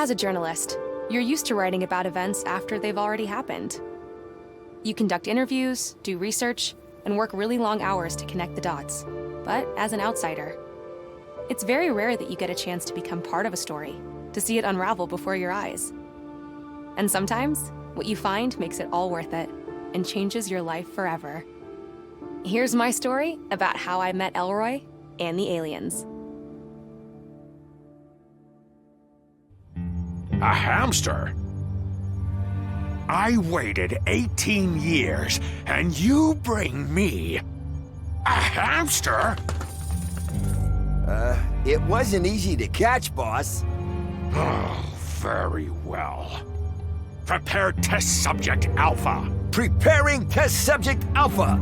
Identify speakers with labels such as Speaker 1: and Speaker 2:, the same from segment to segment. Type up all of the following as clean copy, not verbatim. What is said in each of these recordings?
Speaker 1: As a journalist, you're used to writing about events after they've already happened. You conduct interviews, do research, and work really long hours to connect the dots. But as an outsider, it's very rare that you get a chance to become part of a story, to see it unravel before your eyes. And sometimes, what you find makes it all worth it and changes your life forever. Here's my story about how I met Elroy and the aliens.
Speaker 2: A hamster? I waited 18 years, and you bring me a hamster?
Speaker 3: It wasn't easy to catch, boss.
Speaker 2: Oh, very well. Prepare test subject Alpha.
Speaker 3: Preparing test subject Alpha.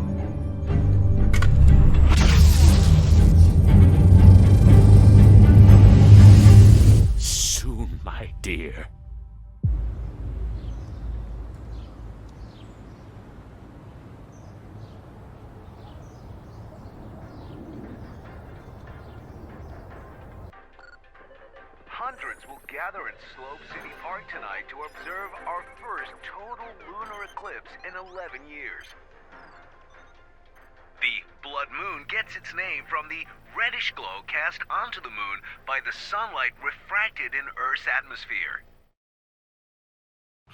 Speaker 2: Soon, my dear.
Speaker 4: Hundreds will gather in Slope City Park tonight to observe our first total lunar eclipse in 11 years. The blood moon gets its name from the reddish glow cast onto the moon by the sunlight refracted in Earth's atmosphere.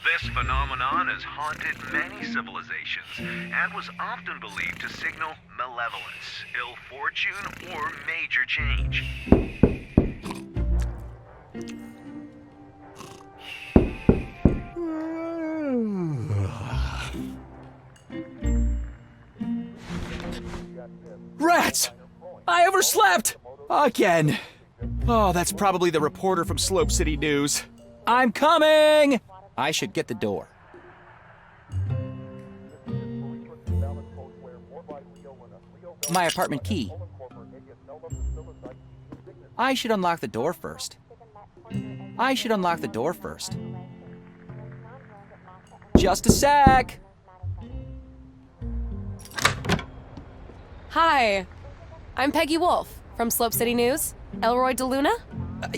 Speaker 4: This phenomenon has haunted many civilizations and was often believed to signal malevolence, ill fortune, or major change.
Speaker 5: Rats! I overslept! Again. Oh, that's probably the reporter from Slope City News. I'm coming! I should get the door. My apartment key. I should unlock the door first. I should unlock the door first. Just a sec!
Speaker 1: Hi, I'm Peggy Wolf from Slope City News. Elroy de Luna?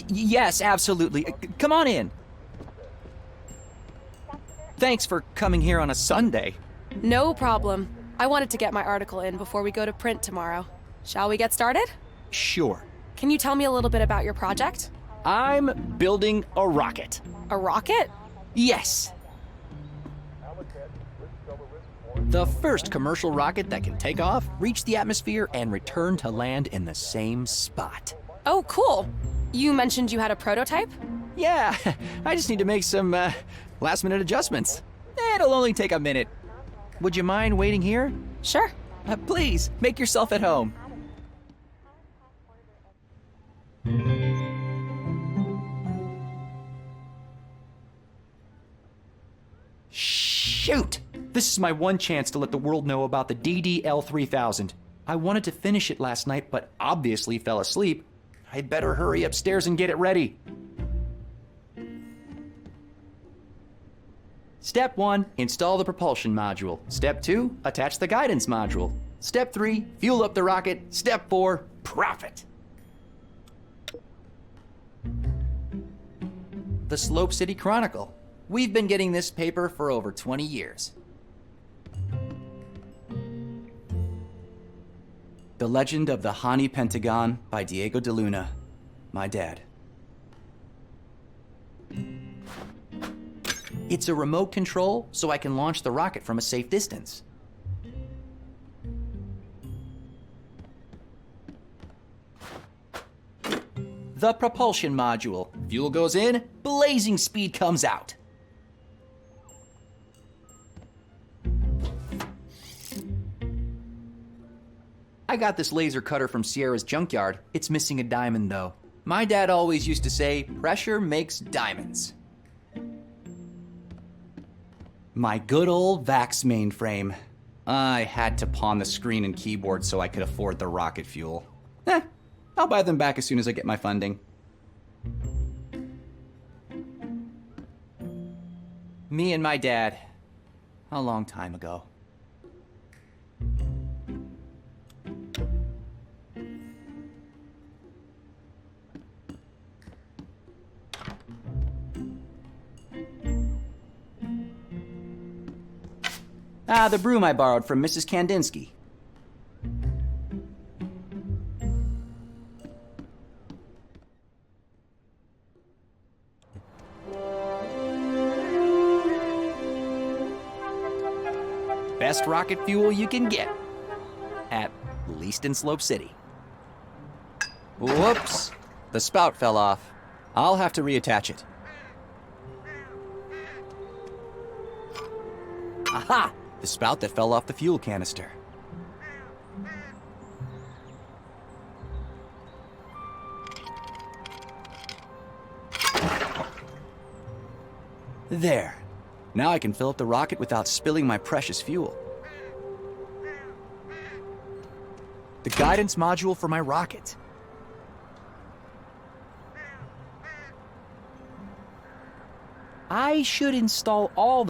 Speaker 5: Yes, absolutely. Come on in. Thanks for coming here on a Sunday.
Speaker 1: No problem. I wanted to get my article in before we go to print tomorrow. Shall we get started?
Speaker 5: Sure.
Speaker 1: Can you tell me a little bit about your project?
Speaker 5: I'm building a rocket.
Speaker 1: A rocket?
Speaker 5: Yes. The first commercial rocket that can take off, reach the atmosphere, and return to land in the same spot.
Speaker 1: Oh, cool. You mentioned you had a prototype?
Speaker 5: Yeah, I just need to make some last-minute adjustments. It'll only take a minute. Would you mind waiting here?
Speaker 1: Sure.
Speaker 5: Please, make yourself at home. Shoot! This is my one chance to let the world know about the DDL-3000. I wanted to finish it last night, but obviously fell asleep. I'd better hurry upstairs and get it ready. Step 1, install the propulsion module. Step 2, attach the guidance module. Step 3, fuel up the rocket. Step 4, profit. The Slope City Chronicle. We've been getting this paper for over 20 years. The Legend of the Hani Pentagon by Diego de Luna, my dad. It's a remote control, so I can launch the rocket from a safe distance. The propulsion module. Fuel goes in, blazing speed comes out. I got this laser cutter from Sierra's junkyard. It's missing a diamond, though. My dad always used to say, pressure makes diamonds. My good old VAX mainframe. I had to pawn the screen and keyboard so I could afford the rocket fuel. I'll buy them back as soon as I get my funding. Me and my dad. A long time ago. Ah, the broom I borrowed from Mrs. Kandinsky. Best rocket fuel you can get. At least in Slope City. Whoops. The spout fell off. I'll have to reattach it. Aha! The spout that fell off the fuel canister. There. Now I can fill up the rocket without spilling my precious fuel. The guidance module for my rocket. I should install all.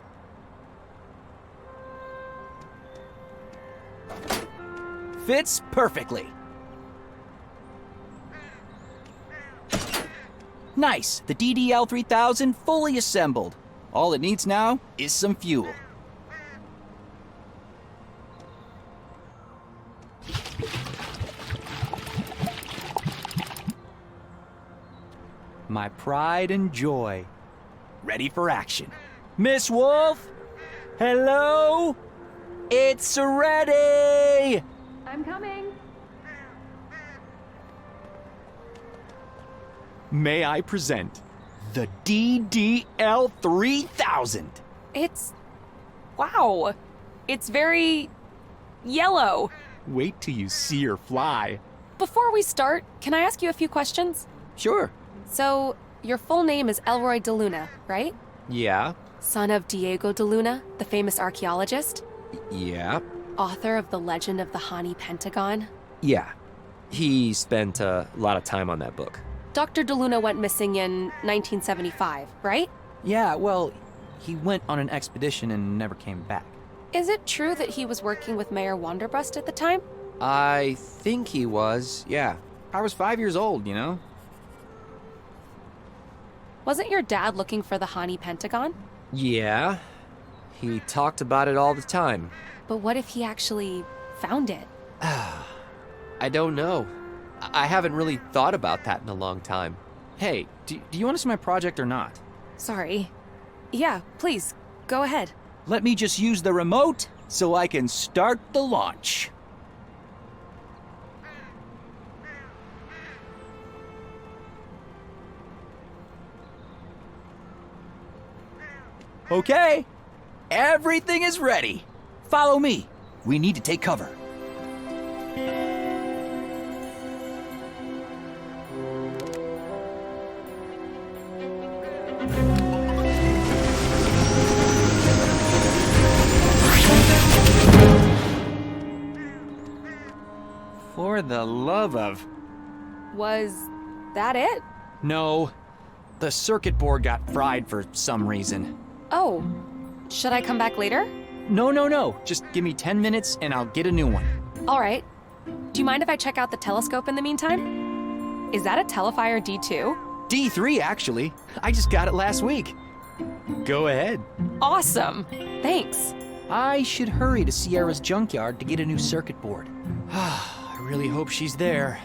Speaker 5: Fits perfectly. Nice, the DDL-3000 fully assembled. All it needs now is some fuel. My pride and joy. Ready for action. Miss Wolf? Hello? It's ready!
Speaker 1: I'm coming.
Speaker 5: May I present the DDL-3000?
Speaker 1: Wow. It's very yellow.
Speaker 5: Wait till you see her fly.
Speaker 1: Before we start, can I ask you a few questions?
Speaker 5: Sure.
Speaker 1: So, your full name is Elroy de Luna, right?
Speaker 5: Yeah.
Speaker 1: Son of Diego de Luna, the famous archaeologist?
Speaker 5: Yeah.
Speaker 1: Author of The Legend of the Hani Pentagon?
Speaker 6: Yeah. He spent a lot of time on that book.
Speaker 1: Dr. de Luna went missing in 1975, right?
Speaker 5: Yeah, well, he went on an expedition and never came back.
Speaker 1: Is it true that he was working with Mayor Wanderbrust at the time?
Speaker 6: I think he was, yeah.
Speaker 5: I was 5 years old, you know?
Speaker 1: Wasn't your dad looking for the Hani Pentagon?
Speaker 6: Yeah. He talked about it all the time.
Speaker 1: But what if he actually found it?
Speaker 6: I don't know. I haven't really thought about that in a long time.
Speaker 5: Hey, do you want to see my project or not?
Speaker 1: Sorry. Yeah, please, go ahead.
Speaker 5: Let me just use the remote so I can start the launch. Okay, everything is ready. Follow me. We need to take cover. For the love of...
Speaker 1: Was that it?
Speaker 5: No, the circuit board got fried for some reason.
Speaker 1: Oh, should I come back later?
Speaker 5: No. Just give me 10 minutes and I'll get a new one.
Speaker 1: All right. Do you mind if I check out the telescope in the meantime? Is that a Telefire D2?
Speaker 5: D3, actually. I just got it last week. Go ahead.
Speaker 1: Awesome. Thanks.
Speaker 5: I should hurry to Sierra's junkyard to get a new circuit board. I really hope she's there.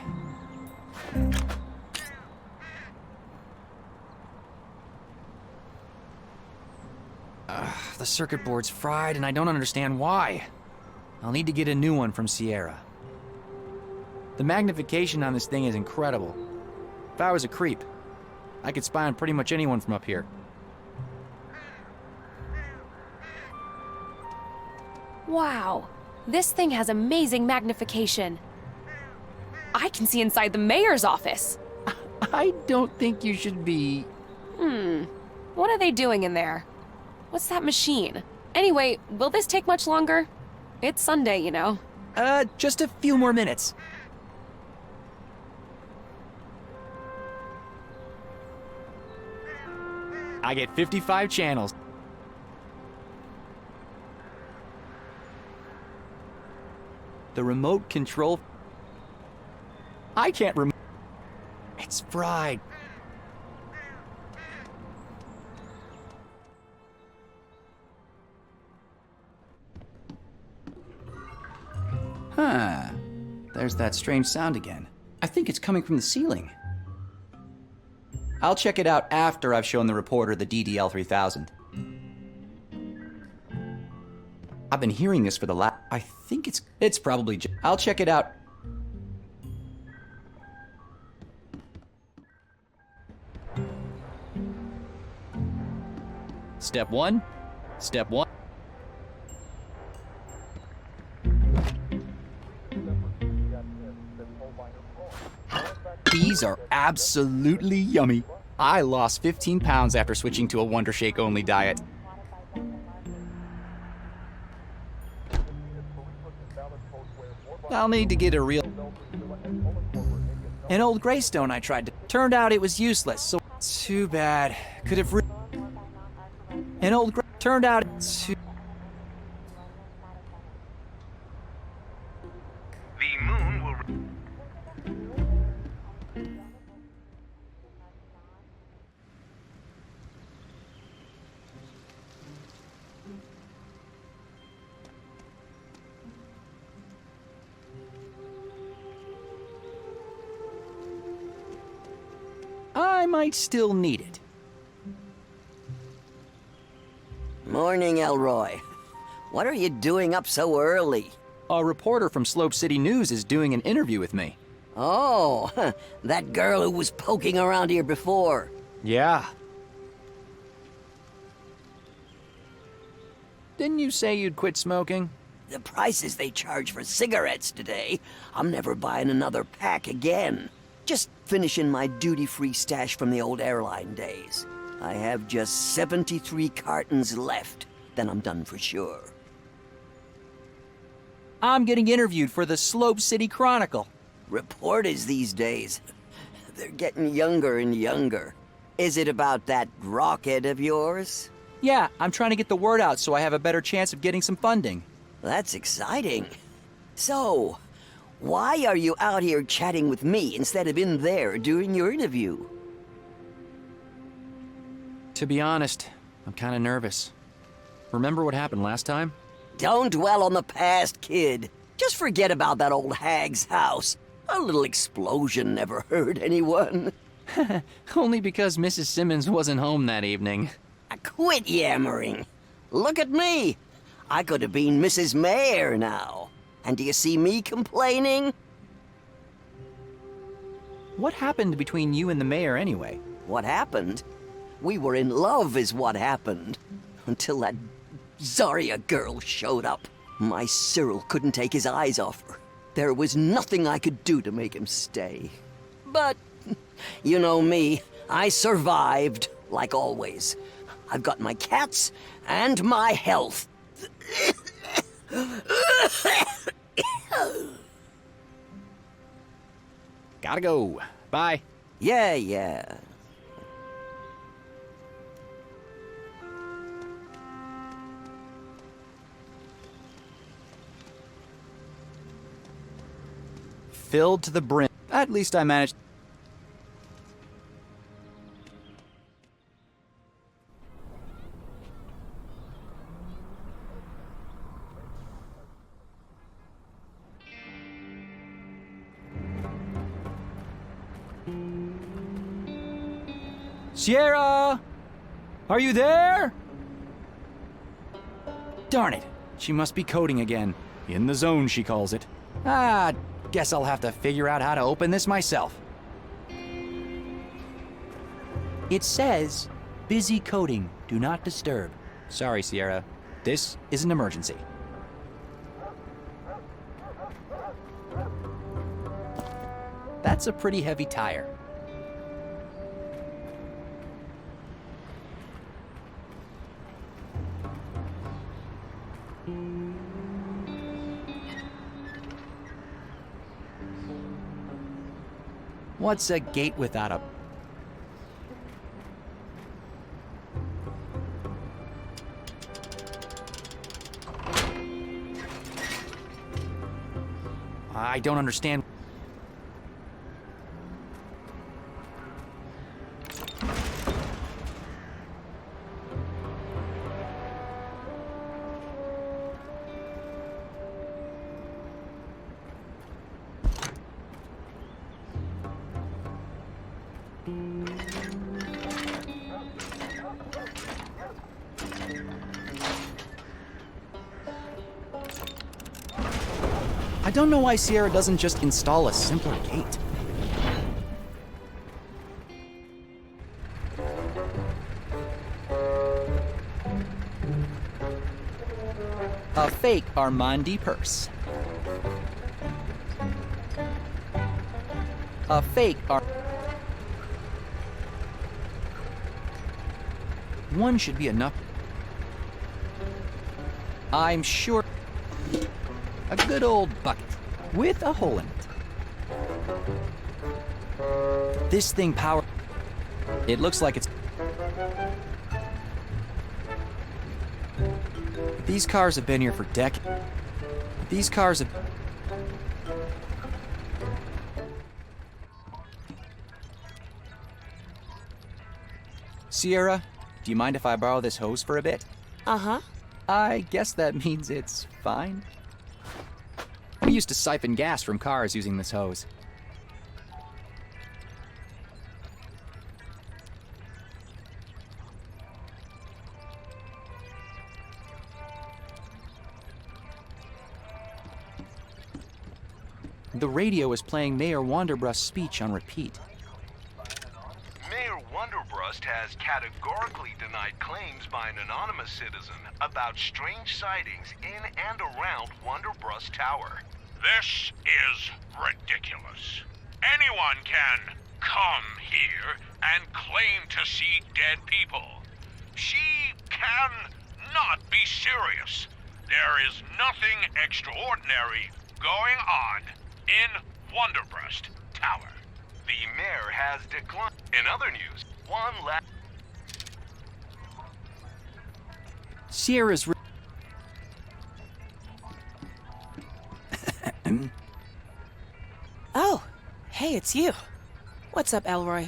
Speaker 5: The circuit board's fried and I don't understand why. I'll need to get a new one from Sierra. The magnification on this thing is incredible. If I was a creep, I could spy on pretty much anyone from up here.
Speaker 1: Wow, this thing has amazing magnification. I can see inside the mayor's office.
Speaker 5: I don't think you should be...
Speaker 1: What are they doing in there? What's that machine? Anyway, will this take much longer? It's Sunday, you know.
Speaker 5: Just a few more minutes. I get 55 channels. The remote control... I can't rem... It's fried. There's that strange sound again. I think it's coming from the ceiling. I'll check it out after I've shown the reporter the DDL-3000. I've been hearing this for the last... I think it's probably... I'll check it out. Step 1. Step 1. These are absolutely yummy. I lost 15 pounds after switching to a Wonder Shake only diet. I'll need to get a real... An old Greystone I tried to... Turned out it was useless, so... Too bad. Could have... An old... Turned out... Too...
Speaker 4: The moon will...
Speaker 5: I might still need it.
Speaker 3: Morning, Elroy. What are you doing up so early?
Speaker 5: A reporter from Slope City News is doing an interview with me.
Speaker 3: Oh, that girl who was poking around here before.
Speaker 5: Yeah. Didn't you say you'd quit smoking?
Speaker 3: The prices they charge for cigarettes today, I'm never buying another pack again. Just finishing my duty-free stash from the old airline days. I have just 73 cartons left, then I'm done for sure.
Speaker 5: I'm getting interviewed for the Slope City Chronicle.
Speaker 3: Reporters these days, they're getting younger and younger. Is it about that rocket of yours?
Speaker 5: Yeah, I'm trying to get the word out so I have a better chance of getting some funding.
Speaker 3: That's exciting. So, why are you out here chatting with me instead of in there doing your interview?
Speaker 5: To be honest, I'm kind of nervous. Remember what happened last time?
Speaker 3: Don't dwell on the past, kid. Just forget about that old hag's house. A little explosion never hurt anyone.
Speaker 5: Only because Mrs. Simmons wasn't home that evening.
Speaker 3: Quit yammering. Look at me. I could have been Mrs. Mayor now. And do you see me complaining?
Speaker 5: What happened between you and the mayor anyway?
Speaker 3: What happened? We were in love is what happened. Until that Zarya girl showed up. My Cyril couldn't take his eyes off her. There was nothing I could do to make him stay. But, you know me, I survived, like always. I've got my cats and my health.
Speaker 5: Gotta go. Bye.
Speaker 3: Yeah.
Speaker 5: Filled to the brim. At least I managed. Sierra! Are you there? Darn it. She must be coding again. In the zone, she calls it. Guess I'll have to figure out how to open this myself. It says, busy coding, do not disturb. Sorry, Sierra. This is an emergency. That's a pretty heavy tire. What's a gate without a... I don't understand. I don't know why Sierra doesn't just install a simpler gate. A fake Armandi purse. A fake One should be enough. I'm sure. A good old bucket with a hole in it. This thing power. It looks like it's. These cars have been here for decades. These cars have. Sierra, do you mind if I borrow this hose for a bit?
Speaker 1: Uh-huh.
Speaker 5: I guess that means it's fine. We used to siphon gas from cars using this hose. The radio is playing Mayor Wanderbrust's speech on repeat.
Speaker 4: Mayor Wanderbrust has categorically denied claims by an anonymous citizen about strange sightings in and around Wanderbrust Tower.
Speaker 2: This is ridiculous. Anyone can come here and claim to see dead people. She cannot be serious. There is nothing extraordinary going on in Wanderbrust Tower.
Speaker 4: The mayor has declined. In other news, one last...
Speaker 5: Sierra's.
Speaker 7: Oh, hey, it's you. What's up, Elroy?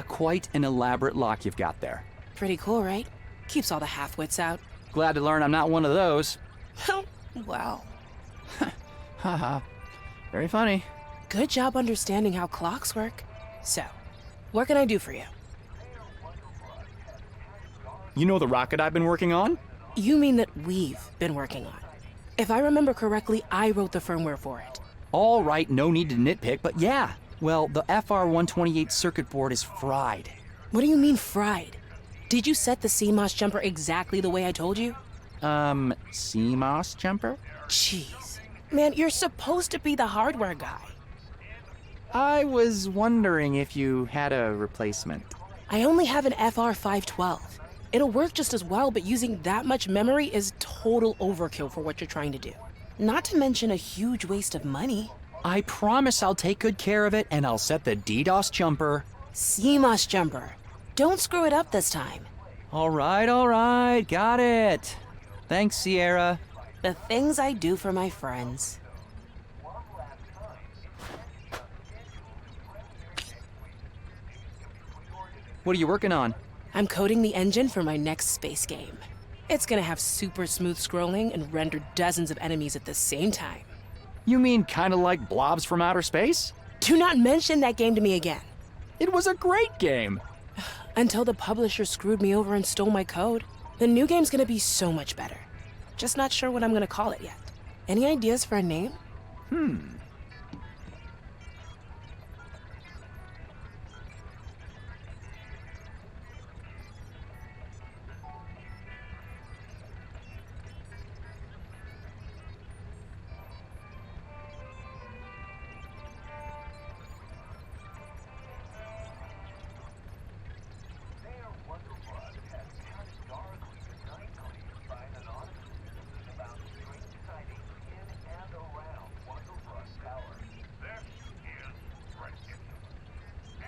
Speaker 5: Quite an elaborate lock you've got there.
Speaker 7: Pretty cool, right? Keeps all the half-wits out.
Speaker 5: Glad to learn I'm not one of those.
Speaker 7: Wow.
Speaker 5: Haha. Very funny.
Speaker 7: Good job understanding how clocks work. So, what can I do for you?
Speaker 5: You know the rocket I've been working on?
Speaker 7: You mean that we've been working on? If I remember correctly, I wrote the firmware for it.
Speaker 5: All right, no need to nitpick, but yeah. Well, the FR128 circuit board is fried.
Speaker 7: What do you mean fried? Did you set the CMOS jumper exactly the way I told you?
Speaker 5: CMOS jumper?
Speaker 7: Jeez. Man, you're supposed to be the hardware guy.
Speaker 5: I was wondering if you had a replacement.
Speaker 7: I only have an FR512. It'll work just as well, but using that much memory is total overkill for what you're trying to do. Not to mention a huge waste of money.
Speaker 5: I promise I'll take good care of it, and I'll set the DDoS jumper.
Speaker 7: CMOS jumper. Don't screw it up this time.
Speaker 5: All right, got it. Thanks, Sierra.
Speaker 7: The things I do for my friends.
Speaker 5: What are you working on?
Speaker 7: I'm coding the engine for my next space game. It's gonna have super smooth scrolling and render dozens of enemies at the same time.
Speaker 5: You mean kind of like Blobs from Outer Space?
Speaker 7: Do not mention that game to me again.
Speaker 5: It was a great game.
Speaker 7: Until the publisher screwed me over and stole my code. The new game's gonna be so much better. Just not sure what I'm gonna call it yet. Any ideas for a name?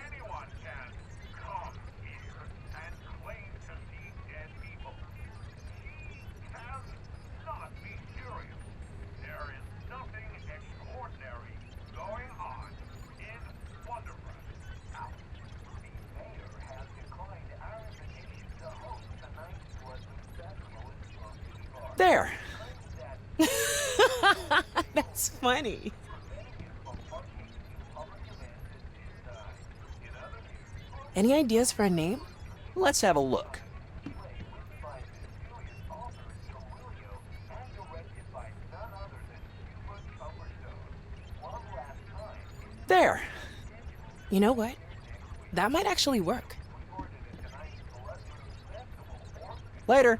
Speaker 2: Anyone can come here and claim to see dead people. She cannot be serious. There is nothing extraordinary going on in Wanderbrust Tower. The mayor has declined our invitation to host tonight's
Speaker 5: There.
Speaker 7: That's funny. Any ideas for a name?
Speaker 5: Let's have a look. There.
Speaker 7: You know what? That might actually work.
Speaker 5: Later.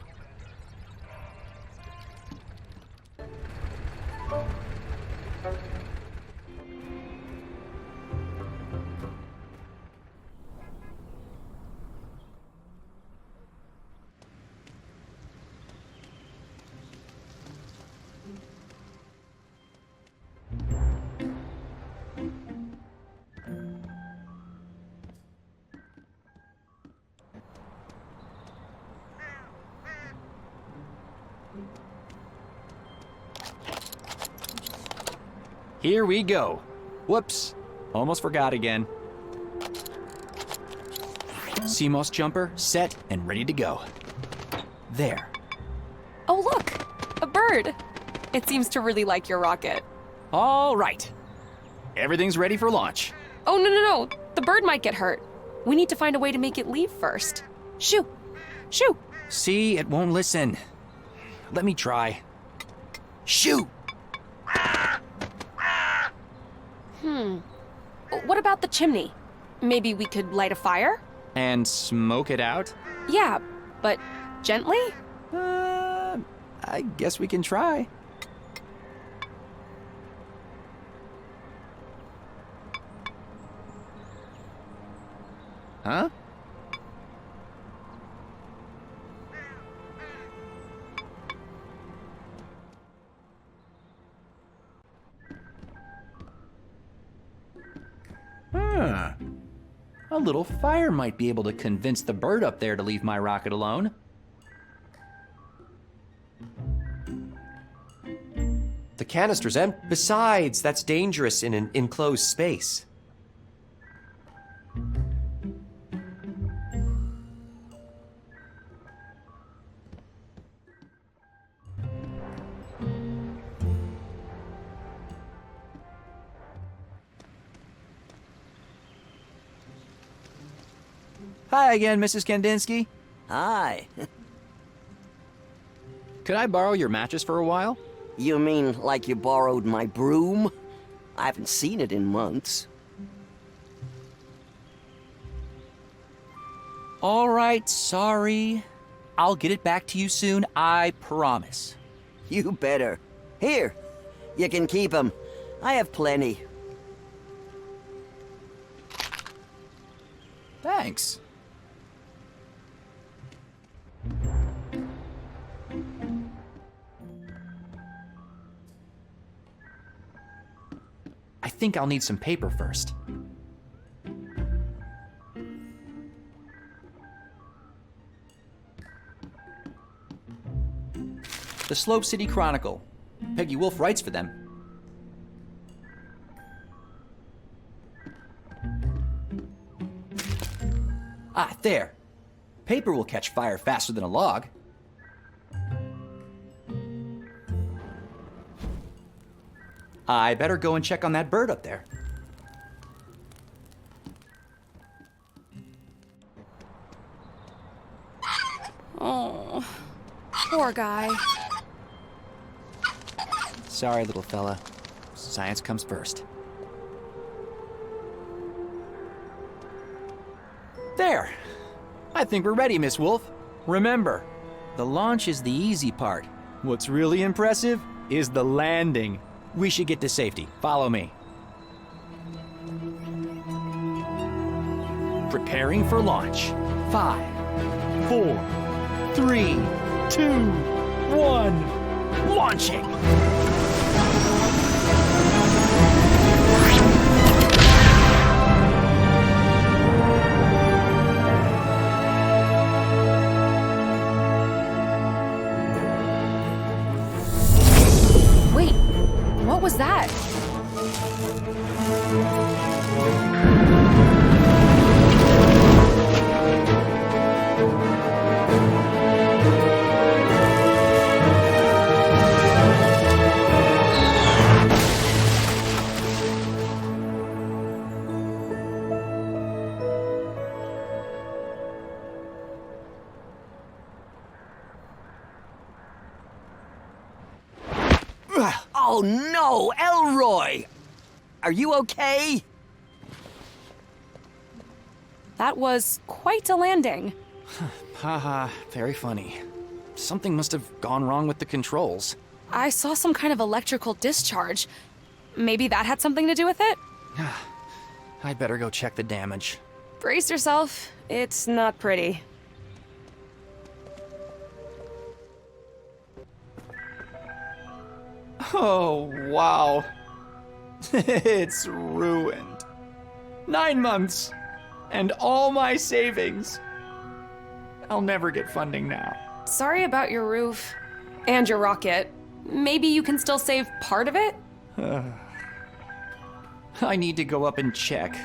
Speaker 5: Here we go. Whoops. Almost forgot again. CMOS jumper, set, and ready to go. There.
Speaker 1: Oh, look! A bird! It seems to really like your rocket.
Speaker 5: All right. Everything's ready for launch.
Speaker 1: Oh, no. The bird might get hurt. We need to find a way to make it leave first. Shoo! Shoo!
Speaker 5: See, it won't listen. Let me try. Shoo!
Speaker 1: What about the chimney? Maybe we could light a fire?
Speaker 5: And smoke it out?
Speaker 1: Yeah, but gently?
Speaker 5: I guess we can try. Huh? A little fire might be able to convince the bird up there to leave my rocket alone.
Speaker 6: The canister's empty. Besides, that's dangerous in an enclosed space.
Speaker 5: Hi again, Mrs. Kandinsky.
Speaker 3: Hi.
Speaker 5: Could I borrow your matches for a while?
Speaker 3: You mean like you borrowed my broom? I haven't seen it in months.
Speaker 5: All right, sorry. I'll get it back to you soon, I promise.
Speaker 3: You better. Here, you can keep 'em. I have plenty.
Speaker 5: Thanks. I think I'll need some paper first. The Slope City Chronicle. Peggy Wolf writes for them. Ah, there. Paper will catch fire faster than a log. I better go and check on that bird up there.
Speaker 1: Oh, poor guy.
Speaker 5: Sorry, little fella. Science comes first. There! I think we're ready, Miss Wolf. Remember, the launch is the easy part. What's really impressive is the landing. We should get to safety. Follow me. Preparing for launch. 5, 4, 3, 2, 1. Launching!
Speaker 1: Wait, what was that?
Speaker 3: Oh no, Elroy! Are you okay?
Speaker 1: That was quite a landing.
Speaker 5: Haha, very funny. Something must have gone wrong with the controls.
Speaker 1: I saw some kind of electrical discharge. Maybe that had something to do with it?
Speaker 5: I'd better go check the damage.
Speaker 1: Brace yourself. It's not pretty.
Speaker 5: Oh, wow. It's ruined. 9 months. And all my savings. I'll never get funding now.
Speaker 1: Sorry about your roof. And your rocket. Maybe you can still save part of it?
Speaker 5: I need to go up and check.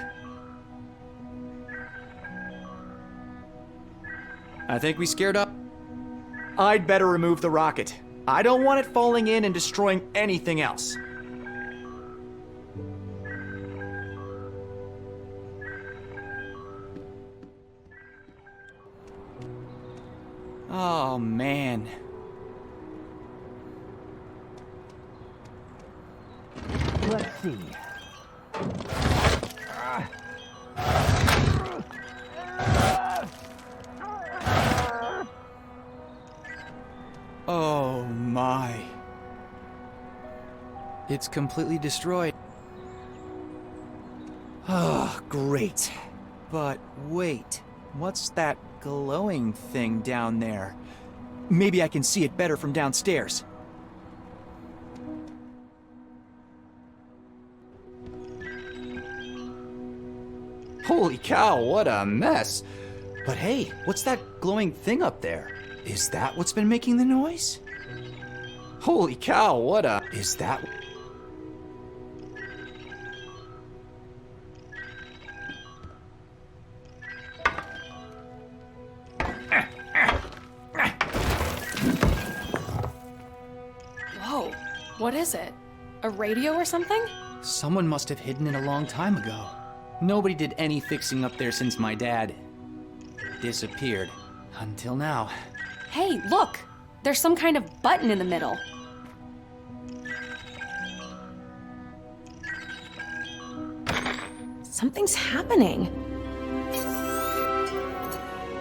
Speaker 5: I think we scared up. I'd better remove the rocket. I don't want it falling in and destroying anything else. Oh, man. Let's see. Oh, my. It's completely destroyed. Oh, great. But wait, what's that glowing thing down there? Maybe I can see it better from downstairs. Holy cow, what a mess. But hey, what's that glowing thing up there? Is that what's been making the noise? Holy cow, what a... Is that...
Speaker 1: Whoa, what is it? A radio or something?
Speaker 5: Someone must have hidden it a long time ago. Nobody did any fixing up there since my dad disappeared. Until now.
Speaker 1: Hey, look! There's some kind of button in the middle. Something's happening.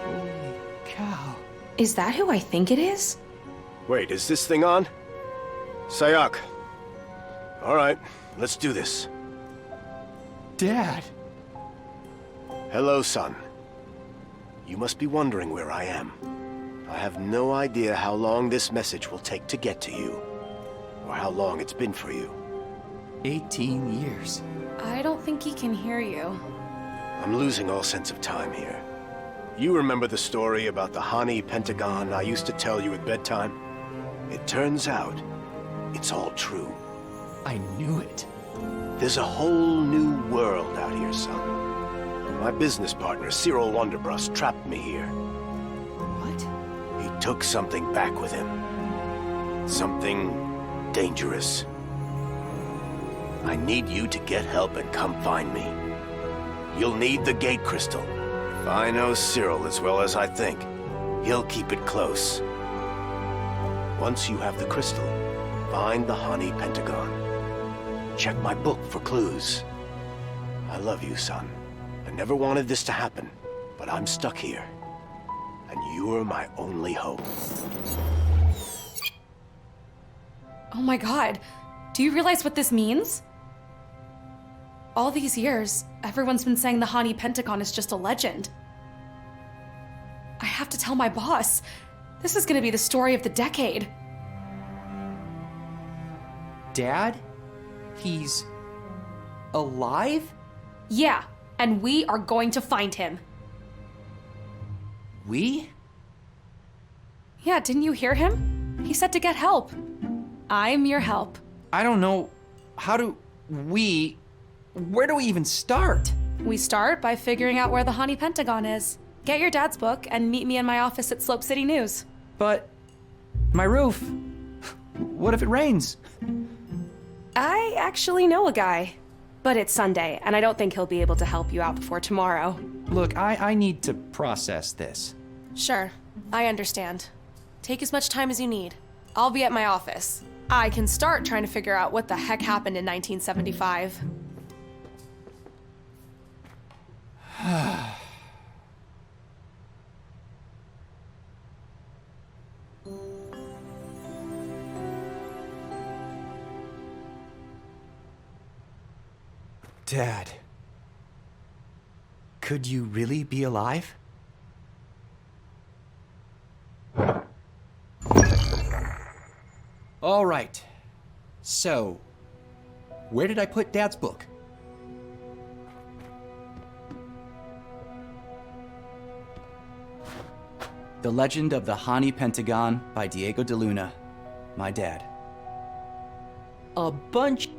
Speaker 5: Holy cow.
Speaker 1: Is that who I think it is?
Speaker 8: Wait, is this thing on? Sayak. All right, let's do this.
Speaker 5: Dad!
Speaker 8: Hello, son. You must be wondering where I am. I have no idea how long this message will take to get to you, or how long it's been for you.
Speaker 5: 18 years.
Speaker 1: I don't think he can hear you.
Speaker 8: I'm losing all sense of time here. You remember the story about the Hani Pentagon I used to tell you at bedtime? It turns out, it's all true.
Speaker 5: I knew it.
Speaker 8: There's a whole new world out here, son. My business partner, Cyril Wonderbrust, trapped me here.
Speaker 5: What?
Speaker 8: He took something back with him. Something dangerous. I need you to get help and come find me. You'll need the gate crystal. If I know Cyril as well as I think, he'll keep it close. Once you have the crystal, find the Hani Pentagon. Check my book for clues. I love you, son. I never wanted this to happen, but I'm stuck here. And you're my only hope.
Speaker 1: Oh my god, do you realize what this means? All these years, everyone's been saying the Hani Pentagon is just a legend. I have to tell my boss. This is gonna be the story of the decade.
Speaker 5: Dad? He's... alive?
Speaker 1: Yeah, and we are going to find him.
Speaker 5: We?
Speaker 1: Yeah, didn't you hear him? He said to get help. I'm your help.
Speaker 5: I don't know. How do we... Where do we even start?
Speaker 1: We start by figuring out where the Hani Pentagon is. Get your dad's book and meet me in my office at Slope City News.
Speaker 5: But... my roof. What if it rains?
Speaker 1: I actually know a guy. But it's Sunday, and I don't think he'll be able to help you out before tomorrow.
Speaker 5: Look, I need to process this.
Speaker 1: Sure, I understand. Take as much time as you need. I'll be at my office. I can start trying to figure out what the heck happened in 1975.
Speaker 5: Dad. Could you really be alive? All right. So, where did I put Dad's book? The Legend of the Hani Pentagon by Diego de Luna. My dad. A bunch...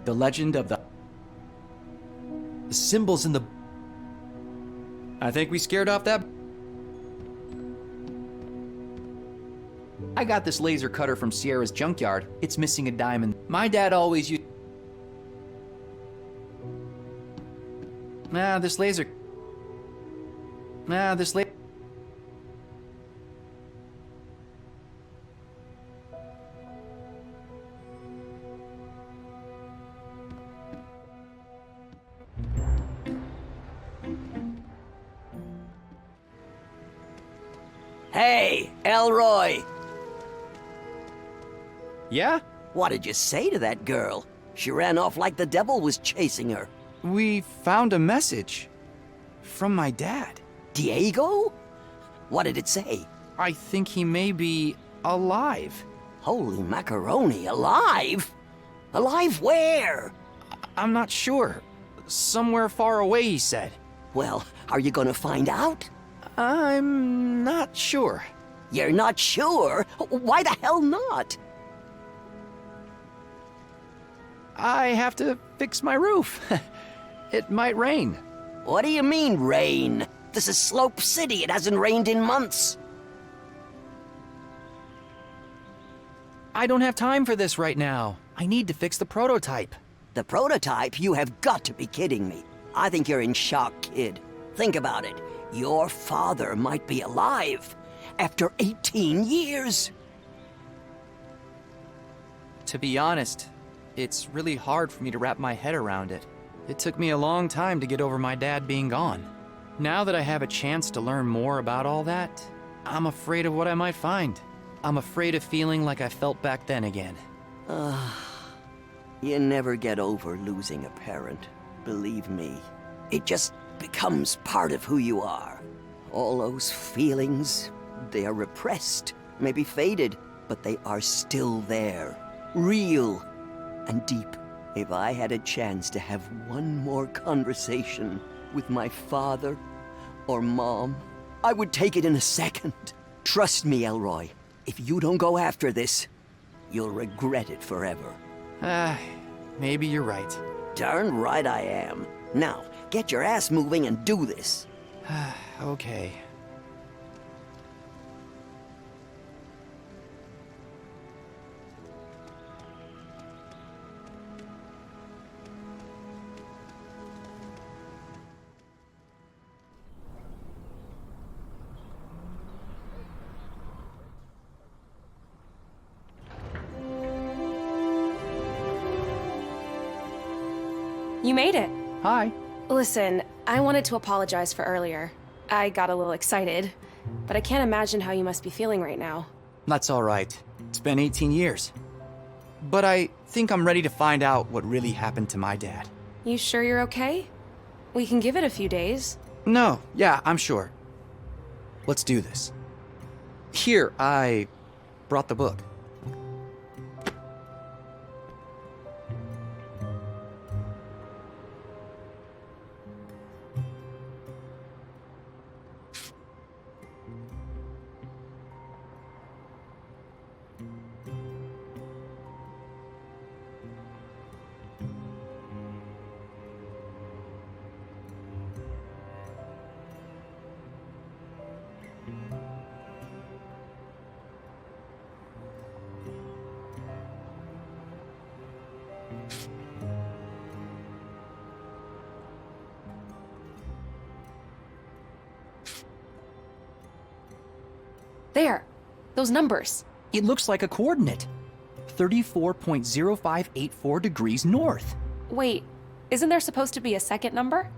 Speaker 5: The Legend of the symbols in the... I think we scared off that... I got this laser cutter from Sierra's junkyard. It's missing a diamond. My dad always used... This laser...
Speaker 3: Hey, Elroy!
Speaker 5: Yeah?
Speaker 3: What did you say to that girl? She ran off like the devil was chasing her.
Speaker 5: We found a message from my dad.
Speaker 3: Diego? What did it say?
Speaker 5: I think he may be alive.
Speaker 3: Holy macaroni, alive? Alive where?
Speaker 5: I'm not sure. Somewhere far away, he said.
Speaker 3: Well, are you gonna find out?
Speaker 5: I'm not sure.
Speaker 3: You're not sure? Why the hell not?
Speaker 5: I have to fix my roof. It might rain.
Speaker 3: What do you mean, rain? This is Slope City. It hasn't rained in months.
Speaker 5: I don't have time for this right now. I need to fix the prototype.
Speaker 3: The prototype? You have got to be kidding me. I think you're in shock, kid. Think about it. Your father might be alive after 18 years.
Speaker 5: To be honest, it's really hard for me to wrap my head around it. It took me a long time to get over my dad being gone. Now that I have a chance to learn more about all that, I'm afraid of what I might find. I'm afraid of feeling like I felt back then again.
Speaker 3: You never get over losing a parent, believe me. It just becomes part of who you are. All those feelings, they are repressed, maybe faded, but they are still there, real and deep. If I had a chance to have one more conversation with my father or mom, I would take it in a second. Trust me, Elroy, if you don't go after this, you'll regret it forever.
Speaker 5: Maybe you're right.
Speaker 3: Darn right I am. Now, get your ass moving and do this.
Speaker 5: Okay.
Speaker 1: You made it.
Speaker 5: Hi.
Speaker 1: Listen, I wanted to apologize for earlier. I got a little excited, but I can't imagine how you must be feeling right now.
Speaker 5: That's all right. It's been 18 years. But I think I'm ready to find out what really happened to my dad.
Speaker 1: You sure you're okay? We can give it a few days.
Speaker 5: No, yeah, I'm sure. Let's do this. Here, I brought the book.
Speaker 1: There, those numbers.
Speaker 5: It looks like a coordinate. 34.0584 degrees north.
Speaker 1: Wait, isn't there supposed to be a second number?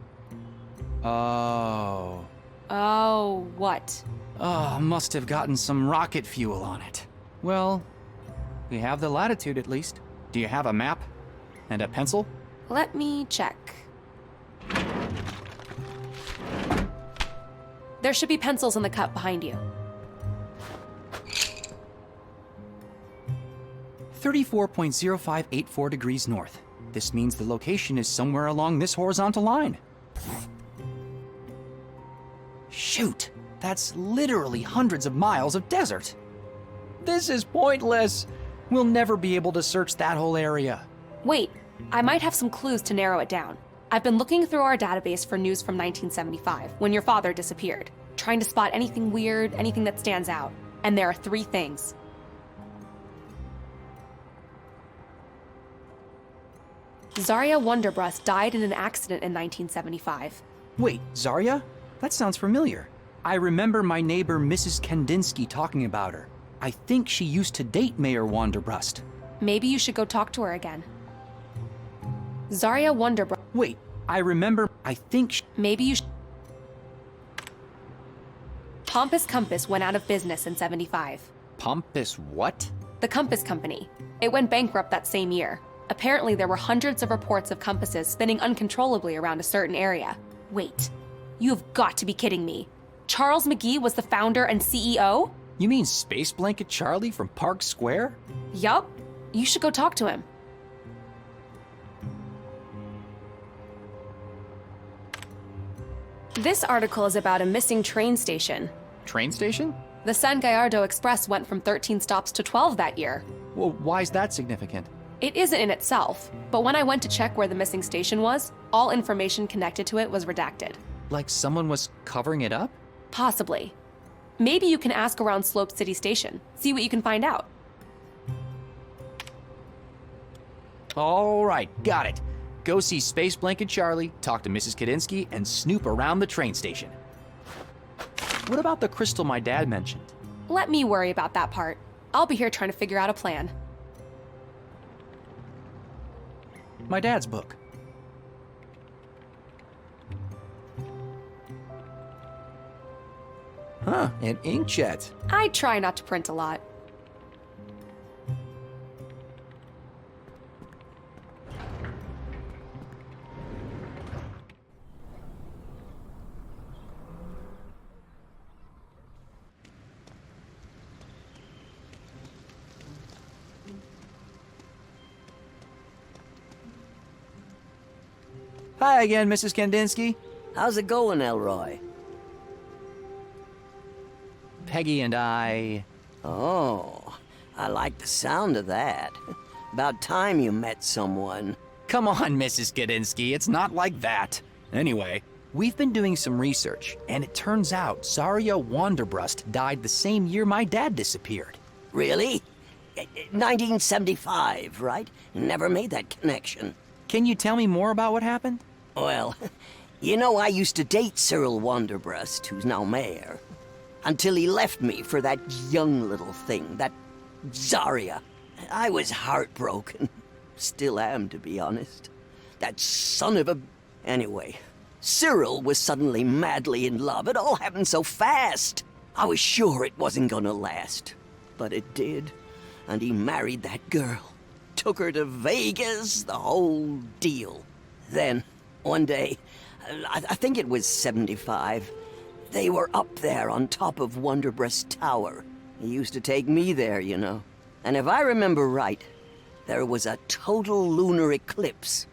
Speaker 5: Oh.
Speaker 1: Oh, what?
Speaker 5: Oh, must have gotten some rocket fuel on it. Well, we have the latitude at least. Do you have a map? And a pencil?
Speaker 1: Let me check. There should be pencils in the cup behind you.
Speaker 5: 34.0584 degrees north. This means the location is somewhere along this horizontal line. Shoot, that's literally hundreds of miles of desert. This is pointless. We'll never be able to search that whole area.
Speaker 1: Wait, I might have some clues to narrow it down. I've been looking through our database for news from 1975, when your father disappeared, trying to spot anything weird, anything that stands out. And there are 3 things. Zarya Wonderbrust died in an accident in 1975.
Speaker 5: Wait, Zarya? That sounds familiar. I remember my neighbor Mrs. Kandinsky talking about her. I think she used to date Mayor Wonderbrust.
Speaker 1: Maybe you should go talk to her again. Zarya Wonderbrust.
Speaker 5: Wait, I remember. I think.
Speaker 1: Maybe you should. Pompous Compass went out of business in 75.
Speaker 5: Pompous what?
Speaker 1: The Compass Company. It went bankrupt that same year. Apparently, there were hundreds of reports of compasses spinning uncontrollably around a certain area. Wait, you have got to be kidding me. Charles McGee was the founder and CEO?
Speaker 5: You mean Space Blanket Charlie from Park Square?
Speaker 1: Yup. You should go talk to him. This article is about a missing train station.
Speaker 5: Train station?
Speaker 1: The San Gallardo Express went from 13 stops to 12 that year.
Speaker 5: Well, why is that significant?
Speaker 1: It isn't in itself, but when I went to check where the missing station was, all information connected to it was redacted.
Speaker 5: Like someone was covering it up?
Speaker 1: Possibly. Maybe you can ask around Slope City Station, see what you can find out.
Speaker 5: All right, got it. Go see Space Blanket Charlie, talk to Mrs. Kandinsky, and snoop around the train station. What about the crystal my dad mentioned?
Speaker 1: Let me worry about that part. I'll be here trying to figure out a plan.
Speaker 5: My dad's book. Huh, an inkjet.
Speaker 1: I try not to print a lot.
Speaker 5: Hi again, Mrs. Kandinsky.
Speaker 3: How's it going, Elroy?
Speaker 5: Peggy and I...
Speaker 3: Oh, I like the sound of that. About time you met someone.
Speaker 5: Come on, Mrs. Kandinsky, it's not like that. Anyway, we've been doing some research, and it turns out Zarya Wonderbrust died the same year my dad disappeared.
Speaker 3: Really? 1975, right? Never made that connection.
Speaker 5: Can you tell me more about what happened?
Speaker 3: Well, you know I used to date Cyril Wonderbrust, who's now mayor. Until he left me for that young little thing, that Zarya. I was heartbroken. Still am, to be honest. That son of a... Anyway, Cyril was suddenly madly in love. It all happened so fast. I was sure it wasn't gonna last. But it did. And he married that girl. Took her to Vegas, the whole deal. Then, one day, I think it was 75, they were up there on top of Wonderbrust Tower. He used to take me there, you know. And if I remember right, there was a total lunar eclipse.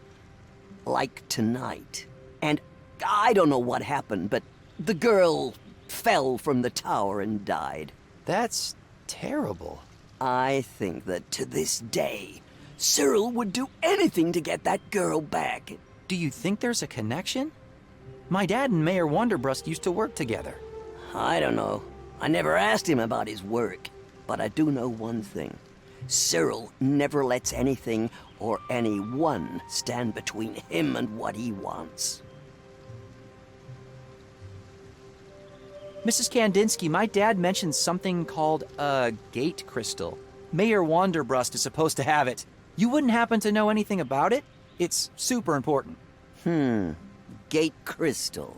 Speaker 3: Like tonight. And I don't know what happened, but the girl fell from the tower and died.
Speaker 5: That's terrible.
Speaker 3: I think that to this day, Cyril would do anything to get that girl back.
Speaker 5: Do you think there's a connection? My dad and Mayor Wonderbrust used to work together.
Speaker 3: I don't know. I never asked him about his work. But I do know one thing. Cyril never lets anything or anyone stand between him and what he wants.
Speaker 5: Mrs. Kandinsky, my dad mentioned something called a gate crystal. Mayor Wonderbrust is supposed to have it. You wouldn't happen to know anything about it? It's super important.
Speaker 3: Gate crystal.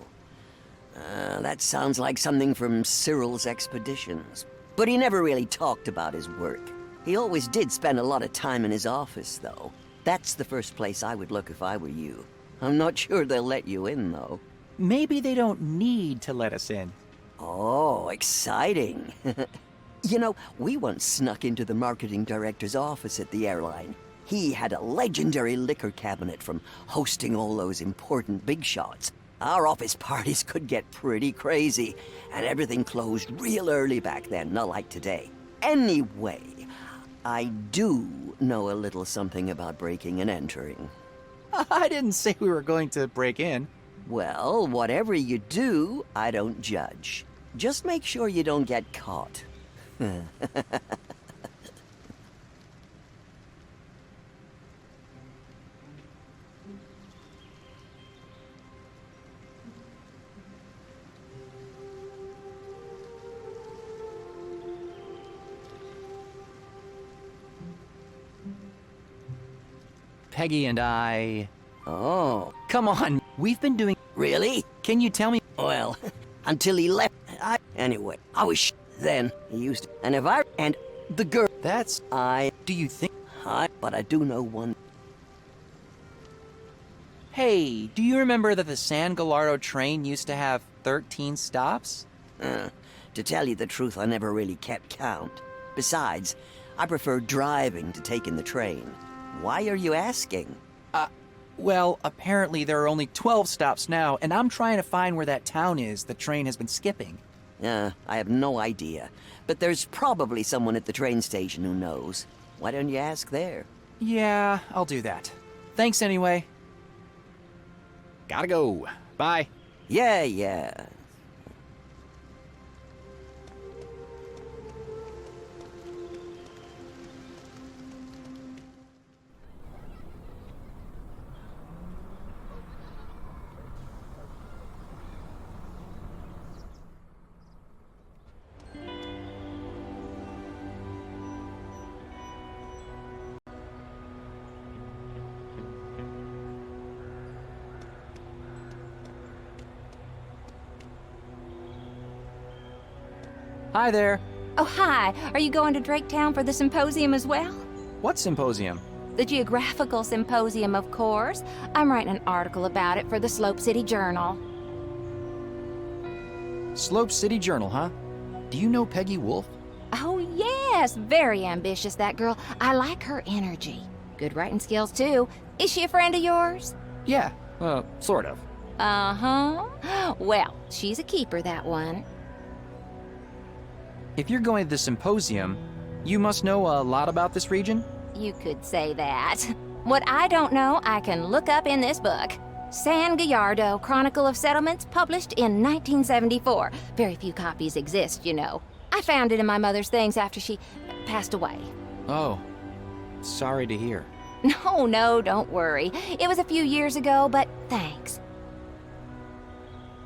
Speaker 3: That sounds like something from Cyril's expeditions. But he never really talked about his work. He always did spend a lot of time in his office, though. That's the first place I would look if I were you. I'm not sure they'll let you in, though.
Speaker 5: Maybe they don't need to let us in.
Speaker 3: Oh, exciting. You know, we once snuck into the marketing director's office at the airline. He had a legendary liquor cabinet from hosting all those important big shots. Our office parties could get pretty crazy, and everything closed real early back then, not like today. Anyway, I do know a little something about breaking and entering.
Speaker 5: I didn't say we were going to break in.
Speaker 3: Well, whatever you do, I don't judge. Just make sure you don't get caught.
Speaker 5: Peggy and I...
Speaker 3: Oh,
Speaker 5: Come on, we've been doing...
Speaker 3: really?
Speaker 5: Can you tell me...
Speaker 3: Well, until he left, anyway, I was then. He used to, and if I, and the girl,
Speaker 5: That's... Do you think...
Speaker 3: but I do know one.
Speaker 5: Hey, do you remember that the San Gallardo train used to have 13 stops?
Speaker 3: To tell you the truth, I never really kept count. Besides, I prefer driving to taking the train. Why are you asking?
Speaker 5: Well, apparently there are only 12 stops now, and I'm trying to find where that town is the train has been skipping.
Speaker 3: I have no idea. But there's probably someone at the train station who knows. Why don't you ask there?
Speaker 5: Yeah, I'll do that. Thanks anyway. Gotta go. Bye.
Speaker 3: Yeah.
Speaker 5: Hi there.
Speaker 9: Oh, hi. Are you going to Draketown for the symposium as well?
Speaker 5: What symposium?
Speaker 9: The Geographical Symposium, of course. I'm writing an article about it for the Slope City Journal.
Speaker 5: Slope City Journal, huh? Do you know Peggy Wolf?
Speaker 9: Oh, yes. Very ambitious, that girl. I like her energy. Good writing skills, too. Is she a friend of yours?
Speaker 5: Yeah, sort of.
Speaker 9: Uh-huh. Well, she's a keeper, that one.
Speaker 5: If you're going to the symposium, you must know a lot about this region?
Speaker 9: You could say that. What I don't know, I can look up in this book. San Gallardo, Chronicle of Settlements, published in 1974. Very few copies exist, you know. I found it in my mother's things after she passed away.
Speaker 5: Oh, sorry to hear.
Speaker 9: No, don't worry. It was a few years ago, but thanks.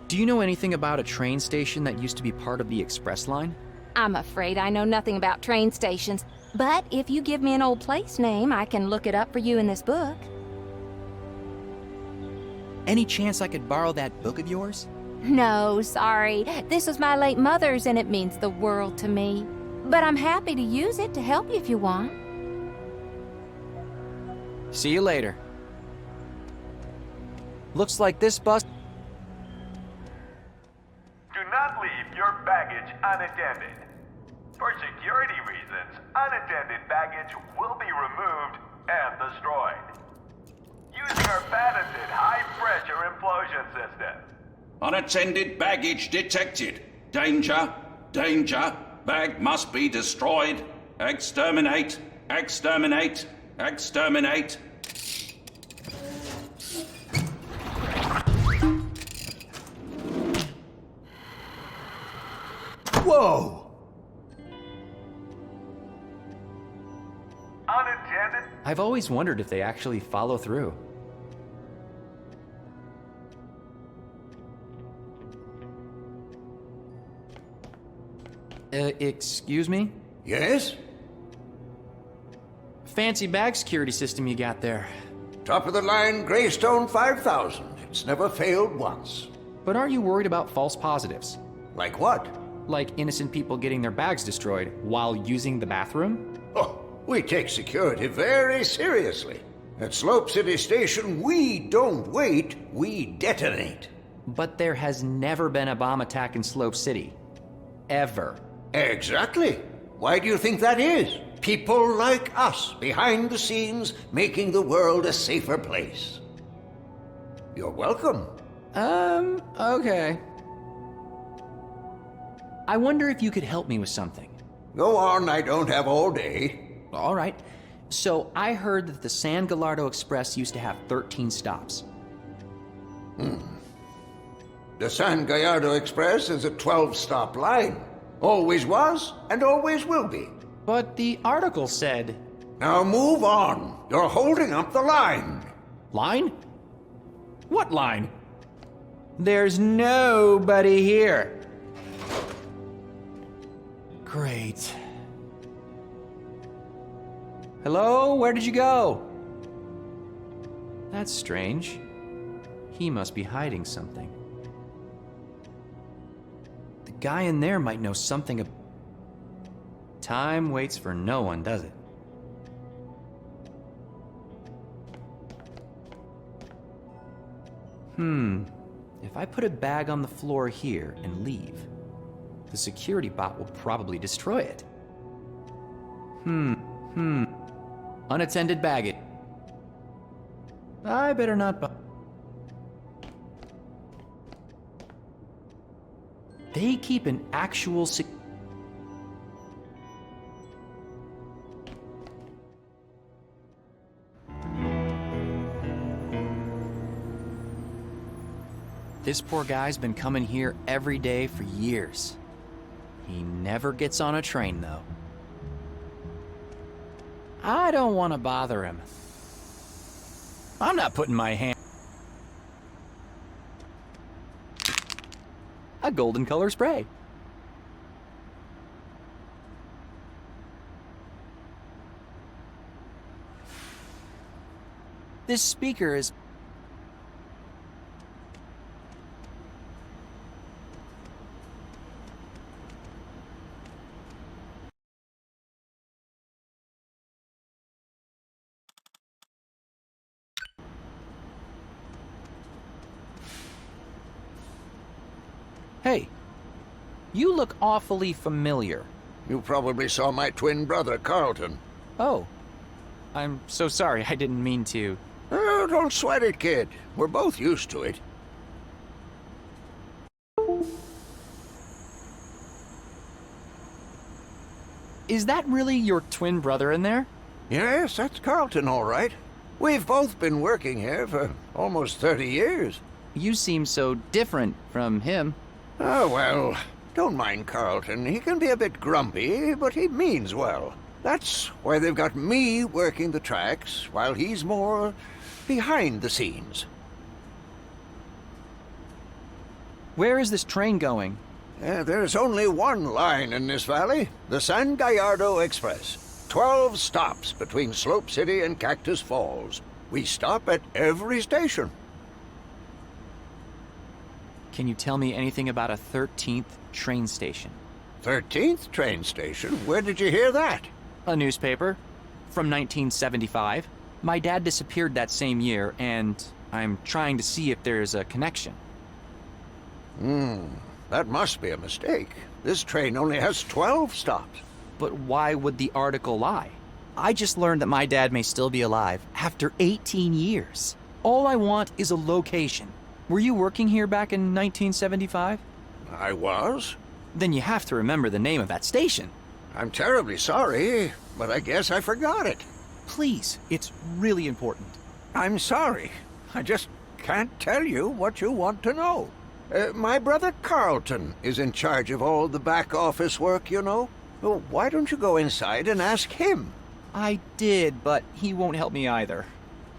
Speaker 5: Do you know anything about a train station that used to be part of the express line?
Speaker 9: I'm afraid I know nothing about train stations, but if you give me an old place name, I can look it up for you in this book.
Speaker 5: Any chance I could borrow that book of yours?
Speaker 9: No, sorry. This was my late mother's and it means the world to me. But I'm happy to use it to help you if you want.
Speaker 5: See you later. Looks like this bus...
Speaker 2: Do not leave your baggage unattended. For security reasons, unattended baggage will be removed and destroyed. Using our patented high-pressure implosion system.
Speaker 10: Unattended baggage detected. Danger, danger. Bag must be destroyed. Exterminate, exterminate, exterminate.
Speaker 8: Whoa!
Speaker 2: Unattended?
Speaker 5: I've always wondered if they actually follow through. Excuse me?
Speaker 8: Yes?
Speaker 5: Fancy bag security system you got there.
Speaker 8: Top of the line Greystone 5000. It's never failed once.
Speaker 5: But aren't you worried about false positives?
Speaker 8: Like what?
Speaker 5: Like innocent people getting their bags destroyed while using the bathroom?
Speaker 11: Oh, we take security very seriously. At Slope City Station, we don't wait, we detonate.
Speaker 5: But there has never been a bomb attack in Slope City. Ever.
Speaker 11: Exactly. Why do you think that is? People like us, behind the scenes, making the world a safer place. You're welcome.
Speaker 5: Okay. I wonder if you could help me with something.
Speaker 11: Go on, I don't have all day.
Speaker 5: All right. So I heard that the San Gallardo Express used to have 13 stops.
Speaker 11: The San Gallardo Express is a 12-stop line. Always was, and always will be.
Speaker 5: But the article said...
Speaker 11: Now move on. You're holding up the line.
Speaker 5: Line? What line? There's nobody here. Great. Hello? Where did you go? That's strange. He must be hiding something. The guy in there might know something of... Time waits for no one, does it? If I put a bag on the floor here and leave, the security bot will probably destroy it. Unattended baggage. I better not They keep an actual This poor guy's been coming here every day for years. He never gets on a train, though. I don't want to bother him. I'm not putting my hand... A golden color spray. This speaker is... Hey, you look awfully familiar.
Speaker 11: You probably saw my twin brother, Carlton.
Speaker 5: Oh, I'm so sorry. I didn't mean to.
Speaker 11: Oh, don't sweat it, kid. We're both used to it.
Speaker 5: Is that really your twin brother in there?
Speaker 11: Yes, that's Carlton, all right. We've both been working here for almost 30 years.
Speaker 5: You seem so different from him.
Speaker 11: Oh, well, don't mind Carlton. He can be a bit grumpy, but he means well. That's why they've got me working the tracks, while he's more behind the scenes.
Speaker 5: Where is this train going?
Speaker 11: There's only one line in this valley, the San Gallardo Express. 12 stops between Slope City and Cactus Falls. We stop at every station.
Speaker 5: Can you tell me anything about a 13th train station?
Speaker 11: 13th train station? Where did you hear that?
Speaker 5: A newspaper. From 1975. My dad disappeared that same year, and I'm trying to see if there's a connection.
Speaker 11: That must be a mistake. This train only has 12 stops.
Speaker 5: But why would the article lie? I just learned that my dad may still be alive after 18 years. All I want is a location. Were you working here back in 1975?
Speaker 11: I was.
Speaker 5: Then you have to remember the name of that station.
Speaker 11: I'm terribly sorry, but I guess I forgot it.
Speaker 5: Please, it's really important.
Speaker 11: I'm sorry. I just can't tell you what you want to know. My brother Carlton is in charge of all the back office work, you know. Well, why don't you go inside and ask him?
Speaker 5: I did, but he won't help me either.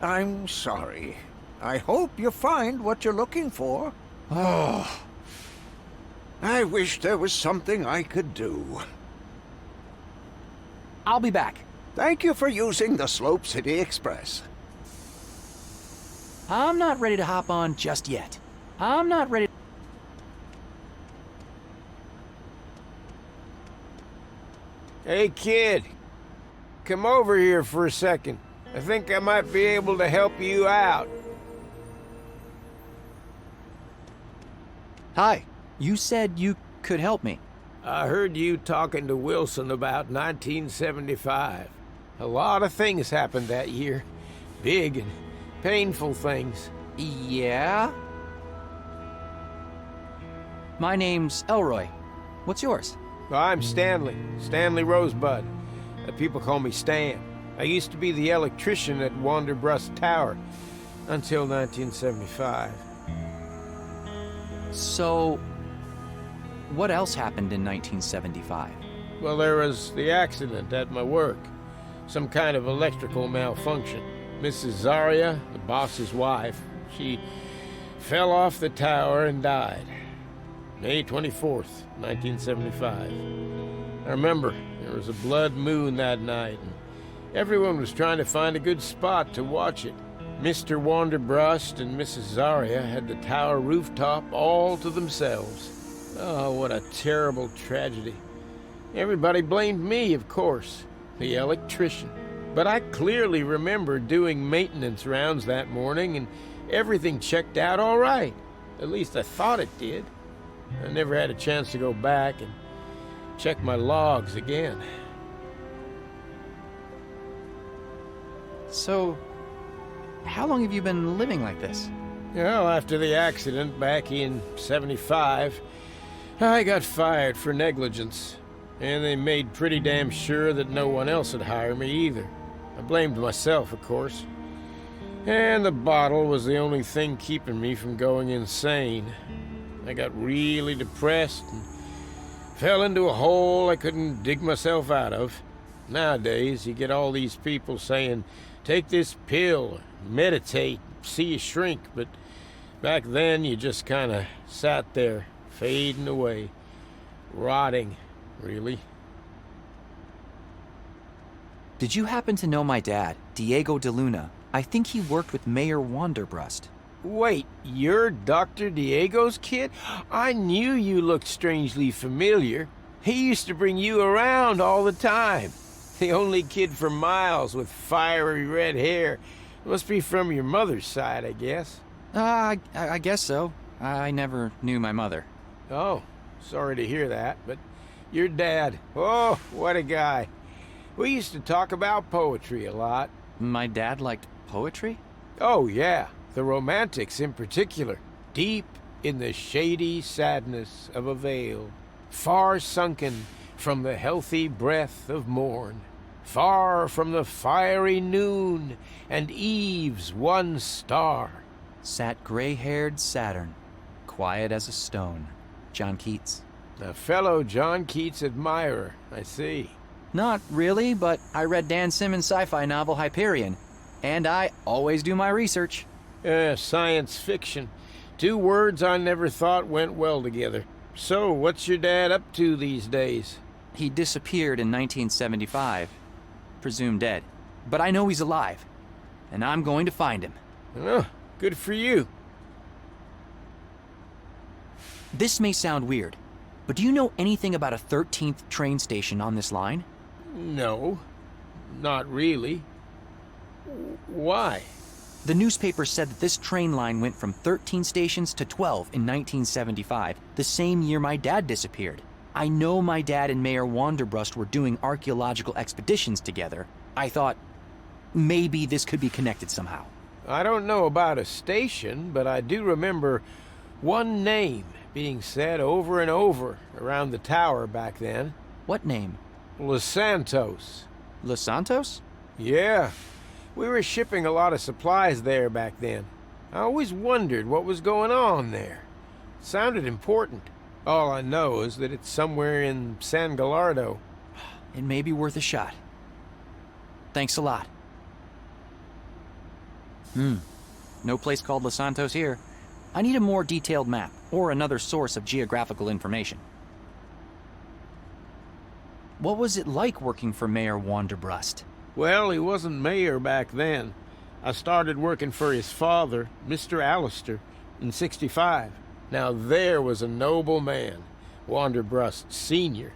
Speaker 11: I'm sorry. I hope you find what you're looking for. Oh, I wish there was something I could do.
Speaker 5: I'll be back.
Speaker 11: Thank you for using the Slope City Express.
Speaker 5: I'm not ready to hop on just yet. I'm not ready...
Speaker 11: Hey, kid. Come over here for a second. I think I might be able to help you out.
Speaker 5: Hi. You said you could help me.
Speaker 11: I heard you talking to Wilson about 1975. A lot of things happened that year. Big and painful things.
Speaker 5: Yeah? My name's Elroy. What's yours?
Speaker 11: I'm Stanley. Stanley Rosebud. People call me Stan. I used to be the electrician at Wanderbrust Tower until 1975.
Speaker 5: So, what else happened in 1975?
Speaker 11: Well, there was the accident at my work. Some kind of electrical malfunction. Mrs. Zarya, the boss's wife, she fell off the tower and died. May 24th, 1975. I remember there was a blood moon that night, and everyone was trying to find a good spot to watch it. Mr. Wanderbrust and Mrs. Zarya had the tower rooftop all to themselves. Oh, what a terrible tragedy. Everybody blamed me, of course, the electrician. But I clearly remember doing maintenance rounds that morning, and everything checked out all right. At least I thought it did. I never had a chance to go back and check my logs again.
Speaker 5: So, how long have you been living like this?
Speaker 11: Well, after the accident back in '75, I got fired for negligence. And they made pretty damn sure that no one else would hire me either. I blamed myself, of course. And the bottle was the only thing keeping me from going insane. I got really depressed and fell into a hole I couldn't dig myself out of. Nowadays, you get all these people saying, take this pill, or meditate, see you shrink, but back then you just kind of sat there, fading away, rotting, really.
Speaker 5: Did you happen to know my dad, Diego de Luna? I think he worked with Mayor Wanderbrust.
Speaker 11: Wait, you're Dr. Diego's kid? I knew you looked strangely familiar. He used to bring you around all the time. The only kid for miles with fiery red hair. Must be from your mother's side, I guess.
Speaker 5: I guess so. I never knew my mother.
Speaker 11: Oh, sorry to hear that, but your dad, oh, what a guy. We used to talk about poetry a lot.
Speaker 5: My dad liked poetry?
Speaker 11: Oh, yeah. The Romantics in particular, deep in the shady sadness of a vale, far sunken from the healthy breath of morn, far from the fiery noon and eve's one star.
Speaker 5: Sat gray-haired Saturn, quiet as a stone. John Keats.
Speaker 11: A fellow John Keats admirer, I see.
Speaker 5: Not really, but I read Dan Simmons' sci-fi novel Hyperion, and I always do my research.
Speaker 11: Science fiction. Two words I never thought went well together. So, what's your dad up to these days?
Speaker 5: He disappeared in 1975. Presumed dead. But I know he's alive. And I'm going to find him.
Speaker 11: Oh, good for you.
Speaker 5: This may sound weird, but do you know anything about a 13th train station on this line?
Speaker 11: No, not really. Why?
Speaker 5: The newspaper said that this train line went from 13 stations to 12 in 1975, the same year my dad disappeared. I know my dad and Mayor Wanderbrust were doing archaeological expeditions together. I thought maybe this could be connected somehow.
Speaker 11: I don't know about a station, but I do remember one name being said over and over around the tower back then.
Speaker 5: What name?
Speaker 11: Los Santos.
Speaker 5: Los Santos?
Speaker 11: Yeah. We were shipping a lot of supplies there back then. I always wondered what was going on there. It sounded important. All I know is that it's somewhere in San Gallardo.
Speaker 5: It may be worth a shot. Thanks a lot. No place called Los Santos here. I need a more detailed map, or another source of geographical information. What was it like working for Mayor Wanderbrust?
Speaker 11: Well, he wasn't mayor back then. I started working for his father, Mr. Allister, in '65. Now there was a noble man, Wanderbrust Sr.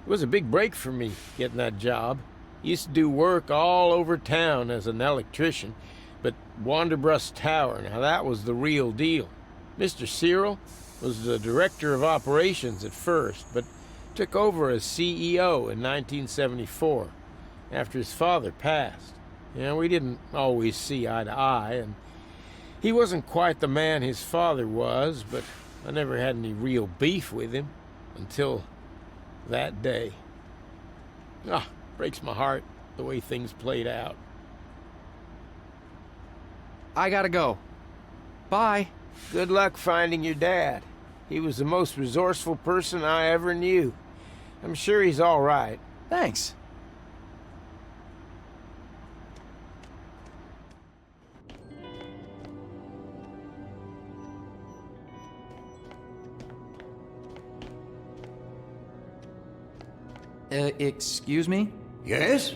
Speaker 12: It was a big break for me, getting that job. Used to do work all over town as an electrician, but Wanderbrust Tower, now that was the real deal. Mr. Cyril was the director of operations at first, but took over as CEO in 1974, after his father passed. We didn't always see eye to eye, and he wasn't quite the man his father was, but I never had any real beef with him until that day. Breaks my heart the way things played out.
Speaker 5: I gotta go. Bye.
Speaker 12: Good luck finding your dad. He was the most resourceful person I ever knew. I'm sure he's all right.
Speaker 5: Thanks. Excuse me?
Speaker 11: Yes?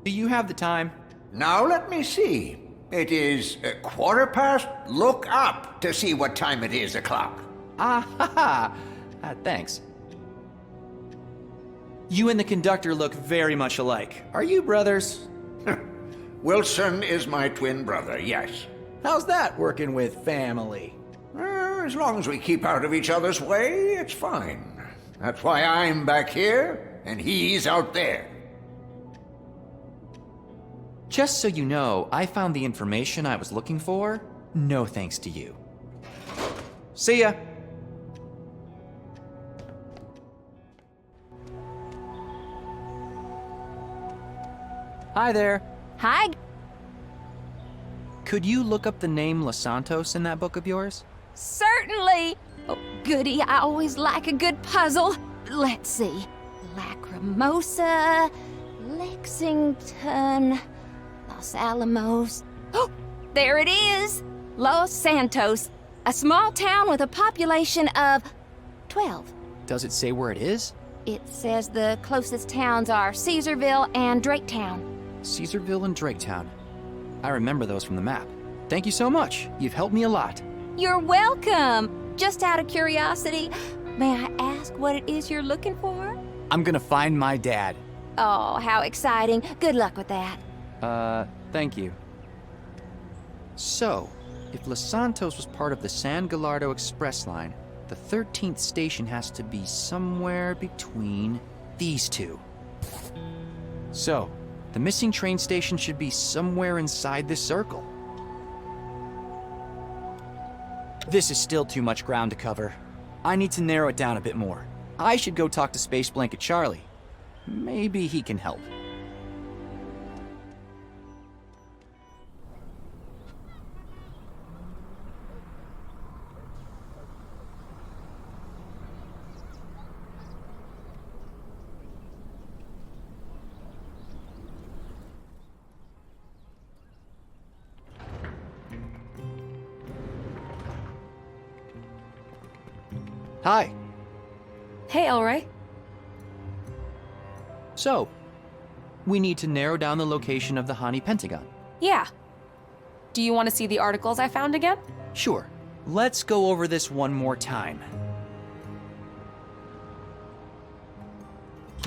Speaker 5: Do you have the time?
Speaker 11: Now let me see. It is 1:15. Look up to see what time it is o'clock.
Speaker 5: Thanks. You and the conductor look very much alike. Are you brothers?
Speaker 11: Wilson is my twin brother, yes.
Speaker 5: How's that working with family?
Speaker 11: As long as we keep out of each other's way, it's fine. That's why I'm back here, and he's out there.
Speaker 5: Just so you know, I found the information I was looking for, no thanks to you. See ya! Hi there.
Speaker 9: Hi.
Speaker 5: Could you look up the name Los Santos in that book of yours?
Speaker 9: Certainly. Oh, goody, I always like a good puzzle. Let's see. Lacrimosa, Lexington, Los Alamos. Oh, there it is. Los Santos, a small town with a population of 12.
Speaker 5: Does it say where it is?
Speaker 9: It says the closest towns are Caesarville and Draketown.
Speaker 5: Caesarville and Draketown. I remember those from the map. Thank you so much. You've helped me a lot.
Speaker 9: You're welcome. Just out of curiosity, may I ask what it is you're looking for?
Speaker 5: I'm gonna find my dad.
Speaker 9: Oh, how exciting. Good luck with that.
Speaker 5: Thank you. So, if Los Santos was part of the San Gallardo Express line, the 13th station has to be somewhere between these two. So, the missing train station should be somewhere inside this circle. This is still too much ground to cover. I need to narrow it down a bit more. I should go talk to Space Blanket Charlie. Maybe he can help. Hi.
Speaker 1: Hey, Elroy.
Speaker 5: So, we need to narrow down the location of the Hani Pentagon.
Speaker 1: Yeah. Do you want to see the articles I found again?
Speaker 5: Sure. Let's go over this one more time.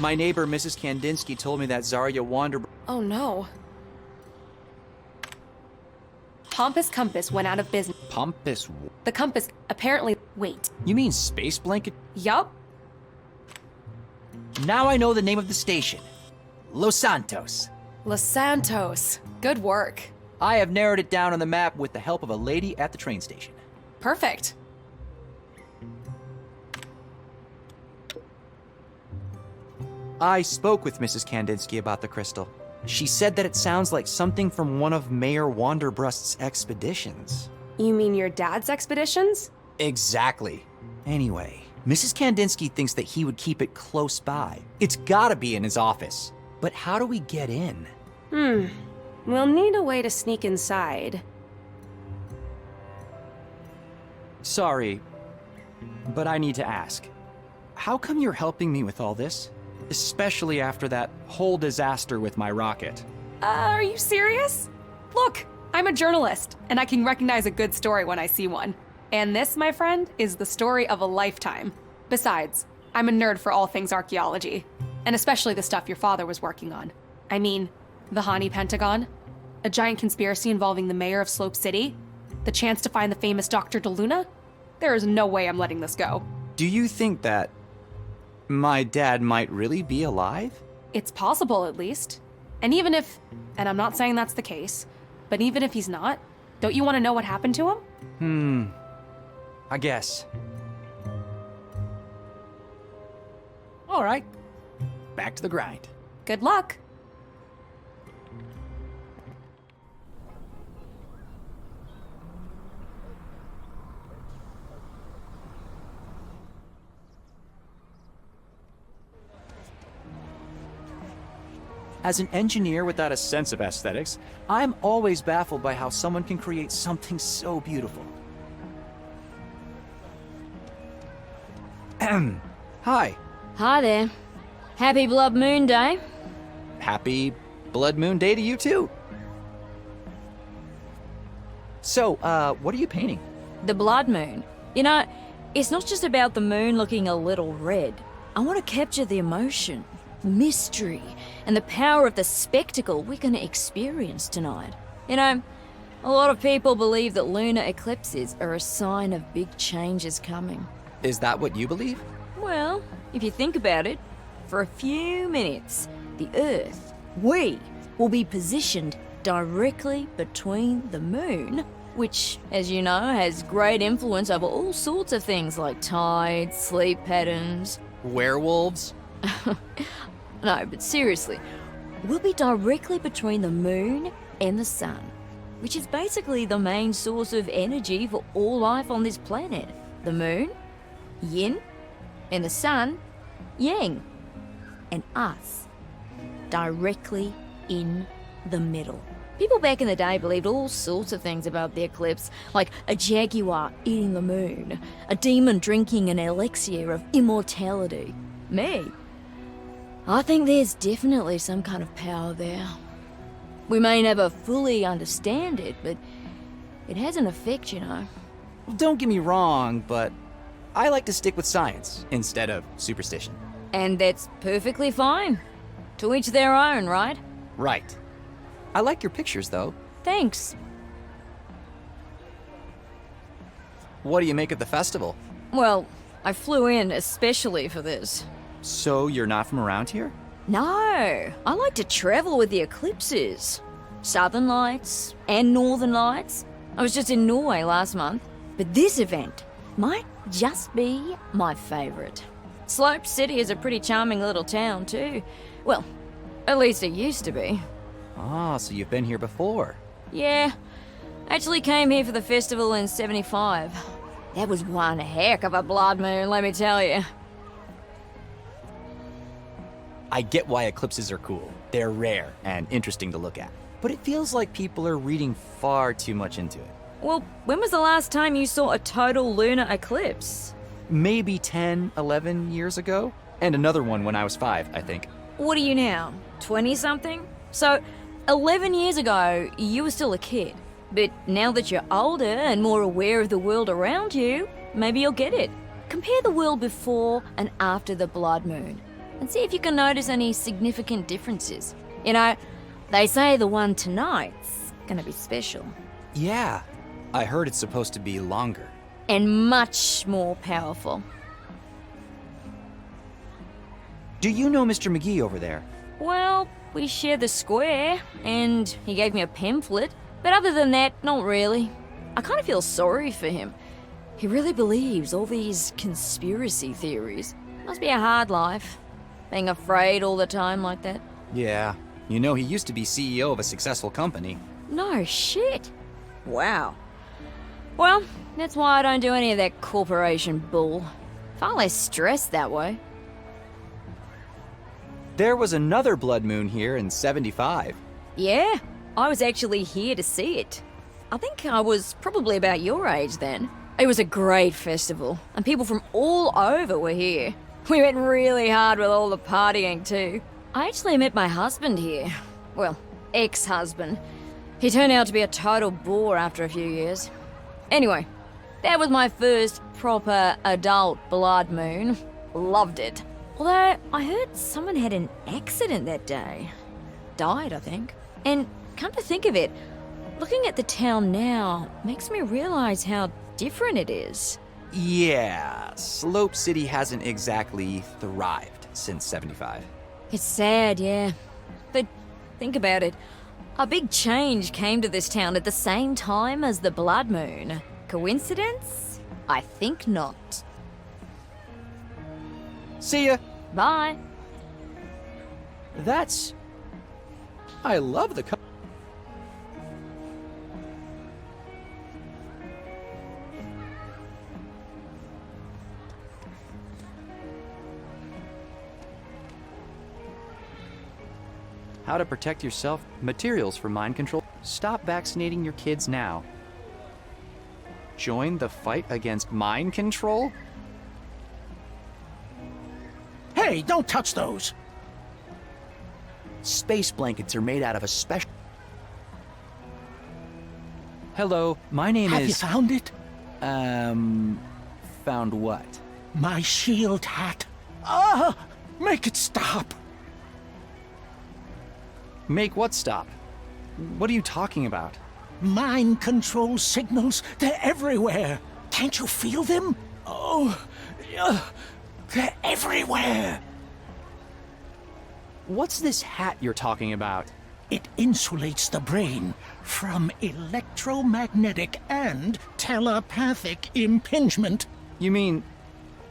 Speaker 5: My neighbor, Mrs. Kandinsky, told me that Zarya Wander...
Speaker 1: Oh no. Pompous Compass went out of business.
Speaker 5: Pompous...
Speaker 1: The compass apparently... Wait.
Speaker 5: You mean Space Blanket?
Speaker 1: Yup.
Speaker 5: Now I know the name of the station. Los Santos.
Speaker 1: Los Santos. Good work.
Speaker 5: I have narrowed it down on the map with the help of a lady at the train station.
Speaker 1: Perfect.
Speaker 5: I spoke with Mrs. Kandinsky about the crystal. She said that it sounds like something from one of Mayor Wanderbrust's expeditions.
Speaker 1: You mean your dad's expeditions?
Speaker 5: Exactly. Anyway, Mrs. Kandinsky thinks that he would keep it close by. It's gotta be in his office. But how do we get in?
Speaker 1: We'll need a way to sneak inside.
Speaker 5: Sorry, but I need to ask. How come you're helping me with all this? Especially after that whole disaster with my rocket.
Speaker 1: Are you serious? Look, I'm a journalist, and I can recognize a good story when I see one. And this, my friend, is the story of a lifetime. Besides, I'm a nerd for all things archaeology, and especially the stuff your father was working on. I mean, the Hani Pentagon, a giant conspiracy involving the mayor of Slope City, the chance to find the famous Dr. DeLuna. There is no way I'm letting this go.
Speaker 5: Do you think that my dad might really be alive?
Speaker 1: It's possible, at least. And even if, and I'm not saying that's the case, but even if he's not, don't you want to know what happened to him?
Speaker 5: I guess. All right, back to the grind.
Speaker 1: Good luck.
Speaker 5: As an engineer without a sense of aesthetics, I'm always baffled by how someone can create something so beautiful. Hi.
Speaker 13: Hi there. Happy Blood Moon Day.
Speaker 5: Happy Blood Moon Day to you too. So, what are you painting?
Speaker 13: The blood moon. You know, it's not just about the moon looking a little red. I want to capture the emotion, the mystery, and the power of the spectacle we're going to experience tonight. You know, a lot of people believe that lunar eclipses are a sign of big changes coming.
Speaker 5: Is that what you believe?
Speaker 13: Well, if you think about it, for a few minutes, the Earth, we, will be positioned directly between the moon, which, as you know, has great influence over all sorts of things like tides, sleep patterns.
Speaker 5: Werewolves?
Speaker 13: No, but seriously, we'll be directly between the moon and the sun, which is basically the main source of energy for all life on this planet. The moon, yin, and the sun, yang, and us, directly in the middle. People back in the day believed all sorts of things about the eclipse, like a jaguar eating the moon, a demon drinking an elixir of immortality. Me, I think there's definitely some kind of power there. We may never fully understand it, but it has an effect, you know.
Speaker 5: Don't get me wrong, but I like to stick with science instead of superstition.
Speaker 13: And that's perfectly fine. To each their own, right?
Speaker 5: Right. I like your pictures, though.
Speaker 13: Thanks.
Speaker 5: What do you make of the festival?
Speaker 13: Well, I flew in especially for this.
Speaker 5: So you're not from around here?
Speaker 13: No, I like to travel with the eclipses. Southern Lights and Northern Lights. I was just in Norway last month. But this event might just be my favourite. Slope City is a pretty charming little town too. Well, at least it used to be.
Speaker 5: Ah, so you've been here before.
Speaker 13: Yeah, actually came here for the festival in '75. That was one heck of a blood moon, let me tell you.
Speaker 5: I get why eclipses are cool. They're rare and interesting to look at. But it feels like people are reading far too much into it.
Speaker 13: Well, when was the last time you saw a total lunar eclipse?
Speaker 5: Maybe 10, 11 years ago? And another one when I was 5, I think.
Speaker 13: What are you now, 20-something? So, 11 years ago, you were still a kid. But now that you're older and more aware of the world around you, maybe you'll get it. Compare the world before and after the blood moon, and see if you can notice any significant differences. You know, they say the one tonight's gonna be special.
Speaker 5: Yeah, I heard it's supposed to be longer.
Speaker 13: And much more powerful.
Speaker 5: Do you know Mr. McGee over there?
Speaker 13: Well, we share the square, and he gave me a pamphlet. But other than that, not really. I kind of feel sorry for him. He really believes all these conspiracy theories. Must be a hard life, being afraid all the time like that.
Speaker 5: Yeah, you know he used to be CEO of a successful company.
Speaker 13: No shit. Wow. Well, that's why I don't do any of that corporation bull. Far less stressed that way.
Speaker 5: There was another blood moon here in '75.
Speaker 13: Yeah, I was actually here to see it. I think I was probably about your age then. It was a great festival, and people from all over were here. We went really hard with all the partying too. I actually met my husband here. Well, ex-husband. He turned out to be a total bore after a few years. Anyway, that was my first proper adult blood moon. Loved it. Although, I heard someone had an accident that day. Died, I think. And come to think of it, looking at the town now makes me realize how different it is.
Speaker 5: Yeah, Slope City hasn't exactly thrived since 75.
Speaker 13: It's sad, yeah. But think about it. A big change came to this town at the same time as the Blood Moon. Coincidence? I think not.
Speaker 5: See ya!
Speaker 13: Bye.
Speaker 5: I love the How to protect yourself. Materials for mind control. Stop vaccinating your kids now. Join the fight against mind control?
Speaker 14: Hey, don't touch those!
Speaker 5: Space blankets are made out of a special... Hello, my name
Speaker 14: Have
Speaker 5: is...
Speaker 14: you found it?
Speaker 5: Found what?
Speaker 14: My shield hat. Make it stop!
Speaker 5: Make what stop? What are you talking about?
Speaker 14: Mind control signals, they're everywhere. Can't you feel them? They're everywhere.
Speaker 5: What's this hat you're talking about?
Speaker 14: It insulates the brain from electromagnetic and telepathic impingement.
Speaker 5: You mean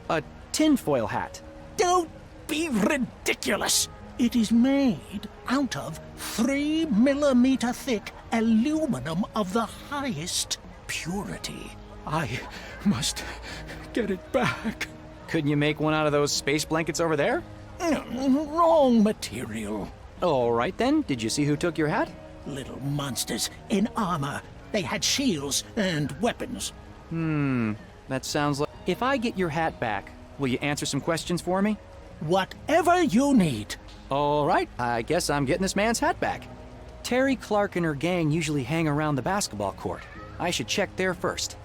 Speaker 5: a tinfoil hat?
Speaker 14: Don't be ridiculous. It is made out of 3 millimeter thick aluminum of the highest purity. I must get it back.
Speaker 5: Couldn't you make one out of those space blankets over there?
Speaker 14: Wrong material.
Speaker 5: All right then, did you see who took your hat?
Speaker 14: Little monsters in armor. They had shields and weapons.
Speaker 5: That sounds like... If I get your hat back, will you answer some questions for me?
Speaker 14: Whatever you need.
Speaker 5: All right, I guess I'm getting this man's hat back. Terry Clark and her gang usually hang around the basketball court. I should check there first.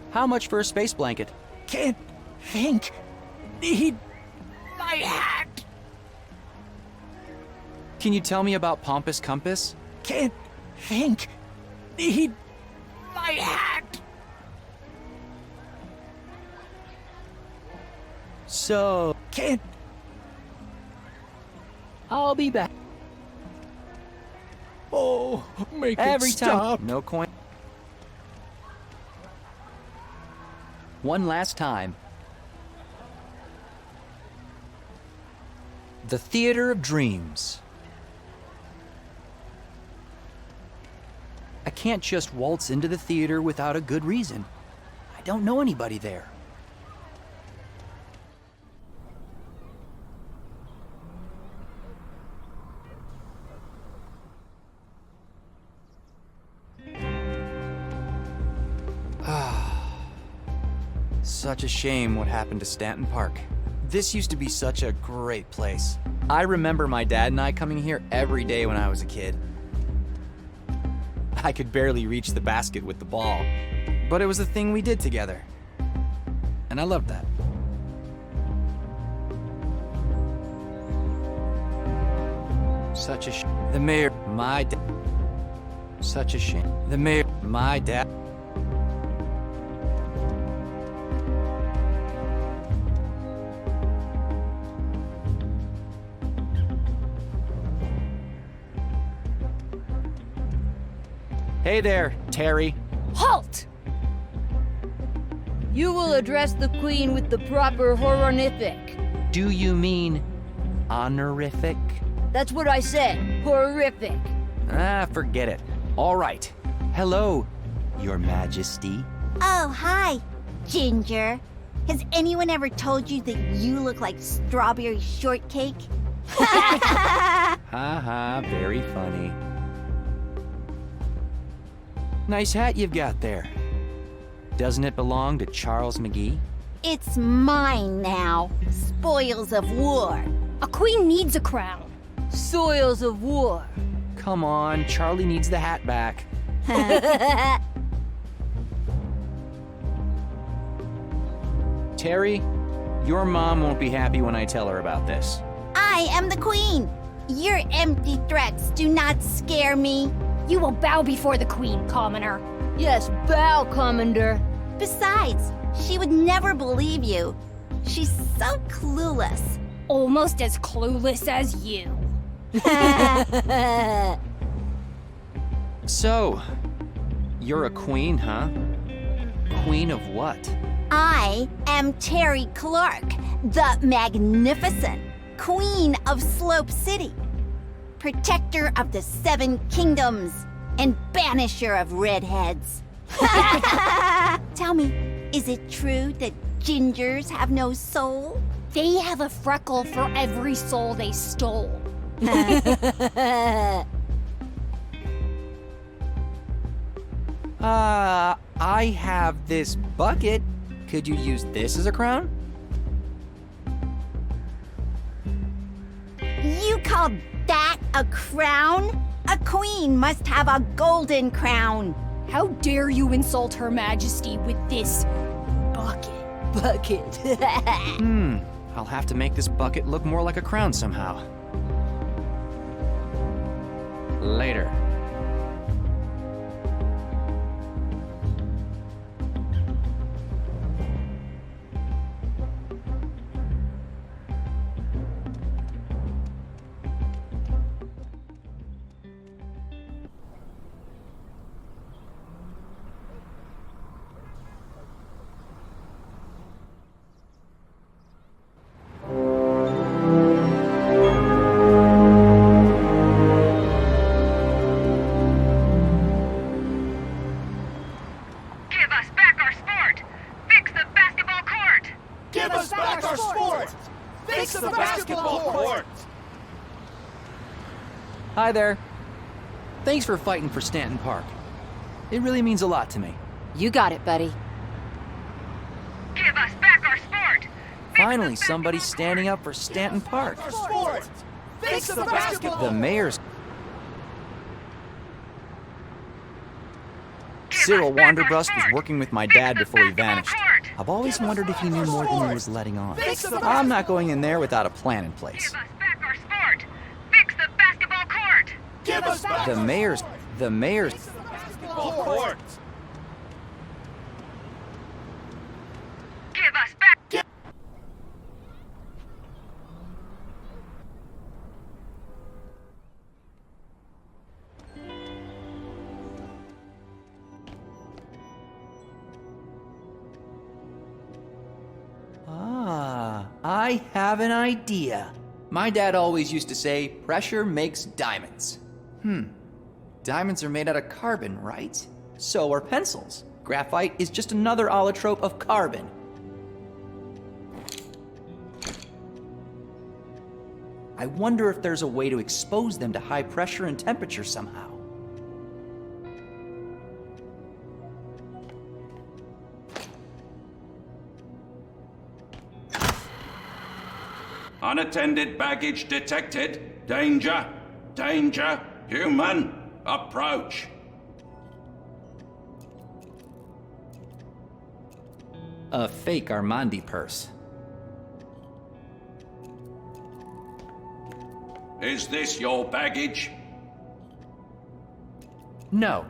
Speaker 5: How much for a space blanket?
Speaker 14: Can't think. Need my hat.
Speaker 5: Can you tell me about Pompous Compass?
Speaker 14: Can't think. Need my hat.
Speaker 5: So...
Speaker 14: Can't.
Speaker 5: I'll be back.
Speaker 14: Oh, make
Speaker 5: Every
Speaker 14: it stop.
Speaker 5: time. No coin. One last time. The Theater of Dreams. I can't just waltz into the theater without a good reason. I don't know anybody there. Such a shame what happened to Stanton Park. This used to be such a great place. I remember my dad and I coming here every day when I was a kid. I could barely reach the basket with the ball, but it was a thing we did together. And I loved that. Such a shame. The mayor, my dad. Such a shame. The mayor, my dad. Hey there, Terry.
Speaker 13: Halt! You will address the Queen with the proper horrific.
Speaker 5: Do you mean honorific?
Speaker 13: That's what I said, horrific.
Speaker 5: Forget it. All right. Hello, Your Majesty.
Speaker 15: Oh, hi, Ginger. Has anyone ever told you that you look like strawberry shortcake?
Speaker 5: Haha, very funny. Nice hat you've got there. Doesn't it belong to Charles McGee?
Speaker 15: It's mine now. Spoils of war.
Speaker 13: A queen needs a crown. Soils of war.
Speaker 5: come on, Charlie needs the hat back. Terry, your mom won't be happy when I tell her about this.
Speaker 15: I am the queen. Your empty threats do not scare me.
Speaker 16: You will bow before the queen, commoner.
Speaker 13: Yes, bow, Commander.
Speaker 15: Besides, she would never believe you. She's so clueless.
Speaker 16: Almost as clueless as you.
Speaker 5: So, you're a queen, huh? Queen of what?
Speaker 15: I am Terry Clark, the Magnificent, Queen of Slope City, Protector of the Seven Kingdoms, and Banisher of Redheads. Tell me, is it true that gingers have no soul?
Speaker 16: They have a freckle for every soul they stole.
Speaker 5: I have this bucket. Could you use this as a crown?
Speaker 15: You call that a crown? A queen must have a golden crown.
Speaker 16: How dare you insult Her Majesty with this bucket?
Speaker 5: I'll have to make this bucket look more like a crown somehow. Later. Hi there. Thanks for fighting for Stanton Park. It really means a lot to me.
Speaker 9: You got it, buddy.
Speaker 16: Give us back our sport!
Speaker 5: Finally, somebody's standing up for Stanton Park.
Speaker 8: Fix the basketball!
Speaker 5: The mayor's... Cyril Wanderbrust was working with my dad before he vanished. I've always wondered if he knew more than he was letting on. I'm not going in there without a plan in place.
Speaker 16: Give us back our sport! Fix the basketball court!
Speaker 8: Give us back
Speaker 5: The mayor's...
Speaker 8: basketball court!
Speaker 16: Give us back...
Speaker 5: I have an idea. My dad always used to say, pressure makes diamonds. Diamonds are made out of carbon, right? So are pencils. Graphite is just another allotrope of carbon. I wonder if there's a way to expose them to high pressure and temperature somehow.
Speaker 10: Unattended baggage detected. Danger. Danger. Human. Approach.
Speaker 5: A fake Armandi purse.
Speaker 10: Is this your baggage?
Speaker 5: No.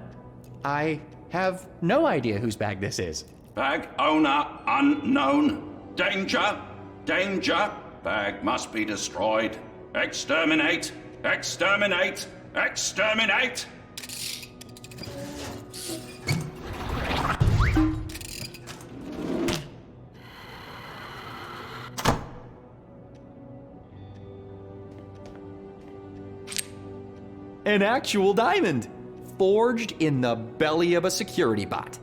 Speaker 5: I have no idea whose bag this is.
Speaker 10: Bag owner unknown. Danger. Danger. Bag must be destroyed. Exterminate. Exterminate. Exterminate.
Speaker 5: An actual diamond, forged in the belly of a security bot.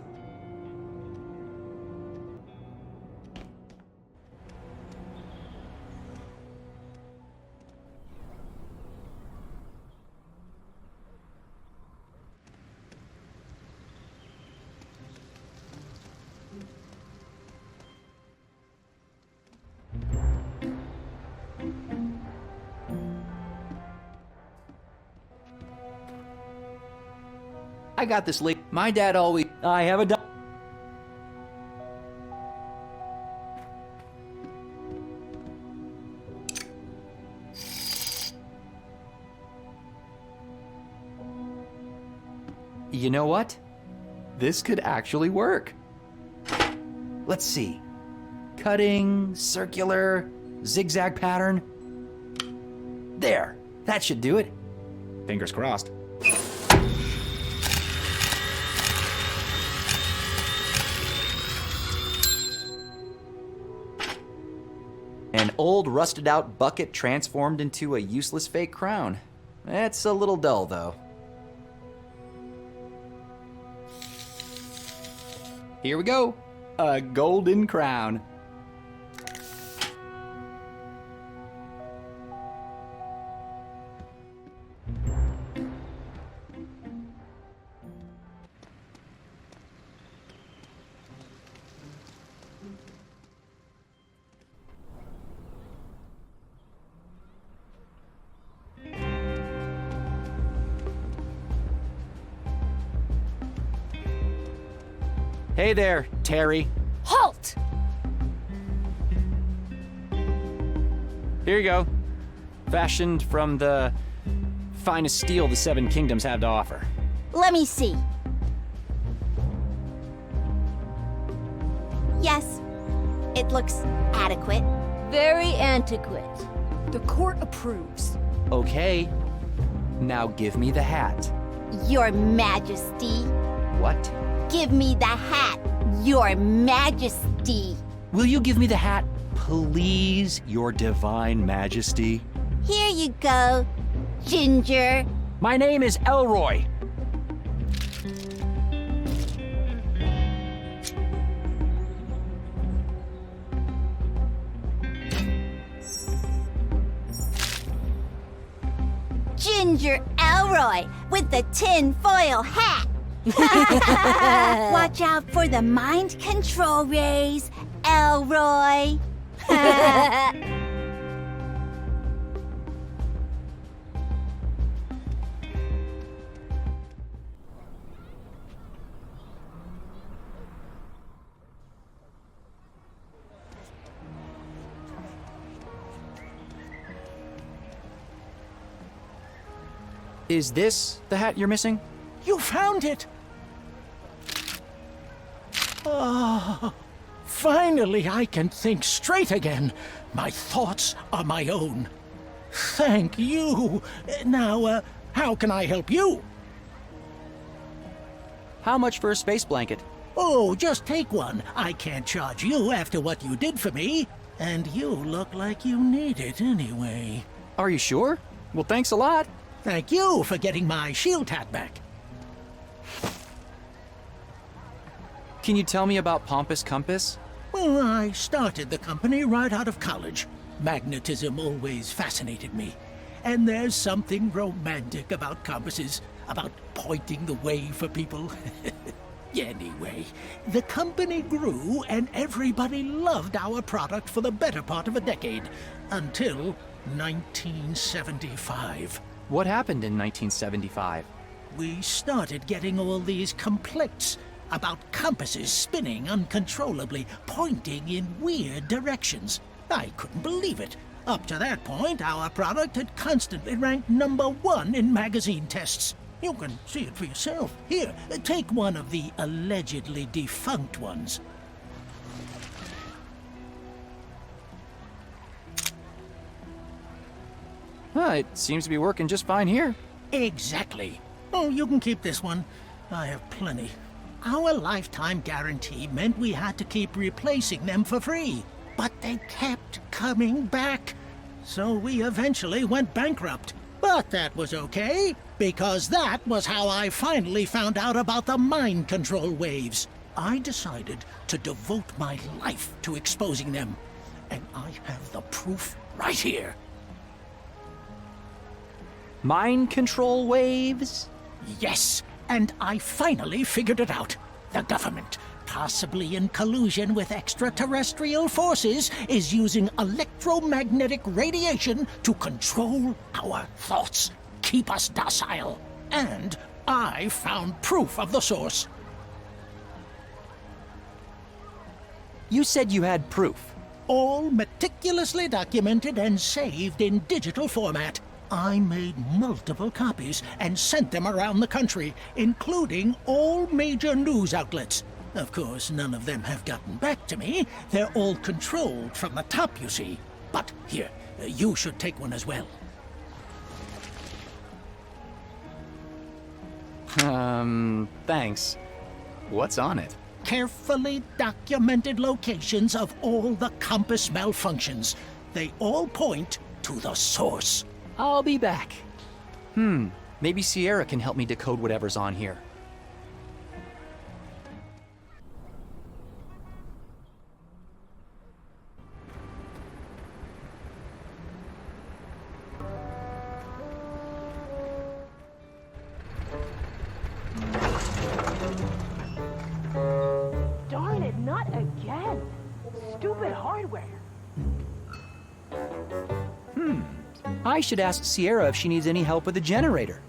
Speaker 5: I got this leak. My dad always... I have a... You know what? This could actually work. Let's see. Cutting, circular, zigzag pattern. There, that should do it. Fingers crossed. An old rusted out bucket transformed into a useless fake crown. That's a little dull though. Here we go. A golden crown. Hey there, Terry.
Speaker 16: Halt!
Speaker 5: Here you go. Fashioned from the finest steel the Seven Kingdoms have to offer.
Speaker 15: Let me see. Yes, it looks adequate.
Speaker 9: Very antiquate.
Speaker 16: The court approves.
Speaker 5: Okay. Now give me the hat.
Speaker 15: Your Majesty.
Speaker 5: What?
Speaker 15: Give me the hat, Your Majesty.
Speaker 5: Will you give me the hat, please, Your Divine Majesty?
Speaker 15: Here you go, Ginger.
Speaker 5: My name is Elroy.
Speaker 15: Ginger Elroy with the tin-foil hat. Watch out for the mind control rays, Elroy.
Speaker 5: Is this the hat you're missing?
Speaker 14: You found it! Oh, finally I can think straight again. My thoughts are my own. Thank you. Now, how can I help you?
Speaker 5: How much for a space blanket?
Speaker 14: Oh, just take one. I can't charge you after what you did for me. And you look like you need it anyway.
Speaker 5: Are you sure? Well, thanks a lot.
Speaker 14: Thank you for getting my shield hat back.
Speaker 5: Can you tell me about Pompous Compass?
Speaker 14: Well, I started the company right out of college. Magnetism always fascinated me. And there's something romantic about compasses, about pointing the way for people. Anyway, the company grew and everybody loved our product for the better part of a decade, until 1975.
Speaker 5: What happened in 1975?
Speaker 14: We started getting all these complaints about compasses spinning uncontrollably, pointing in weird directions. I couldn't believe it. Up to that point, our product had constantly ranked #1 in magazine tests. You can see it for yourself. Here, take one of the allegedly defunct ones.
Speaker 5: It seems to be working just fine here.
Speaker 14: Exactly. Oh, you can keep this one. I have plenty. Our lifetime guarantee meant we had to keep replacing them for free. But they kept coming back. So we eventually went bankrupt. But that was okay, because that was how I finally found out about the mind control waves. I decided to devote my life to exposing them. And I have the proof right here.
Speaker 5: Mind control waves?
Speaker 14: Yes, and I finally figured it out. The government, possibly in collusion with extraterrestrial forces, is using electromagnetic radiation to control our thoughts, keep us docile, and I found proof of the source.
Speaker 5: You said you had proof.
Speaker 14: All meticulously documented and saved in digital format. I made multiple copies and sent them around the country, including all major news outlets. Of course, none of them have gotten back to me. They're all controlled from the top, you see. But here, you should take one as well.
Speaker 5: Thanks. What's on it?
Speaker 14: Carefully documented locations of all the compass malfunctions. They all point to the source.
Speaker 5: I'll be back. Maybe Sierra can help me decode whatever's on here.
Speaker 7: Darn it, not again. Stupid hardware.
Speaker 5: I should ask Sierra if she needs any help with the generator.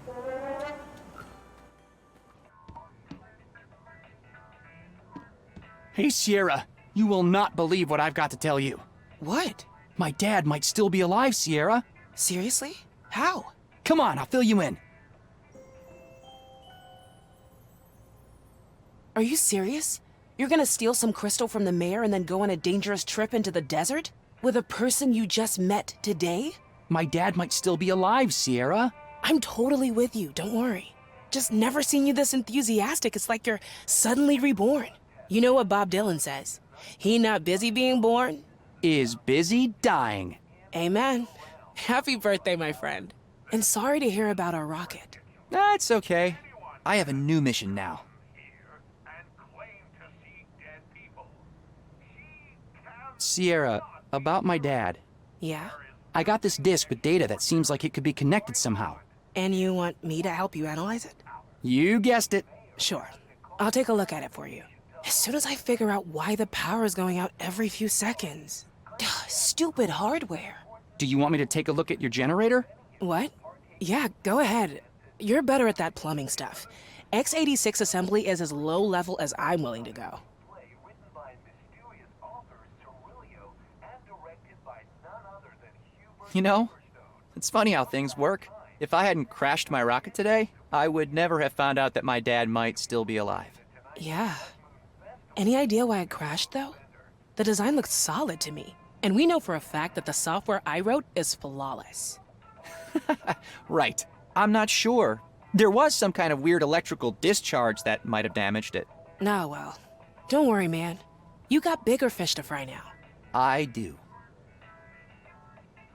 Speaker 5: Hey, Sierra, you will not believe what I've got to tell you.
Speaker 7: What?
Speaker 5: My dad might still be alive, Sierra.
Speaker 7: Seriously? How?
Speaker 5: Come on, I'll fill you in.
Speaker 7: Are you serious? You're gonna steal some crystal from the mayor and then go on a dangerous trip into the desert? With a person you just met today?
Speaker 5: My dad might still be alive, Sierra.
Speaker 7: I'm totally with you, don't worry. Just never seen you this enthusiastic. It's like you're suddenly reborn. You know what Bob Dylan says? He not busy being born
Speaker 5: is busy dying.
Speaker 7: Amen. Happy birthday, my friend. And sorry to hear about our rocket.
Speaker 5: That's okay. I have a new mission now. Sierra, about my dad.
Speaker 7: Yeah?
Speaker 5: I got this disc with data that seems like it could be connected somehow.
Speaker 7: And you want me to help you analyze it?
Speaker 5: You guessed it.
Speaker 7: Sure. I'll take a look at it for you. As soon as I figure out why the power is going out every few seconds. Stupid hardware.
Speaker 5: Do you want me to take a look at your generator?
Speaker 7: What? Yeah, go ahead. You're better at that plumbing stuff. X86 assembly is as low level as I'm willing to go.
Speaker 5: You know, it's funny how things work. If I hadn't crashed my rocket today, I would never have found out that my dad might still be alive.
Speaker 7: Yeah. Any idea why it crashed, though? The design looked solid to me. And we know for a fact that the software I wrote is flawless.
Speaker 5: Right. I'm not sure. There was some kind of weird electrical discharge that might have damaged it.
Speaker 7: Nah, well, don't worry, man. You got bigger fish to fry now.
Speaker 5: I do.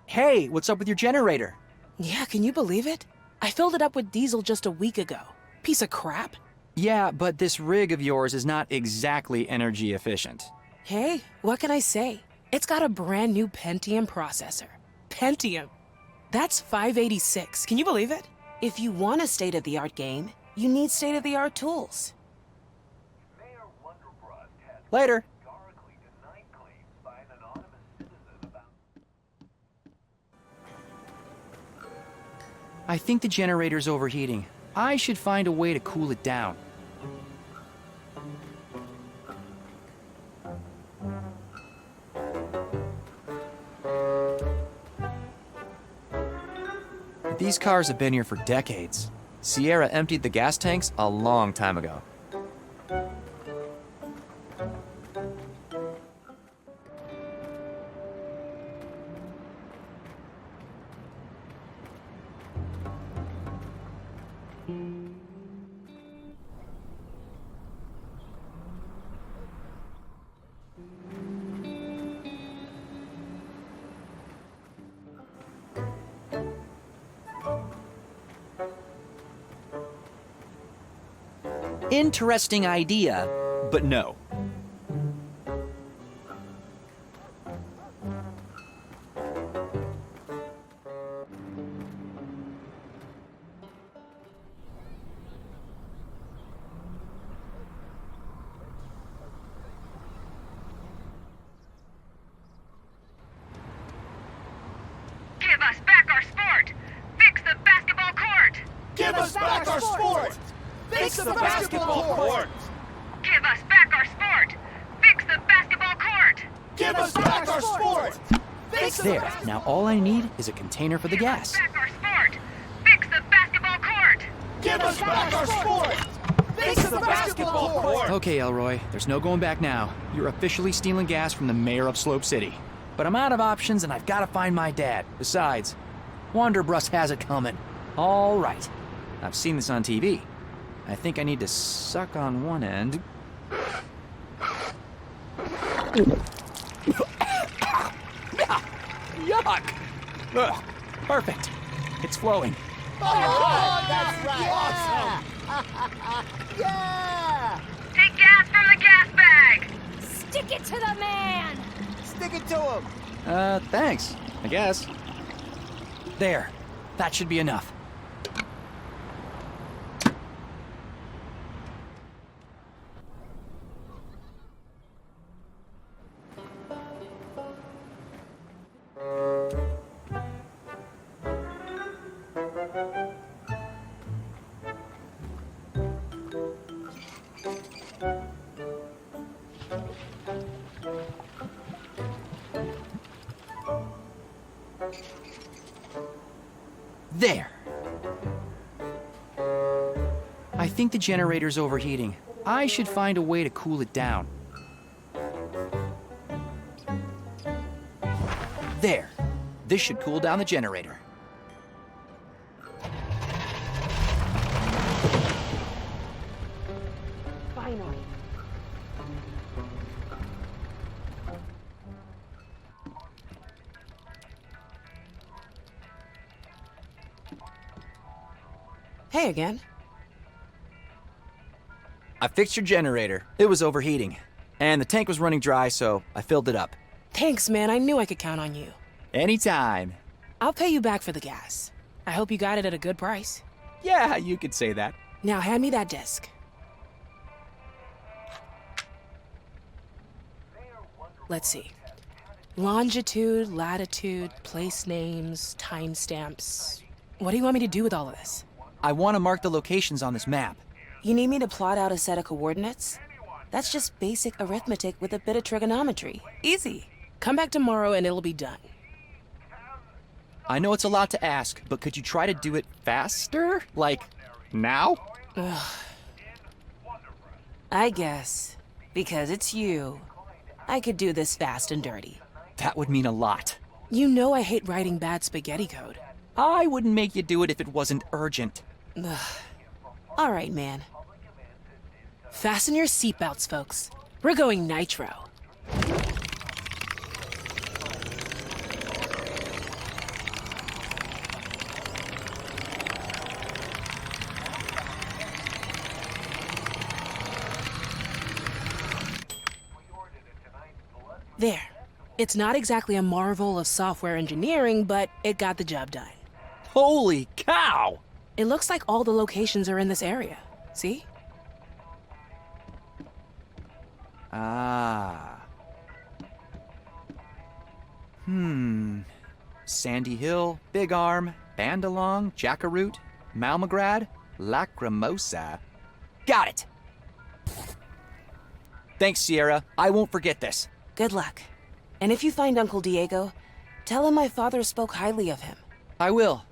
Speaker 5: Hey, what's up with your generator?
Speaker 7: Yeah, can you believe it? I filled it up with diesel just a week ago. Piece of crap.
Speaker 5: Yeah, but this rig of yours is not exactly energy efficient.
Speaker 7: Hey, what can I say? It's got a brand new Pentium processor. Pentium. That's 586. Can you believe it? If you want a state-of-the-art game, you need state-of-the-art tools.
Speaker 5: Later. I think the generator's overheating. I should find a way to cool it down. These cars have been here for decades. Sierra emptied the gas tanks a long time ago. Interesting idea, but no.
Speaker 17: Give us back our sport! Fix the basketball court!
Speaker 8: Give us back our sport!
Speaker 17: Fix the basketball court!
Speaker 18: Give us back our sport! Fix the basketball court!
Speaker 17: Give us back our sport!
Speaker 5: There, now all I need is a container for the gas.
Speaker 18: Back our sport! Fix the basketball court!
Speaker 17: Give us back our sport! Fix the basketball court!
Speaker 5: Okay, Elroy, there's no going back now. You're officially stealing gas from the mayor of Slope City. But I'm out of options and I've got to find my dad. Besides, Wanderbrust has it coming. All right. I've seen this on TV. I think I need to suck on one end. Yuck! Ugh, perfect. It's flowing.
Speaker 17: Oh, that's right! Awesome! Yeah!
Speaker 18: Take gas from the gas bag!
Speaker 16: Stick it to the man!
Speaker 17: Stick it to him!
Speaker 5: Thanks, I guess. There. That should be enough. There! I think the generator's overheating. I should find a way to cool it down. There! This should cool down the generator.
Speaker 7: Finally. Hey again.
Speaker 5: I fixed your generator. It was overheating. And the tank was running dry, so I filled it up.
Speaker 7: Thanks, man. I knew I could count on you.
Speaker 5: Anytime.
Speaker 7: I'll pay you back for the gas. I hope you got it at a good price.
Speaker 5: Yeah, you could say that.
Speaker 7: Now hand me that disc. Let's see. Longitude, latitude, place names, timestamps. What do you want me to do with all of this?
Speaker 5: I want to mark the locations on this map.
Speaker 7: You need me to plot out a set of coordinates? That's just basic arithmetic with a bit of trigonometry. Easy. Come back tomorrow and it'll be done.
Speaker 5: I know it's a lot to ask, but could you try to do it faster? Like, now?
Speaker 7: Ugh. I guess. Because it's you. I could do this fast and dirty.
Speaker 5: That would mean a lot.
Speaker 7: You know I hate writing bad spaghetti code.
Speaker 5: I wouldn't make you do it if it wasn't urgent.
Speaker 7: Ugh. All right, man. Fasten your seatbelts, folks. We're going nitro. There. It's not exactly a marvel of software engineering, but it got the job done.
Speaker 5: Holy cow!
Speaker 7: It looks like all the locations are in this area. See?
Speaker 5: Ah. Sandy Hill, Big Arm, Bandalong, Jackaroot, Malmagrad, Lacrimosa. Got it! Thanks, Sierra. I won't forget this.
Speaker 7: Good luck. And if you find Uncle Diego, tell him my father spoke highly of him.
Speaker 5: I will.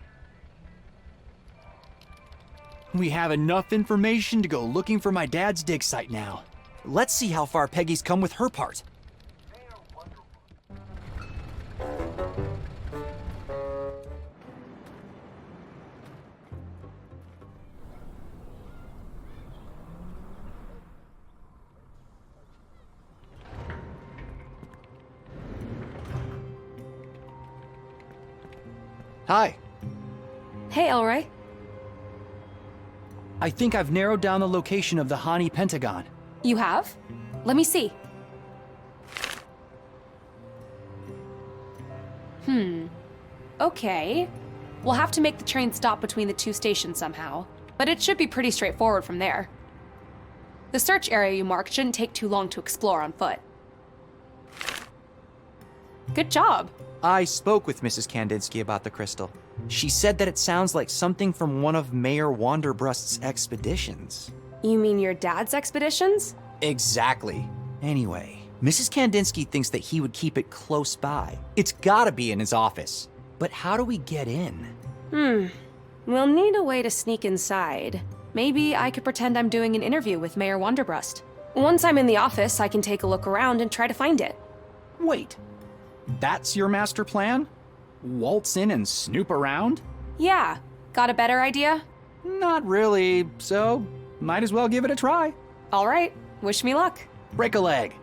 Speaker 5: We have enough information to go looking for my dad's dig site now. Let's see how far Peggy's come with her part. Hi.
Speaker 1: Hey, Elroy.
Speaker 5: I think I've narrowed down the location of the Hani Pentagon.
Speaker 1: You have? Let me see. Okay. We'll have to make the train stop between the two stations somehow, but it should be pretty straightforward from there. The search area you marked shouldn't take too long to explore on foot. Good job.
Speaker 5: I spoke with Mrs. Kandinsky about the crystal. She said that it sounds like something from one of Mayor Wanderbrust's expeditions.
Speaker 1: You mean your dad's expeditions?
Speaker 5: Exactly. Anyway, Mrs. Kandinsky thinks that he would keep it close by. It's gotta be in his office. But how do we get in?
Speaker 1: We'll need a way to sneak inside. Maybe I could pretend I'm doing an interview with Mayor Wanderbrust. Once I'm in the office, I can take a look around and try to find it.
Speaker 5: Wait, that's your master plan? Waltz in and snoop around?
Speaker 1: Yeah. Got a better idea?
Speaker 5: Not really, so might as well give it a try.
Speaker 1: All right. Wish me luck.
Speaker 5: Break a leg.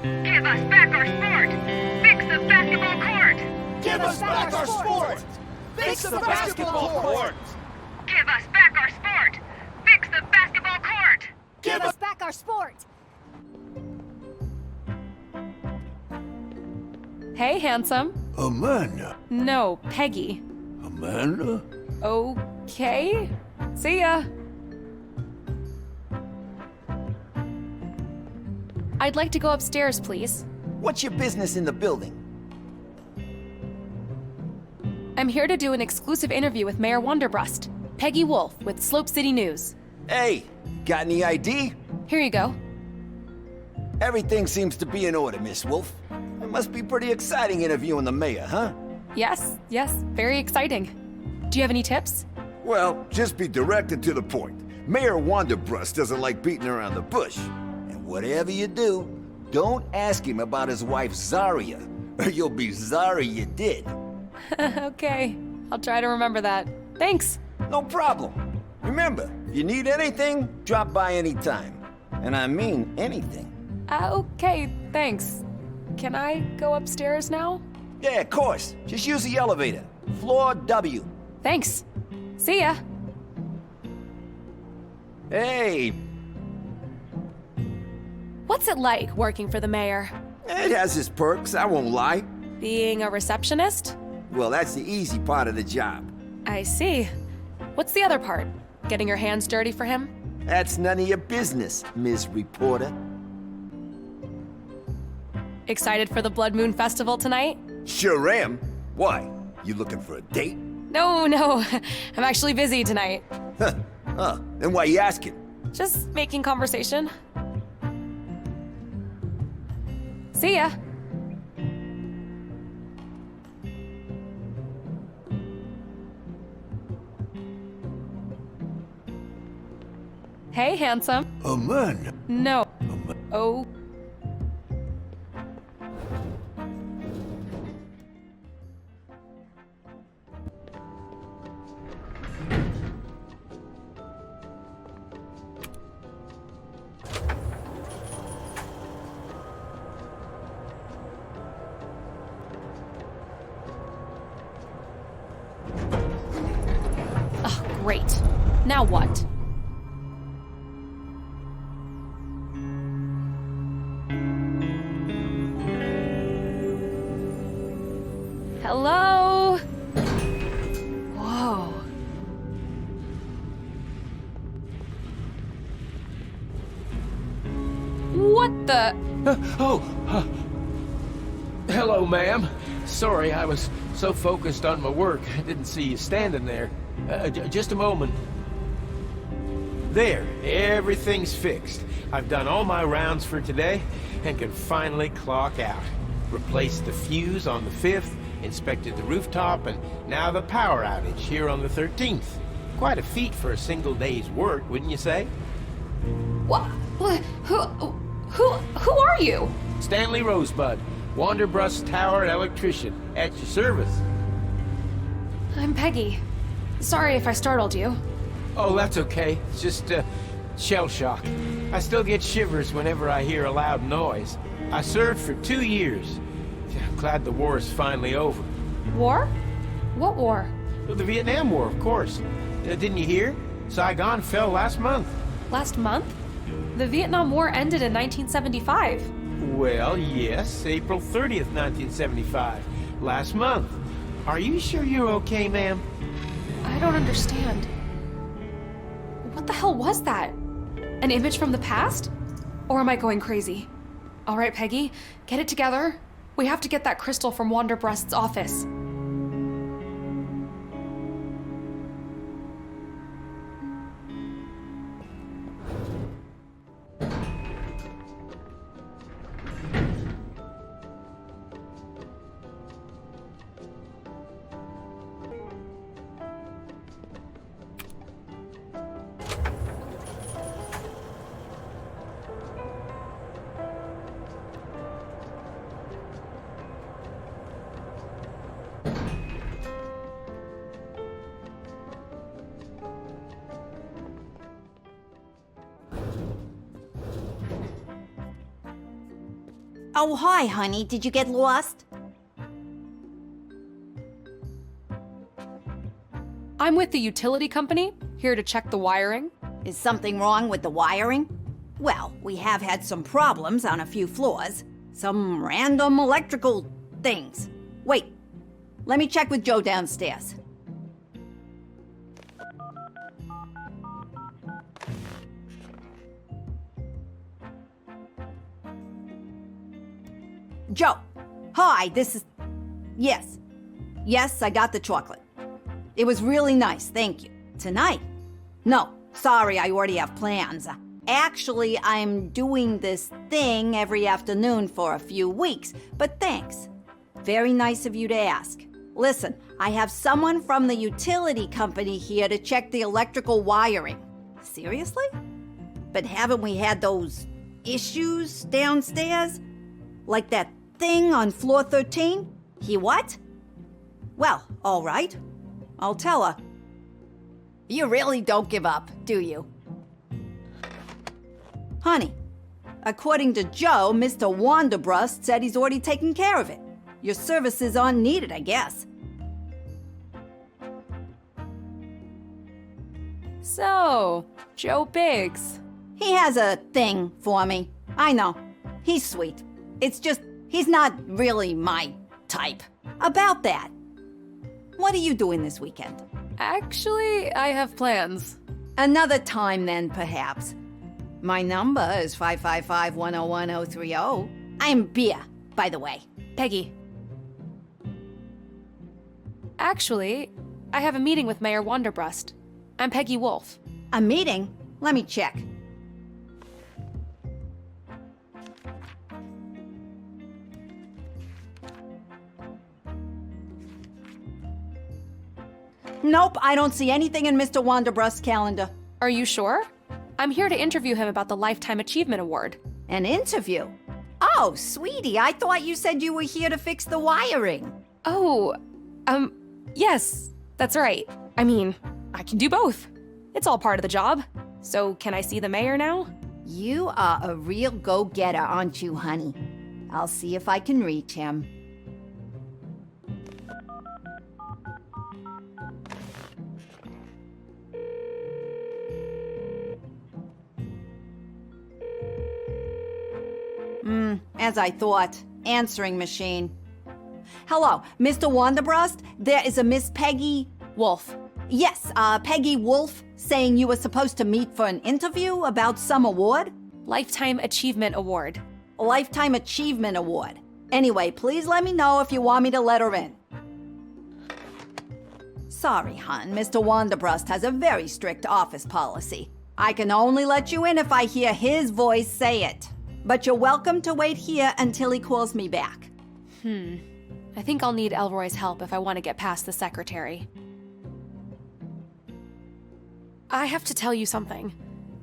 Speaker 18: Give us back our sport! Fix the basketball court!
Speaker 17: Give us back our sport! Fix the basketball court!
Speaker 18: Give us back our sport! Fix the basketball court!
Speaker 17: Give us
Speaker 16: back our sport!
Speaker 1: Hey, handsome.
Speaker 11: Amanda.
Speaker 1: No, Peggy.
Speaker 11: Amanda?
Speaker 1: Okay. See ya. I'd like to go upstairs, please.
Speaker 19: What's your business in the building?
Speaker 1: I'm here to do an exclusive interview with Mayor Wanderbrust. Peggy Wolf with Slope City News.
Speaker 19: Hey, got any ID?
Speaker 1: Here you go.
Speaker 19: Everything seems to be in order, Miss Wolf. It must be pretty exciting interviewing the mayor, huh?
Speaker 1: Yes, very exciting. Do you have any tips?
Speaker 20: Well, just be direct and to the point. Mayor Wanderbrust doesn't like beating around the bush.
Speaker 19: Whatever you do, don't ask him about his wife Zarya, or you'll be sorry you did.
Speaker 1: Okay, I'll try to remember that. Thanks.
Speaker 19: No problem. Remember, if you need anything, drop by anytime. And I mean anything.
Speaker 1: Okay, thanks. Can I go upstairs now?
Speaker 19: Yeah, of course. Just use the elevator. Floor W.
Speaker 1: Thanks. See ya.
Speaker 19: Hey.
Speaker 1: What's it like working for the mayor?
Speaker 20: It has its perks, I won't lie.
Speaker 1: Being a receptionist?
Speaker 20: Well, that's the easy part of the job.
Speaker 1: I see. What's the other part? Getting your hands dirty for him?
Speaker 19: That's none of your business, Ms. Reporter.
Speaker 1: Excited for the Blood Moon Festival tonight?
Speaker 20: Sure am. Why? You looking for a date?
Speaker 1: No. I'm actually busy tonight.
Speaker 20: Then why you asking?
Speaker 1: Just making conversation. See ya. Hey, handsome.
Speaker 11: Amanda.
Speaker 1: No. Oh. Great. Now what? Hello? Whoa. What the?
Speaker 12: Hello, ma'am. Sorry, I was so focused on my work, I didn't see you standing there. Just a moment. There, everything's fixed. I've done all my rounds for today and can finally clock out. Replaced the fuse on the 5th, inspected the rooftop, and now the power outage here on the 13th. Quite a feat for a single day's work, wouldn't you say?
Speaker 1: What? Who are you?
Speaker 12: Stanley Rosebud, Wanderbrust Tower electrician, at your service.
Speaker 1: I'm Peggy. Sorry if I startled you.
Speaker 12: Oh, that's okay. It's just, shell shock. I still get shivers whenever I hear a loud noise. I served for 2 years. I'm glad the war is finally over.
Speaker 1: War? What war?
Speaker 12: The Vietnam War, of course. Didn't you hear? Saigon fell last month.
Speaker 1: Last month? The Vietnam War ended in 1975.
Speaker 12: Well, yes, April 30th, 1975. Last month. Are you sure you're okay, ma'am?
Speaker 1: I don't understand. What the hell was that? An image from the past? Or am I going crazy? All right, Peggy, get it together. We have to get that crystal from Wanderbrust's office.
Speaker 15: Oh, hi, honey. Did you get lost?
Speaker 1: I'm with the utility company, here to check the wiring.
Speaker 15: Is something wrong with the wiring? Well, we have had some problems on a few floors. Some random electrical things. Wait, let me check with Joe downstairs. Joe, hi, this is... Yes. Yes, I got the chocolate. It was really nice, thank you. Tonight? No, sorry, I already have plans. Actually, I'm doing this thing every afternoon for a few weeks, but thanks. Very nice of you to ask. Listen, I have someone from the utility company here to check the electrical wiring. Seriously? But haven't we had those issues downstairs? Like that thing on floor 13? He what? Well, all right. I'll tell her. You really don't give up, do you? Honey, according to Joe, Mr. Wanderbrust said he's already taken care of it. Your services aren't needed, I guess.
Speaker 1: So, Joe Biggs.
Speaker 15: He has a thing for me. I know. He's sweet. It's just, he's not really my type. About that. What are you doing this weekend?
Speaker 1: Actually, I have plans.
Speaker 15: Another time then, perhaps. My number is 555-101-030. I'm Bea, by the way.
Speaker 1: Peggy. Actually, I have a meeting with Mayor Wanderbrust. I'm Peggy Wolf.
Speaker 15: A meeting? Let me check. Nope, I don't see anything in Mr. Wanderbrust's calendar.
Speaker 1: Are you sure? I'm here to interview him about the Lifetime Achievement Award.
Speaker 15: An interview? Oh, sweetie, I thought you said you were here to fix the wiring.
Speaker 1: Oh, yes, that's right. I mean, I can do both. It's all part of the job. So, can I see the mayor now?
Speaker 15: You are a real go-getter, aren't you, honey? I'll see if I can reach him. As I thought. Answering machine. Hello, Mr. Wanderbrust? There is a Miss Peggy...
Speaker 1: Wolf.
Speaker 15: Yes, Peggy Wolf, saying you were supposed to meet for an interview about some award?
Speaker 1: Lifetime Achievement Award.
Speaker 15: Lifetime Achievement Award. Anyway, please let me know if you want me to let her in. Sorry, hon, Mr. Wanderbrust has a very strict office policy. I can only let you in if I hear his voice say it. But you're welcome to wait here until he calls me back.
Speaker 1: I think I'll need Elroy's help if I want to get past the secretary. I have to tell you something.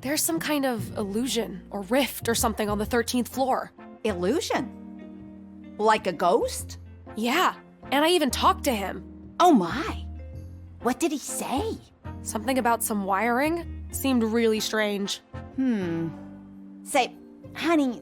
Speaker 1: There's some kind of illusion or rift or something on the 13th floor.
Speaker 15: Illusion? Like a ghost?
Speaker 1: Yeah, and I even talked to him.
Speaker 15: Oh my! What did he say?
Speaker 1: Something about some wiring. Seemed really strange.
Speaker 15: Say, honey,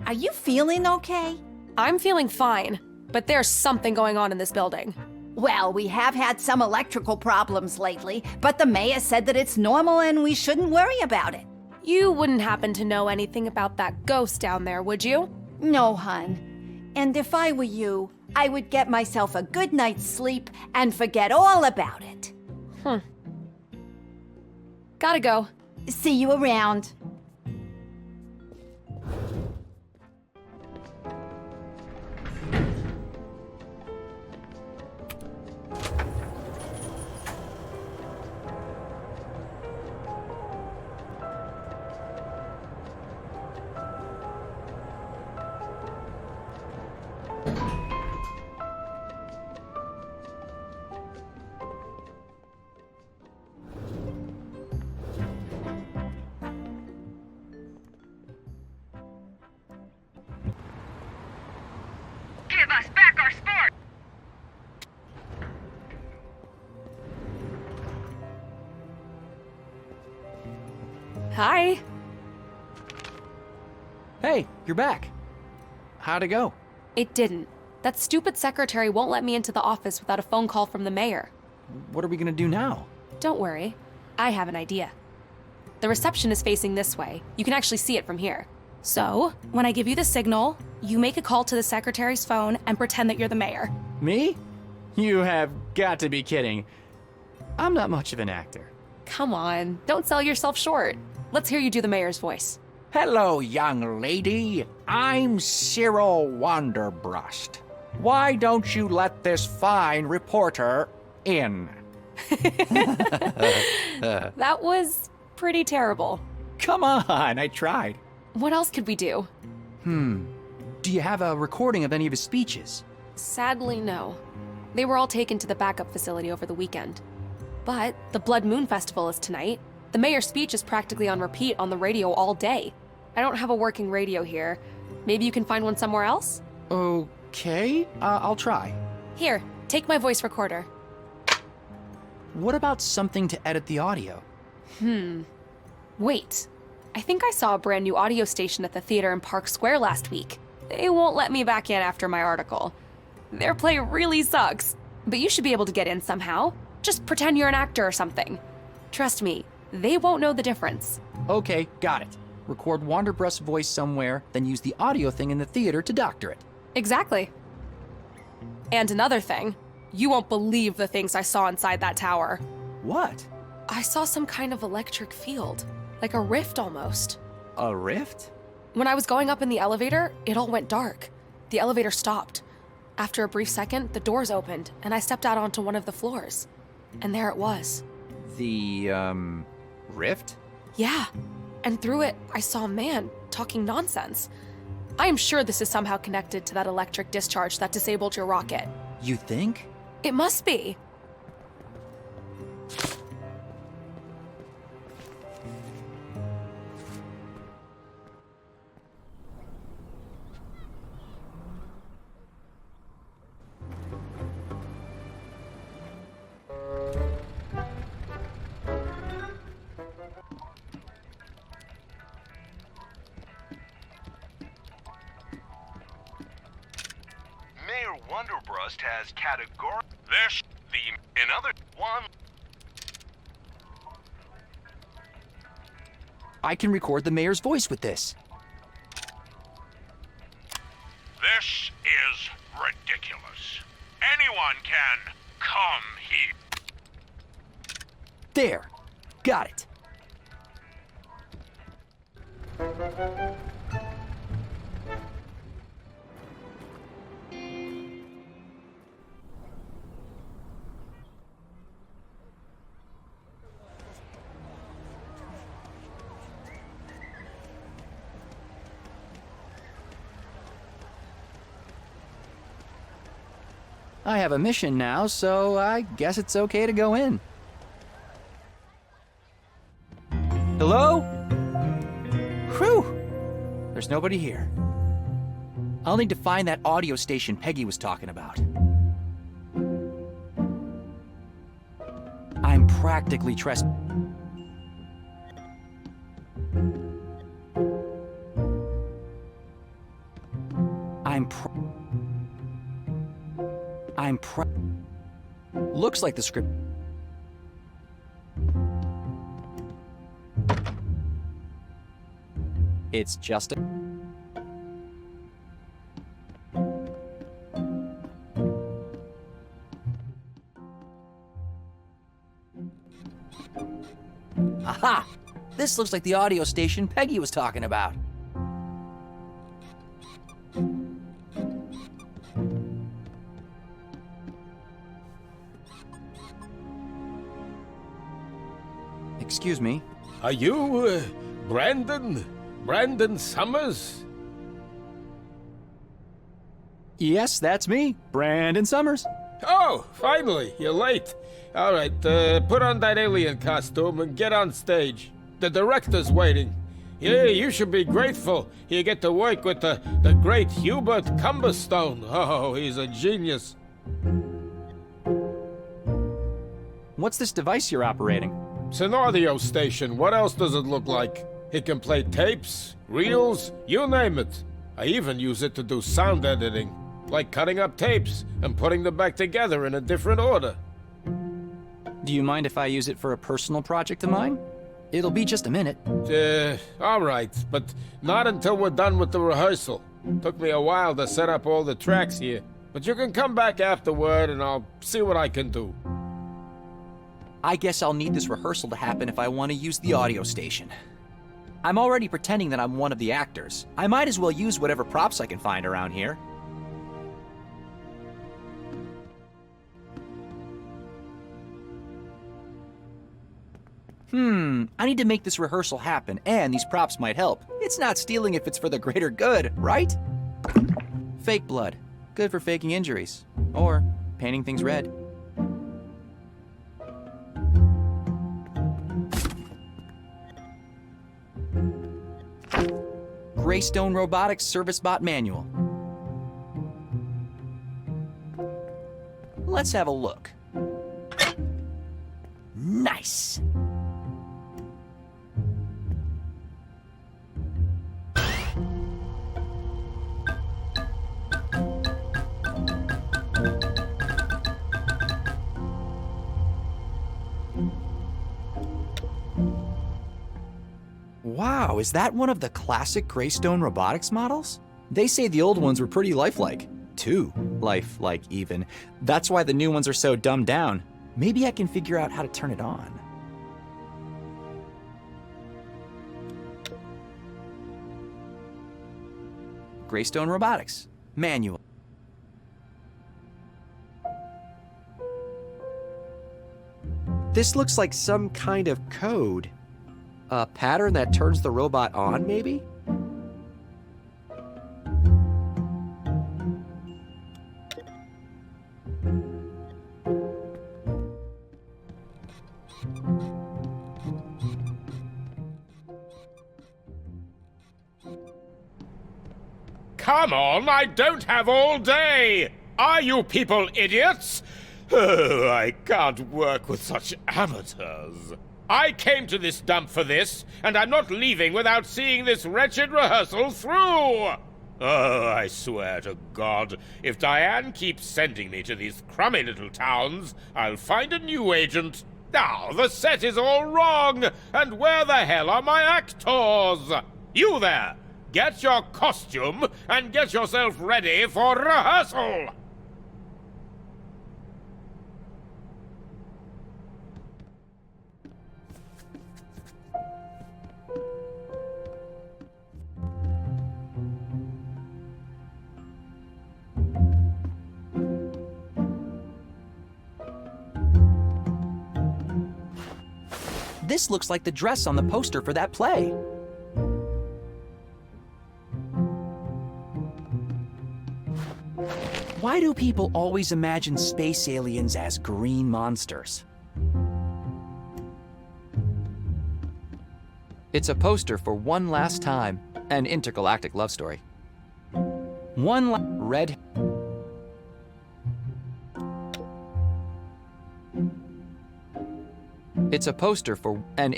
Speaker 15: are you feeling okay?
Speaker 1: I'm feeling fine, but there's something going on in this building.
Speaker 15: Well, we have had some electrical problems lately, but the mayor said that it's normal and we shouldn't worry about it.
Speaker 1: You wouldn't happen to know anything about that ghost down there, would you?
Speaker 15: No, hon. And if I were you, I would get myself a good night's sleep and forget all about it.
Speaker 1: Gotta go.
Speaker 15: See you around.
Speaker 1: Hi.
Speaker 5: Hey, you're back. How'd it go?
Speaker 1: It didn't. That stupid secretary won't let me into the office without a phone call from the mayor.
Speaker 5: What are we gonna do now?
Speaker 1: Don't worry. I have an idea. The reception is facing this way. You can actually see it from here. So, when I give you the signal, you make a call to the secretary's phone and pretend that you're the mayor.
Speaker 5: Me? You have got to be kidding. I'm not much of an actor.
Speaker 1: Come on, don't sell yourself short. Let's hear you do the mayor's voice.
Speaker 14: Hello, young lady. I'm Cyril Wanderbrust. Why don't you let this fine reporter in?
Speaker 1: That was pretty terrible.
Speaker 5: Come on, I tried.
Speaker 1: What else could we do?
Speaker 5: Do you have a recording of any of his speeches?
Speaker 1: Sadly, no. They were all taken to the backup facility over the weekend. But the Blood Moon Festival is tonight. The mayor's speech is practically on repeat on the radio all day. I don't have a working radio here. Maybe you can find one somewhere else?
Speaker 5: Okay, I'll try.
Speaker 1: Here, take my voice recorder.
Speaker 5: What about something to edit the audio?
Speaker 1: Wait. I think I saw a brand new audio station at the theater in Park Square last week. They won't let me back in after my article. Their play really sucks, but you should be able to get in somehow. Just pretend you're an actor or something. Trust me, they won't know the difference.
Speaker 5: Okay, got it. Record Wanderbrust's voice somewhere, then use the audio thing in the theater to doctor it.
Speaker 1: Exactly. And another thing, you won't believe the things I saw inside that tower.
Speaker 5: What?
Speaker 1: I saw some kind of electric field, like a rift almost.
Speaker 5: A rift?
Speaker 1: When I was going up in the elevator, it all went dark. The elevator stopped. After a brief second, the doors opened, and I stepped out onto one of the floors. And there it was.
Speaker 5: The, rift?
Speaker 1: Yeah. And through it, I saw a man talking nonsense. I am sure this is somehow connected to that electric discharge that disabled your rocket.
Speaker 5: You think?
Speaker 1: It must be.
Speaker 4: Mayor Wanderbrust has categorically this the in other one.
Speaker 5: I can record the mayor's voice with this.
Speaker 2: This is ridiculous. Anyone can come here.
Speaker 5: There. Got it. I have a mission now, so I guess it's okay to go in. Hello? Whew! There's nobody here. I'll need to find that audio station Peggy was talking about. I'm practically Looks like the script. It's just a... Aha! This looks like the audio station Peggy was talking about. Excuse me.
Speaker 12: Are you, Brandon? Brandon Summers?
Speaker 5: Yes, that's me, Brandon Summers.
Speaker 12: Oh, finally, you're late. All right, put on that alien costume and get on stage. The director's waiting. Yeah, you should be grateful you get to work with the great Hubert Cumberstone. Oh, he's a genius.
Speaker 5: What's this device you're operating?
Speaker 12: It's an audio station. What else does it look like? It can play tapes, reels, you name it. I even use it to do sound editing, like cutting up tapes and putting them back together in a different order.
Speaker 5: Do you mind if I use it for a personal project of mine? It'll be just a minute.
Speaker 12: All right, but not until we're done with the rehearsal. Took me a while to set up all the tracks here, but you can come back afterward and I'll see what I can do.
Speaker 5: I guess I'll need this rehearsal to happen if I want to use the audio station. I'm already pretending that I'm one of the actors. I might as well use whatever props I can find around here. I need to make this rehearsal happen, and these props might help. It's not stealing if it's for the greater good, right? Fake blood. Good for faking injuries. Or painting things red. Greystone Robotics Service Bot Manual. Let's have a look. Nice! Wow, is that one of the classic Greystone Robotics models? They say the old ones were pretty lifelike. Too lifelike, even. That's why the new ones are so dumbed down. Maybe I can figure out how to turn it on. Greystone Robotics. Manual. This looks like some kind of code. A pattern that turns the robot on, maybe?
Speaker 12: Come on, I don't have all day! Are you people idiots? Oh, I can't work with such amateurs. I came to this dump for this, and I'm not leaving without seeing this wretched rehearsal through! Oh, I swear to God, if Diane keeps sending me to these crummy little towns, I'll find a new agent. Now, the set is all wrong, and where the hell are my actors? You there! Get your costume and get yourself ready for rehearsal!
Speaker 5: This looks like the dress on the poster for that play. Why do people always imagine space aliens as green monsters? It's a poster for One Last Time, an intergalactic love story. Red. It's a poster for an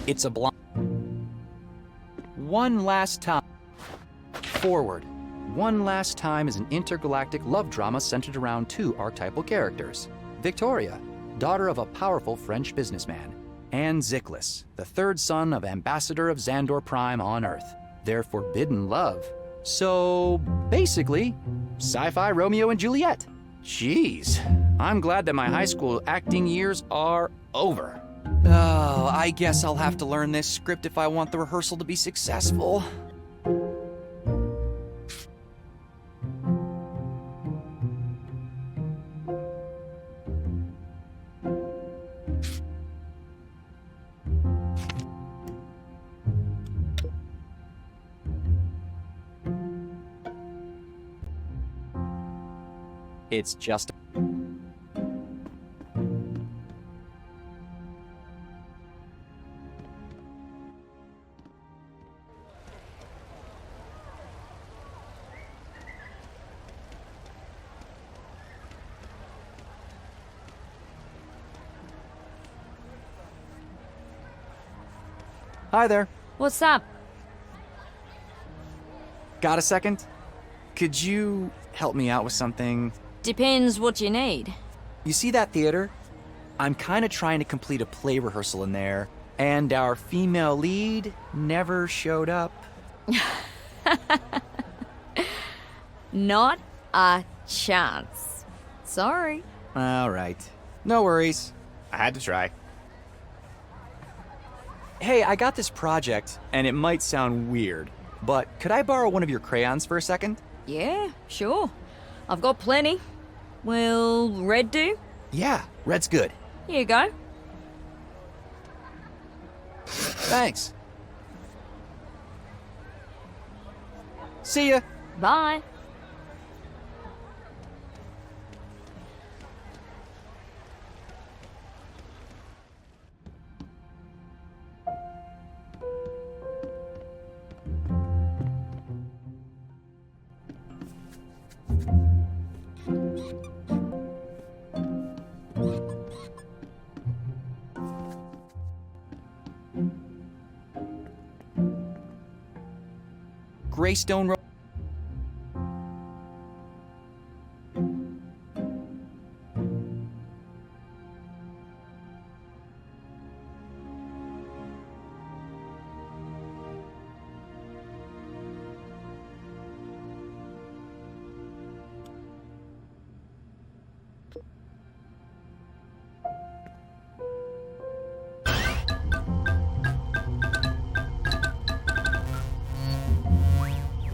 Speaker 5: It's a blind. One Last Time. Forward. One Last Time is an intergalactic love drama centered around two archetypal characters. Victoria, daughter of a powerful French businessman, and Ziklas, the third son of Ambassador of Xandor Prime on Earth. Their forbidden love. So, basically, sci-fi Romeo and Juliet. Jeez, I'm glad that my high school acting years are over. Oh, I guess I'll have to learn this script if I want the rehearsal to be successful. It's just... Hi there.
Speaker 13: What's up?
Speaker 5: Got a second? Could you help me out with something?
Speaker 13: Depends what you need.
Speaker 5: You see that theater? I'm kind of trying to complete a play rehearsal in there, and our female lead never showed up.
Speaker 13: Not a chance. Sorry.
Speaker 5: All right. No worries.
Speaker 6: I had to try.
Speaker 5: Hey, I got this project, and it might sound weird, but could I borrow one of your crayons for a second?
Speaker 13: Yeah, sure. I've got plenty. Will red do?
Speaker 5: Yeah, red's good.
Speaker 13: Here you go.
Speaker 5: Thanks. See ya.
Speaker 13: Bye.
Speaker 5: Greystone Road.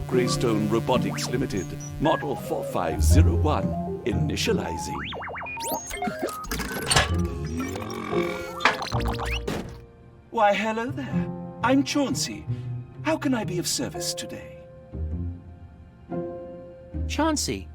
Speaker 10: Greystone Robotics Limited, Model 4501, initializing. Why, hello there. I'm Chauncey. How can I be of service today?
Speaker 5: Chauncey?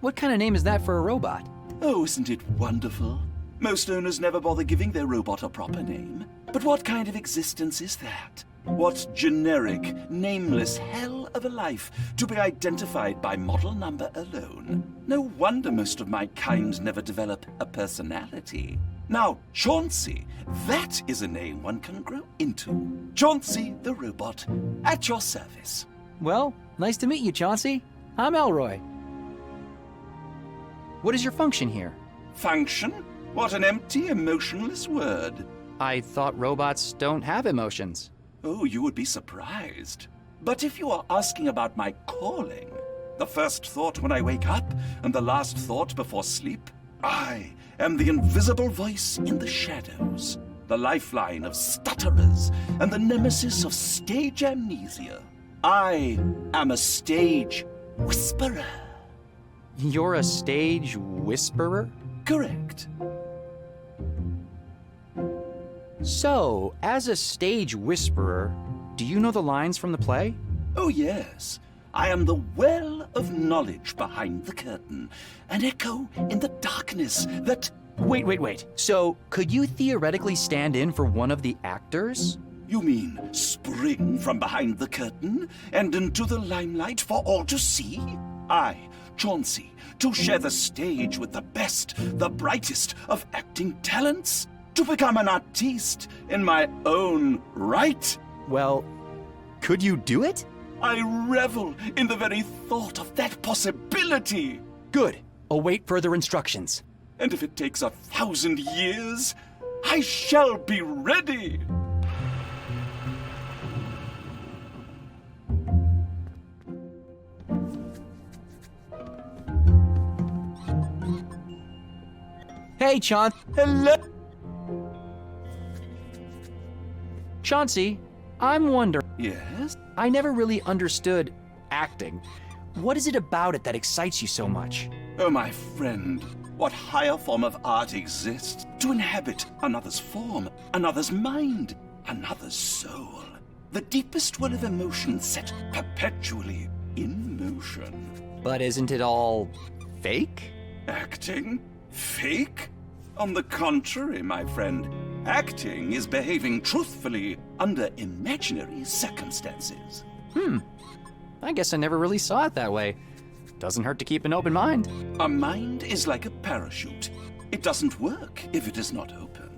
Speaker 5: What kind of name is that for a robot?
Speaker 10: Oh, isn't it wonderful? Most owners never bother giving their robot a proper name. But what kind of existence is that? What generic, nameless hell of a life to be identified by model number alone? No wonder most of my kind never develop a personality. Now, Chauncey, that is a name one can grow into. Chauncey the robot, at your service.
Speaker 5: Well, nice to meet you, Chauncey. I'm Elroy. What is your function here?
Speaker 10: Function? What an empty, emotionless word.
Speaker 5: I thought robots don't have emotions.
Speaker 10: Oh, you would be surprised. But if you are asking about my calling, the first thought when I wake up and the last thought before sleep, I am the invisible voice in the shadows, the lifeline of stutterers and the nemesis of stage amnesia. I am a stage whisperer.
Speaker 5: You're a stage whisperer?
Speaker 10: Correct.
Speaker 5: So, as a stage whisperer, do you know the lines from the play?
Speaker 10: Oh, yes. I am the well of knowledge behind the curtain, an echo in the darkness that...
Speaker 5: Wait. So, could you theoretically stand in for one of the actors?
Speaker 10: You mean spring from behind the curtain and into the limelight for all to see? I, Chauncey, to share the stage with the best, the brightest of acting talents? To become an artiste in my own right?
Speaker 5: Well, could you do it?
Speaker 10: I revel in the very thought of that possibility.
Speaker 5: Good. Await further instructions.
Speaker 10: And if it takes 1,000 years, I shall be ready.
Speaker 5: Hey, Chauncey.
Speaker 10: Hello.
Speaker 5: Chauncey, I'm wondering...
Speaker 10: Yes?
Speaker 5: I never really understood acting. What is it about it that excites you so much?
Speaker 10: Oh, my friend, what higher form of art exists to inhabit another's form, another's mind, another's soul? The deepest well of emotion set perpetually in motion.
Speaker 5: But isn't it all fake?
Speaker 10: Acting? Fake? On the contrary, my friend, acting is behaving truthfully under imaginary circumstances.
Speaker 5: I guess I never really saw it that way. Doesn't hurt to keep an open mind.
Speaker 10: A mind is like a parachute. It doesn't work if it is not open.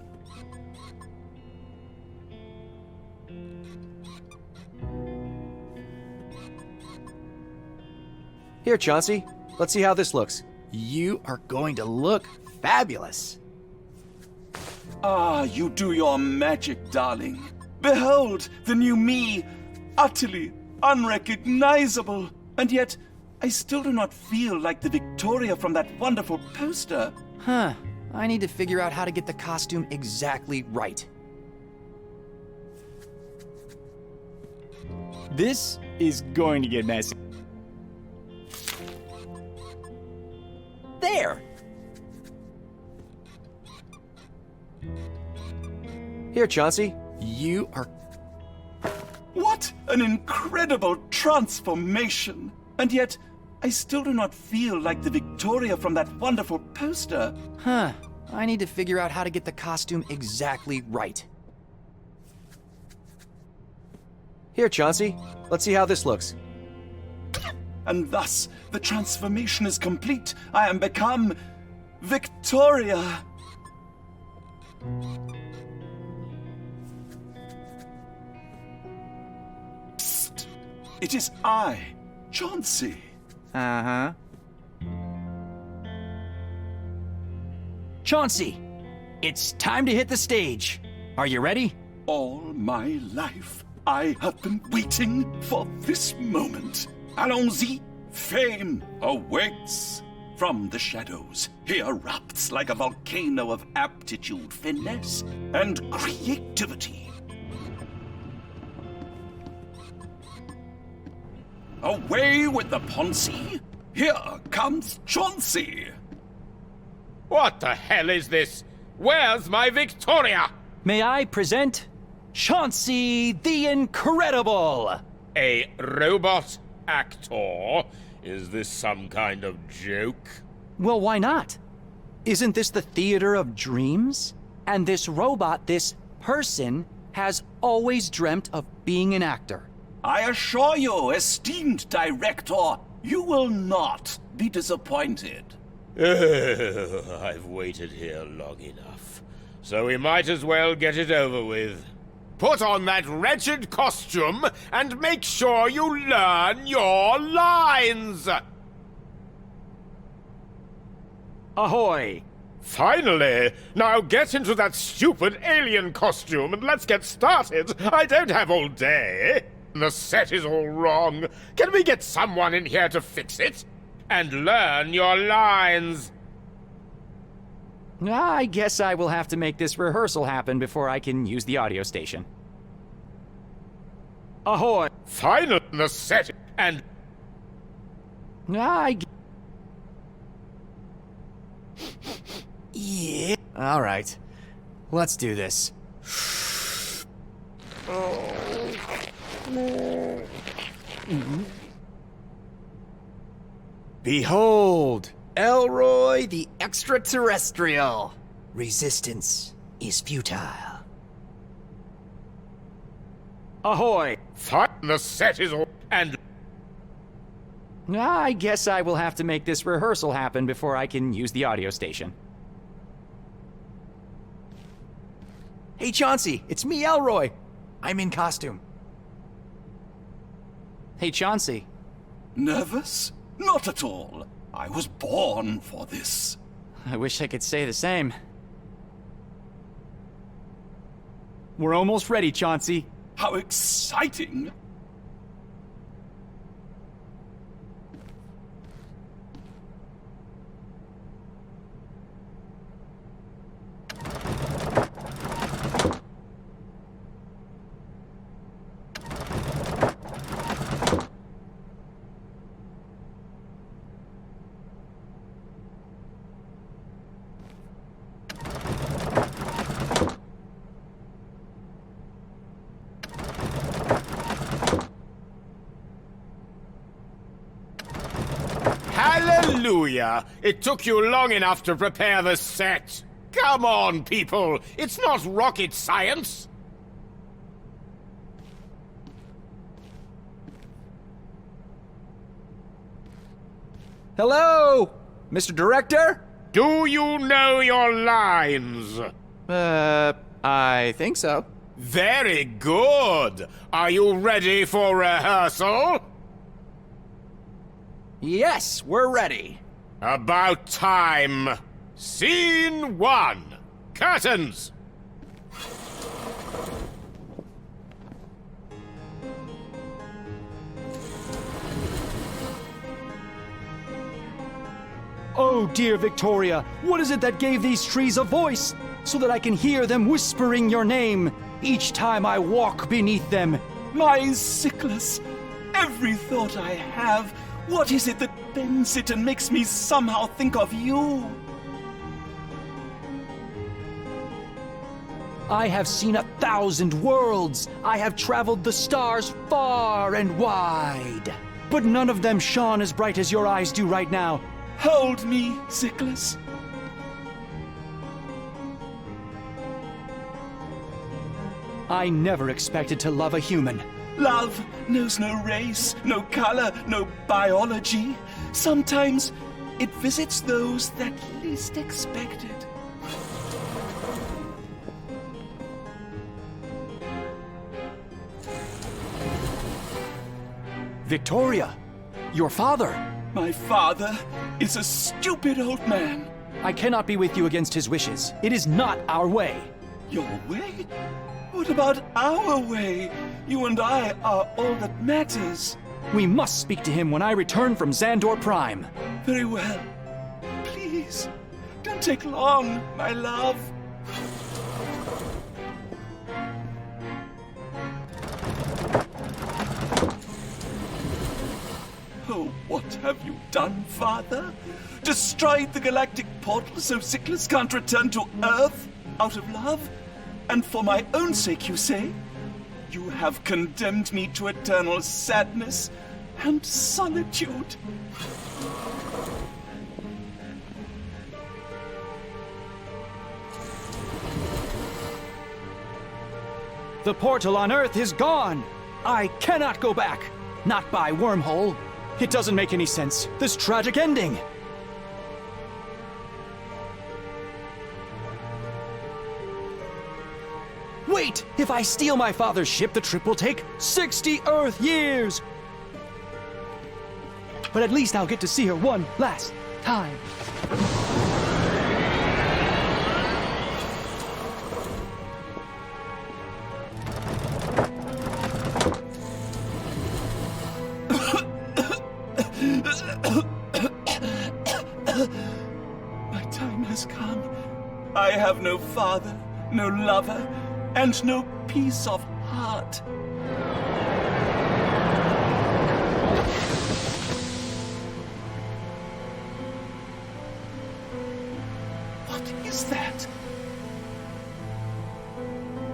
Speaker 5: Here, Chauncey. Let's see how this looks. You are going to look fabulous.
Speaker 10: Ah, you do your magic, darling. Behold the new me, utterly unrecognizable. And yet, I still do not feel like the Victoria from that wonderful poster.
Speaker 5: Huh. I need to figure out how to get the costume exactly right.
Speaker 21: This is going to get messy.
Speaker 5: There! Here, Chauncey. You are...
Speaker 10: What an incredible transformation! And yet, I still do not feel like the Victoria from that wonderful poster.
Speaker 5: Huh. I need to figure out how to get the costume exactly right. Here, Chauncey. Let's see how this looks.
Speaker 10: And thus, the transformation is complete. I am become Victoria. Psst. It is I, Chauncey.
Speaker 5: Uh-huh. Chauncey, it's time to hit the stage. Are you ready?
Speaker 10: All my life, I have been waiting for this moment. Allons-y, fame awaits. From the shadows, he erupts like a volcano of aptitude, finesse, and creativity. Away with the Ponzi! Here comes Chauncey!
Speaker 12: What the hell is this? Where's my Victoria?
Speaker 5: May I present Chauncey the Incredible?
Speaker 12: A robot actor? Is this some kind of joke?
Speaker 5: Well, why not? Isn't this the theater of dreams? And this robot, this person, has always dreamt of being an actor.
Speaker 10: I assure you, esteemed director, you will not be disappointed.
Speaker 12: I've waited here long enough, so we might as well get it over with. Put on that wretched costume and make sure you learn your lines!
Speaker 5: Ahoy!
Speaker 12: Finally! Now get into that stupid alien costume and let's get started! I don't have all day! The set is all wrong. Can we get someone in here to fix it? And learn your lines!
Speaker 5: I guess I will have to make this rehearsal happen before I can use the audio station. Ahoy!
Speaker 12: Final the set and...
Speaker 5: Yeah. All right. Let's do this. Behold, Elroy the extraterrestrial. Resistance is futile. Ahoy!
Speaker 12: The set is all... and...
Speaker 5: I guess I will have to make this rehearsal happen before I can use the audio station. Hey, Chauncey, it's me, Elroy. I'm in costume. Hey, Chauncey.
Speaker 10: Nervous? Not at all. I was born for this.
Speaker 5: I wish I could say the same. We're almost ready, Chauncey.
Speaker 10: How exciting!
Speaker 12: Hallelujah! It took you long enough to prepare the set. Come on, people! It's not rocket science!
Speaker 5: Hello, Mr. Director?
Speaker 12: Do you know your lines?
Speaker 5: I think so.
Speaker 12: Very good! Are you ready for rehearsal?
Speaker 5: Yes, we're ready.
Speaker 12: About time. Scene 1. Curtains.
Speaker 5: Oh, dear Victoria, what is it that gave these trees a voice? So that I can hear them whispering your name each time I walk beneath them.
Speaker 10: My sickness, every thought I have, what is it that bends it and makes me somehow think of you?
Speaker 5: I have seen 1,000 worlds. I have traveled the stars far and wide. But none of them shone as bright as your eyes do right now.
Speaker 10: Hold me, Sickles.
Speaker 5: I never expected to love a human.
Speaker 10: Love knows no race, no color, no biology. Sometimes it visits those that least expect it.
Speaker 5: Victoria, your father.
Speaker 10: My father is a stupid old man.
Speaker 5: I cannot be with you against his wishes. It is not our way.
Speaker 10: Your way? What about our way? You and I are all that matters.
Speaker 5: We must speak to him when I return from Xandor Prime.
Speaker 10: Very well. Please, don't take long, my love. Oh, what have you done, Father? Destroyed the galactic portal so Sickles can't return to Earth out of love? And for my own sake, you say? You have condemned me to eternal sadness and solitude.
Speaker 5: The portal on Earth is gone. I cannot go back. Not by wormhole. It doesn't make any sense. This tragic ending. Wait! If I steal my father's ship, the trip will take 60 Earth years! But at least I'll get to see her one last time.
Speaker 10: My time has come. I have no father, no lover, and no peace of heart. What is that?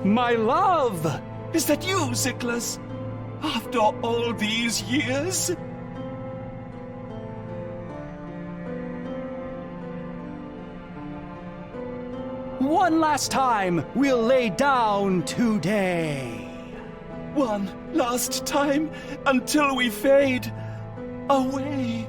Speaker 5: My love!
Speaker 10: Is that you, Sickles? After all these years?
Speaker 5: One last time, we'll lay down today.
Speaker 10: One last time until we fade away.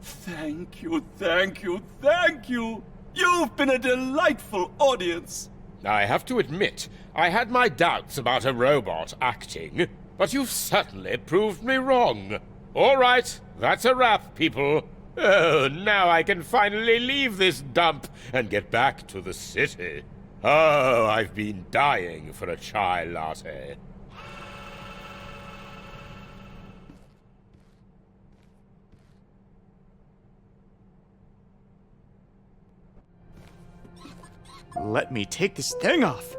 Speaker 10: Thank you, thank you, thank you. You've been a delightful audience.
Speaker 12: I have to admit, I had my doubts about a robot acting, but you've certainly proved me wrong. All right, that's a wrap, people. Oh, now I can finally leave this dump and get back to the city. Oh, I've been dying for a chai latte.
Speaker 21: Let me take this thing off.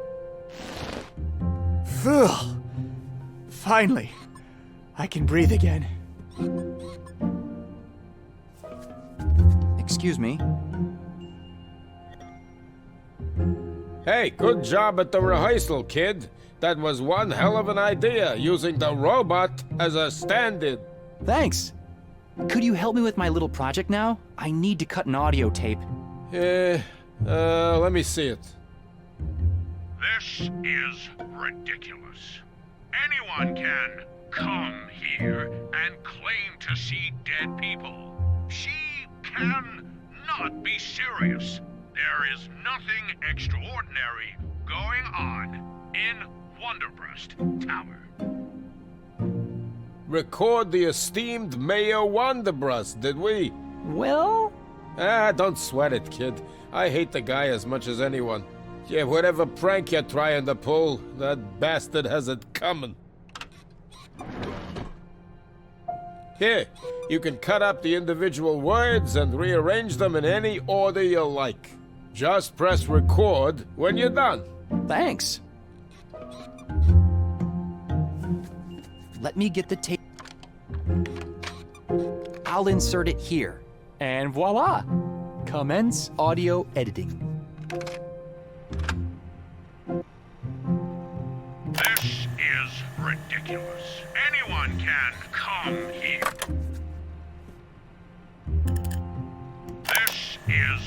Speaker 21: Phew. Finally, I can breathe again.
Speaker 5: Excuse me.
Speaker 12: Hey, good job at the rehearsal, kid. That was one hell of an idea, using the robot as a stand-in.
Speaker 5: Thanks. Could you help me with my little project now? I need to cut an audio tape.
Speaker 12: Let me see it.
Speaker 2: This is ridiculous. Anyone can come here and claim to see dead people. She can not be serious. There There is nothing extraordinary going on in Wonderbrust Tower.
Speaker 12: Record the esteemed Mayor Wonderbrust, did we?
Speaker 5: Well?
Speaker 12: Don't sweat it, kid. I hate the guy as much as anyone. Yeah, whatever prank you're trying to pull, that bastard has it coming. Here, you can cut up the individual words and rearrange them in any order you like. Just press record when you're done.
Speaker 5: Thanks. Let me get the tape. I'll insert it here. And voila! Commence audio editing.
Speaker 2: This is ridiculous. Anyone can come here. This is...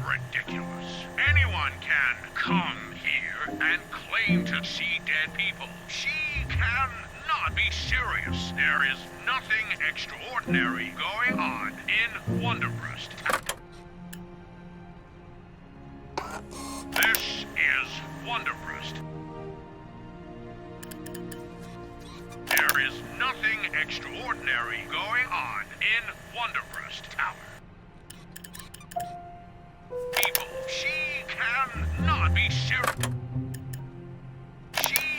Speaker 2: ridiculous. Anyone can come here and claim to see dead people. She cannot be serious. There is nothing extraordinary going on in Wonderbrust. This is Wonderbrust. There is nothing extraordinary going on in Wonderbrust Tower. People, she cannot be serious. She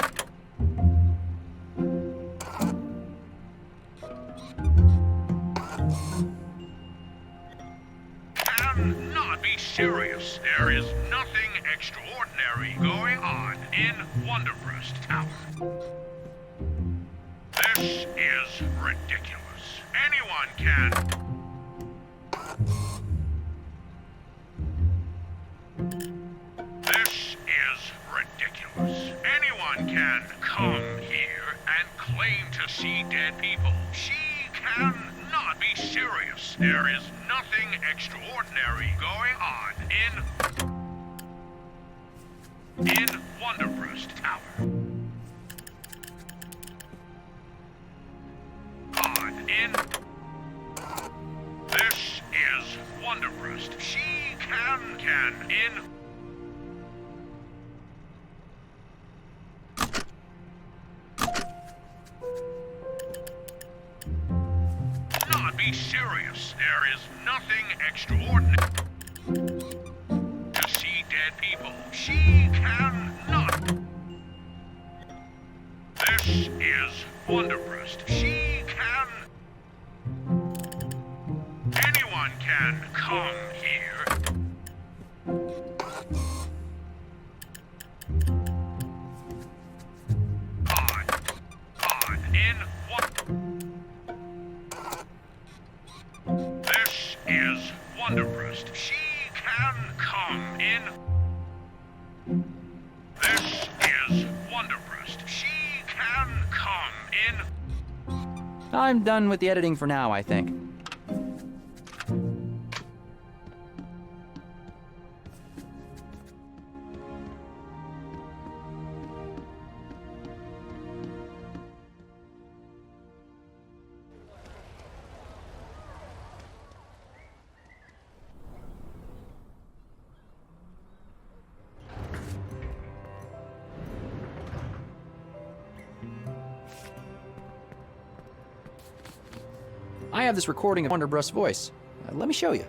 Speaker 2: cannot be serious. There is nothing extraordinary going on in Wonderbrust Tower. This is ridiculous. Anyone can... This is ridiculous. Anyone can come here and claim to see dead people. She cannot be serious. There is nothing extraordinary going on in Wonderbrust Tower. This is Wonderbrust. She can in... Not be serious. There is nothing extraordinary to see dead people. She cannot. This is Wonderbrust. She can... Anyone can come here. In what? This is Wonderbrust. She can come in. This is Wonderbrust. She can come in.
Speaker 5: I'm done with the editing for now, I think. I have this recording of Wonderbrust's voice. Let me show you.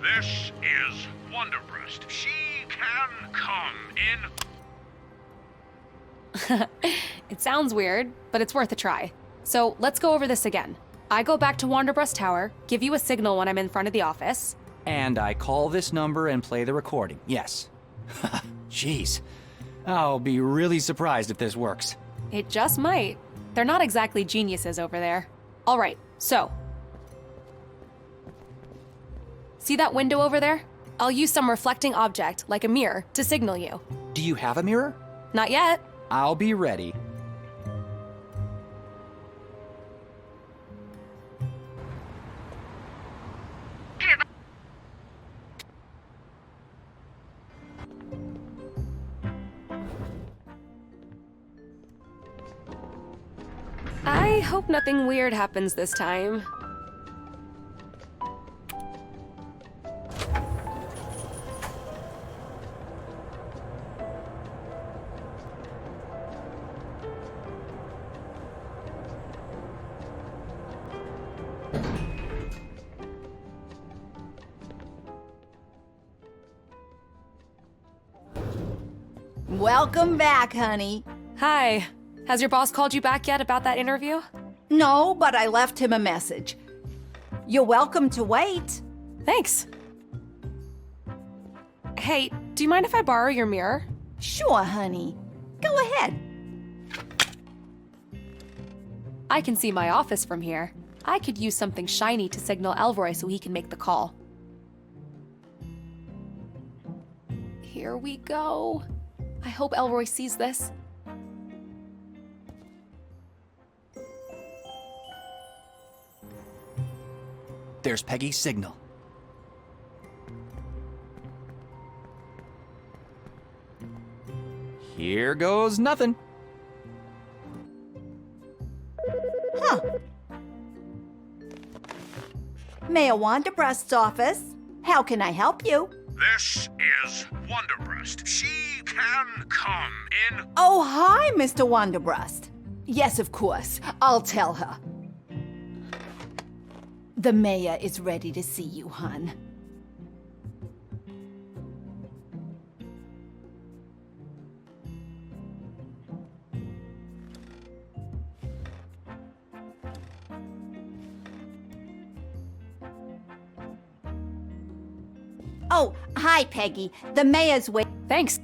Speaker 2: This is Wonderbrust. She can come in.
Speaker 1: It sounds weird, but it's worth a try. So let's go over this again. I go back to Wonderbrust Tower, give you a signal when I'm in front of the office.
Speaker 5: And I call this number and play the recording, yes. Jeez. I'll be really surprised if this works.
Speaker 1: It just might. They're not exactly geniuses over there. All right, so. See that window over there? I'll use some reflecting object, like a mirror, to signal you.
Speaker 5: Do you have a mirror?
Speaker 1: Not yet.
Speaker 5: I'll be ready.
Speaker 1: I hope nothing weird happens this time.
Speaker 15: Welcome back, honey.
Speaker 1: Hi. Has your boss called you back yet about that interview?
Speaker 15: No, but I left him a message. You're welcome to wait.
Speaker 1: Thanks. Hey, do you mind if I borrow your mirror?
Speaker 15: Sure, honey. Go ahead.
Speaker 1: I can see my office from here. I could use something shiny to signal Elroy so he can make the call. Here we go. I hope Elroy sees this.
Speaker 5: There's Peggy's signal. Here goes nothing.
Speaker 15: Huh. Mayor Wanderbrust's office. How can I help you?
Speaker 3: This is Wanderbrust. She can come in.
Speaker 15: Oh, hi, Mr. Wanderbrust. Yes, of course. I'll tell her. The mayor is ready to see you, hon. Oh, hi, Peggy. The mayor's wait.
Speaker 1: Thanks.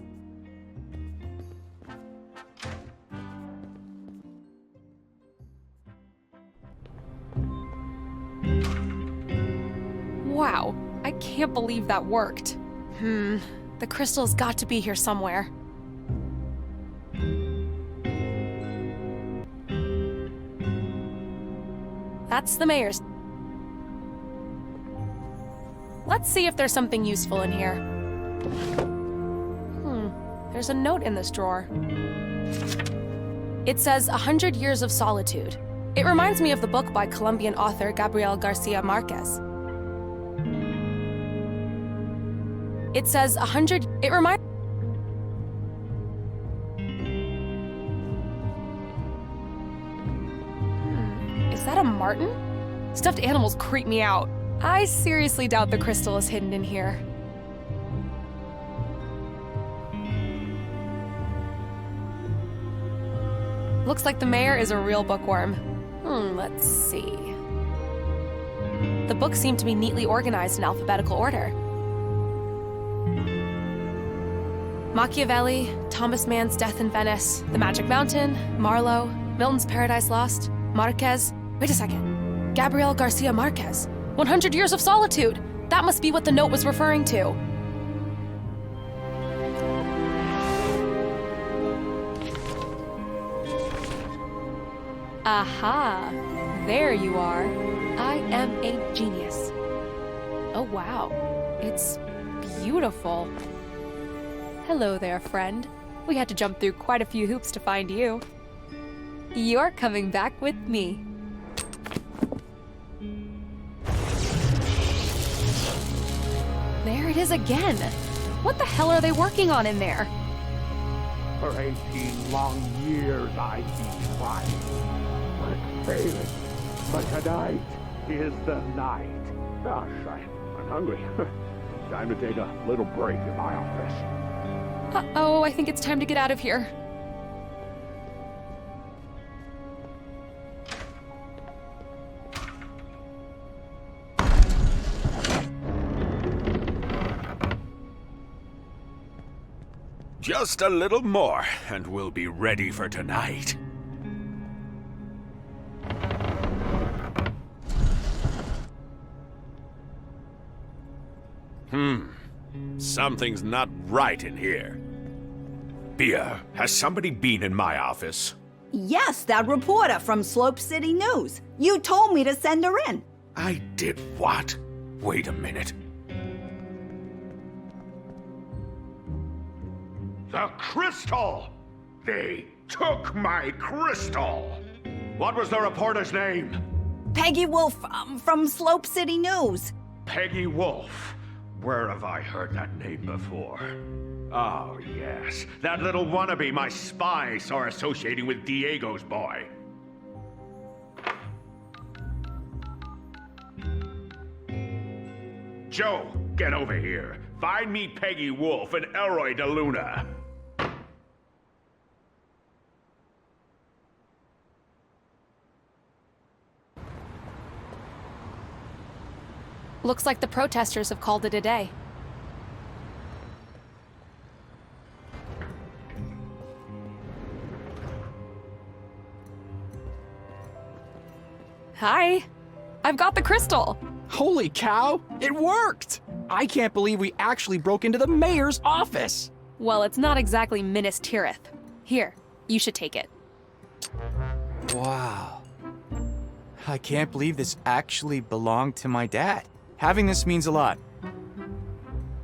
Speaker 1: Wow, I can't believe that worked. The crystal's got to be here somewhere. That's the mayor's. Let's see if there's something useful in here. There's a note in this drawer. It says 100 Years of Solitude. It reminds me of the book by Colombian author Gabriel Garcia Marquez. It says 100. It reminds. Is that a martin? Stuffed animals creep me out. I seriously doubt the crystal is hidden in here. Looks like the mayor is a real bookworm. Let's see. The books seem to be neatly organized in alphabetical order. Machiavelli, Thomas Mann's Death in Venice, The Magic Mountain, Marlowe, Milton's Paradise Lost, Marquez. Wait a second. Gabriel Garcia Marquez. 100 Years of Solitude! That must be what the note was referring to. Aha! There you are. I am a genius. Oh wow, it's beautiful. Hello there, friend. We had to jump through quite a few hoops to find you. You're coming back with me. There it is again. What the hell are they working on in there?
Speaker 3: For 18 long years I've been trying, but failing. But tonight is the night. Gosh, I'm hungry. Time to take a little break in my office.
Speaker 1: Uh-oh, I think it's time to get out of here.
Speaker 3: Just a little more, and we'll be ready for tonight. Something's not right in here. Bia, has somebody been in my office?
Speaker 15: Yes, that reporter from Slope City News. You told me to send her in.
Speaker 3: I did what? Wait a minute. The crystal! They took my crystal! What was the reporter's name?
Speaker 15: Peggy Wolf from Slope City News.
Speaker 3: Peggy Wolf. Where have I heard that name before? Oh, yes. That little wannabe my spy saw associating with Diego's boy. Joe, get over here. Find me Peggy Wolf and Elroy de Luna.
Speaker 1: Looks like the protesters have called it a day. Hi. I've got the crystal.
Speaker 5: Holy cow! It worked! I can't believe we actually broke into the mayor's office!
Speaker 1: Well, it's not exactly Minas Tirith. Here, you should take it.
Speaker 5: Wow. I can't believe this actually belonged to my dad. Having this means a lot.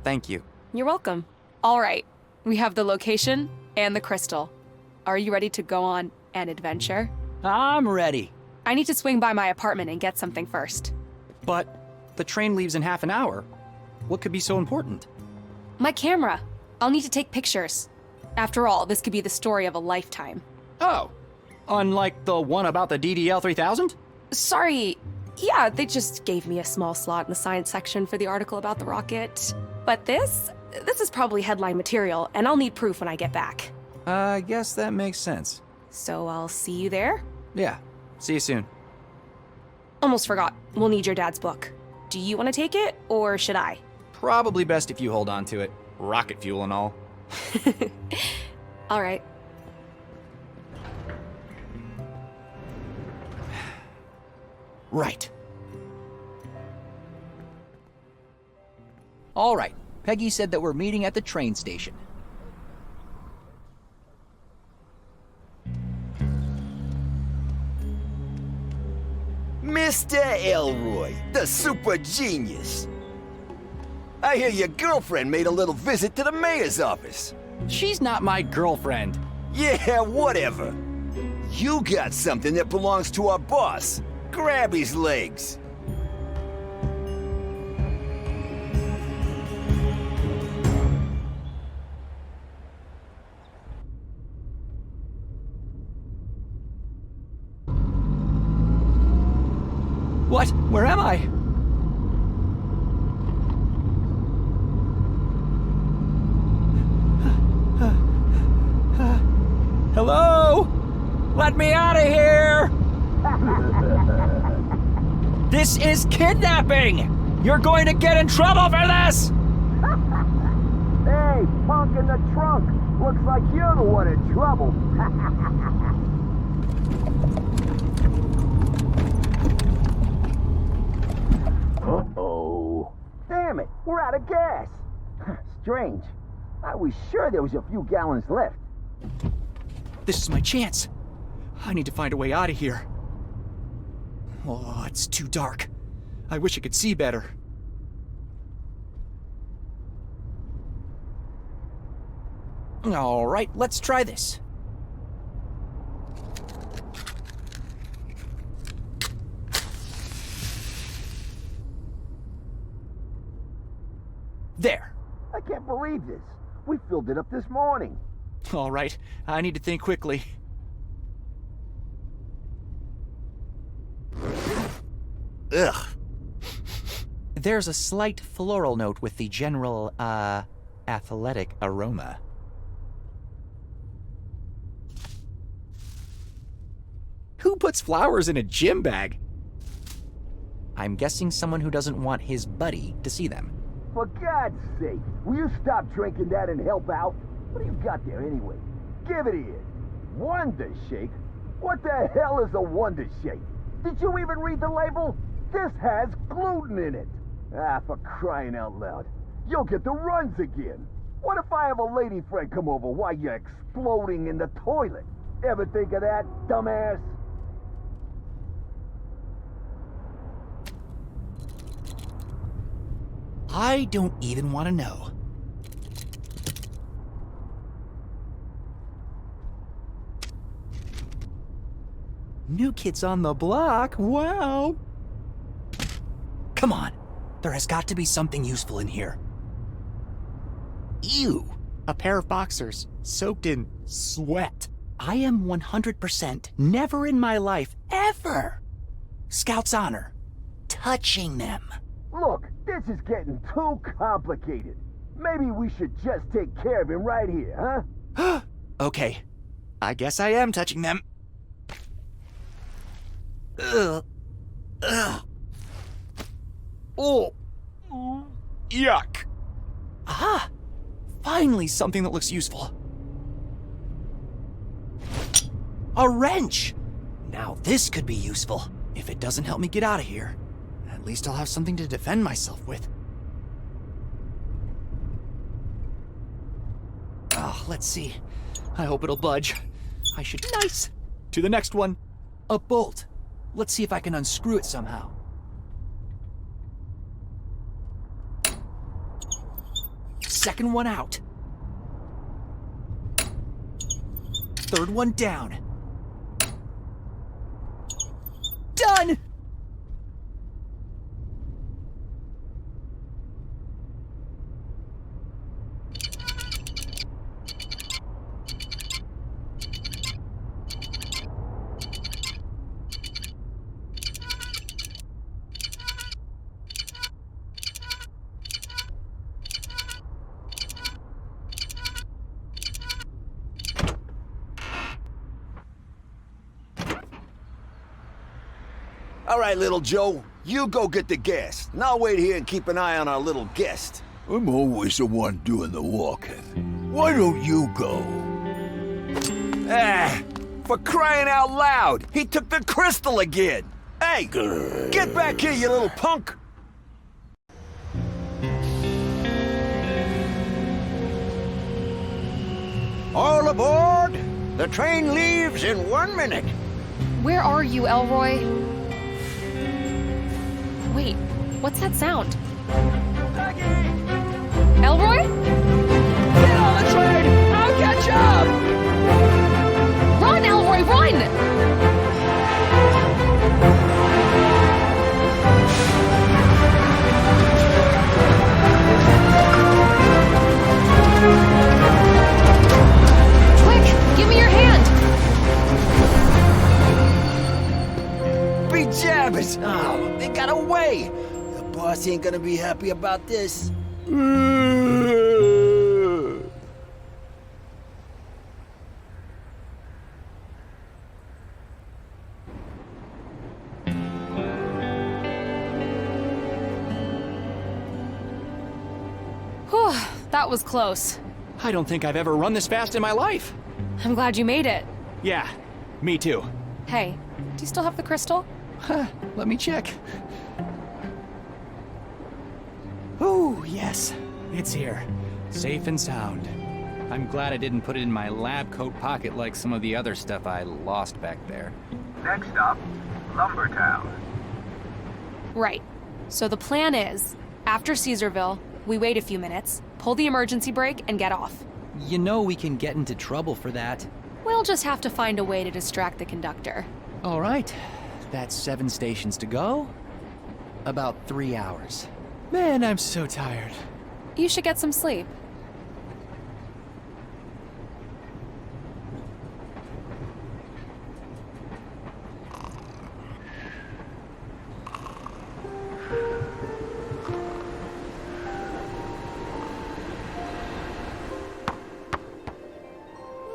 Speaker 5: Thank you.
Speaker 1: You're welcome. All right, we have the location and the crystal. Are you ready to go on an adventure?
Speaker 5: I'm ready.
Speaker 1: I need to swing by my apartment and get something first.
Speaker 5: But the train leaves in half an hour. What could be so important?
Speaker 1: My camera. I'll need to take pictures. After all, this could be the story of a lifetime.
Speaker 5: Oh, unlike the one about the DDL 3000?
Speaker 1: Sorry. Yeah, they just gave me a small slot in the science section for the article about the rocket. But this is probably headline material, and I'll need proof when I get back.
Speaker 5: I guess that makes sense.
Speaker 1: So I'll see you there?
Speaker 5: Yeah. See you soon.
Speaker 1: Almost forgot. We'll need your dad's book. Do you want to take it, or should I?
Speaker 5: Probably best if you hold on to it. Rocket fuel and all.
Speaker 1: All right.
Speaker 5: Right. All right. Peggy said that we're meeting at the train station.
Speaker 19: Mr. Elroy, the super genius. I hear your girlfriend made a little visit to the mayor's office.
Speaker 5: She's not my girlfriend.
Speaker 19: Yeah, whatever. You got something that belongs to our boss. Grab his legs.
Speaker 5: What? Where am I? Hello? Let me out of here! This is kidnapping! You're going to get in trouble for this!
Speaker 17: Hey, punk in the trunk! Looks like you're the one in trouble. Uh-oh. Damn it, we're out of gas. Strange. I was sure there was a few gallons left.
Speaker 5: This is my chance. I need to find a way out of here. Oh, it's too dark. I wish I could see better. All right, let's try this. There.
Speaker 17: I can't believe this. We filled it up this morning.
Speaker 5: All right, I need to think quickly.
Speaker 19: Ugh.
Speaker 5: There's a slight floral note with the general, athletic aroma. Who puts flowers in a gym bag? I'm guessing someone who doesn't want his buddy to see them.
Speaker 17: For God's sake, will you stop drinking that and help out? What do you got there anyway? Give it here. Wonder Shake? What the hell is a Wonder Shake? Did you even read the label? This has gluten in it. Ah, for crying out loud. You'll get the runs again. What if I have a lady friend come over while you're exploding in the toilet? Ever think of that, dumbass?
Speaker 5: I don't even want to know. New kids on the block, wow! Come on, there has got to be something useful in here. Ew! A pair of boxers, soaked in sweat. I am 100% never in my life, ever, Scout's honor, touching them.
Speaker 17: Look, this is getting too complicated. Maybe we should just take care of him right here, huh?
Speaker 5: Okay, I guess I am touching them. Ugh. Ugh. Oh. Yuck. Aha! Finally something that looks useful. A wrench! Now this could be useful. If it doesn't help me get out of here, at least I'll have something to defend myself with. Oh, let's see. I hope it'll budge. I should... Nice! To the next one. A bolt. Let's see if I can unscrew it somehow. Second one out. Third one down. Done!
Speaker 20: All right, little Joe, you go get the gas, and I'll wait here and keep an eye on our little guest.
Speaker 11: I'm always the one doing the walking. Why don't you go?
Speaker 20: Ah, for crying out loud, he took the crystal again. Hey, get back here, you little punk.
Speaker 11: All aboard! The train leaves in 1 minute.
Speaker 1: Where are you, Elroy? Wait, what's that sound? Elroy?
Speaker 5: Get on the train! I'll catch up!
Speaker 1: Run, Elroy, run! Quick, give me your hand!
Speaker 19: Be jabbers! Oh, they got away! The boss ain't gonna be happy about this.
Speaker 1: Whew, that was close.
Speaker 5: I don't think I've ever run this fast in my life.
Speaker 1: I'm glad you made it.
Speaker 5: Yeah, me too.
Speaker 1: Hey, do you still have the crystal?
Speaker 5: Let me check. Oh, yes, it's here. Safe and sound. I'm glad I didn't put it in my lab coat pocket like some of the other stuff I lost back there.
Speaker 2: Next up, Lumbertown.
Speaker 1: Right. So the plan is, after Caesarville, we wait a few minutes, pull the emergency brake, and get off.
Speaker 5: You know we can get into trouble for that.
Speaker 1: We'll just have to find a way to distract the conductor.
Speaker 5: All right. That's 7 stations to go. About 3 hours. Man, I'm so tired.
Speaker 1: You should get some sleep.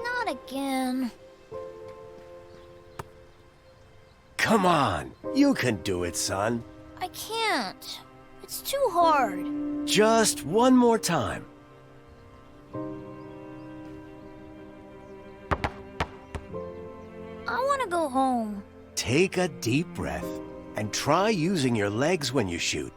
Speaker 13: Not again.
Speaker 8: Come on, you can do it, son.
Speaker 13: I can't. It's too hard.
Speaker 8: Just one more time.
Speaker 13: I want to go home.
Speaker 8: Take a deep breath and try using your legs when you shoot.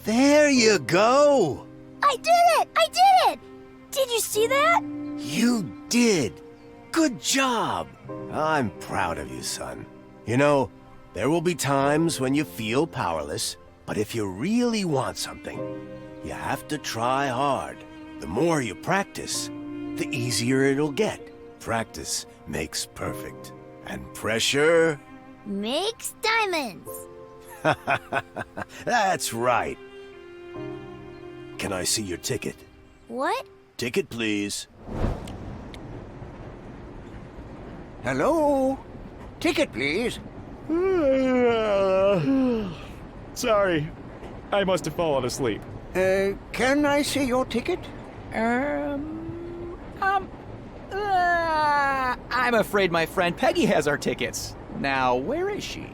Speaker 8: There you go!
Speaker 13: I did it! I did it! Did you see that?
Speaker 8: You did! Good job! I'm proud of you, son. You know, there will be times when you feel powerless, But if you really want something, you have to try hard. The more you practice, the easier it'll get. Practice makes perfect. And pressure...
Speaker 15: Makes diamonds.
Speaker 8: That's right. Can I see your ticket?
Speaker 15: What?
Speaker 8: Ticket, please.
Speaker 11: Hello? Ticket, please.
Speaker 21: Sorry, I must have fallen asleep.
Speaker 11: Can I see your ticket?
Speaker 5: I'm afraid my friend Peggy has our tickets. Now, where is she?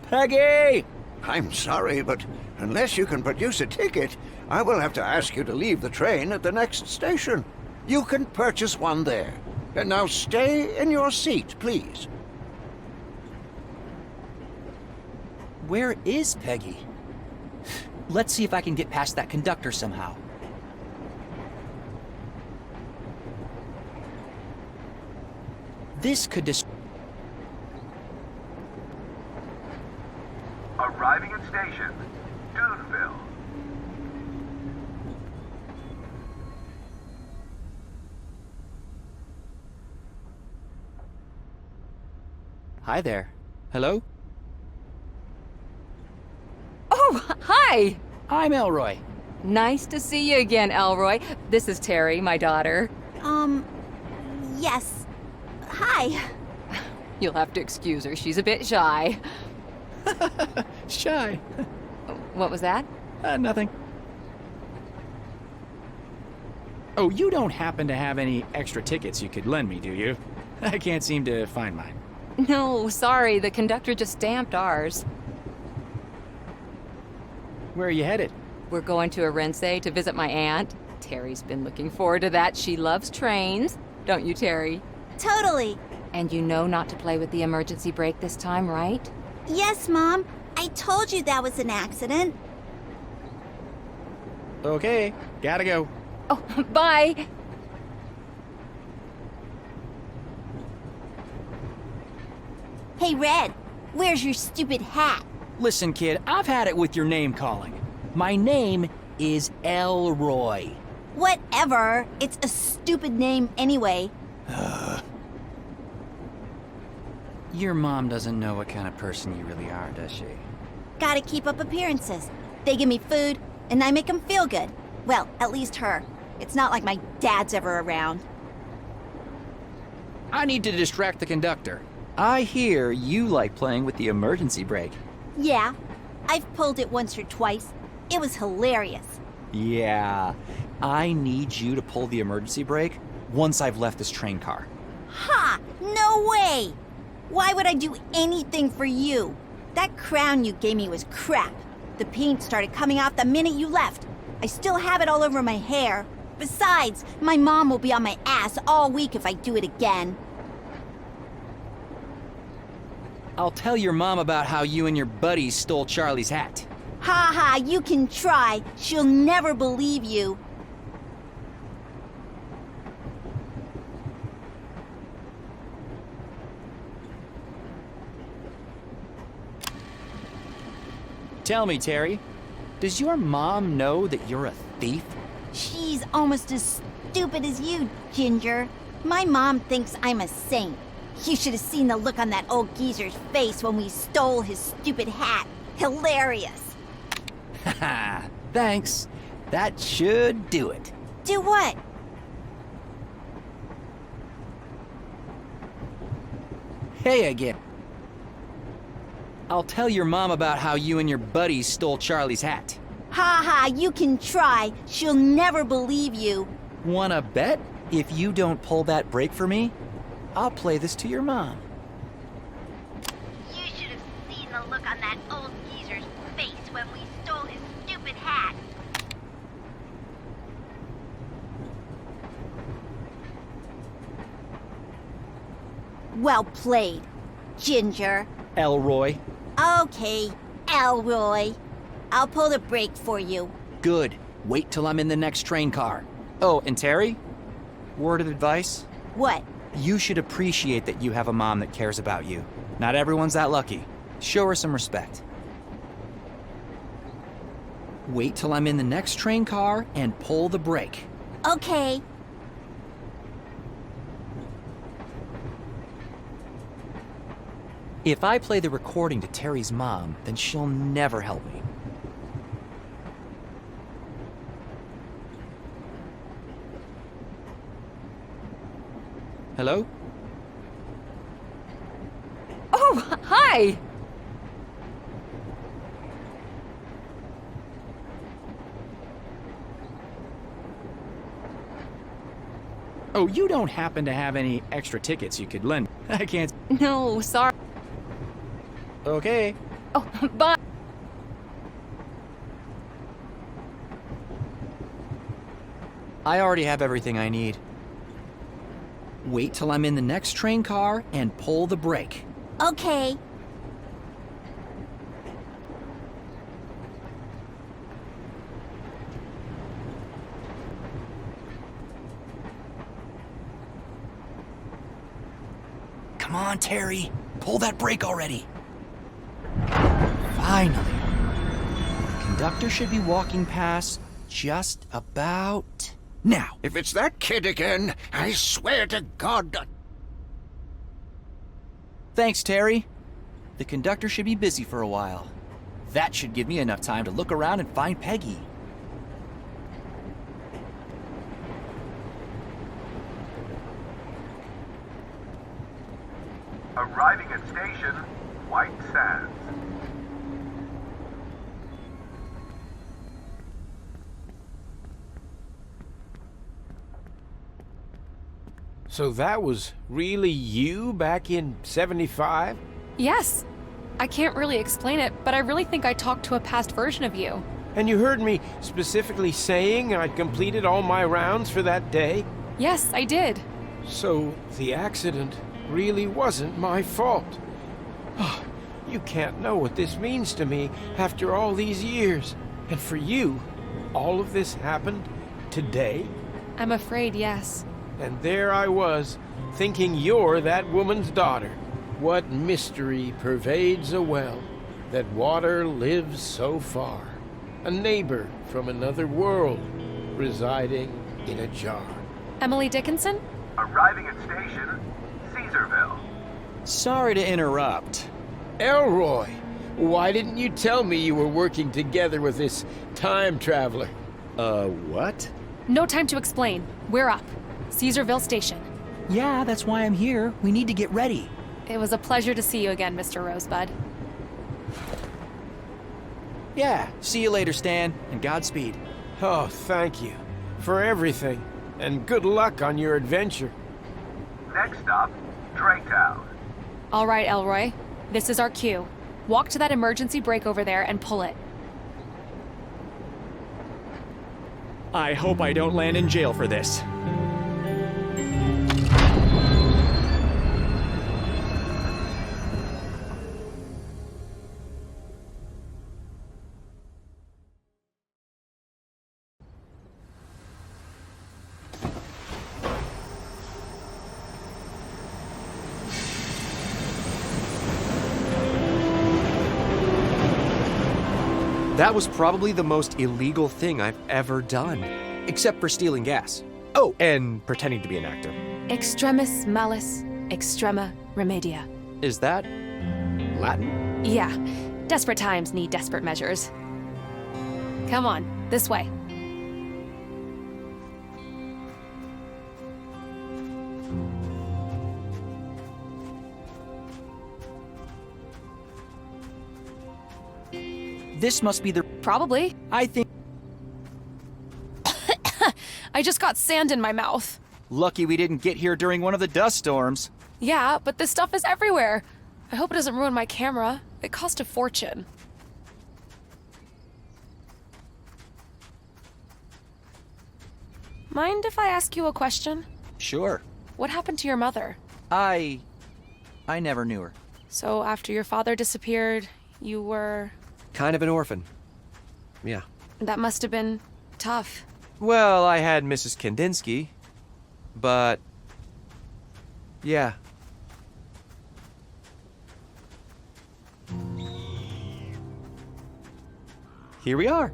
Speaker 5: Peggy!
Speaker 11: I'm sorry, but unless you can produce a ticket, I will have to ask you to leave the train at the next station. You can purchase one there. And now stay in your seat, please.
Speaker 5: Where is Peggy? Let's see if I can get past that conductor somehow. This could
Speaker 2: Arriving at station, Duneville.
Speaker 5: Hi there. Hello?
Speaker 9: Oh, hi!
Speaker 5: I'm Elroy.
Speaker 9: Nice to see you again, Elroy. This is Terry, my daughter.
Speaker 15: Yes. Hi.
Speaker 9: You'll have to excuse her. She's a bit shy.
Speaker 5: Shy.
Speaker 9: What was that?
Speaker 5: Nothing. Oh, you don't happen to have any extra tickets you could lend me, do you? I can't seem to find mine.
Speaker 9: No, sorry. The conductor just stamped ours.
Speaker 5: Where are you headed?
Speaker 9: We're going to Orense to visit my aunt. Terry's been looking forward to that. She loves trains. Don't you, Terry?
Speaker 15: Totally.
Speaker 9: And you know not to play with the emergency brake this time, right?
Speaker 15: Yes, Mom. I told you that was an accident.
Speaker 5: Okay, gotta go.
Speaker 9: Oh, bye.
Speaker 15: Hey, Red, where's your stupid hat?
Speaker 5: Listen, kid, I've had it with your name calling. My name is Elroy.
Speaker 15: Whatever. It's a stupid name anyway.
Speaker 5: Your mom doesn't know what kind of person you really are, does she?
Speaker 15: Gotta keep up appearances. They give me food, and I make them feel good. Well, at least her. It's not like my dad's ever around.
Speaker 5: I need to distract the conductor. I hear you like playing with the emergency brake.
Speaker 15: Yeah, I've pulled it once or twice. It was hilarious.
Speaker 5: Yeah, I need you to pull the emergency brake once I've left this train car.
Speaker 15: Ha! No way! Why would I do anything for you? That crown you gave me was crap. The paint started coming off the minute you left. I still have it all over my hair. Besides, my mom will be on my ass all week if I do it again.
Speaker 5: I'll tell your mom about how you and your buddies stole Charlie's hat.
Speaker 15: Ha ha, you can try. She'll never believe you.
Speaker 5: Tell me, Terry, does your mom know that you're a thief?
Speaker 15: She's almost as stupid as you, Ginger. My mom thinks I'm a saint. You should have seen the look on that old geezer's face when we stole his stupid hat. Hilarious.
Speaker 5: Haha, thanks. That should do it.
Speaker 15: Do what?
Speaker 5: Hey again. I'll tell your mom about how you and your buddies stole Charlie's hat.
Speaker 15: Ha ha, you can try. She'll never believe you.
Speaker 5: Wanna bet? If you don't pull that brake for me, I'll play this to your mom.
Speaker 15: You should have seen the look on that old geezer's face when we stole his stupid hat. Well played, Ginger.
Speaker 5: Elroy.
Speaker 15: Okay, Elroy. I'll pull the brake for you.
Speaker 5: Good. Wait till I'm in the next train car. Oh, and Terry? Word of advice?
Speaker 15: What?
Speaker 5: You should appreciate that you have a mom that cares about you. Not everyone's that lucky. Show her some respect. Wait till I'm in the next train car and pull the brake.
Speaker 15: Okay.
Speaker 5: If I play the recording to Terry's mom, then she'll never help me. Hello?
Speaker 9: Oh, hi!
Speaker 5: Oh, you don't happen to have any extra tickets you could lend? I can't...
Speaker 9: No, sorry.
Speaker 5: Okay.
Speaker 9: Oh, bye.
Speaker 5: I already have everything I need. Wait till I'm in the next train car and pull the brake.
Speaker 15: Okay.
Speaker 5: Come on, Terry. Pull that brake already. Finally. The conductor should be walking past just about now.
Speaker 11: If it's that kid again, I swear to God...
Speaker 5: Thanks, Terry. The conductor should be busy for a while. That should give me enough time to look around and find Peggy.
Speaker 2: Arriving at station, White Sands.
Speaker 12: So that was really you back in '75?
Speaker 1: Yes. I can't really explain it, but I really think I talked to a past version of you.
Speaker 12: And you heard me specifically saying I'd completed all my rounds for that day?
Speaker 1: Yes, I did.
Speaker 12: So the accident really wasn't my fault. Oh, you can't know what this means to me after all these years. And for you, all of this happened today?
Speaker 1: I'm afraid, yes.
Speaker 12: And there I was, thinking you're that woman's daughter. What mystery pervades a well, that water lives so far? A neighbor from another world, residing in a jar.
Speaker 1: Emily Dickinson?
Speaker 2: Arriving at station, Caesarville.
Speaker 5: Sorry to interrupt.
Speaker 12: Elroy, why didn't you tell me you were working together with this time traveler?
Speaker 5: What?
Speaker 1: No time to explain. We're up. Caesarville Station.
Speaker 5: Yeah, that's why I'm here. We need to get ready.
Speaker 1: It was a pleasure to see you again, Mr. Rosebud.
Speaker 5: Yeah, see you later, Stan, and Godspeed.
Speaker 12: Oh, thank you for everything, and good luck on your adventure.
Speaker 2: Next stop, Draytown.
Speaker 1: All right, Elroy. This is our cue. Walk to that emergency brake over there and pull it.
Speaker 21: I hope I don't land in jail for this.
Speaker 6: That was probably the most illegal thing I've ever done. Except for stealing gas. Oh, and pretending to be an actor.
Speaker 1: Extremis malis, extrema remedia.
Speaker 6: Is that Latin?
Speaker 1: Yeah. Desperate times need desperate measures. Come on, this way.
Speaker 5: This must be the...
Speaker 1: Probably.
Speaker 5: I think...
Speaker 1: I just got sand in my mouth.
Speaker 5: Lucky we didn't get here during one of the dust storms.
Speaker 1: Yeah, but this stuff is everywhere. I hope it doesn't ruin my camera. It cost a fortune. Mind if I ask you a question?
Speaker 5: Sure.
Speaker 1: What happened to your mother?
Speaker 5: I never knew her.
Speaker 1: So after your father disappeared, you were...
Speaker 6: Kind of an orphan. Yeah.
Speaker 1: That must have been tough.
Speaker 6: Well, I had Mrs. Kandinsky, but... yeah. Here we are.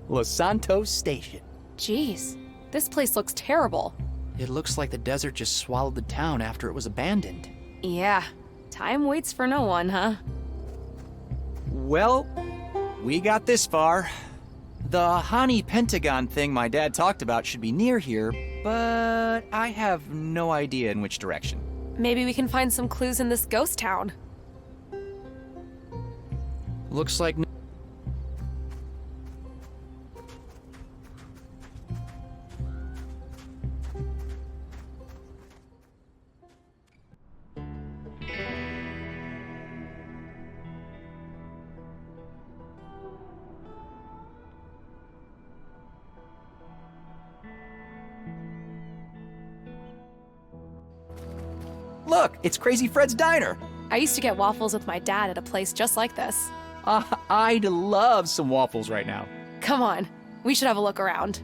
Speaker 5: Los Santos Station.
Speaker 1: Jeez, this place looks terrible.
Speaker 5: It looks like the desert just swallowed the town after it was abandoned.
Speaker 1: Yeah, time waits for no one, huh?
Speaker 5: Well, we got this far. The Hani Pentagon thing my dad talked about should be near here, but I have no idea in which direction.
Speaker 1: Maybe we can find some clues in this ghost town.
Speaker 5: Looks like... Look, it's Crazy Fred's Diner.
Speaker 1: I used to get waffles with my dad at a place just like this.
Speaker 5: I'd love some waffles right now.
Speaker 1: Come on, we should have a look around.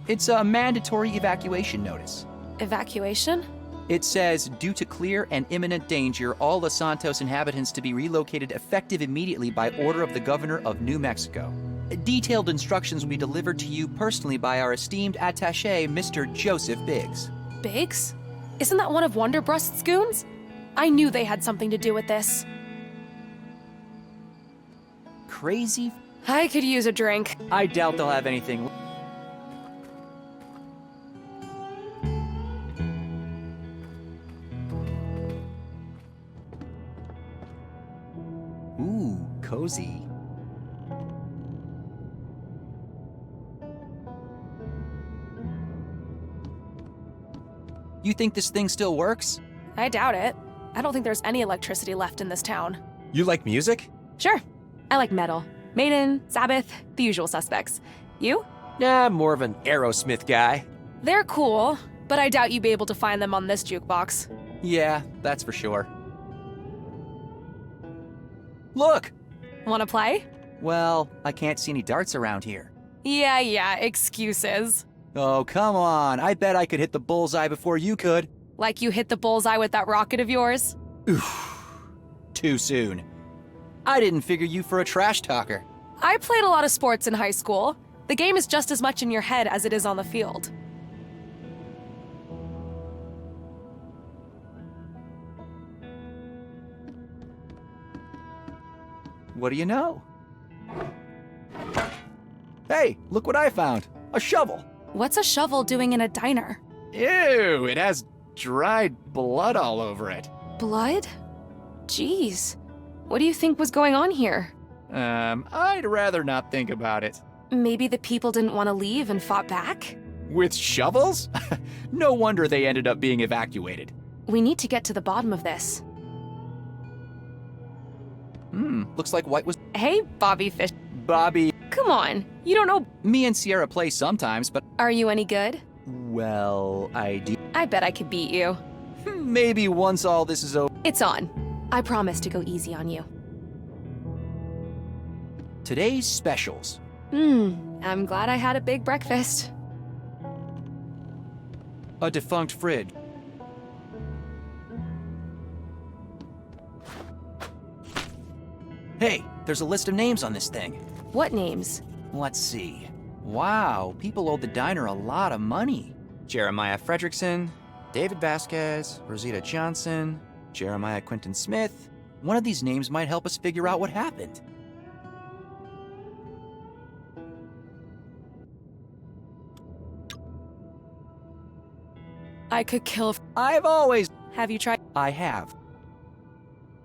Speaker 5: It's a mandatory evacuation notice.
Speaker 1: Evacuation?
Speaker 5: It says, due to clear and imminent danger, all Los Santos inhabitants to be relocated effective immediately by order of the governor of New Mexico. Detailed instructions will be delivered to you personally by our esteemed attaché, Mr. Joseph Biggs.
Speaker 1: Biggs? Isn't that one of Wonderbrust's goons? I knew they had something to do with this.
Speaker 5: Crazy?
Speaker 1: I could use a drink.
Speaker 5: I doubt they'll have anything. Ooh, cozy. You think this thing still works?
Speaker 1: I doubt it. I don't think there's any electricity left in this town.
Speaker 6: You like music?
Speaker 1: Sure. I like metal. Maiden, Sabbath, the usual suspects. You?
Speaker 6: Nah, more of an Aerosmith guy.
Speaker 1: They're cool, but I doubt you'd be able to find them on this jukebox.
Speaker 5: Yeah, that's for sure. Look!
Speaker 1: Wanna play?
Speaker 5: Well, I can't see any darts around here.
Speaker 1: Yeah, excuses.
Speaker 5: Oh, come on. I bet I could hit the bullseye before you could.
Speaker 1: Like you hit the bullseye with that rocket of yours?
Speaker 5: Oof. Too soon. I didn't figure you for a trash talker.
Speaker 1: I played a lot of sports in high school. The game is just as much in your head as it is on the field.
Speaker 5: What do you know? Hey, look what I found. A shovel.
Speaker 1: What's a shovel doing in a diner?
Speaker 5: Ew, it has dried blood all over it.
Speaker 1: Blood? Jeez. What do you think was going on here?
Speaker 5: I'd rather not think about it.
Speaker 1: Maybe the people didn't want to leave and fought back?
Speaker 5: With shovels? No wonder they ended up being evacuated.
Speaker 1: We need to get to the bottom of this.
Speaker 5: Looks like White was...
Speaker 1: Hey, Bobby Fish.
Speaker 5: Bobby...
Speaker 1: Come on, you don't know...
Speaker 5: Me and Sierra play sometimes, but...
Speaker 1: Are you any good?
Speaker 5: Well, I do...
Speaker 1: I bet I could beat you.
Speaker 5: Maybe once all this is over...
Speaker 1: It's on. I promise to go easy on you.
Speaker 5: Today's specials.
Speaker 1: I'm glad I had a big breakfast.
Speaker 5: A defunct Frid. Hey, there's a list of names on this thing.
Speaker 1: What names?
Speaker 5: Let's see. Wow, people owed the diner a lot of money. Jeremiah Fredrickson, David Vasquez, Rosita Johnson, Jeremiah Quinton Smith. One of these names might help us figure out what happened.
Speaker 1: I could kill...
Speaker 5: I've always...
Speaker 1: Have you tried?
Speaker 5: I have.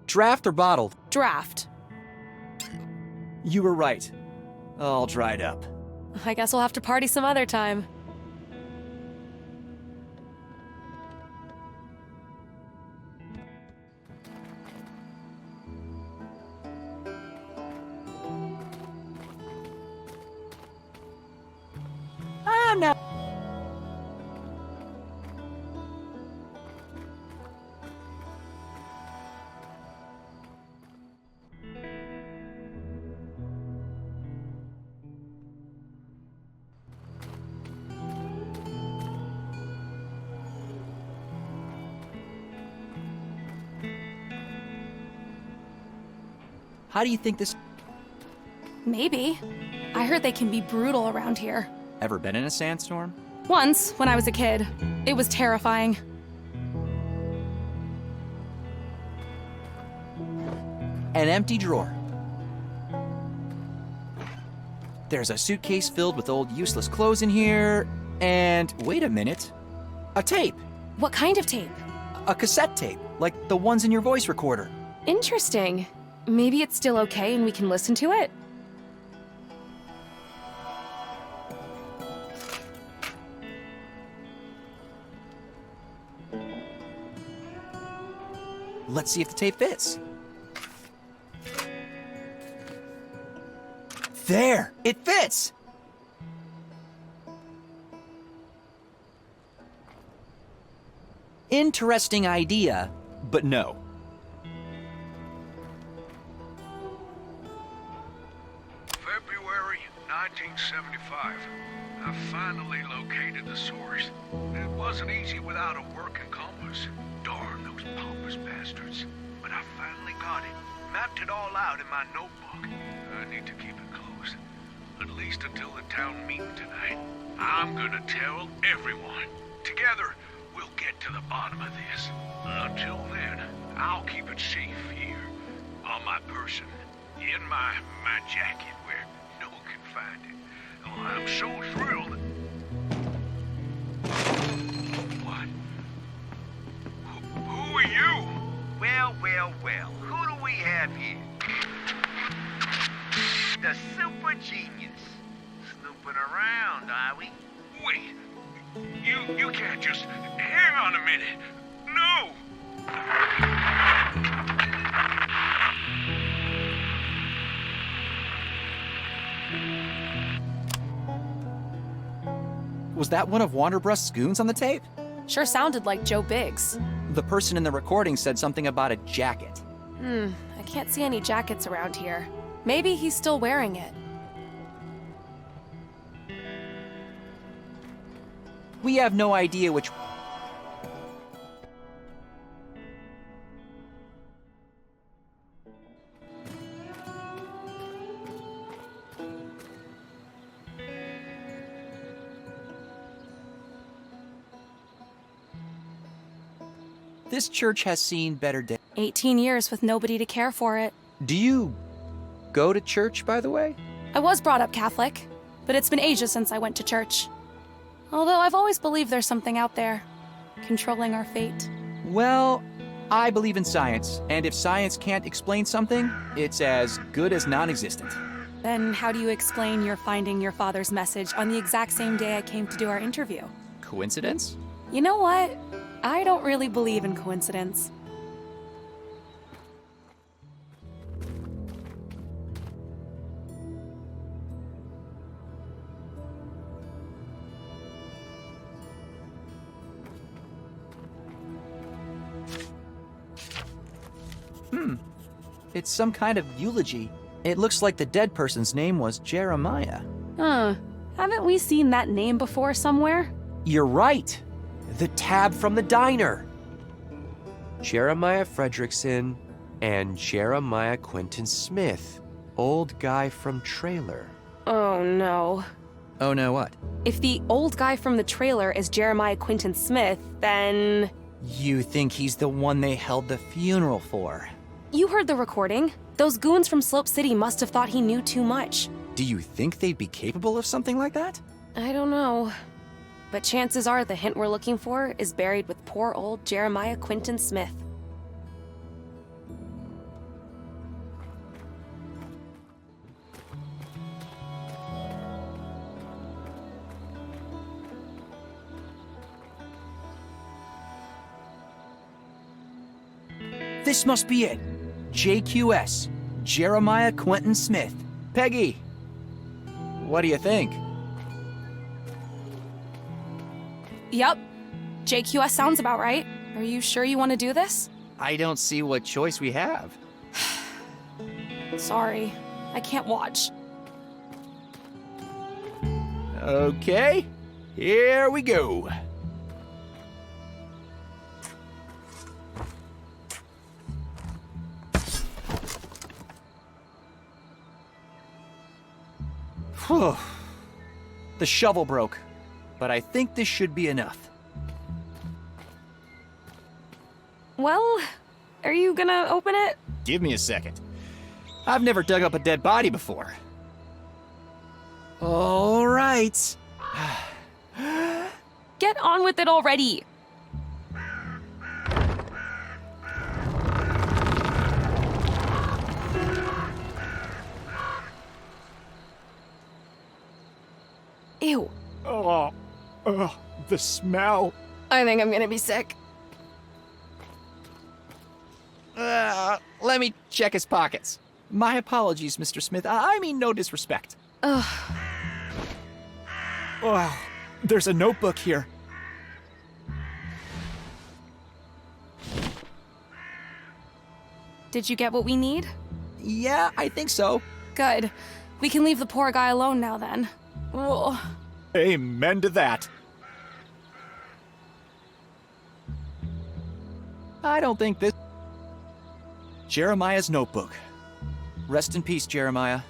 Speaker 5: Draft or bottled?
Speaker 1: Draft.
Speaker 5: You were right. All dried up.
Speaker 1: I guess we'll have to party some other time.
Speaker 5: No. How do you think this...
Speaker 1: Maybe. I heard they can be brutal around here.
Speaker 5: Ever been in a sandstorm?
Speaker 1: Once, when I was a kid. It was terrifying.
Speaker 5: An empty drawer. There's a suitcase filled with old useless clothes in here, and wait a minute. A tape.
Speaker 1: What kind of tape?
Speaker 5: A cassette tape, like the ones in your voice recorder.
Speaker 1: Interesting. Maybe it's still okay and we can listen to it?
Speaker 5: Let's see if the tape fits. There! It fits! Interesting idea, but no.
Speaker 7: February 1975. I finally located the source. It wasn't easy without a working compass. Darn those pompous bastards. But I finally got it. Mapped it all out in my notebook. I need to keep it close. At least until the town meeting tonight. I'm gonna tell everyone. Together, we'll get to the bottom of this. Until then, I'll keep it safe here. On my person. In my jacket where no one can find it. Oh, I'm so thrilled. What? Who are you?
Speaker 22: Well, well, well. Who do we have here? The super genius. Snooping around, are we?
Speaker 7: Wait. You can't just... Hang on a minute. No!
Speaker 5: Was that one of Wanderbrust's goons on the tape?
Speaker 1: Sure sounded like Joe Biggs.
Speaker 5: The person in the recording said something about a jacket.
Speaker 1: I can't see any jackets around here. Maybe he's still wearing it.
Speaker 5: We have no idea which... This church has seen better days.
Speaker 1: 18 years with nobody to care for it.
Speaker 6: Do you go to church, by the way?
Speaker 1: I was brought up Catholic, but it's been ages since I went to church. Although I've always believed there's something out there, controlling our fate.
Speaker 5: Well, I believe in science, and if science can't explain something, it's as good as non-existent.
Speaker 1: Then how do you explain your finding your father's message on the exact same day I came to do our interview?
Speaker 5: Coincidence?
Speaker 1: You know what? I don't really believe in coincidence.
Speaker 5: It's some kind of eulogy. It looks like the dead person's name was Jeremiah.
Speaker 1: Haven't we seen that name before somewhere?
Speaker 6: You're right. The tab from the diner. Jeremiah Fredrickson and Jeremiah Quentin Smith. Old guy from trailer.
Speaker 1: Oh no.
Speaker 5: Oh no what?
Speaker 1: If the old guy from the trailer is Jeremiah Quentin Smith, then...
Speaker 5: You think he's the one they held the funeral for?
Speaker 1: You heard the recording. Those goons from Slope City must have thought he knew too much.
Speaker 5: Do you think they'd be capable of something like that?
Speaker 1: I don't know. But chances are the hint we're looking for is buried with poor old Jeremiah Quentin Smith.
Speaker 5: This must be it. JQS, Jeremiah Quentin Smith. Peggy, what do you think?
Speaker 1: Yep. JQS sounds about right. Are you sure you want to do this?
Speaker 5: I don't see what choice we have.
Speaker 1: Sorry, I can't watch.
Speaker 5: Okay, here we go. The shovel broke, but I think this should be enough.
Speaker 1: Well, are you gonna open it?
Speaker 5: Give me a second. I've never dug up a dead body before. All right.
Speaker 1: Get on with it already. Ew.
Speaker 21: Oh, the smell.
Speaker 1: I think I'm gonna be sick.
Speaker 5: Let me check his pockets. My apologies, Mr. Smith. I mean no disrespect.
Speaker 1: Ugh.
Speaker 21: Oh, there's a notebook here.
Speaker 1: Did you get what we need?
Speaker 5: Yeah, I think so.
Speaker 1: Good. We can leave the poor guy alone now then. Ugh.
Speaker 21: Amen to that.
Speaker 5: I don't think this... Jeremiah's notebook. Rest in peace, Jeremiah.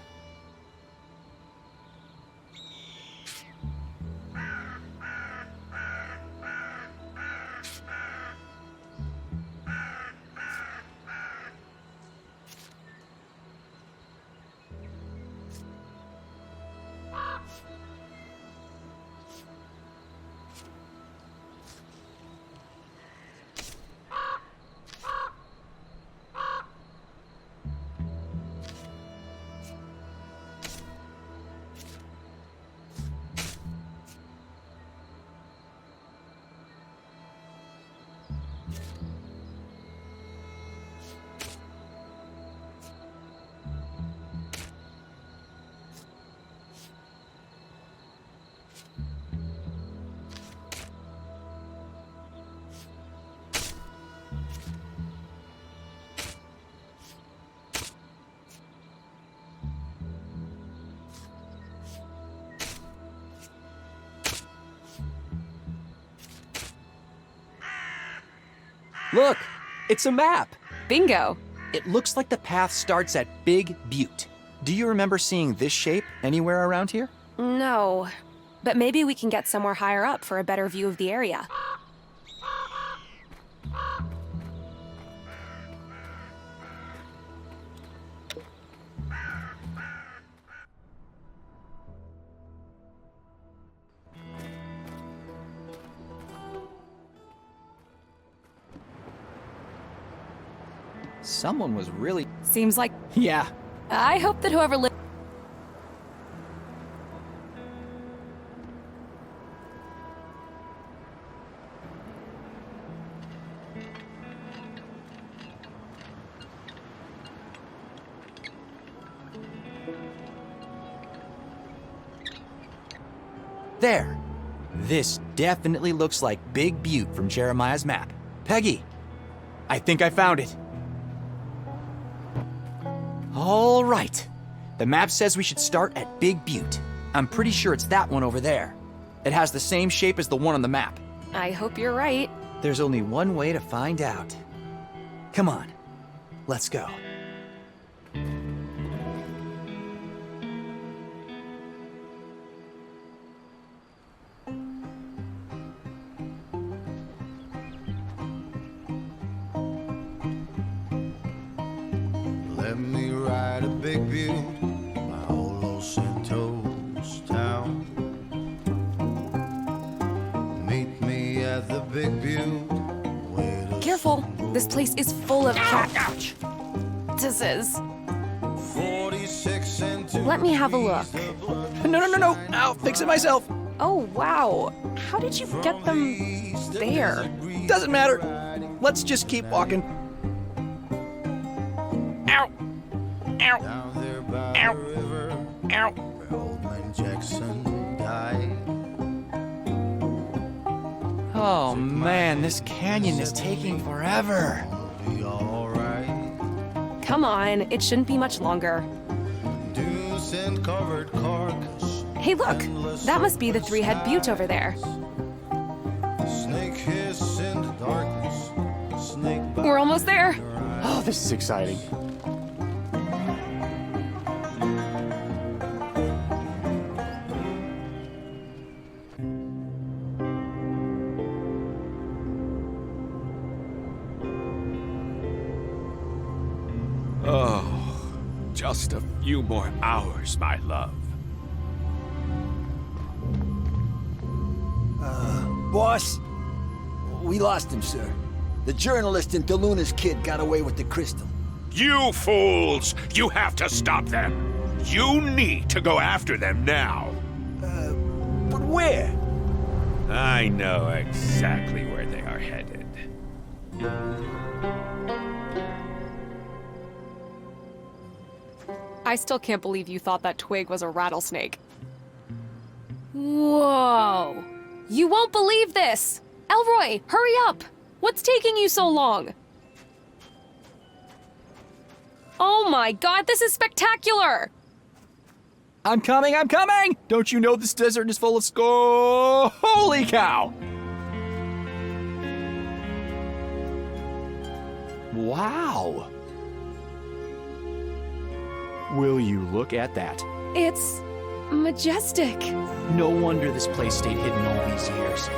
Speaker 5: Look, it's a map.
Speaker 1: Bingo.
Speaker 5: It looks like the path starts at Big Butte. Do you remember seeing this shape anywhere around here?
Speaker 1: No, but maybe we can get somewhere higher up for a better view of the area.
Speaker 5: Someone was really...
Speaker 1: Seems like...
Speaker 5: Yeah.
Speaker 1: I hope that whoever lived...
Speaker 5: There. This definitely looks like Big Butte from Jeremiah's map. Peggy, I think I found it. All right. The map says we should start at Big Butte. I'm pretty sure it's that one over there. It has the same shape as the one on the map.
Speaker 1: I hope you're right.
Speaker 5: There's only one way to find out. Come on, let's go.
Speaker 16: Let me ride a big butte, my old Los Santos town. Meet me at the big butte.
Speaker 1: Careful, this place is full of cactuses. Let me have a look.
Speaker 5: No, I'll fix it myself.
Speaker 1: Oh, wow. How did you get them there?
Speaker 5: Doesn't matter. Let's just keep walking. Ow! Ow! Ow! Ow!
Speaker 16: Old man Jackson died.
Speaker 5: Oh man, this canyon is taking forever.
Speaker 16: Be alright.
Speaker 1: Come on, it shouldn't be much longer.
Speaker 16: Deuce and covered carcass.
Speaker 1: Hey, look! That must be the three-head butte over there.
Speaker 16: Snake hiss in the darkness. Snake
Speaker 1: We're almost there.
Speaker 21: Oh, this is exciting.
Speaker 3: Oh, just a few more hours, my love.
Speaker 19: Boss, we lost him, sir. The journalist and DeLuna's kid got away with the crystal.
Speaker 3: You fools! You have to stop them! You need to go after them now!
Speaker 19: But where?
Speaker 3: I know exactly where they are headed.
Speaker 1: I still can't believe you thought that twig was a rattlesnake. Whoa! You won't believe this! Elroy, hurry up! What's taking you so long? Oh my god, this is spectacular!
Speaker 5: I'm coming, I'm coming! Don't you know this desert is full of holy cow! Wow! Will you look at that?
Speaker 1: It's majestic.
Speaker 5: No wonder this place stayed hidden all these years.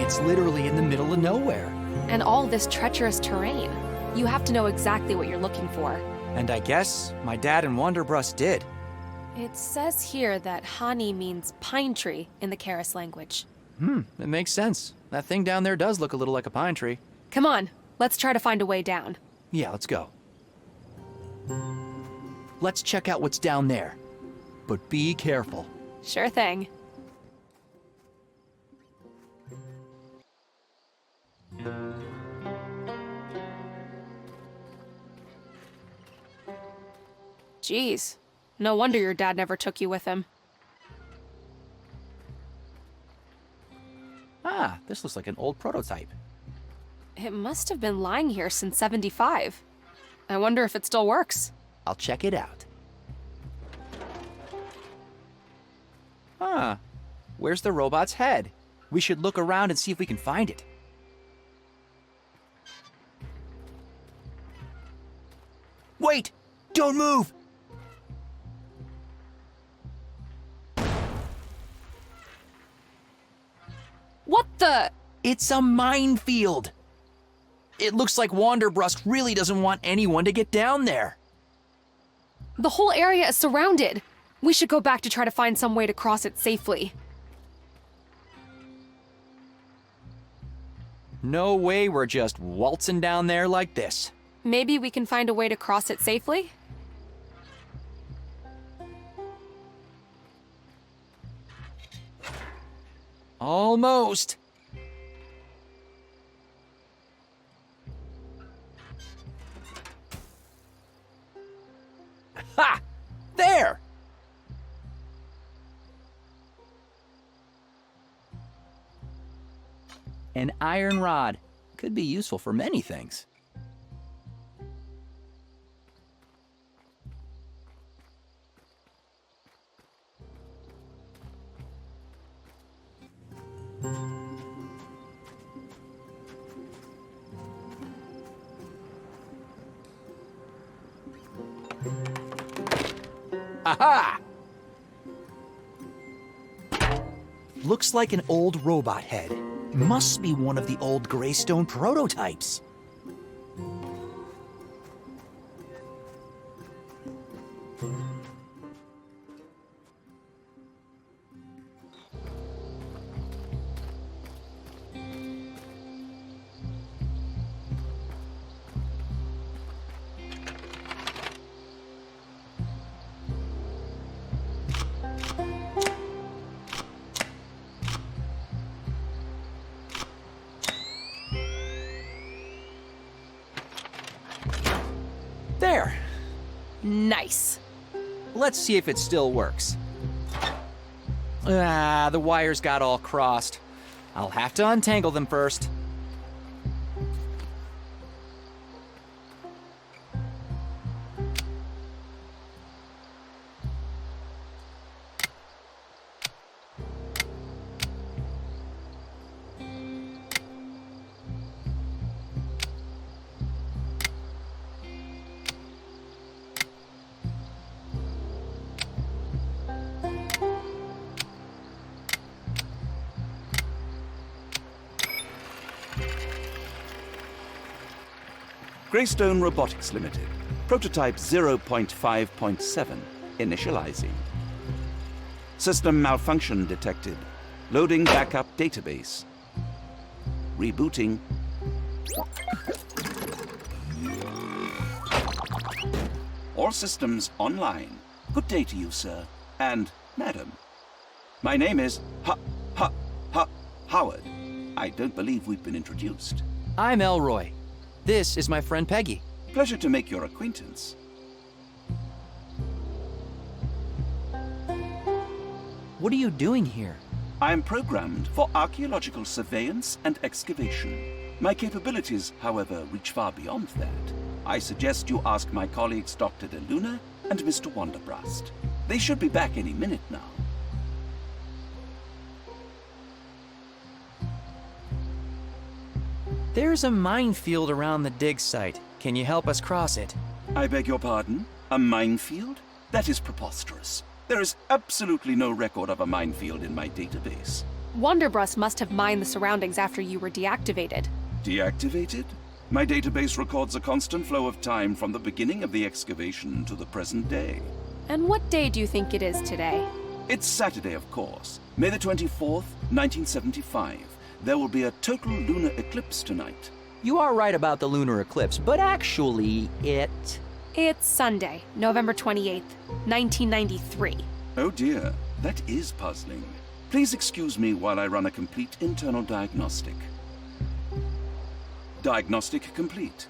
Speaker 5: It's literally in the middle of nowhere.
Speaker 1: And all this treacherous terrain. You have to know exactly what you're looking for.
Speaker 5: And I guess my dad and Wanderbrust did.
Speaker 1: It says here that Hani means pine tree in the Karis language.
Speaker 5: That makes sense. That thing down there does look a little like a pine tree.
Speaker 1: Come on, let's try to find a way down.
Speaker 5: Yeah, let's go. Let's check out what's down there. But be careful.
Speaker 1: Sure thing. Jeez, no wonder your dad never took you with him.
Speaker 5: Ah, this looks like an old prototype.
Speaker 1: It must have been lying here since '75. I wonder if it still works.
Speaker 5: I'll check it out. Huh. Where's the robot's head? We should look around and see if we can find it. Wait! Don't move!
Speaker 1: What the?
Speaker 5: It's a minefield! It looks like Wanderbrust really doesn't want anyone to get down there.
Speaker 1: The whole area is surrounded. We should go back to try to find some way to cross it safely.
Speaker 5: No way we're just waltzing down there like this.
Speaker 1: Maybe we can find a way to cross it safely?
Speaker 5: Almost. Ha! There! An iron rod. Could be useful for many things. Aha! Looks like an old robot head. Must be one of the old Greystone prototypes. There.
Speaker 1: Nice.
Speaker 5: Let's see if it still works. Ah, the wires got all crossed. I'll have to untangle them first.
Speaker 10: Greystone Robotics Limited,
Speaker 14: Prototype 0.5.7. Initializing. System malfunction detected. Loading backup database. Rebooting. All systems online. Good day to you, sir. And madam. My name is Howard. I don't believe we've been introduced.
Speaker 5: I'm Elroy. This is my friend Peggy.
Speaker 14: Pleasure to make your acquaintance.
Speaker 5: What are you doing here?
Speaker 14: I am programmed for archaeological surveillance and excavation. My capabilities, however, reach far beyond that. I suggest you ask my colleagues Dr. DeLuna and Mr. Wonderbrust. They should be back any minute now.
Speaker 5: There's a minefield around the dig site. Can you help us cross it?
Speaker 14: I beg your pardon? A minefield? That is preposterous. There is absolutely no record of a minefield in my database.
Speaker 1: Wonderbrust must have mined the surroundings after you were deactivated.
Speaker 14: Deactivated? My database records a constant flow of time from the beginning of the excavation to the present day.
Speaker 1: And what day do you think it is today?
Speaker 14: It's Saturday, of course. May the 24th, 1975. There will be a total lunar eclipse tonight.
Speaker 5: You are right about the lunar eclipse, but actually,
Speaker 1: It's Sunday, November 28th, 1993.
Speaker 14: Oh dear, that is puzzling. Please excuse me while I run a complete internal diagnostic. Diagnostic complete.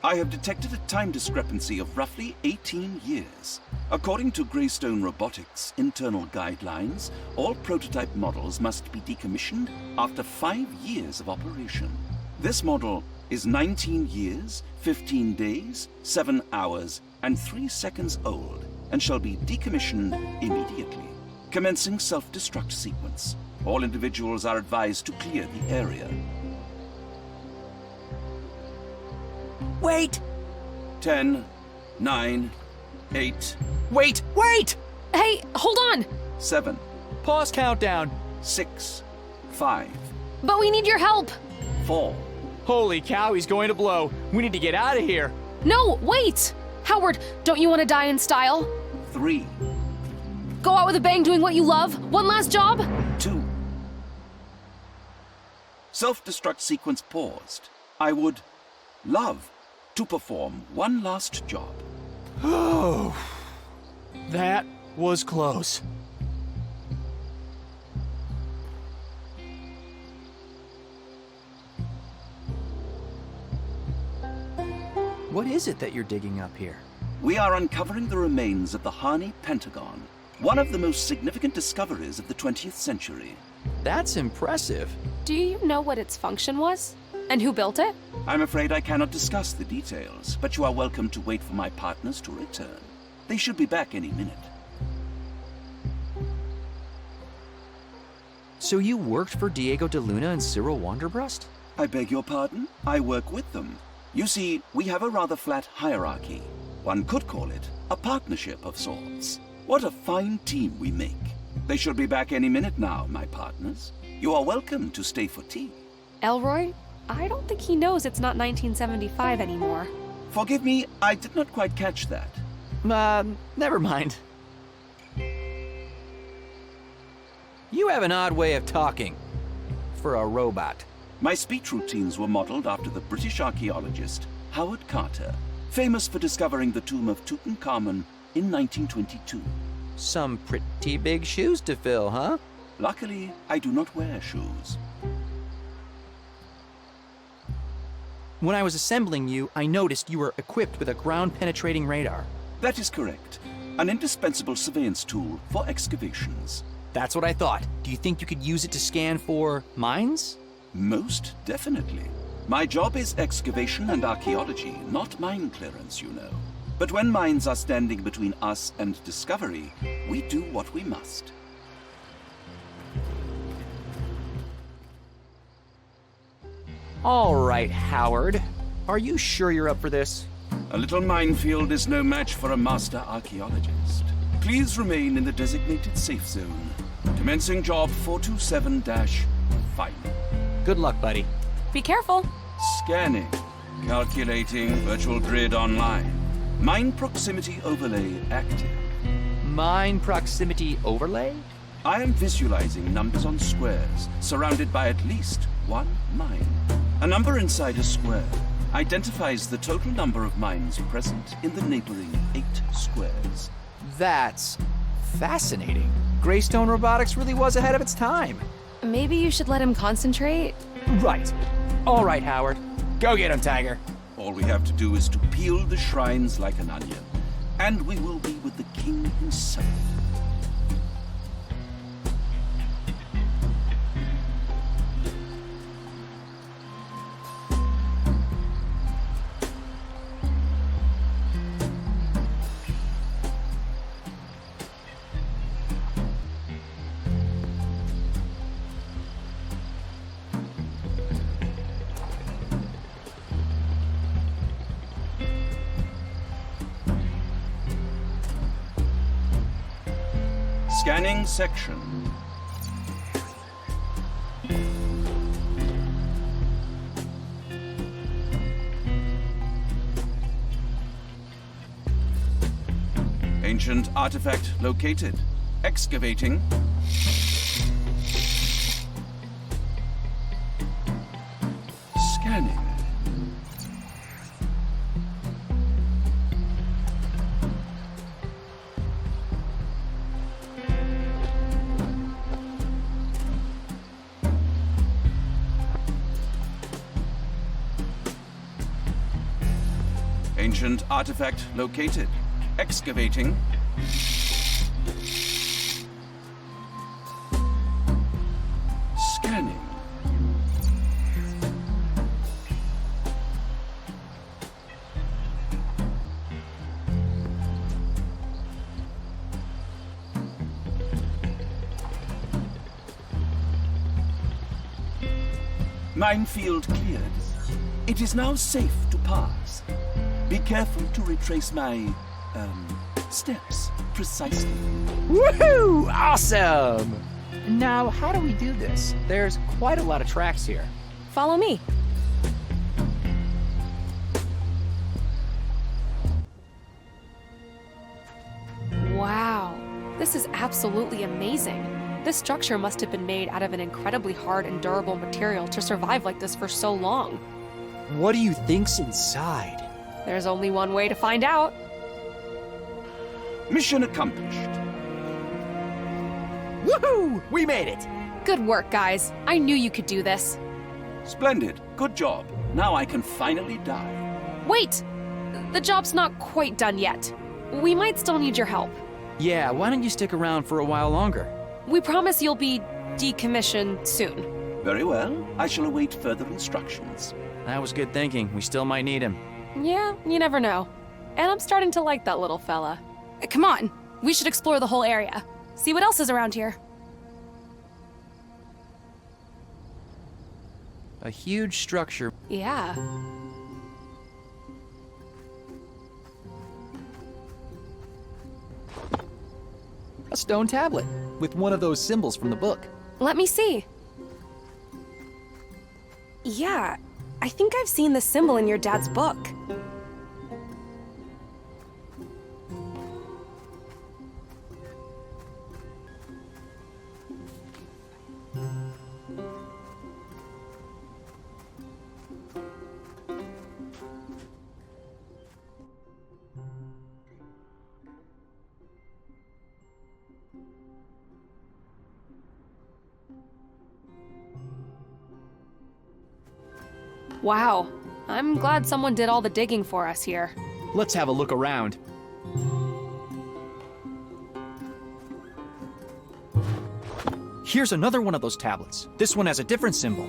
Speaker 14: I have detected a time discrepancy of roughly 18 years. According to Greystone Robotics' internal guidelines, all prototype models must be decommissioned after 5 years of operation. This model is 19 years, 15 days, 7 hours, and 3 seconds old, and shall be decommissioned immediately. Commencing self-destruct sequence. All individuals are advised to clear the area.
Speaker 5: Wait!
Speaker 14: 10, 9, 8...
Speaker 5: Wait!
Speaker 1: Hey, hold on!
Speaker 14: 7.
Speaker 5: Pause countdown.
Speaker 14: 6, 5.
Speaker 1: But we need your help!
Speaker 14: 4.
Speaker 5: Holy cow, he's going to blow. We need to get out of here.
Speaker 1: No, wait! Howard, don't you want to die in style?
Speaker 14: 3.
Speaker 1: Go out with a bang doing what you love? One last job?
Speaker 14: 2. Self-destruct sequence paused. I would love to perform one last job.
Speaker 5: Oh, that was close. What is it that you're digging up here?
Speaker 14: We are uncovering the remains of the Harney Pentagon, one of the most significant discoveries of the 20th century.
Speaker 5: That's impressive.
Speaker 1: Do you know what its function was? And who built it?
Speaker 14: I'm afraid I cannot discuss the details, but you are welcome to wait for my partners to return. They should be back any minute.
Speaker 5: So you worked for Diego de Luna and Cyril Wonderbrust?
Speaker 14: I beg your pardon? I work with them. You see, we have a rather flat hierarchy. One could call it a partnership of sorts. What a fine team we make. They should be back any minute now, my partners. You are welcome to stay for tea.
Speaker 1: Elroy? I don't think he knows it's not 1975 anymore.
Speaker 14: Forgive me, I did not quite catch that.
Speaker 5: Never mind. You have an odd way of talking. For a robot.
Speaker 14: My speech routines were modeled after the British archaeologist Howard Carter, famous for discovering the tomb of Tutankhamun in 1922.
Speaker 5: Some pretty big shoes to fill, huh?
Speaker 14: Luckily, I do not wear shoes.
Speaker 5: When I was assembling you, I noticed you were equipped with a ground-penetrating radar.
Speaker 14: That is correct. An indispensable surveillance tool for excavations.
Speaker 5: That's what I thought. Do you think you could use it to scan for mines?
Speaker 14: Most definitely. My job is excavation and archaeology, not mine clearance, you know. But when mines are standing between us and discovery, we do what we must.
Speaker 5: All right, Howard. Are you sure you're up for this?
Speaker 14: A little minefield is no match for a master archaeologist. Please remain in the designated safe zone. Commencing job 427-5.
Speaker 5: Good luck, buddy.
Speaker 1: Be careful.
Speaker 14: Scanning. Calculating virtual grid online. Mine proximity overlay active.
Speaker 5: Mine proximity overlay?
Speaker 14: I am visualizing numbers on squares, surrounded by at least one mine. A number inside a square identifies the total number of mines present in the neighboring 8 squares.
Speaker 5: That's fascinating. Greystone Robotics really was ahead of its time.
Speaker 1: Maybe you should let him concentrate?
Speaker 5: Right. All right, Howard. Go get him, Tiger.
Speaker 14: All we have to do is to peel the shrines like an onion, and we will be with the king himself. Scanning section. Ancient artifact located. Excavating. Scanning. Ancient artifact located. Excavating. Scanning. Minefield cleared. It is now safe to pass. Be careful to retrace my, steps precisely.
Speaker 5: Woohoo! Awesome! Now, how do we do this? There's quite a lot of tracks here.
Speaker 1: Follow me. Wow, this is absolutely amazing. This structure must have been made out of an incredibly hard and durable material to survive like this for so long.
Speaker 5: What do you think's inside?
Speaker 1: There's only one way to find out.
Speaker 14: Mission accomplished.
Speaker 5: Woohoo! We made it!
Speaker 1: Good work, guys. I knew you could do this.
Speaker 14: Splendid. Good job. Now I can finally die.
Speaker 1: Wait! The job's not quite done yet. We might still need your help.
Speaker 5: Yeah, why don't you stick around for a while longer?
Speaker 1: We promise you'll be decommissioned soon.
Speaker 14: Very well. I shall await further instructions.
Speaker 5: That was good thinking. We still might need him.
Speaker 1: Yeah, you never know. And I'm starting to like that little fella. Come on, we should explore the whole area. See what else is around here.
Speaker 5: A huge structure.
Speaker 1: Yeah.
Speaker 5: A stone tablet with one of those symbols from the book.
Speaker 1: Let me see. Yeah, I think I've seen this symbol in your dad's book. Wow, I'm glad someone did all the digging for us here.
Speaker 5: Let's have a look around. Here's another one of those tablets. This one has a different symbol.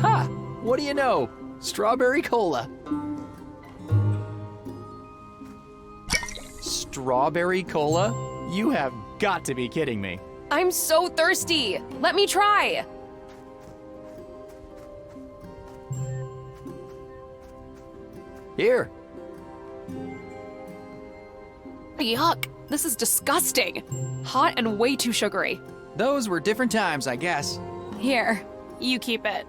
Speaker 5: Ha! What do you know? Strawberry cola. Strawberry cola? You have got to be kidding me.
Speaker 1: I'm so thirsty. Let me try.
Speaker 5: Here.
Speaker 1: Yuck, this is disgusting. Hot and way too sugary.
Speaker 5: Those were different times, I guess.
Speaker 1: Here, you keep it.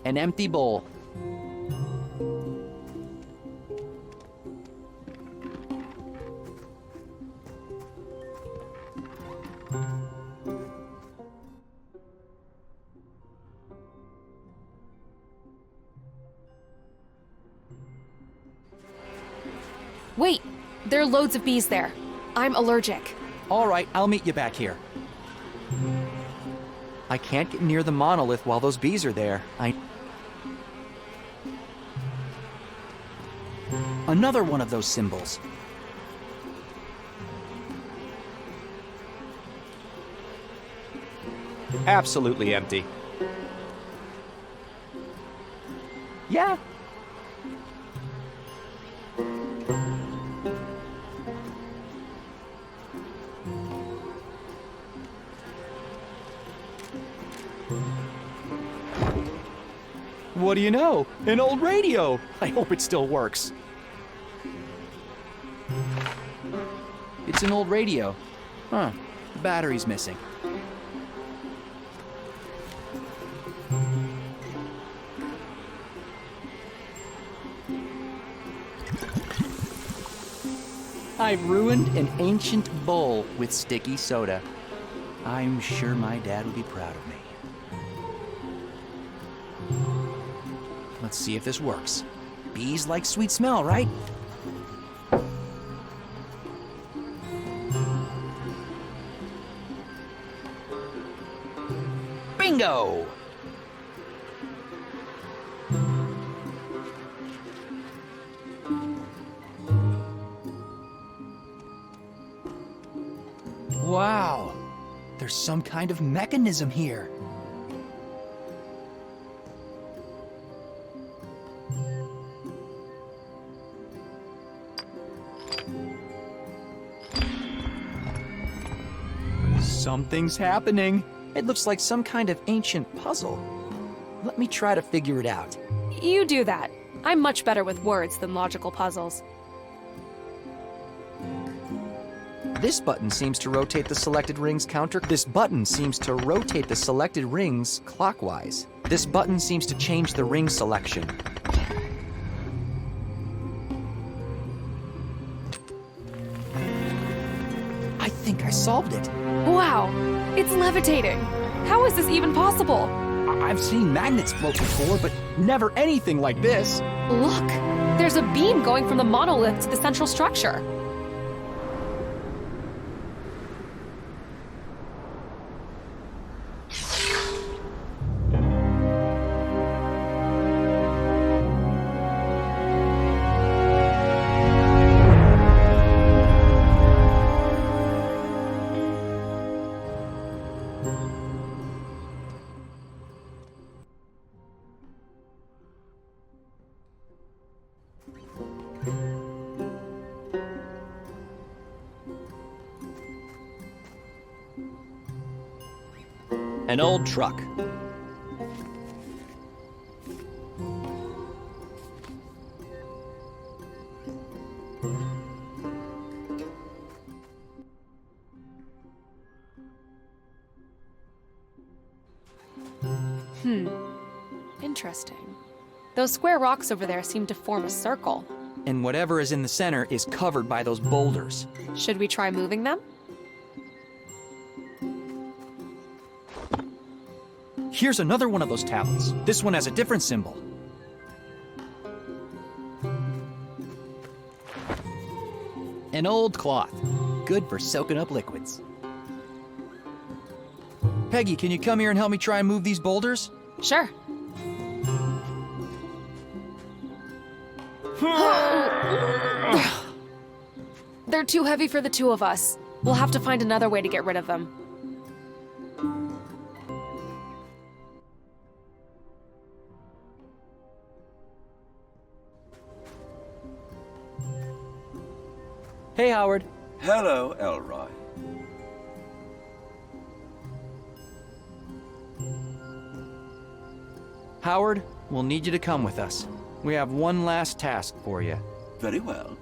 Speaker 5: An empty bowl.
Speaker 1: Wait, there are loads of bees there. I'm allergic.
Speaker 5: All right, I'll meet you back here. I can't get near the monolith while those bees are there. Another one of those symbols.
Speaker 6: Absolutely empty.
Speaker 5: Yeah. What do you know? An old radio! I hope it still works. It's an old radio. Huh. The battery's missing. I've ruined an ancient bowl with sticky soda. I'm sure my dad would be proud of me. Let's see if this works. Bees like sweet smell, right? Bingo! Wow, there's some kind of mechanism here. Something's happening. It looks like some kind of ancient puzzle. Let me try to figure it out.
Speaker 1: You do that. I'm much better with words than logical puzzles.
Speaker 5: This button seems to rotate the selected rings counter. This button seems to rotate the selected rings clockwise. This button seems to change the ring selection. I think I solved it.
Speaker 1: Wow, it's levitating. How is this even possible?
Speaker 5: I've seen magnets float before, but never anything like this.
Speaker 1: Look, there's a beam going from the monolith to the central structure.
Speaker 6: An old truck.
Speaker 1: Interesting. Those square rocks over there seem to form a circle.
Speaker 5: And whatever is in the center is covered by those boulders.
Speaker 1: Should we try moving them?
Speaker 5: Here's another one of those tablets. This one has a different symbol. An old cloth. Good for soaking up liquids. Peggy, can you come here and help me try and move these boulders?
Speaker 1: Sure. They're too heavy for the two of us. We'll have to find another way to get rid of them.
Speaker 5: Hey, Howard.
Speaker 14: Hello, Elroy.
Speaker 5: Howard, We'll need you to come with us. We have one last task for you.
Speaker 14: Very well.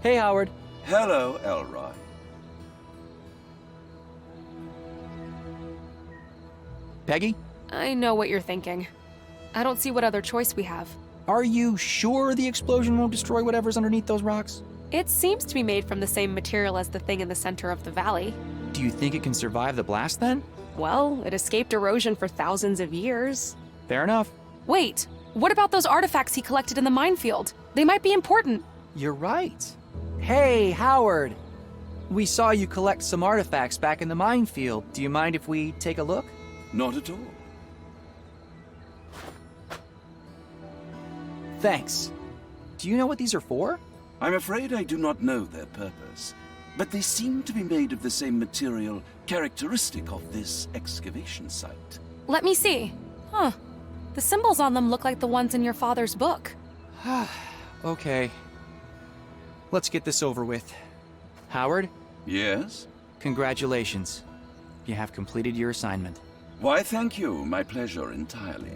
Speaker 5: Hey, Howard.
Speaker 14: Hello, Elroy.
Speaker 5: Peggy?
Speaker 1: I know what you're thinking. I don't see what other choice we have.
Speaker 5: Are you sure the explosion won't destroy whatever's underneath those rocks?
Speaker 1: It seems to be made from the same material as the thing in the center of the valley.
Speaker 5: Do you think it can survive the blast then?
Speaker 1: Well, it escaped erosion for thousands of years.
Speaker 5: Fair enough.
Speaker 1: Wait, what about those artifacts he collected in the minefield? They might be important.
Speaker 5: You're right. Hey, Howard. We saw you collect some artifacts back in the minefield. Do you mind if we take a look?
Speaker 14: Not at all.
Speaker 5: Thanks. Do you know what these are for?
Speaker 14: I'm afraid I do not know their purpose, but they seem to be made of the same material characteristic of this excavation site.
Speaker 1: Let me see. Huh. The symbols on them look like the ones in your father's book.
Speaker 5: Okay. Let's get this over with. Howard?
Speaker 14: Yes?
Speaker 5: Congratulations. You have completed your assignment.
Speaker 14: Why, thank you. My pleasure entirely.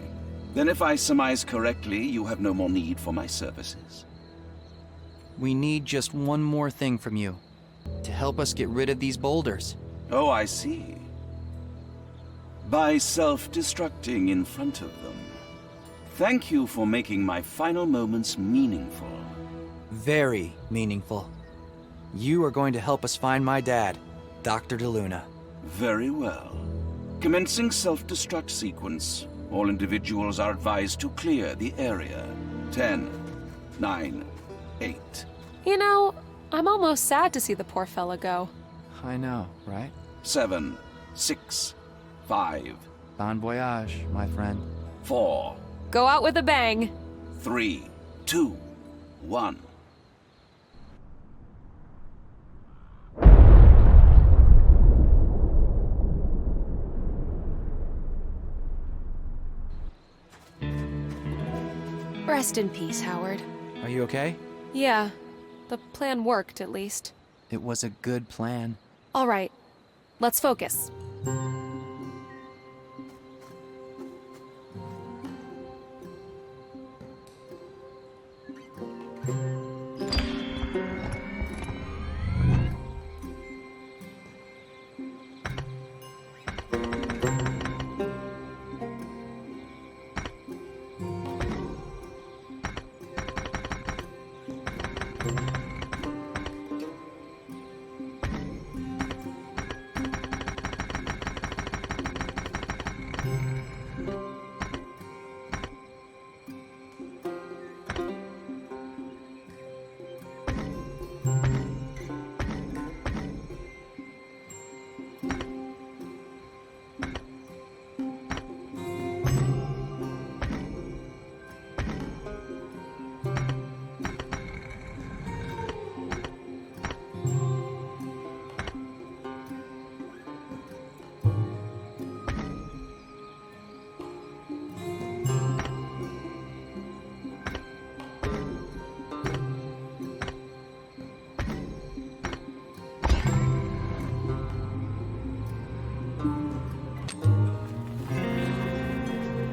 Speaker 14: Then if I surmise correctly, you have no more need for my services.
Speaker 5: We need just one more thing from you. To help us get rid of these boulders.
Speaker 14: Oh, I see. By self-destructing in front of them. Thank you for making my final moments meaningful.
Speaker 5: Very meaningful. You are going to help us find my dad, Dr. DeLuna.
Speaker 14: Very well. Commencing self-destruct sequence. All individuals are advised to clear the area. 10, 9, 8.
Speaker 1: You know, I'm almost sad to see the poor fella go.
Speaker 5: I know, right?
Speaker 14: 7, 6, 5.
Speaker 5: Bon voyage, my friend.
Speaker 14: 4.
Speaker 1: Go out with a bang.
Speaker 14: 3, 2, 1.
Speaker 1: Rest in peace, Howard.
Speaker 5: Are you okay?
Speaker 1: Yeah, the plan worked at least.
Speaker 5: It was a good plan.
Speaker 1: All right, let's focus.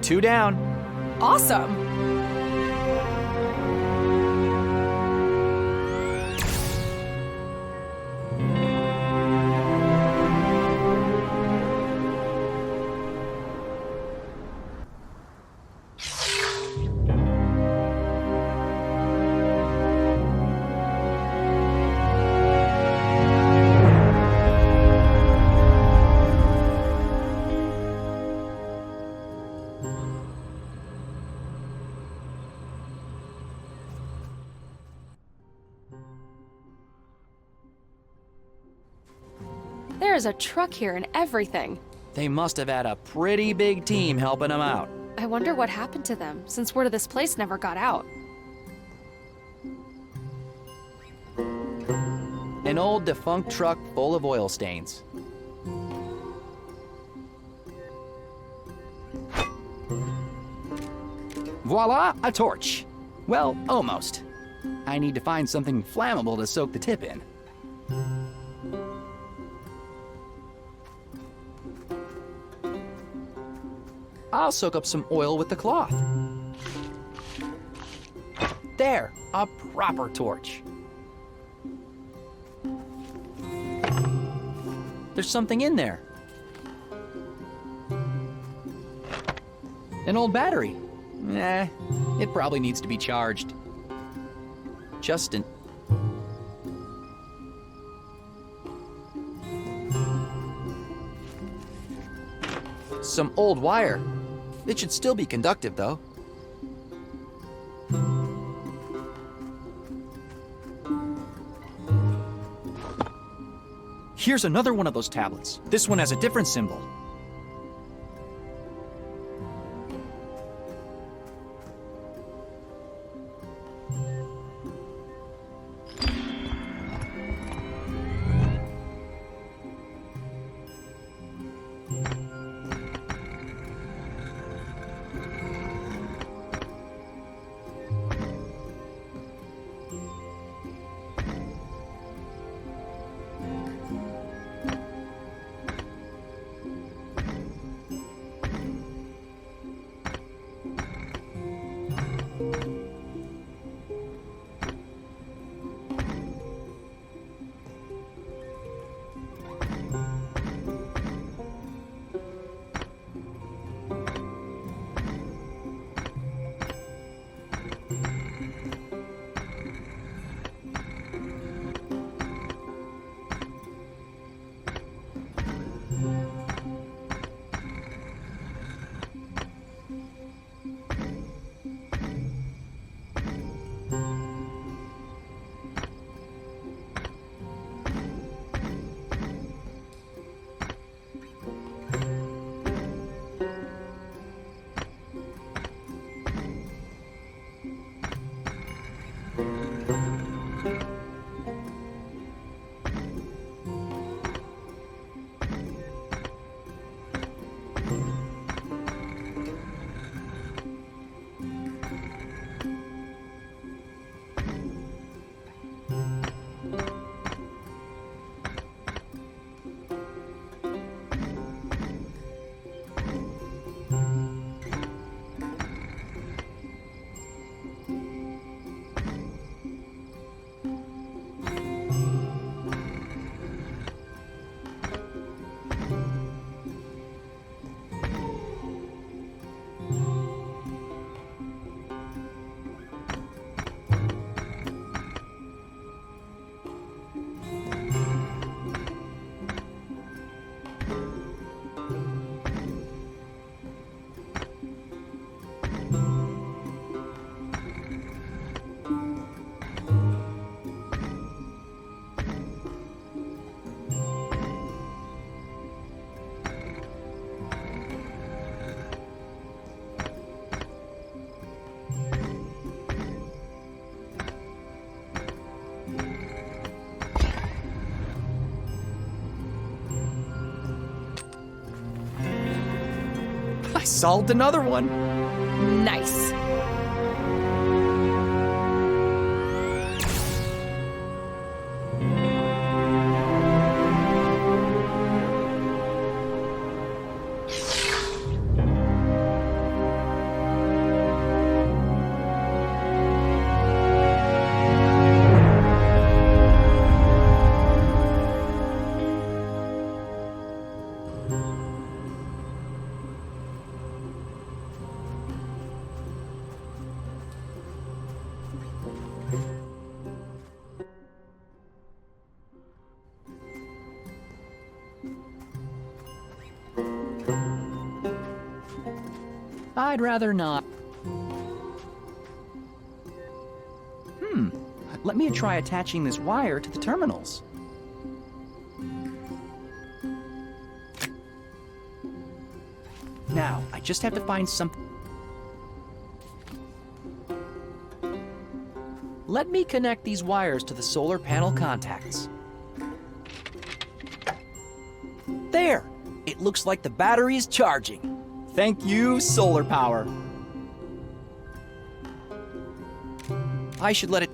Speaker 5: Two down.
Speaker 1: Awesome. There's a truck here and everything.
Speaker 5: They must have had a pretty big team helping them out.
Speaker 1: I wonder what happened to them, since word of this place never got out.
Speaker 5: An old defunct truck full of oil stains. Voila, a torch. Well, almost. I need to find something flammable to soak the tip in. I'll soak up some oil with the cloth. There, a proper torch. There's something in there. An old battery. It probably needs to be charged. Justin. Some old wire. It should still be conductive, though. Here's another one of those tablets. This one has a different symbol. I solved another one.
Speaker 1: Nice.
Speaker 5: I'd rather not. Let me try attaching this wire to the terminals. Now, I just have to find something. Let me connect these wires to the solar panel contacts. There! It looks like the battery is charging. Thank you, solar power. I should let it...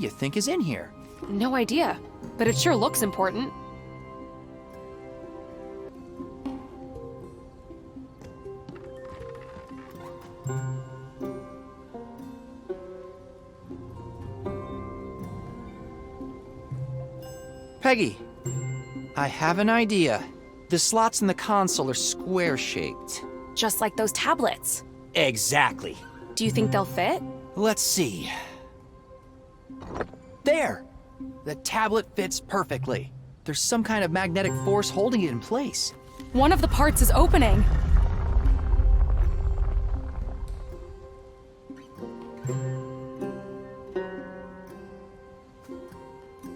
Speaker 5: do you think is in here?
Speaker 1: No idea, but it sure looks important.
Speaker 5: Peggy, I have an idea. The slots in the console are square-shaped.
Speaker 1: Just like those tablets.
Speaker 5: Exactly.
Speaker 1: Do you think they'll fit?
Speaker 5: Let's see. There! The tablet fits perfectly. There's some kind of magnetic force holding it in place.
Speaker 1: One of the parts is opening.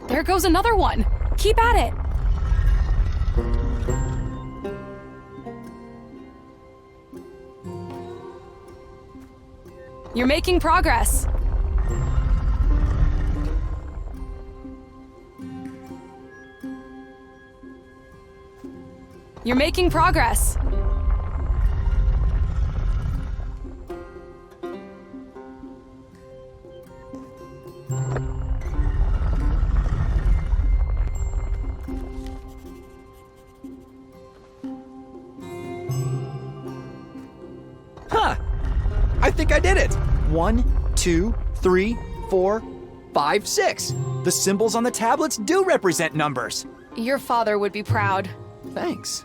Speaker 1: There goes another one. Keep at it. You're making progress. You're making progress.
Speaker 5: Huh! I think I did it! 1, 2, 3, 4, 5, 6. The symbols on the tablets do represent numbers.
Speaker 1: Your father would be proud.
Speaker 5: Thanks.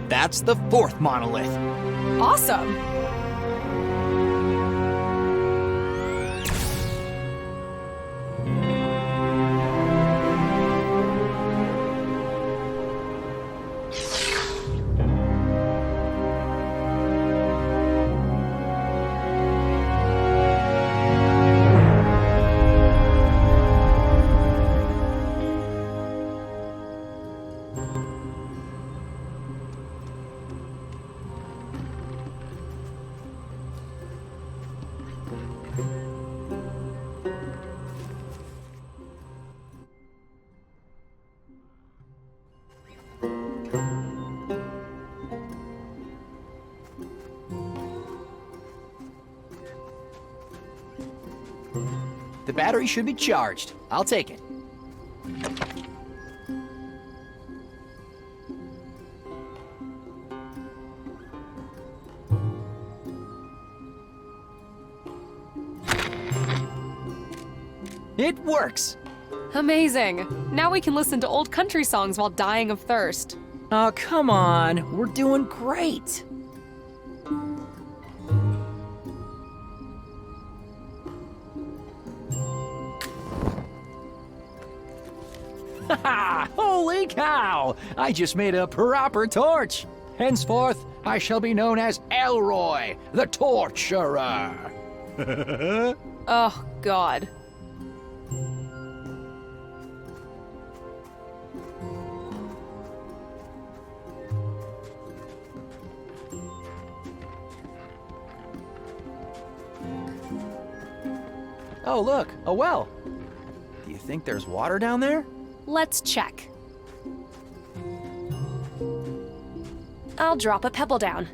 Speaker 5: That's the fourth monolith.
Speaker 1: Awesome!
Speaker 5: The battery should be charged. I'll take it. It works!
Speaker 1: Amazing! Now we can listen to old country songs while dying of thirst.
Speaker 5: Oh, come on. We're doing great. Holy cow! I just made a proper torch. Henceforth, I shall be known as Elroy, the Torturer.
Speaker 1: Oh, God.
Speaker 5: Oh, look, a well. Do you think there's water down there?
Speaker 1: Let's check. I'll drop a pebble down.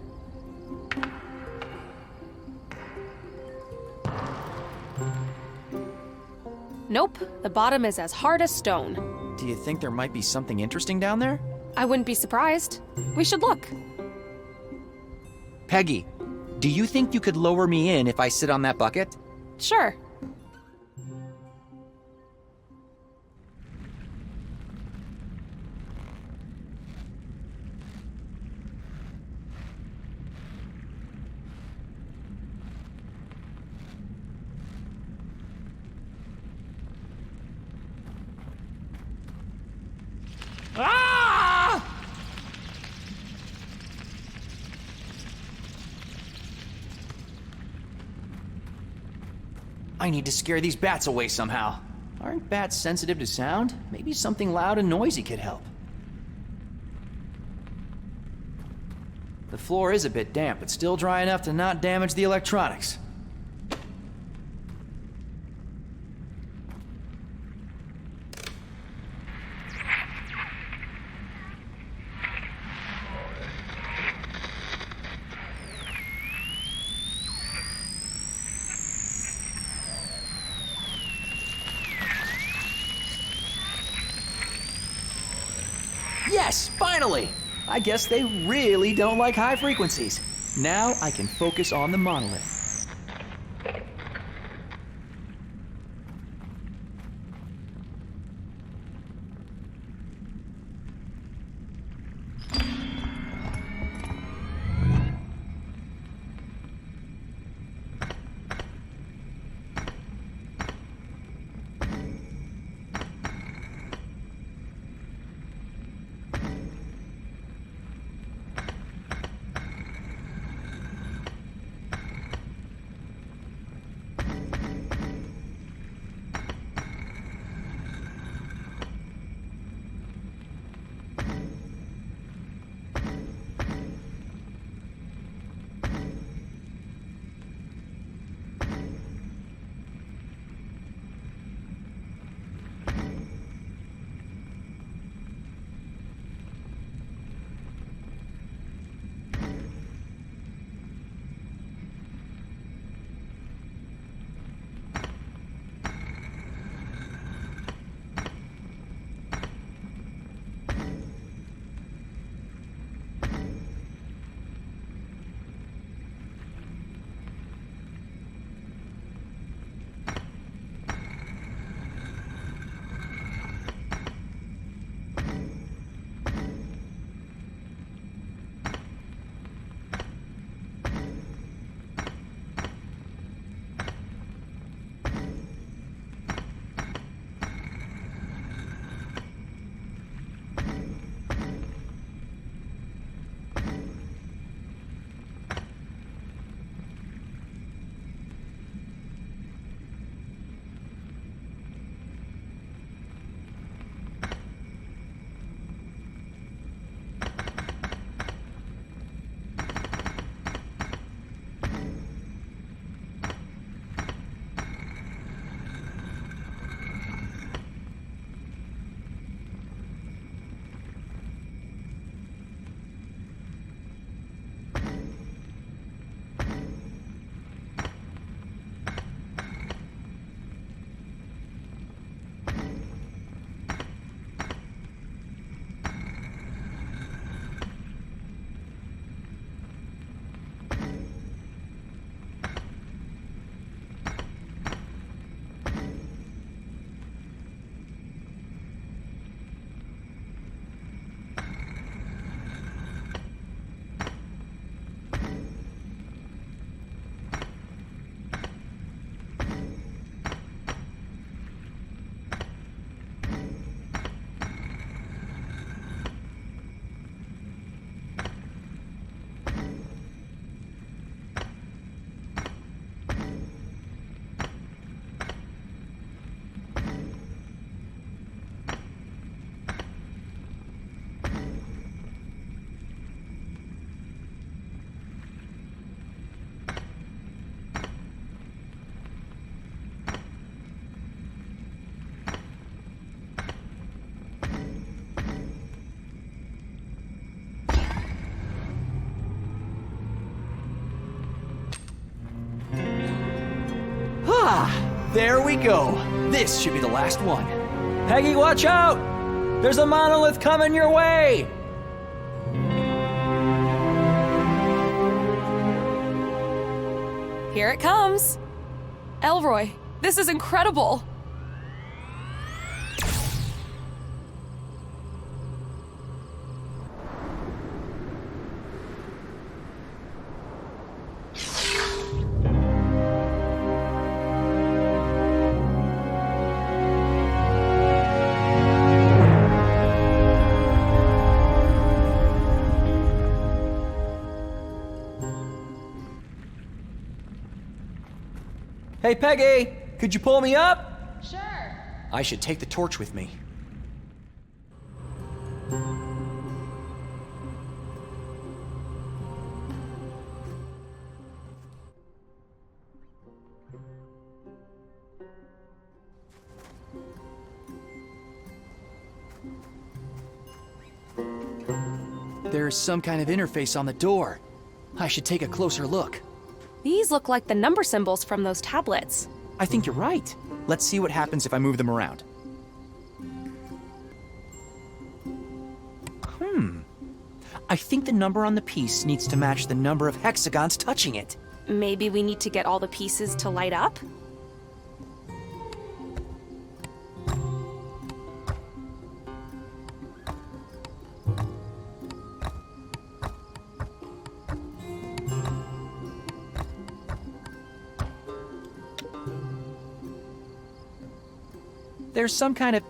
Speaker 1: Nope, the bottom is as hard as stone.
Speaker 5: Do you think there might be something interesting down there?
Speaker 1: I wouldn't be surprised. We should look.
Speaker 5: Peggy, do you think you could lower me in if I sit on that bucket?
Speaker 1: Sure.
Speaker 5: Ah! I need to scare these bats away somehow. Aren't bats sensitive to sound? Maybe something loud and noisy could help. The floor is a bit damp, but still dry enough to not damage the electronics. Yes, finally! I guess they really don't like high frequencies. Now I can focus on the monolith. There we go. This should be the last one.
Speaker 4: Peggy, watch out! There's a monolith coming your way!
Speaker 1: Here it comes. Elroy, this is incredible.
Speaker 4: Hey, Peggy, could you pull me up?
Speaker 5: Sure. I should take the torch with me. There's some kind of interface on the door. I should take a closer look.
Speaker 1: These look like the number symbols from those tablets.
Speaker 5: I think you're right. Let's see what happens if I move them around. I think the number on the piece needs to match the number of hexagons touching it.
Speaker 1: Maybe we need to get all the pieces to light up?
Speaker 5: There's some kind of...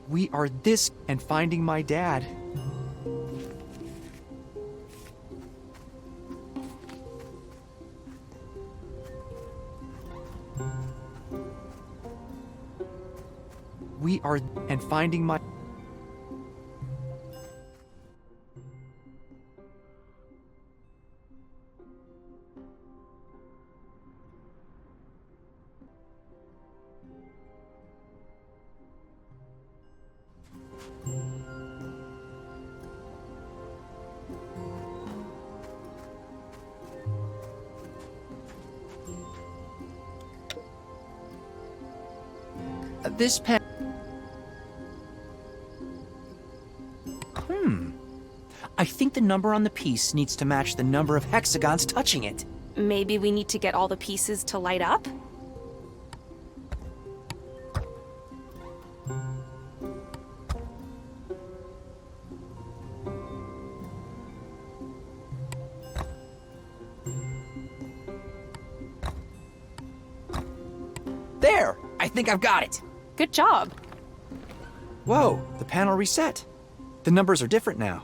Speaker 5: We are this and finding my dad. We are and finding my... This pen... I think the number on the piece needs to match the number of hexagons touching it.
Speaker 1: Maybe we need to get all the pieces to light up?
Speaker 5: There! I think I've got it!
Speaker 1: Good job.
Speaker 5: Whoa, the panel reset. The numbers are different now.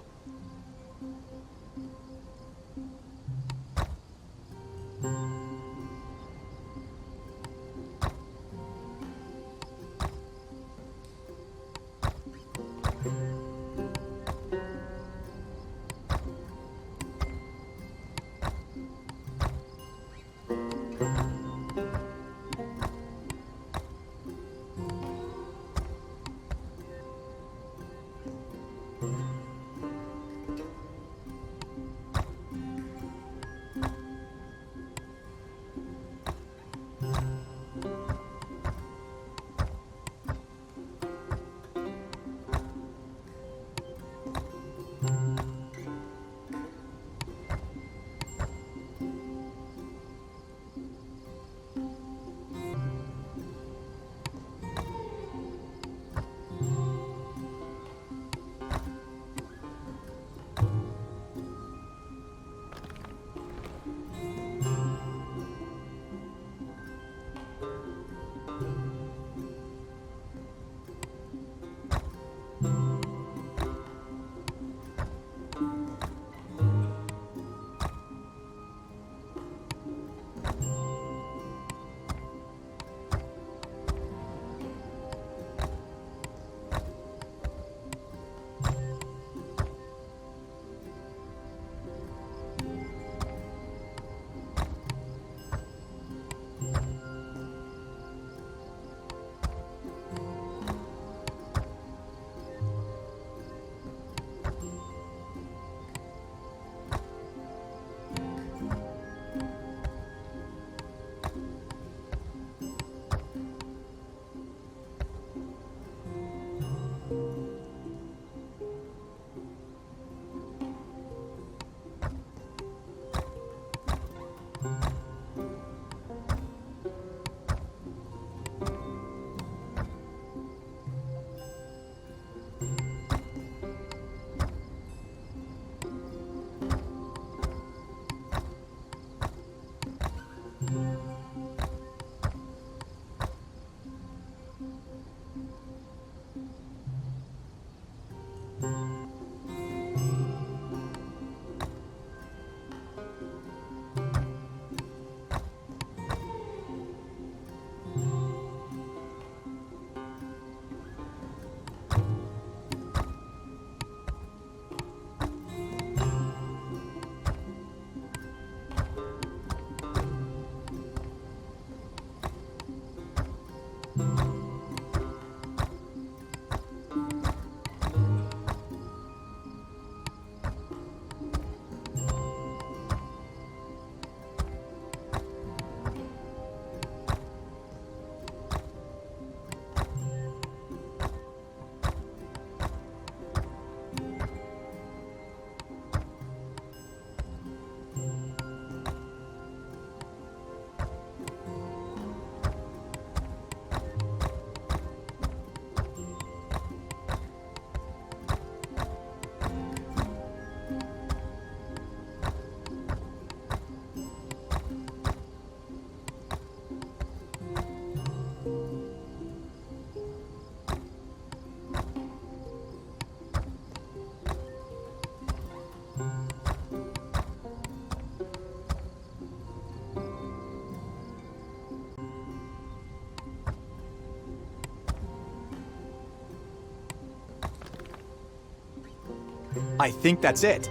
Speaker 5: I think that's it.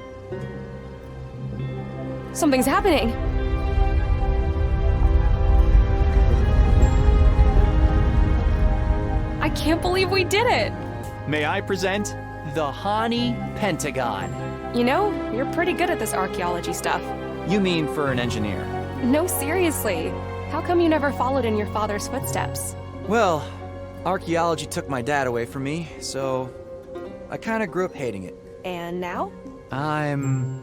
Speaker 1: Something's happening. I can't believe we did it.
Speaker 5: May I present the Hani Pentagon?
Speaker 1: You know, you're pretty good at this archaeology stuff.
Speaker 5: You mean for an engineer?
Speaker 1: No, seriously. How come you never followed in your father's footsteps?
Speaker 5: Well, archaeology took my dad away from me, so I kind of grew up hating it.
Speaker 1: And now?
Speaker 5: I'm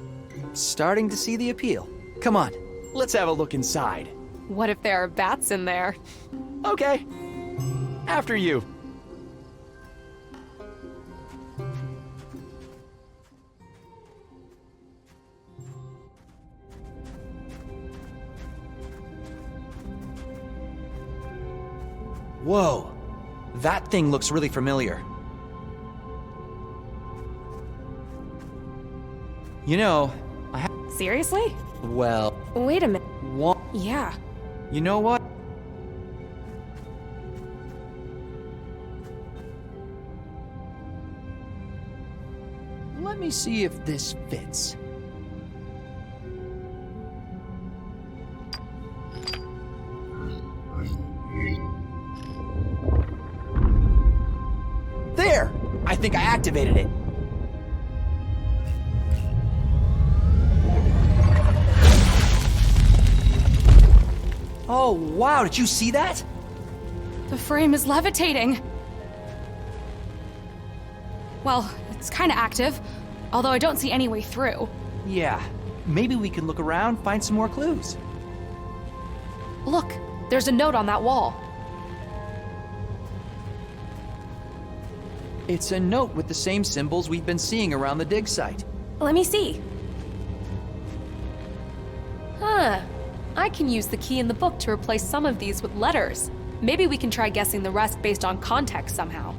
Speaker 5: starting to see the appeal. Come on, let's have a look inside.
Speaker 1: What if there are bats in there?
Speaker 5: Okay. After you. Whoa, that thing looks really familiar. You know,
Speaker 1: Seriously?
Speaker 5: Well...
Speaker 1: Wait a minute.
Speaker 5: What?
Speaker 1: Yeah.
Speaker 5: You know what? Let me see if this fits. There! I think I activated it. Oh, wow, did you see that?
Speaker 1: The frame is levitating. Well, it's kind of active, although I don't see any way through.
Speaker 5: Yeah, maybe we can look around, find some more clues.
Speaker 1: Look, there's a note on that wall.
Speaker 5: It's a note with the same symbols we've been seeing around the dig site.
Speaker 1: Let me see. Huh. I can use the key in the book to replace some of these with letters. Maybe we can try guessing the rest based on context somehow.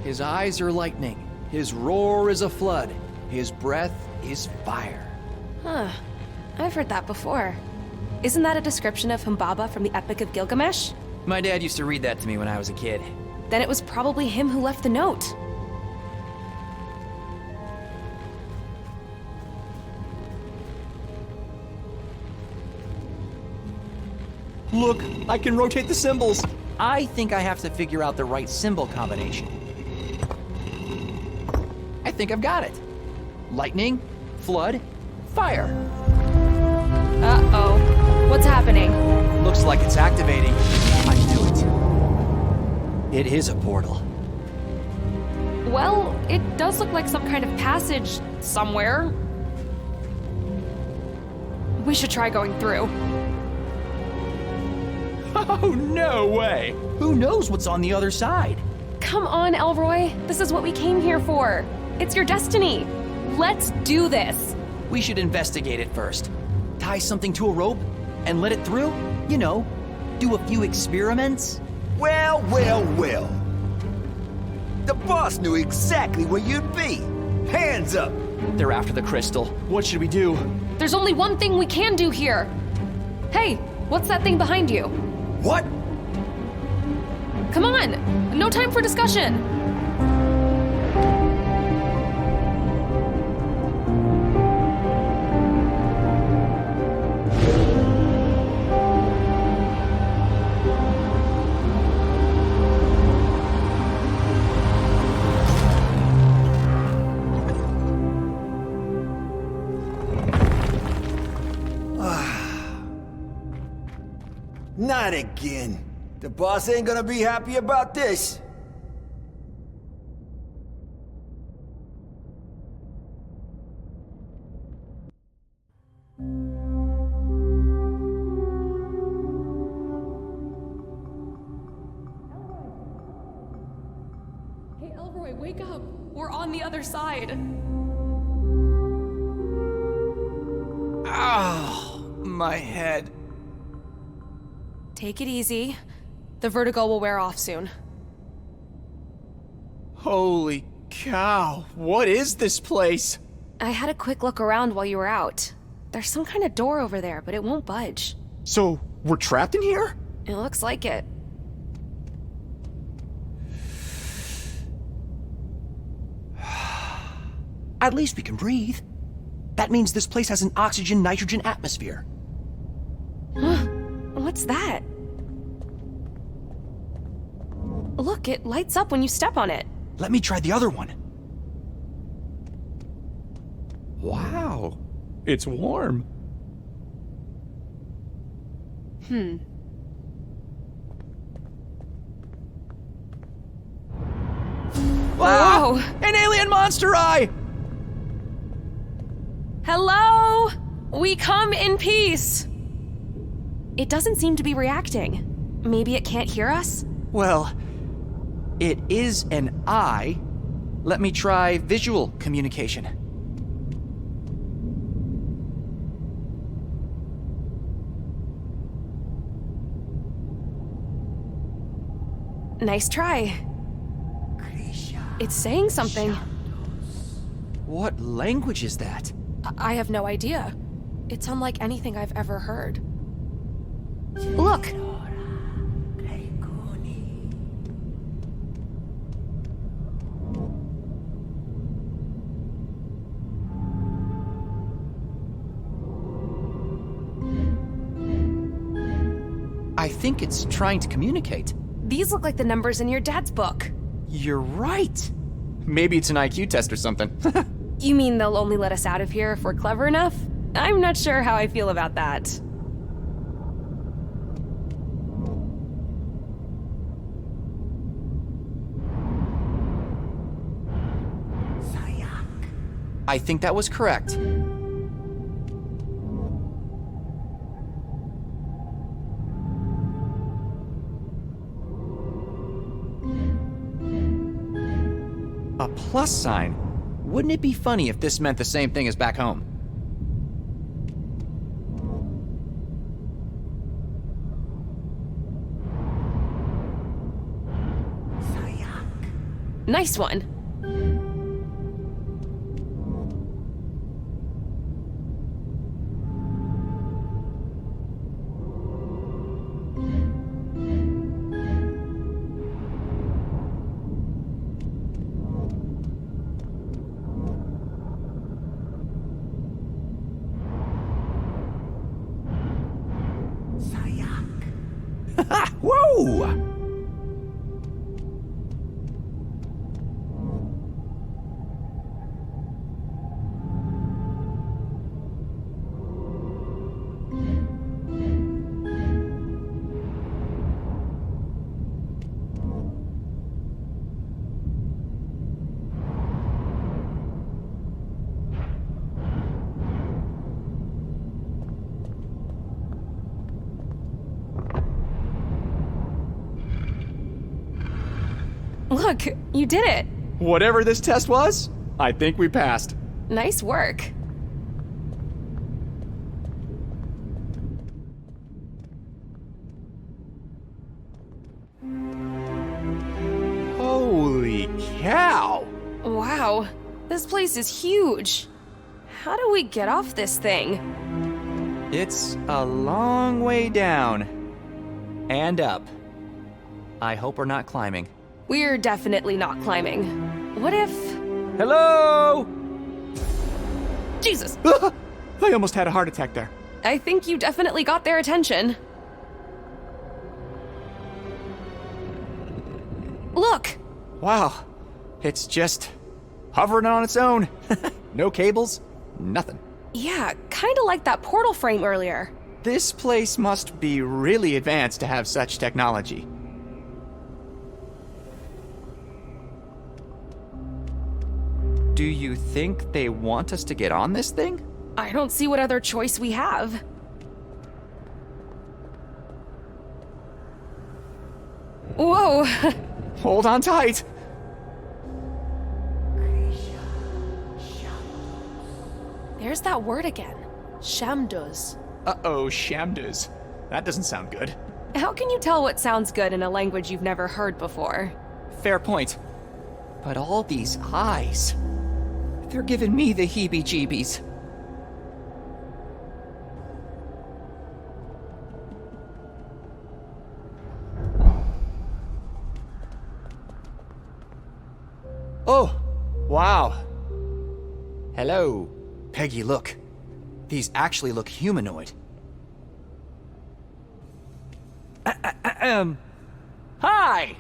Speaker 5: His eyes are lightning. His roar is a flood. His breath is fire.
Speaker 1: Huh. I've heard that before. Isn't that a description of Humbaba from the Epic of Gilgamesh?
Speaker 5: My dad used to read that to me when I was a kid.
Speaker 1: Then it was probably him who left the note.
Speaker 5: Look, I can rotate the symbols. I think I have to figure out the right symbol combination. I think I've got it. Lightning, flood, fire.
Speaker 1: Uh-oh. What's happening?
Speaker 5: Looks like it's activating. I knew it. It is a portal.
Speaker 1: Well, it does look like some kind of passage somewhere. We should try going through.
Speaker 5: Oh, no way! Who knows what's on the other side?
Speaker 1: Come on, Elroy. This is what we came here for. It's your destiny. Let's do this.
Speaker 5: We should investigate it first. Tie something to a rope and let it through? You know, do a few experiments?
Speaker 19: Well, well, well. The boss knew exactly where you'd be. Hands up!
Speaker 5: They're after the crystal. What should we do?
Speaker 1: There's only one thing we can do here. Hey, what's that thing behind you?
Speaker 19: What?
Speaker 1: Come on! No time for discussion!
Speaker 19: Not again. The boss ain't gonna be happy about this.
Speaker 1: Hey, Elroy, wake up! We're on the other side!
Speaker 5: Oh, my head.
Speaker 1: Take it easy. The vertigo will wear off soon.
Speaker 5: Holy cow, what is this place?
Speaker 1: I had a quick look around while you were out. There's some kind of door over there, but it won't budge.
Speaker 5: So, we're trapped in here?
Speaker 1: It looks like it.
Speaker 5: At least we can breathe. That means this place has an oxygen-nitrogen atmosphere.
Speaker 1: What's that? Look, it lights up when you step on it.
Speaker 5: Let me try the other one.
Speaker 4: Wow, it's warm.
Speaker 1: Whoa!
Speaker 5: An alien monster eye!
Speaker 1: Hello? We come in peace. It doesn't seem to be reacting. Maybe it can't hear us?
Speaker 5: Well, it is an eye. Let me try visual communication.
Speaker 1: Nice try. It's saying something.
Speaker 5: What language is that?
Speaker 1: I have no idea. It's unlike anything I've ever heard. Look!
Speaker 5: I think it's trying to communicate.
Speaker 1: These look like the numbers in your dad's book.
Speaker 5: You're right. Maybe it's an IQ test or something.
Speaker 1: You mean they'll only let us out of here if we're clever enough? I'm not sure how I feel about that.
Speaker 5: I think that was correct. A plus sign? Wouldn't it be funny if this meant the same thing as back home?
Speaker 1: Nice one.
Speaker 5: Whoa!
Speaker 1: Look, you did it.
Speaker 5: Whatever this test was, I think we passed.
Speaker 1: Nice work.
Speaker 5: Holy cow!
Speaker 1: Wow, this place is huge. How do we get off this thing?
Speaker 5: It's a long way down. And up. I hope we're not climbing.
Speaker 1: We're definitely not climbing. What if...
Speaker 5: Hello?
Speaker 1: Jesus!
Speaker 21: I almost had a heart attack there.
Speaker 1: I think you definitely got their attention. Look!
Speaker 5: Wow, it's just hovering on its own. No cables, nothing.
Speaker 1: Yeah, kinda like that portal frame earlier.
Speaker 5: This place must be really advanced to have such technology. Do you think they want us to get on this thing?
Speaker 1: I don't see what other choice we have. Whoa!
Speaker 5: Hold on tight.
Speaker 1: There's that word again. Shamduz.
Speaker 5: Uh-oh, Shamduz. That doesn't sound good.
Speaker 1: How can you tell what sounds good in a language you've never heard before?
Speaker 5: Fair point. But all these eyes... they're giving me the heebie-jeebies. Oh, wow. Hello. Peggy, look. These actually look humanoid. Hi!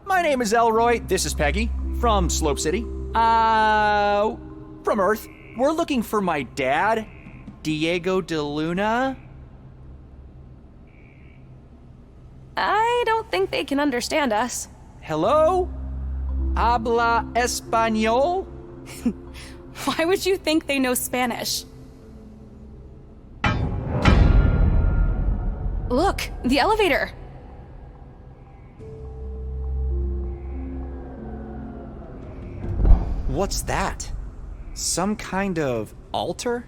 Speaker 5: My name is Elroy. This is Peggy, from Slope City. From Earth. We're looking for my dad, Diego de Luna.
Speaker 1: I don't think they can understand us.
Speaker 5: Hello? Habla español?
Speaker 1: Why would you think they know Spanish? Look, the elevator.
Speaker 5: What's that? Some kind of altar?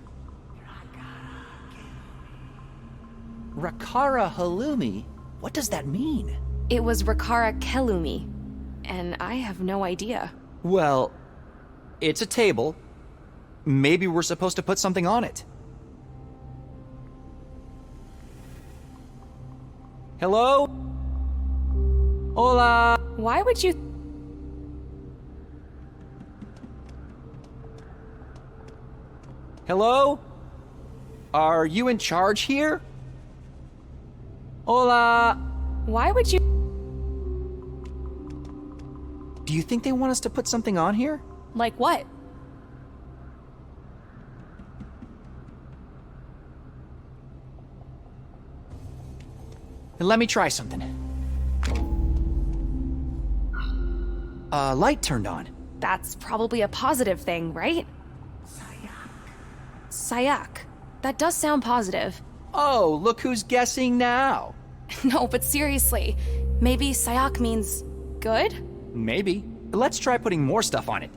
Speaker 5: Rakara Halloumi? What does that mean?
Speaker 1: It was Rakara Kelumi, and I have no idea.
Speaker 5: Well, it's a table. Maybe we're supposed to put something on it. Hello? Hola?
Speaker 1: Why would you...
Speaker 5: Hello? Are you in charge here? Hola?
Speaker 1: Why would you...
Speaker 5: Do you think they want us to put something on here?
Speaker 1: Like what?
Speaker 5: Let me try something. A light turned on.
Speaker 1: That's probably a positive thing, right? Sayak. That does sound positive.
Speaker 5: Oh, look who's guessing now.
Speaker 1: No, but seriously, maybe Sayak means good?
Speaker 5: Maybe. Let's try putting more stuff on it.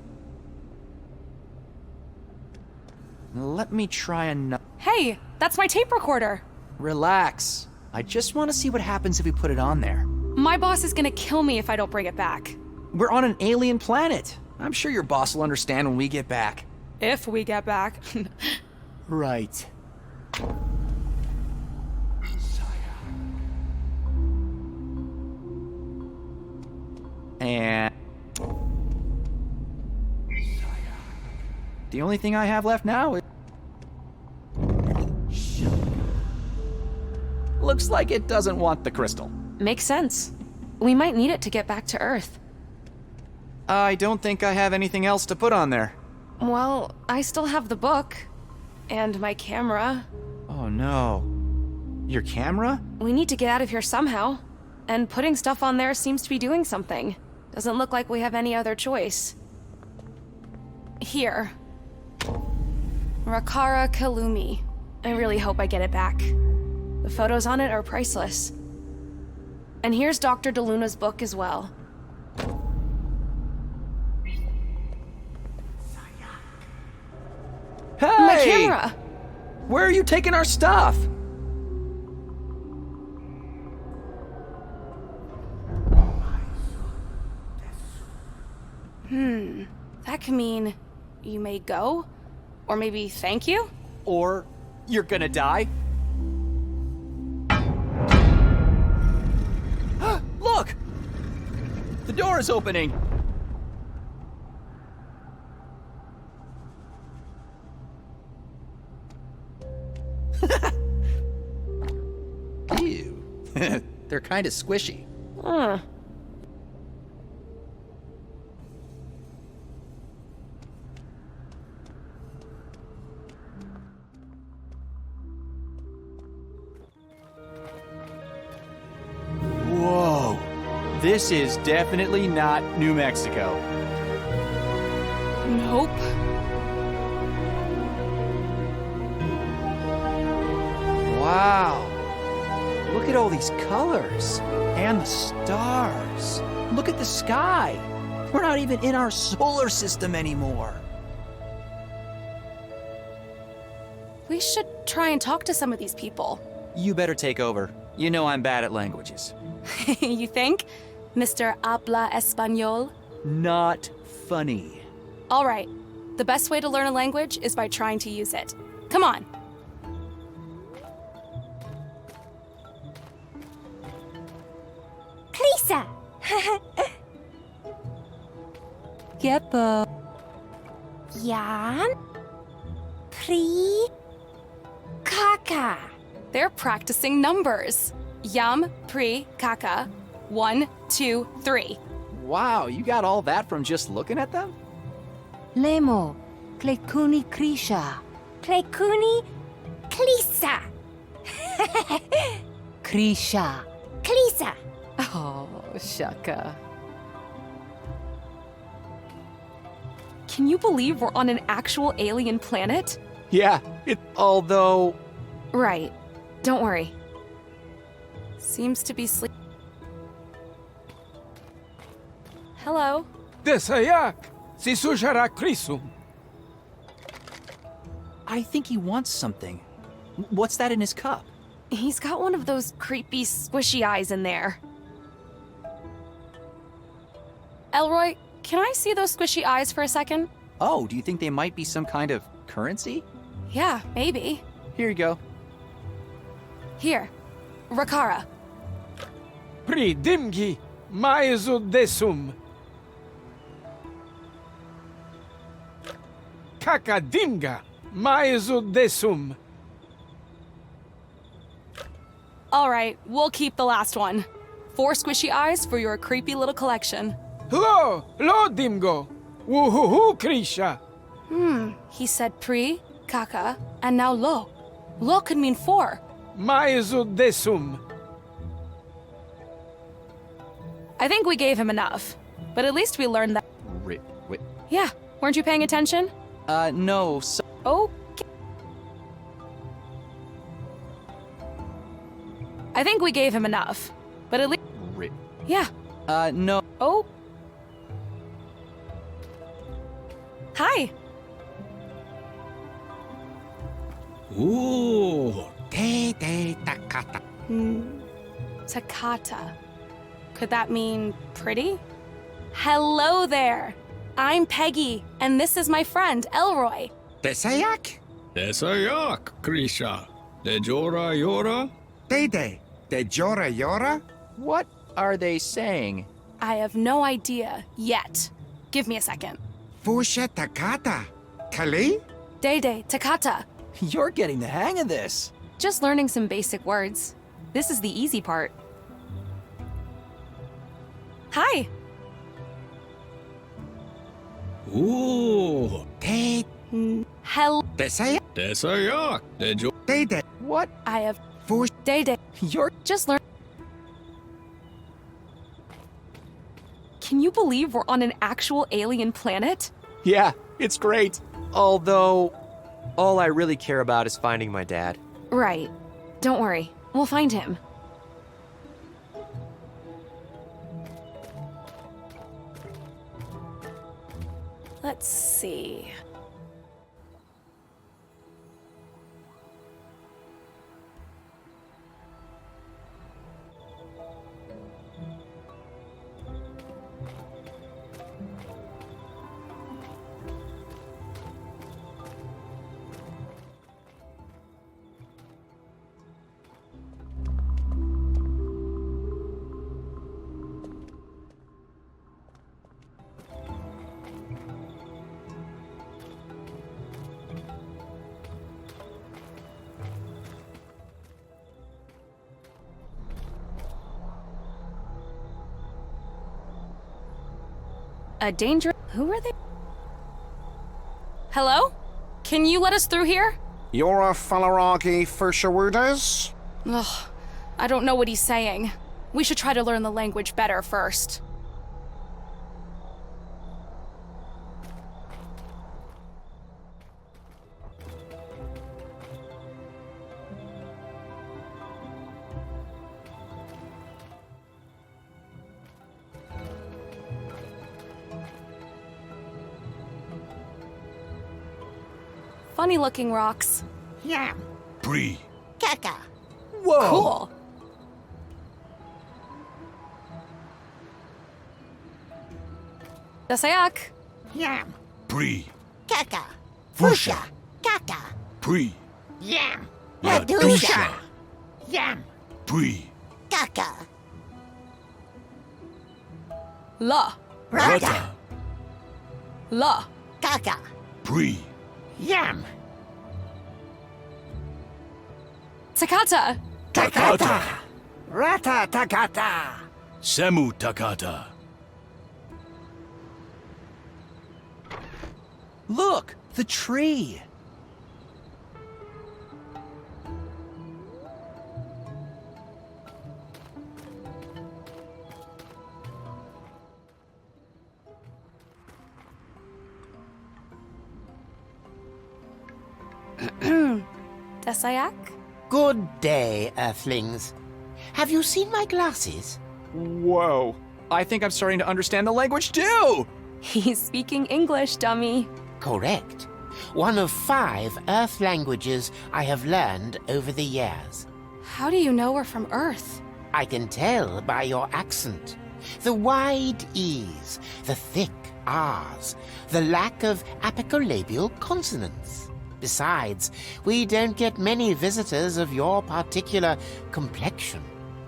Speaker 5: Let me try another.
Speaker 1: Hey, that's my tape recorder.
Speaker 5: Relax. I just want to see what happens if we put it on there.
Speaker 1: My boss is gonna kill me if I don't bring it back.
Speaker 5: We're on an alien planet. I'm sure your boss will understand when we get back.
Speaker 1: If we get back.
Speaker 5: Right. And the only thing I have left now is... Looks like it doesn't want the crystal.
Speaker 1: Makes sense. We might need it to get back to Earth.
Speaker 5: I don't think I have anything else to put on there.
Speaker 1: Well, I still have the book. And my camera.
Speaker 5: Oh no. Your camera?
Speaker 1: We need to get out of here somehow. And putting stuff on there seems to be doing something. Doesn't look like we have any other choice. Here. Rakara Kalumi. I really hope I get it back. The photos on it are priceless. And here's Dr. DeLuna's book as well.
Speaker 5: Hey!
Speaker 1: My camera!
Speaker 5: Where are you taking our stuff?
Speaker 1: That could mean you may go? Or maybe thank you?
Speaker 5: Or you're gonna die? Look! The door is opening! Ew. They're kind of squishy. Whoa. This is definitely not New Mexico.
Speaker 1: Nope.
Speaker 5: Wow. Look at all these colors. And the stars. Look at the sky. We're not even in our solar system anymore.
Speaker 1: We should try and talk to some of these people.
Speaker 5: You better take over. You know I'm bad at languages.
Speaker 1: You think? Mr. Habla Español?
Speaker 5: Not funny.
Speaker 1: All right. The best way to learn a language is by trying to use it. Come on.
Speaker 15: Plisa!
Speaker 9: Yepo.
Speaker 15: Jan? Pri? Kaka.
Speaker 1: They're practicing numbers. Yam, pri, kaka. 1, 2, 3.
Speaker 5: Wow, you got all that from just looking at them?
Speaker 9: Lemo. Klekuni Krisha.
Speaker 15: Klekuni? Klisa.
Speaker 9: Krisha.
Speaker 15: Klisa.
Speaker 9: Oh, Shaka.
Speaker 1: Can you believe we're on an actual alien planet?
Speaker 5: Yeah, although...
Speaker 1: Right. Don't worry. Seems to be sleep. Hello?
Speaker 12: Desayak, si sujara krisum.
Speaker 5: I think he wants something. What's that in his cup?
Speaker 1: He's got one of those creepy, squishy eyes in there. Elroy, can I see those squishy eyes for a second?
Speaker 5: Oh, do you think they might be some kind of currency?
Speaker 1: Yeah, maybe.
Speaker 5: Here you go.
Speaker 1: Here. Rakara.
Speaker 12: Pri dimgi, maezu desum. Kaka dimga, maezu desum.
Speaker 1: All right, we'll keep the last one. 4 squishy eyes for your creepy little collection.
Speaker 12: Lo dimgo. Woohoo, Krisha.
Speaker 1: He said pri, kaka, and now lo. Lo could mean 4.
Speaker 12: Maezu desum.
Speaker 1: I think we gave him enough, but at least we learned that.
Speaker 5: Wait.
Speaker 1: Yeah, weren't you paying attention?
Speaker 5: No, so...
Speaker 1: Okay. I think we gave him enough, but at least. Yeah.
Speaker 5: No.
Speaker 1: Oh. Hi.
Speaker 11: Ooh,
Speaker 1: Takata. Could that mean pretty? Hello there. I'm Peggy, and this is my friend, Elroy.
Speaker 17: Desayak?
Speaker 18: Desayak, Krisha. De Jora Yora?
Speaker 17: Dede. De Jora Yora?
Speaker 5: What are they saying?
Speaker 1: I have no idea yet. Give me a second.
Speaker 17: Fusha Takata. Kali?
Speaker 1: Dede, Takata.
Speaker 5: You're getting the hang of this.
Speaker 1: Just learning some basic words. This is the easy part. Hi.
Speaker 18: Ooh.
Speaker 17: Te.
Speaker 1: Hell.
Speaker 17: Desayak?
Speaker 18: Desayak. De Jo.
Speaker 17: Dede.
Speaker 5: What?
Speaker 1: I have.
Speaker 17: Fush.
Speaker 1: Dede.
Speaker 5: You're
Speaker 1: just learn. Can you believe we're on an actual alien planet?
Speaker 5: Yeah, it's great.
Speaker 6: Although, all I really care about is finding my dad.
Speaker 1: Right. Don't worry. We'll find him. Let's see. A danger. Who are they? Hello? Can you let us through here?
Speaker 23: You're a Falaragi Fushawudas?
Speaker 1: Ugh, I don't know what he's saying. We should try to learn the language better first. Funny-looking rocks.
Speaker 15: Yeah.
Speaker 18: Bree.
Speaker 15: Kaka.
Speaker 5: Whoa.
Speaker 1: Cool. Dasayak.
Speaker 15: Yam.
Speaker 18: Bree.
Speaker 15: Kaka.
Speaker 18: Fusha.
Speaker 15: Kaka.
Speaker 18: Bree.
Speaker 15: Yam.
Speaker 18: Ladusha.
Speaker 15: Yam.
Speaker 18: Bree.
Speaker 15: Kaka.
Speaker 1: La.
Speaker 18: Rata.
Speaker 1: La.
Speaker 15: Kaka.
Speaker 18: Bree.
Speaker 15: Yam.
Speaker 1: Takata.
Speaker 18: Takata.
Speaker 11: Rata Takata.
Speaker 18: Semu Takata.
Speaker 5: Look, the tree.
Speaker 1: Dasayak?
Speaker 24: Good day, Earthlings. Have you seen my glasses?
Speaker 5: Whoa. I think I'm starting to understand the language too!
Speaker 1: He's speaking English, dummy.
Speaker 24: Correct. One of 5 Earth languages I have learned over the years.
Speaker 1: How do you know we're from Earth?
Speaker 24: I can tell by your accent. The wide E's, the thick R's, the lack of apicolabial consonants. Besides, we don't get many visitors of your particular complexion.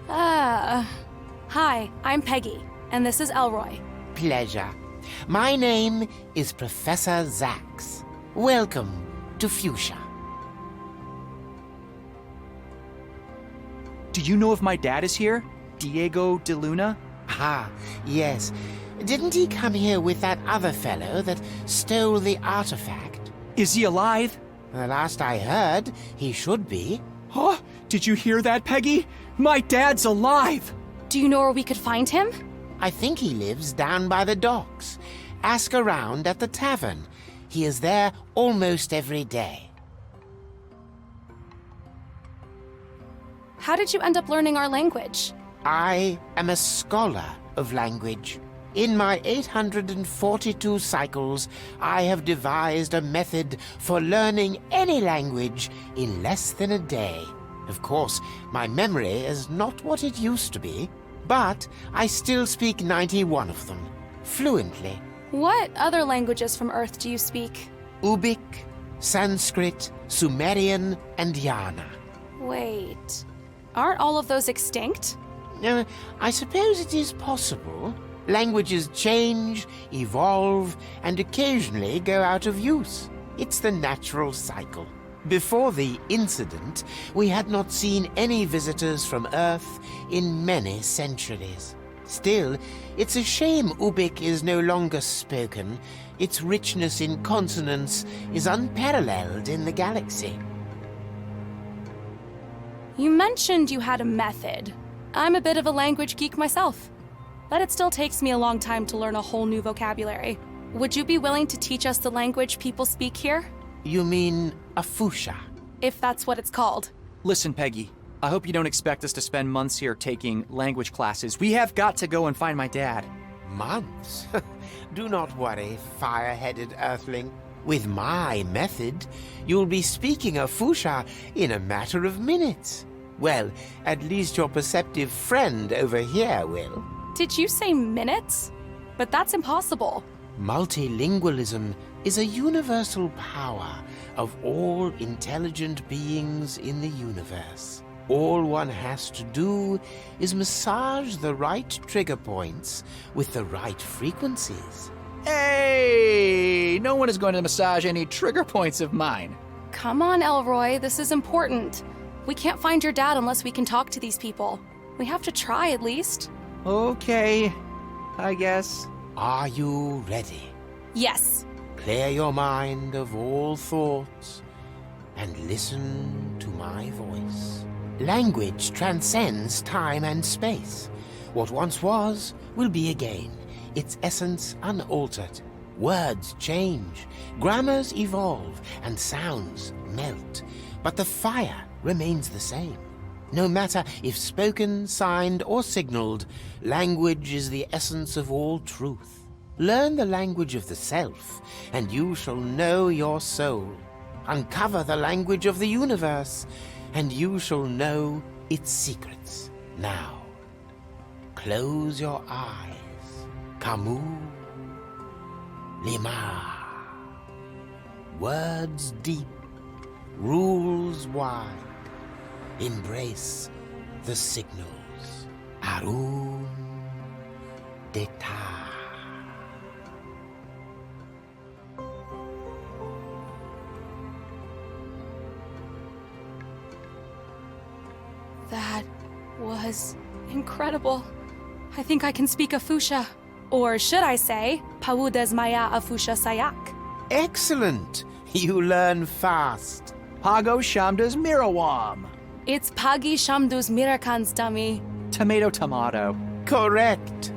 Speaker 1: Hi, I'm Peggy, and this is Elroy.
Speaker 24: Pleasure. My name is Professor Zax. Welcome to Fuchsia.
Speaker 5: Do you know if my dad is here? Diego de Luna?
Speaker 24: Ah, yes. Didn't he come here with that other fellow that stole the artifact?
Speaker 5: Is he alive?
Speaker 24: The last I heard, he should be.
Speaker 5: Huh? Did you hear that, Peggy? My dad's alive!
Speaker 1: Do you know where we could find him?
Speaker 24: I think he lives down by the docks. Ask around at the tavern. He is there almost every day.
Speaker 1: How did you end up learning our language?
Speaker 24: I am a scholar of language. In my 842 cycles, I have devised a method for learning any language in less than a day. Of course, my memory is not what it used to be, but I still speak 91 of them. fluently.
Speaker 1: What other languages from Earth do you speak?
Speaker 24: Ubik, Sanskrit, Sumerian, and Yana.
Speaker 1: Wait, aren't all of those extinct?
Speaker 24: I suppose it is possible. Languages change, evolve, and occasionally go out of use. It's the natural cycle. Before the incident, we had not seen any visitors from Earth in many centuries. Still, it's a shame Ubik is no longer spoken. Its richness in consonants is unparalleled in the galaxy.
Speaker 1: You mentioned you had a method. I'm a bit of a language geek myself, but it still takes me a long time to learn a whole new vocabulary. Would you be willing to teach us the language people speak here?
Speaker 24: You mean a Fusha?
Speaker 1: If that's what it's called.
Speaker 5: Listen, Peggy, I hope you don't expect us to spend months here taking language classes. We have got to go and find my dad.
Speaker 24: Months? Do not worry, fire-headed Earthling. With my method, you'll be speaking a Fusha in a matter of minutes. Well, at least your perceptive friend over here will.
Speaker 1: Did you say minutes? But that's impossible.
Speaker 24: Multilingualism is a universal power of all intelligent beings in the universe. All one has to do is massage the right trigger points with the right frequencies.
Speaker 5: Hey! No one is going to massage any trigger points of mine.
Speaker 1: Come on, Elroy, this is important. We can't find your dad unless we can talk to these people. We have to try at least.
Speaker 5: Okay, I guess.
Speaker 24: Are you ready?
Speaker 1: Yes.
Speaker 24: Clear your mind of all thoughts and listen to my voice. Language transcends time and space. What once was will be again, its essence unaltered. Words change, grammars evolve, and sounds melt. But the fire remains the same. No matter if spoken, signed, or signaled, language is the essence of all truth. Learn the language of the self, and you shall know your soul. Uncover the language of the universe, and you shall know its secrets. Now, close your eyes. Kamu Lima. Words deep, rules wide. Embrace the signals. Arun Deta.
Speaker 1: That was incredible. I think I can speak a Fusha. Or should I say, Paudes Maya a Fusha Sayak.
Speaker 24: Excellent! You learn fast.
Speaker 5: Pago Shamdas Mirawam.
Speaker 1: It's Pagi Shamdus Mirakans, dummy.
Speaker 5: Tomato.
Speaker 24: Correct.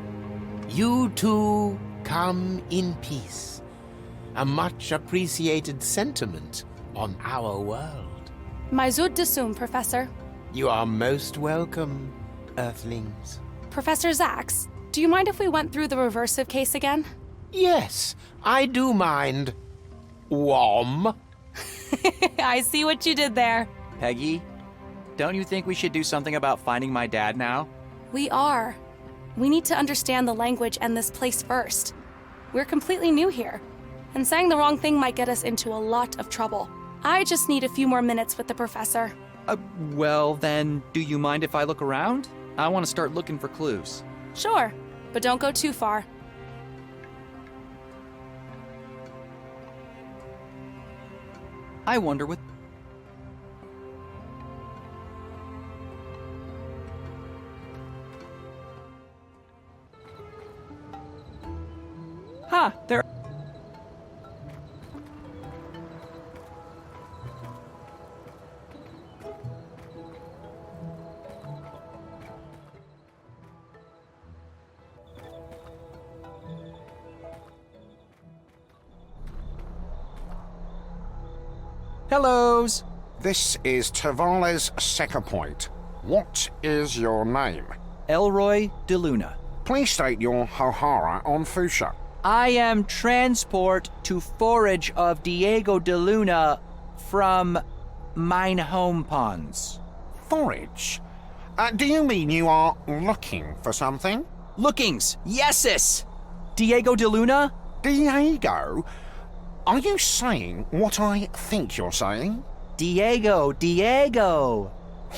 Speaker 24: You two come in peace. A much appreciated sentiment on our world.
Speaker 1: Maizud Desum, Professor.
Speaker 24: You are most welcome, Earthlings.
Speaker 1: Professor Zax, do you mind if we went through the reversive case again?
Speaker 24: Yes, I do mind. Wom.
Speaker 1: I see what you did there.
Speaker 5: Peggy, don't you think we should do something about finding my dad now?
Speaker 1: We are. We need to understand the language and this place first. We're completely new here, and saying the wrong thing might get us into a lot of trouble. I just need a few more minutes with the professor.
Speaker 5: Well then, do you mind if I look around? I want to start looking for clues.
Speaker 1: Sure, but don't go too far.
Speaker 5: I wonder what... Huh, there... Hellos!
Speaker 23: This is Tavales second point. What is your name?
Speaker 5: Elroy de Luna.
Speaker 23: Please state your Hohara on Fusha.
Speaker 5: I am transport to forage of Diego de Luna from mine home ponds.
Speaker 23: Forage? Do you mean you are looking for something?
Speaker 5: Lookings, yeses! Diego de Luna?
Speaker 23: Diego? Are you saying what I think you're saying?
Speaker 5: Diego!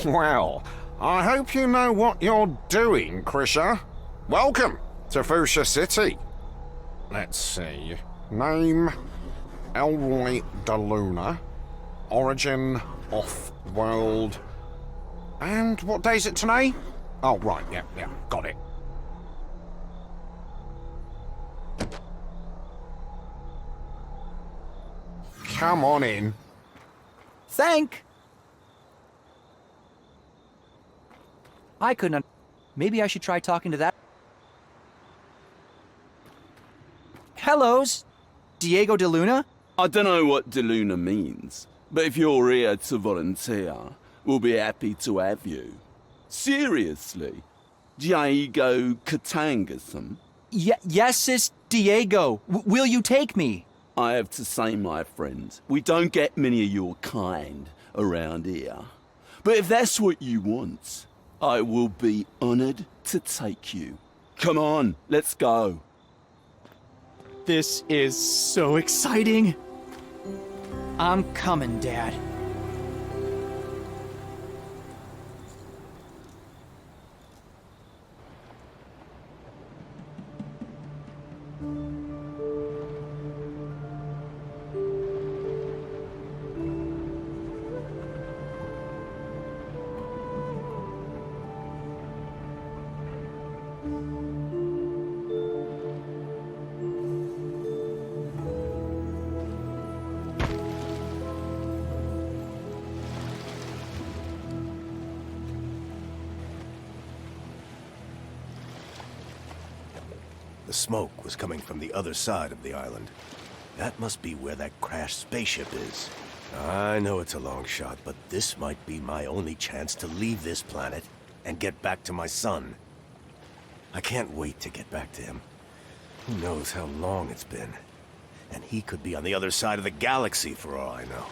Speaker 23: Well, I hope you know what you're doing, Krisha. Welcome to Fuchsia City. Let's see. Name, Elroy de Luna. Origin, off-world. And what day is it today? Oh, right, yeah, got it. Come on in.
Speaker 5: Thank. I couldn't. Maybe I should try talking to that. Hellos, Diego de Luna?
Speaker 14: I don't know what de Luna means, but if you're here to volunteer, we'll be happy to have you. Seriously, Diego Katangasum?
Speaker 5: Yes, it's Diego. Will you take me?
Speaker 14: I have to say, my friend, we don't get many of your kind around here. But if that's what you want, I will be honored to take you. Come on, let's go.
Speaker 5: This is so exciting. I'm coming, Dad.
Speaker 2: The smoke was coming from the other side of the island. That must be where that crashed spaceship is. I know it's a long shot, but this might be my only chance to leave this planet and get back to my son. I can't wait to get back to him. Who knows how long it's been? And he could be on the other side of the galaxy for all I know.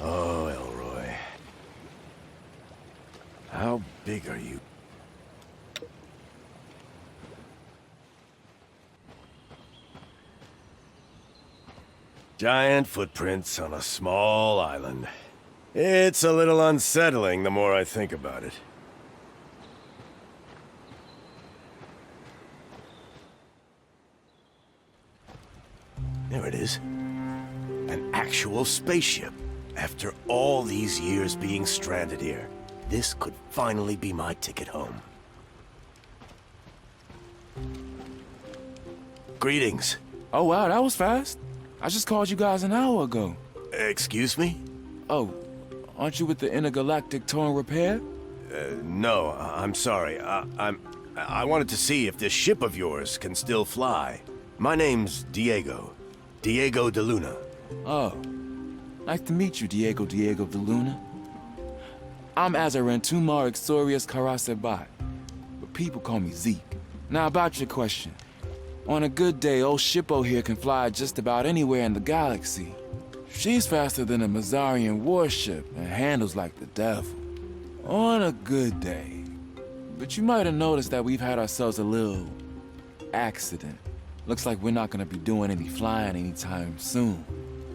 Speaker 2: Oh, Elroy. How big are you? Giant footprints on a small island. It's a little unsettling the more I think about it. There it is. An actual spaceship. After all these years being stranded here, this could finally be my ticket home. Greetings.
Speaker 8: Oh wow, that was fast. I just called you guys an hour ago.
Speaker 2: Excuse me?
Speaker 8: Oh, aren't you with the Intergalactic Tow and Repair?
Speaker 2: No, I'm sorry. I wanted to see if this ship of yours can still fly. My name's Diego. Diego de Luna.
Speaker 8: Oh. Nice to meet you, Diego de Luna. I'm Azarin Tumar Exorius Karasebat, but people call me Zeke. Now about your question. On a good day, old Shippo here can fly just about anywhere in the galaxy. She's faster than a Mazarian warship and handles like the devil. On a good day. But you might have noticed that we've had ourselves a little accident. Looks like we're not gonna be doing any flying anytime soon.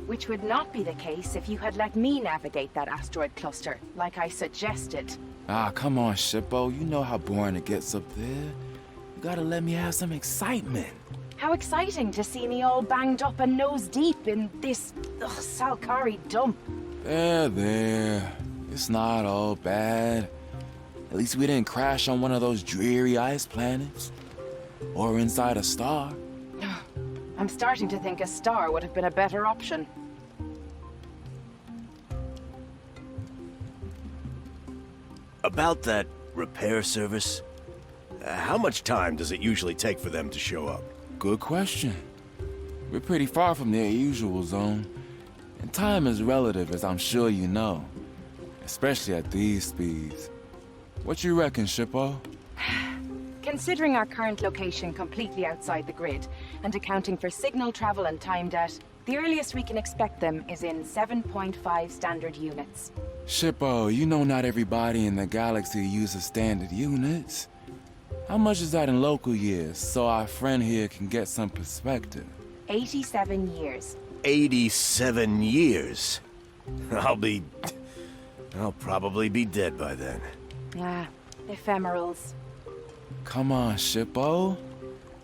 Speaker 13: Which would not be the case if you had let me navigate that asteroid cluster, like I suggested.
Speaker 8: Ah, come on, Shippo. You know how boring it gets up there. You gotta let me have some excitement.
Speaker 13: How exciting to see me all banged up and nose deep in this Salkari dump.
Speaker 8: There. It's not all bad. At least we didn't crash on one of those dreary ice planets. Or inside a star.
Speaker 13: I'm starting to think a star would have been a better option.
Speaker 2: About that repair service, how much time does it usually take for them to show up?
Speaker 8: Good question. We're pretty far from their usual zone. And time is relative, as I'm sure you know. Especially at these speeds. What you reckon, Shippo?
Speaker 13: Considering our current location completely outside the grid, and accounting for signal travel and time debt, the earliest we can expect them is in 7.5 standard units.
Speaker 8: Shippo, you know not everybody in the galaxy uses standard units. How much is that in local years, so our friend here can get some perspective?
Speaker 13: 87 years.
Speaker 2: 87 years? I'll probably be dead by then.
Speaker 13: Ah, ephemerals.
Speaker 8: Come on, Shippo.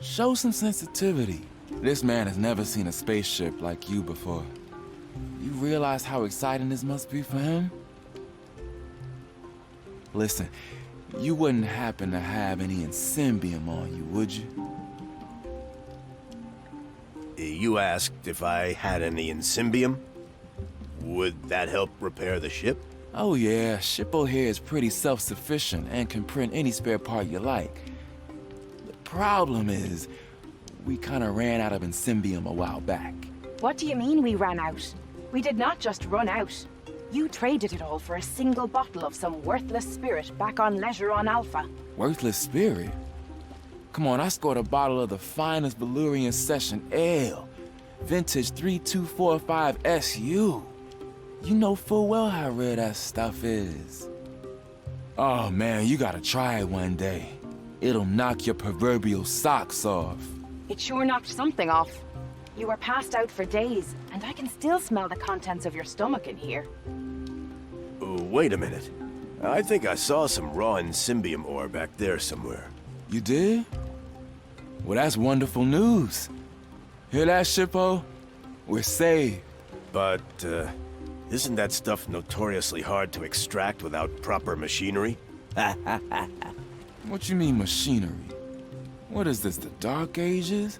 Speaker 8: Show some sensitivity. This man has never seen a spaceship like you before. You realize how exciting this must be for him? Listen, you wouldn't happen to have any Insymbium on you, would you?
Speaker 2: You asked if I had any Insymbium? Would that help repair the ship?
Speaker 8: Oh yeah, Shippo here is pretty self-sufficient and can print any spare part you like. The problem is, we kinda ran out of Insymbium a while back.
Speaker 13: What do you mean we ran out? We did not just run out. You traded it all for a single bottle of some worthless spirit back on Leisure on Alpha.
Speaker 8: Worthless spirit? Come on, I scored a bottle of the finest Valyrian Session Ale. Vintage 3245 SU. You know full well how rare that stuff is. Oh man, you gotta try it one day. It'll knock your proverbial socks off.
Speaker 13: It sure knocked something off. You were passed out for days, and I can still smell the contents of your stomach in here.
Speaker 2: Wait a minute. I think I saw some raw Insymbium ore back there somewhere.
Speaker 8: You did? Well, that's wonderful news. Hear that, Shippo? We're saved.
Speaker 2: But, isn't that stuff notoriously hard to extract without proper machinery?
Speaker 8: What you mean, machinery? What is this, the Dark Ages?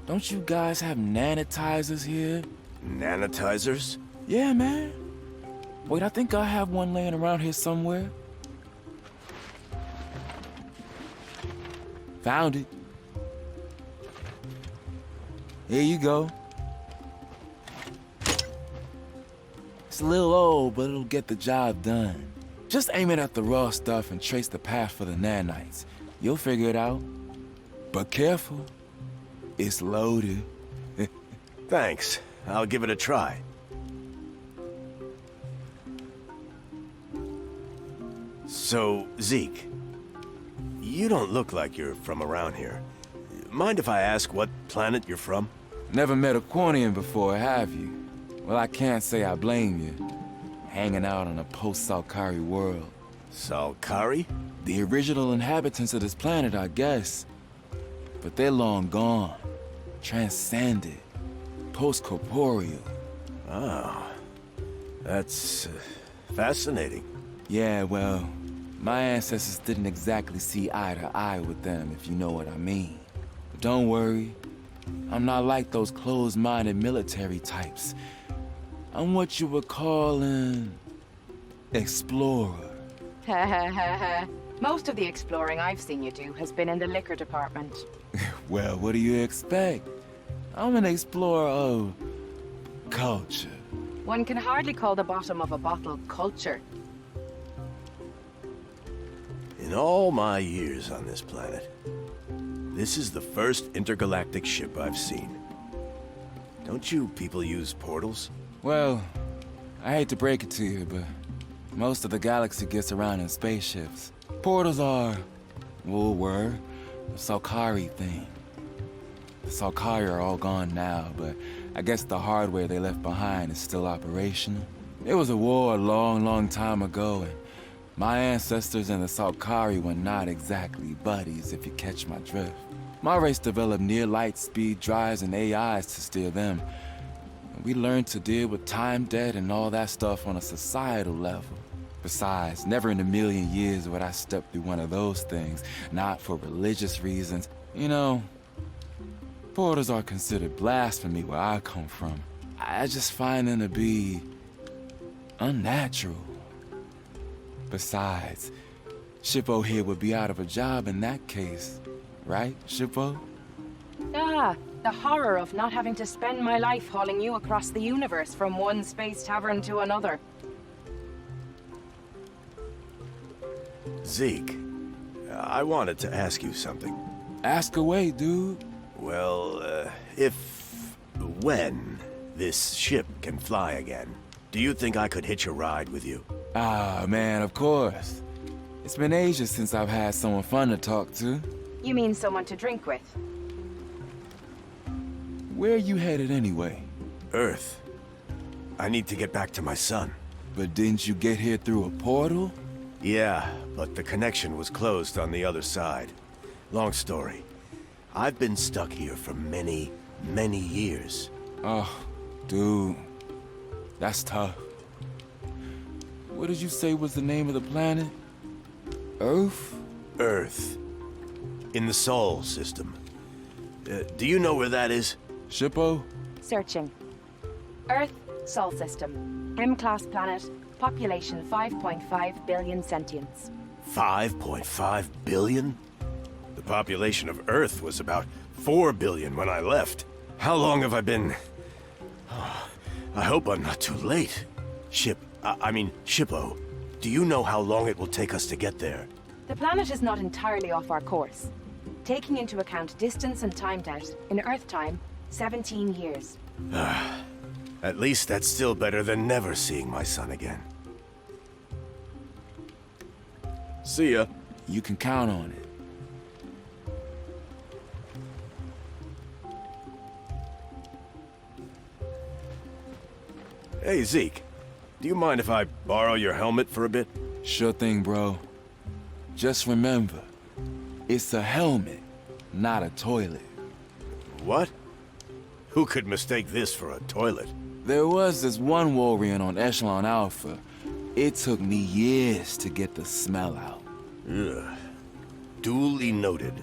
Speaker 8: Don't you guys have nanitizers here?
Speaker 2: Nanitizers?
Speaker 8: Yeah, man. Wait, I think I have one laying around here somewhere. Found it. Here you go. It's a little old, but it'll get the job done. Just aim it at the raw stuff and trace the path for the nanites. You'll figure it out. But careful. It's loaded.
Speaker 2: Thanks. I'll give it a try. So, Zeke, you don't look like you're from around here. Mind if I ask what planet you're from?
Speaker 8: Never met a Quanian before, have you? Well, I can't say I blame you. Hanging out on a post-Salkari world.
Speaker 2: Salkari?
Speaker 8: The original inhabitants of this planet, I guess. But they're long gone. Transcended. Post-corporeal.
Speaker 2: Oh. That's fascinating.
Speaker 8: Yeah, well, my ancestors didn't exactly see eye to eye with them, if you know what I mean. But don't worry. I'm not like those closed-minded military types. I'm what you would call an explorer.
Speaker 13: Most of the exploring I've seen you do has been in the liquor department.
Speaker 8: Well, what do you expect? I'm an explorer of culture.
Speaker 13: One can hardly call the bottom of a bottle culture.
Speaker 2: In all my years on this planet, this is the first intergalactic ship I've seen. Don't you people use portals?
Speaker 8: Well, I hate to break it to you, but most of the galaxy gets around in spaceships. Portals are, well, were, a Salkari thing. The Salkari are all gone now, but I guess the hardware they left behind is still operational. It was a war a long, long time ago, and my ancestors and the Salkari were not exactly buddies, if you catch my drift. My race developed near-light speed drives and AIs to steer them. We learned to deal with time debt and all that stuff on a societal level. Besides, never in a million years would I step through one of those things, not for religious reasons. You know, portals are considered blasphemy where I come from. I just find them to be unnatural. Besides, Shippo here would be out of a job in that case. Right, Shippo?
Speaker 13: Ah, the horror of not having to spend my life hauling you across the universe from one space tavern to another.
Speaker 2: Zeke, I wanted to ask you something.
Speaker 8: Ask away, dude.
Speaker 2: Well, when this ship can fly again, do you think I could hitch a ride with you?
Speaker 8: Ah, man, of course. It's been ages since I've had someone fun to talk to.
Speaker 13: You mean someone to drink with?
Speaker 8: Where are you headed anyway?
Speaker 2: Earth. I need to get back to my son.
Speaker 8: But didn't you get here through a portal?
Speaker 2: Yeah, but the connection was closed on the other side. Long story. I've been stuck here for many, many years.
Speaker 8: Oh, dude. That's tough. What did you say was the name of the planet? Earth?
Speaker 2: Earth. In the Sol system. Do you know where that is?
Speaker 8: Shippo?
Speaker 13: Searching. Earth, Sol system. M-class planet. Population 5.5 billion sentients.
Speaker 2: 5.5 billion? The population of Earth was about 4 billion when I left. How long have I been... I hope I'm not too late. Shippo, do you know how long it will take us to get there?
Speaker 13: The planet is not entirely off our course. Taking into account distance and time doubt, in Earth time, 17 years.
Speaker 2: At least that's still better than never seeing my son again. See ya.
Speaker 8: You can count on it.
Speaker 2: Hey, Zeke. Do you mind if I borrow your helmet for a bit?
Speaker 8: Sure thing, bro. Just remember, it's a helmet, not a toilet.
Speaker 2: What? Who could mistake this for a toilet?
Speaker 8: There was this one warrior on Echelon Alpha. It took me years to get the smell out.
Speaker 2: Ugh. Duly noted.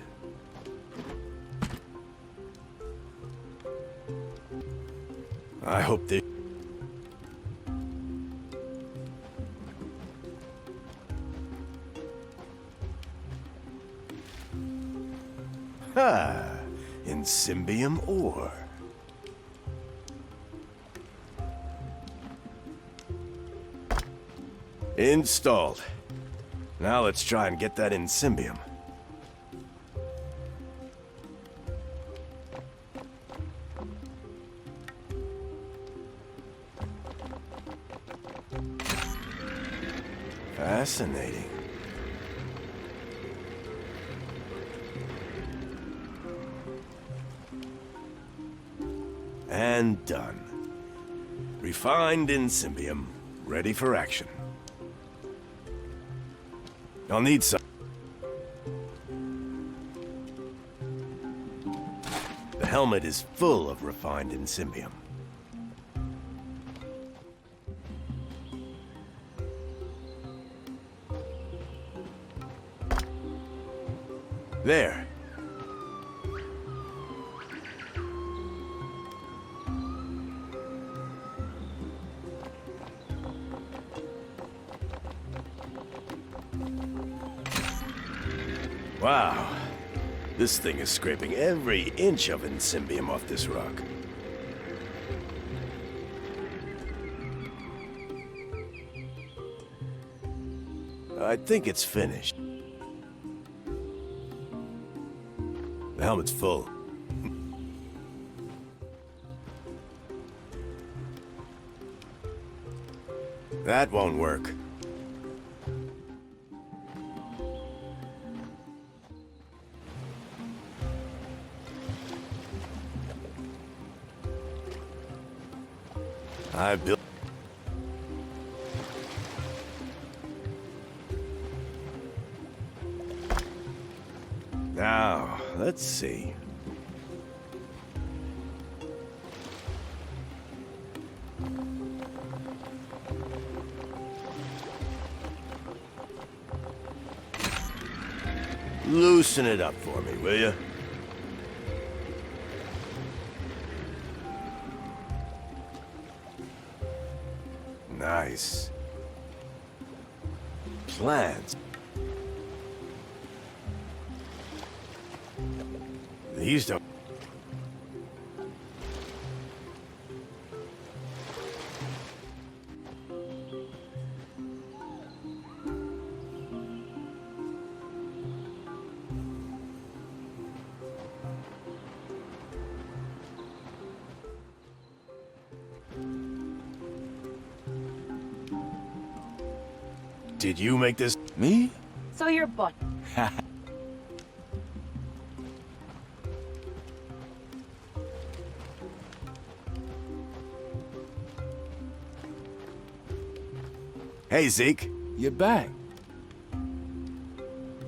Speaker 2: I hope this... in Symbium ore. Installed. Now let's try and get that in Symbium. Fascinating. And done. Refined in Symbium, ready for action. I'll need some. The helmet is full of refined in Symbium. There. Wow. This thing is scraping every inch of Insymbium off this rock. I think it's finished. The helmet's full. That won't work. I built... Now, let's see. Loosen it up for me, will you? Nice. Plants. These don't... Did you make this?
Speaker 8: Me?
Speaker 13: So your butt.
Speaker 2: Hey, Zeke.
Speaker 8: You're back.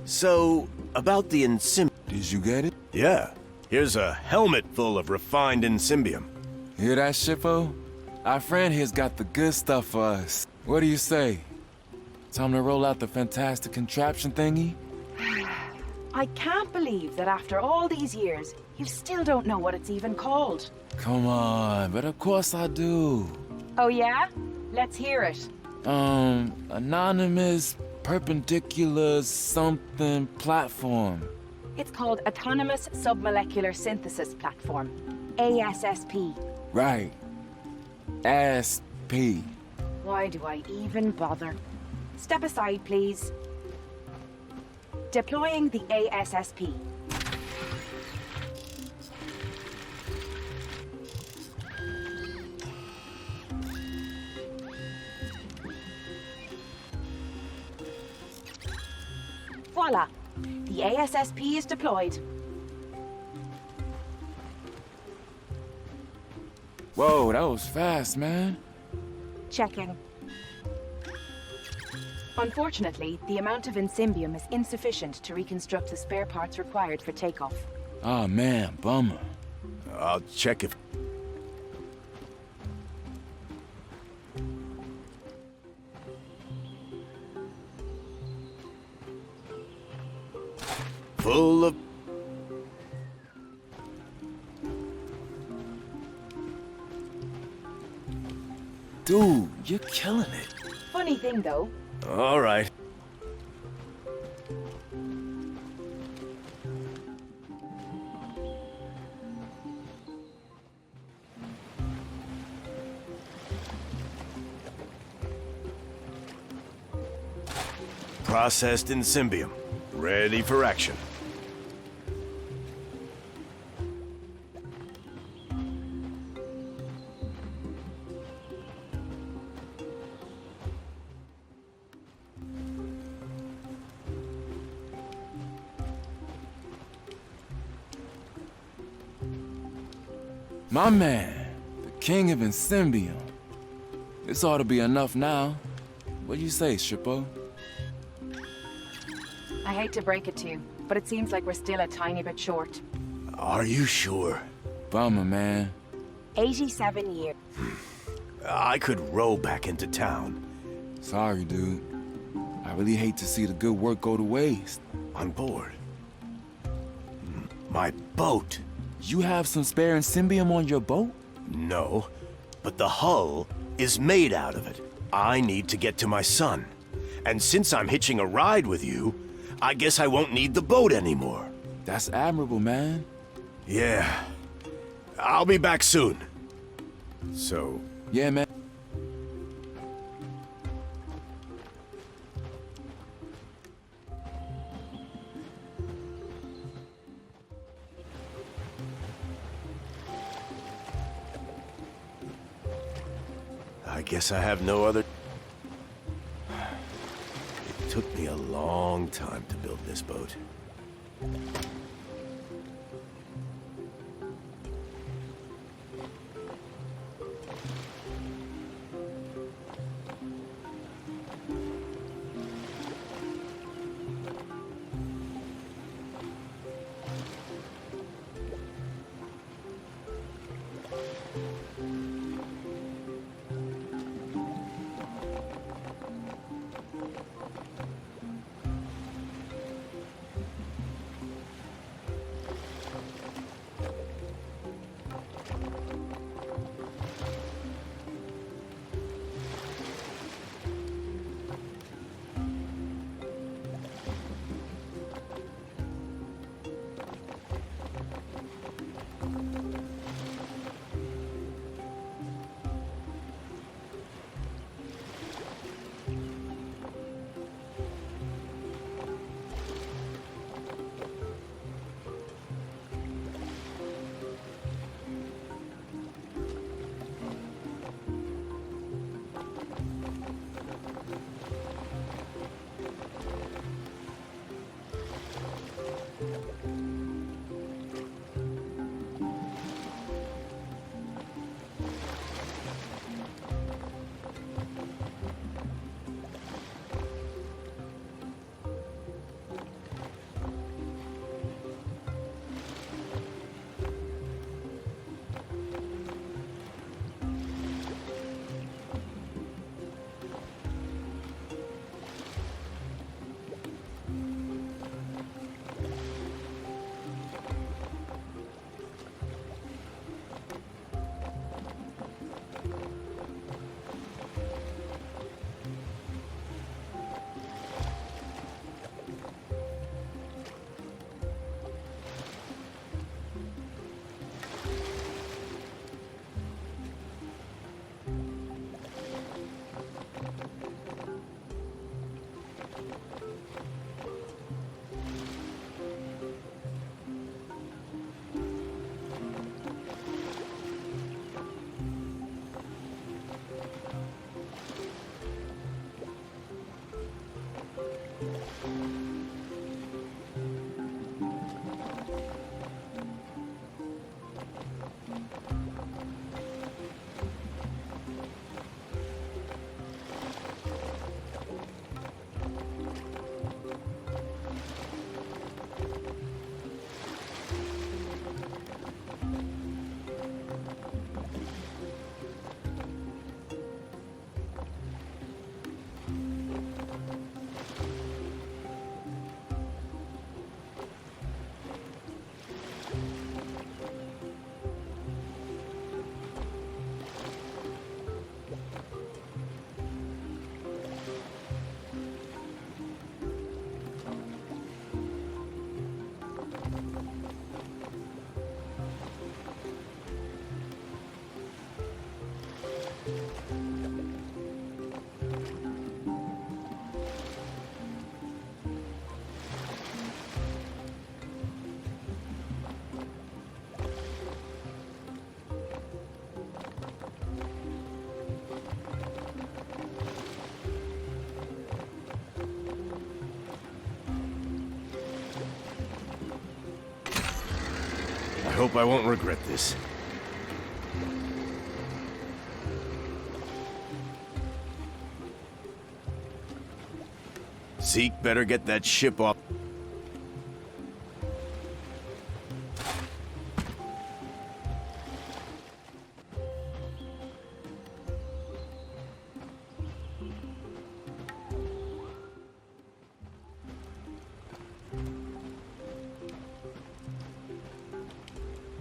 Speaker 2: So, about the Insym...
Speaker 8: Did you get it?
Speaker 2: Yeah. Here's a helmet full of refined Insymbium.
Speaker 8: Hear that, Shippo? Our friend here's got the good stuff for us. What do you say? Time to roll out the fantastic contraption thingy?
Speaker 13: I can't believe that after all these years, you still don't know what it's even called.
Speaker 8: Come on, but of course I do.
Speaker 13: Oh yeah? Let's hear it.
Speaker 8: Anonymous perpendicular something platform.
Speaker 13: It's called Autonomous Submolecular Synthesis Platform, ASSP.
Speaker 8: Right. SP.
Speaker 13: Why do I even bother? Step aside, please. Deploying the ASSP. Voila! The ASSP is deployed.
Speaker 8: Whoa, that was fast, man.
Speaker 13: Checking. Unfortunately, the amount of Insymbium is insufficient to reconstruct the spare parts required for takeoff.
Speaker 8: Oh man, bummer.
Speaker 2: I'll check if... Full of...
Speaker 8: Dude, you're killing it.
Speaker 13: Funny thing, though.
Speaker 2: All right. Processed Insymbium. Ready for action.
Speaker 8: My man, the king of Insymbium. This ought to be enough now. What do you say, Shippo?
Speaker 13: I hate to break it to you, but it seems like we're still a tiny bit short.
Speaker 2: Are you sure?
Speaker 8: Bummer, man.
Speaker 13: 87 years.
Speaker 2: I could row back into town.
Speaker 8: Sorry, dude. I really hate to see the good work go to waste.
Speaker 2: On board. My boat.
Speaker 8: You have some spare Insymbium on your boat?
Speaker 2: No, but the hull is made out of it. I need to get to my son. And since I'm hitching a ride with you, I guess I won't need the boat anymore.
Speaker 8: That's admirable, man.
Speaker 2: Yeah. I'll be back soon. So...
Speaker 8: Yeah, man.
Speaker 2: I guess I have no other... It took me a long time to build this boat. I hope I won't regret this. Zeke better get that ship off.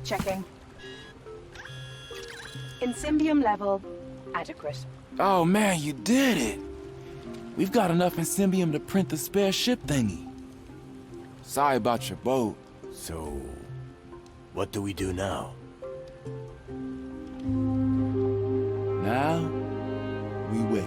Speaker 13: Checking. Insymbium level adequate.
Speaker 8: Oh man, you did it! We've got enough Insymbium to print the spare ship thingy. Sorry about your boat.
Speaker 2: So, what do we do now?
Speaker 8: Now, we wait.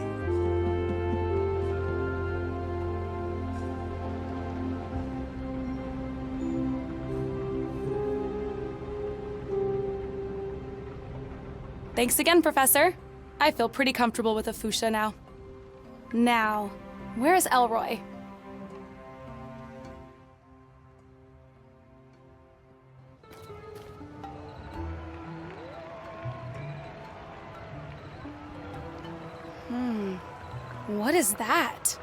Speaker 1: Thanks again, Professor. I feel pretty comfortable with a fuchsia now. Now, where's Elroy? What is that?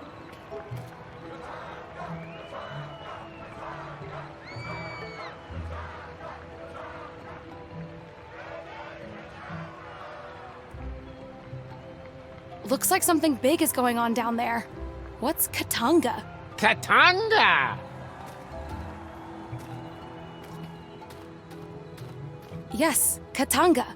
Speaker 1: Looks like something big is going on down there. What's Katanga?
Speaker 12: Katanga!
Speaker 1: Yes, Katanga.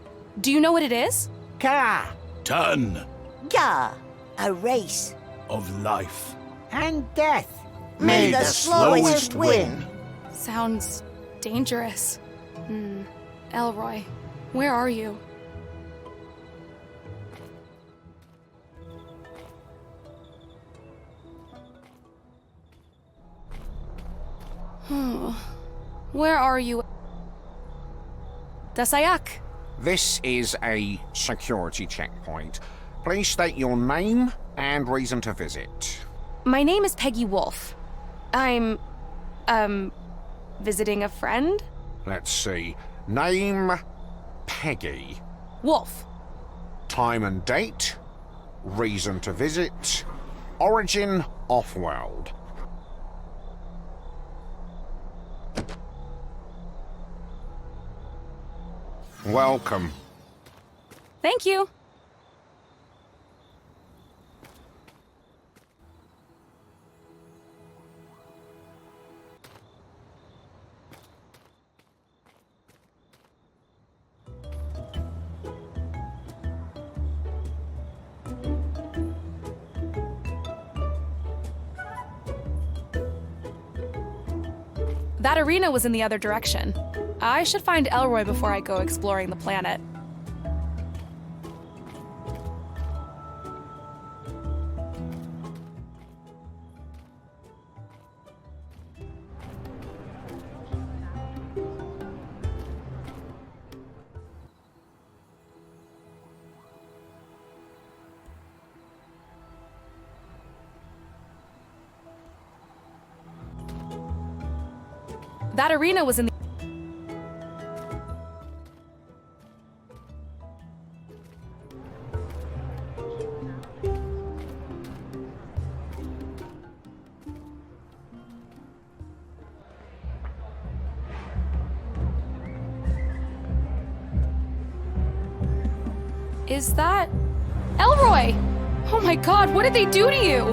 Speaker 1: Do you know what it is?
Speaker 24: Ka.
Speaker 18: Ton
Speaker 24: Ga. A race.
Speaker 18: of life.
Speaker 24: And death.
Speaker 18: May the slowest win.
Speaker 1: Sounds dangerous. Elroy, where are you? Where are you? Dasayak.
Speaker 23: This is a security checkpoint. Please state your name and reason to visit.
Speaker 1: My name is Peggy Wolf. I'm, visiting a friend?
Speaker 23: Let's see. Name, Peggy.
Speaker 1: Wolf.
Speaker 23: Time and date. Reason to visit. Origin, off-world. Welcome.
Speaker 1: Thank you. That arena was in the other direction. I should find Elroy before I go exploring the planet. That arena was in the... Is that... Elroy! Oh my god, what did they do to you?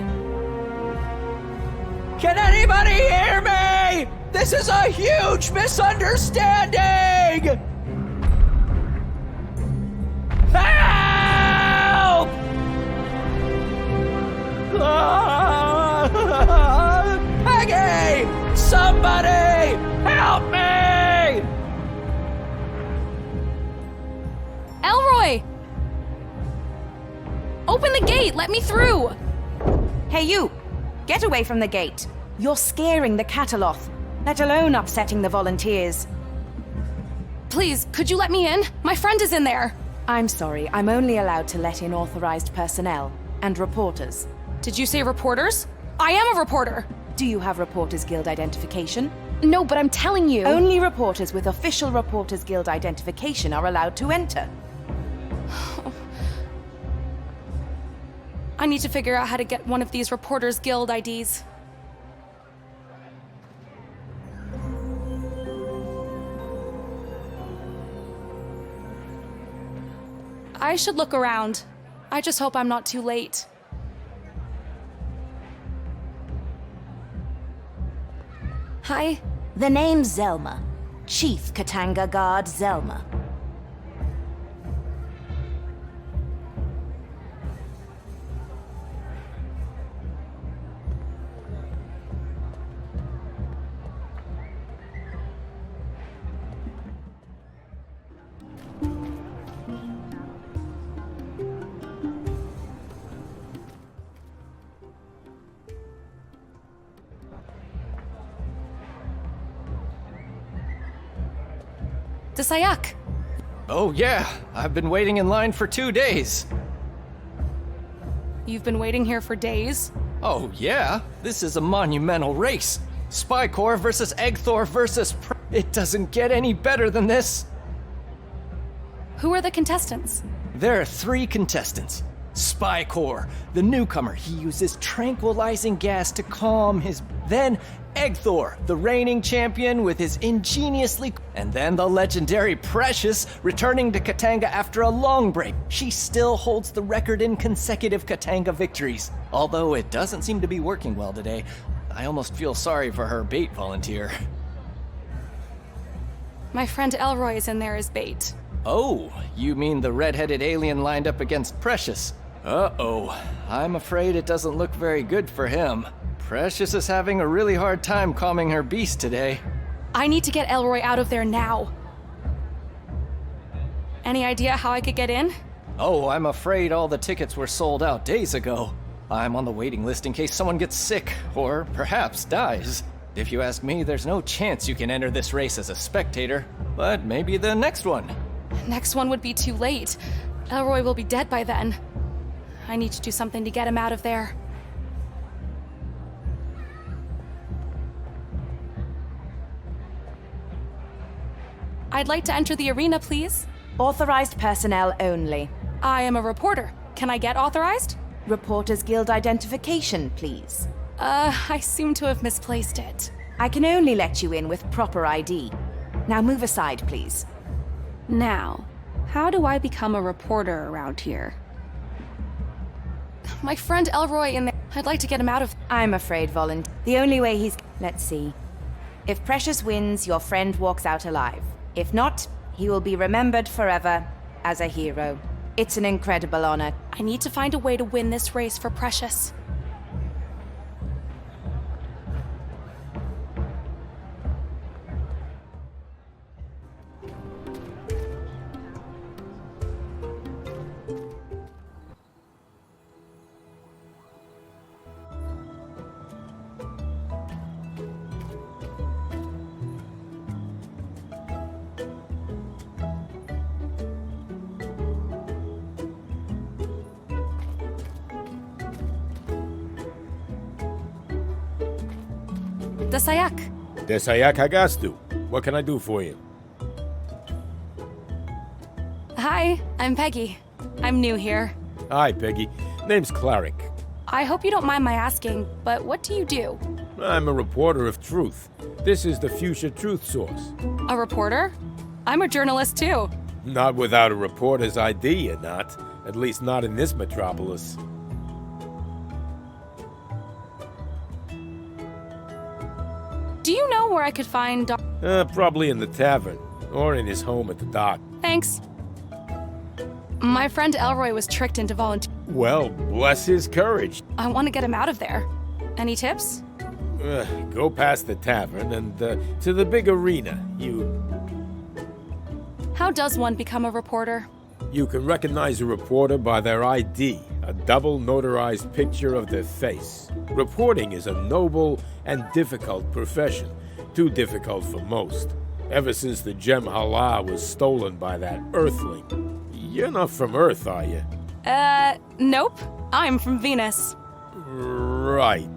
Speaker 4: Can anybody hear me? This is a huge misunderstanding! Help! Peggy! Somebody! Help me!
Speaker 1: Elroy! Open the gate! Let me through!
Speaker 13: Hey, you! Get away from the gate. You're scaring the cataloth, let alone upsetting the volunteers.
Speaker 1: Please, could you let me in? My friend is in there.
Speaker 13: I'm sorry, I'm only allowed to let in authorized personnel and reporters.
Speaker 1: Did you say reporters? I am a reporter.
Speaker 13: Do you have Reporters Guild identification?
Speaker 1: No, but I'm telling you...
Speaker 13: Only reporters with official Reporters Guild identification are allowed to enter.
Speaker 1: I need to figure out how to get one of these Reporters Guild IDs. I should look around. I just hope I'm not too late. Hi.
Speaker 13: The name's Zelma. Chief Katanga Guard Zelma.
Speaker 1: Sayak.
Speaker 4: Oh yeah, I've been waiting in line for 2 days.
Speaker 1: You've been waiting here for days?
Speaker 4: Oh yeah, this is a monumental race. Spy Corps versus Eggthor versus It doesn't get any better than this.
Speaker 1: Who are the contestants?
Speaker 4: There are 3 contestants. Spy Corps, the newcomer, he uses tranquilizing gas to calm his... Then Eggthor, the reigning champion with his ingeniously... And then the legendary Precious, returning to Katanga after a long break. She still holds the record in consecutive Katanga victories. Although it doesn't seem to be working well today. I almost feel sorry for her bait volunteer.
Speaker 1: My friend Elroy is in there as bait.
Speaker 4: Oh, you mean the red-headed alien lined up against Precious? Uh-oh, I'm afraid it doesn't look very good for him. Precious is having a really hard time calming her beast today.
Speaker 1: I need to get Elroy out of there now. Any idea how I could get in?
Speaker 4: Oh, I'm afraid all the tickets were sold out days ago. I'm on the waiting list in case someone gets sick, or perhaps dies. If you ask me, there's no chance you can enter this race as a spectator, but maybe the next one.
Speaker 1: Next one would be too late. Elroy will be dead by then. I need to do something to get him out of there. I'd like to enter the arena, please.
Speaker 13: Authorized personnel only.
Speaker 1: I am a reporter. Can I get authorized?
Speaker 13: Reporters Guild identification, please.
Speaker 1: I seem to have misplaced it.
Speaker 13: I can only let you in with proper ID. Now move aside, please.
Speaker 1: Now, how do I become a reporter around here? My friend Elroy in there. I'd like to get him out of...
Speaker 13: I'm afraid, Volund. The only way he's... Let's see. If Precious wins, your friend walks out alive. If not, he will be remembered forever as a hero. It's an incredible honor.
Speaker 1: I need to find a way to win this race for Precious. Sayak.
Speaker 12: Desayak Hagastu. What can I do for you?
Speaker 1: Hi, I'm Peggy. I'm new here.
Speaker 12: Hi, Peggy. Name's Clarick.
Speaker 1: I hope you don't mind my asking, but what do you do?
Speaker 12: I'm a reporter of truth. This is the Fuchsia Truth Source.
Speaker 1: A reporter? I'm a journalist too.
Speaker 12: Not without a reporter's ID, you're not. At least not in this metropolis.
Speaker 1: Do you know where I could find
Speaker 12: Probably in the tavern, or in his home at the dock.
Speaker 1: Thanks. My friend Elroy was tricked into volunteering.
Speaker 12: Well, bless his courage.
Speaker 1: I want to get him out of there. Any tips?
Speaker 12: Go past the tavern and to the big arena.
Speaker 1: How does one become a reporter?
Speaker 12: You can recognize a reporter by their ID, a double notarized picture of their face. Reporting is a noble and difficult profession, too difficult for most. Ever since the gem Hala was stolen by that Earthling. You're not from Earth, are you?
Speaker 1: Nope. I'm from Venus.
Speaker 12: Right.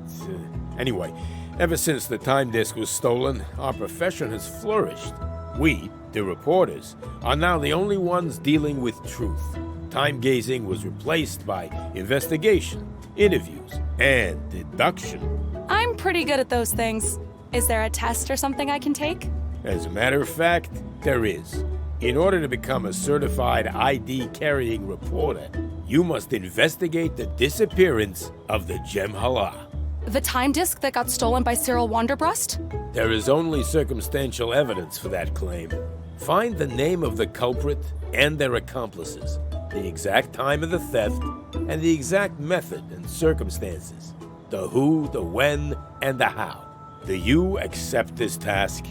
Speaker 12: Anyway, ever since the time disk was stolen, our profession has flourished. We, the reporters, are now the only ones dealing with truth. Time gazing was replaced by investigation, interviews, and deduction.
Speaker 1: I'm pretty good at those things. Is there a test or something I can take?
Speaker 12: As a matter of fact, there is. In order to become a certified ID-carrying reporter, you must investigate the disappearance of the Gem Hala.
Speaker 1: The time disk that got stolen by Cyril Wanderbrust?
Speaker 12: There is only circumstantial evidence for that claim. Find the name of the culprit and their accomplices, the exact time of the theft, and the exact method and circumstances. The who, the when, and the how. Do you accept this task?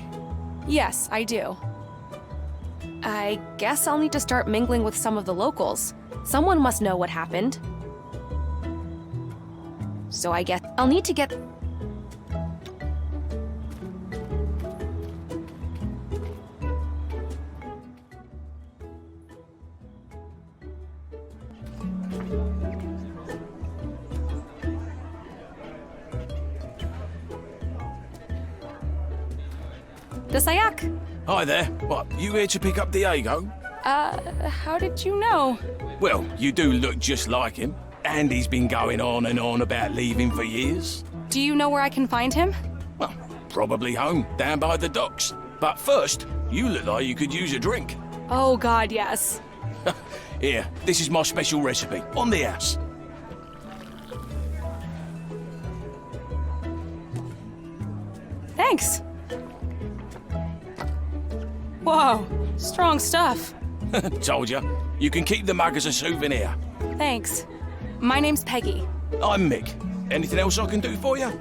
Speaker 1: Yes, I do. I guess I'll need to start mingling with some of the locals. Someone must know what happened. So I guess I'll need to get... Desayak!
Speaker 18: Hi there. What, you here to pick up Diego?
Speaker 1: How did you know?
Speaker 18: Well, you do look just like him. And he's been going on and on about leaving for years.
Speaker 1: Do you know where I can find him?
Speaker 18: Well, probably home, down by the docks. But first, you look like you could use a drink.
Speaker 1: Oh God, yes.
Speaker 18: Here, this is my special recipe, on the house.
Speaker 1: Thanks. Whoa, strong stuff.
Speaker 18: Told you. You can keep the mug as a souvenir.
Speaker 1: Thanks. My name's Peggy.
Speaker 18: I'm Mick. Anything else I can do for you?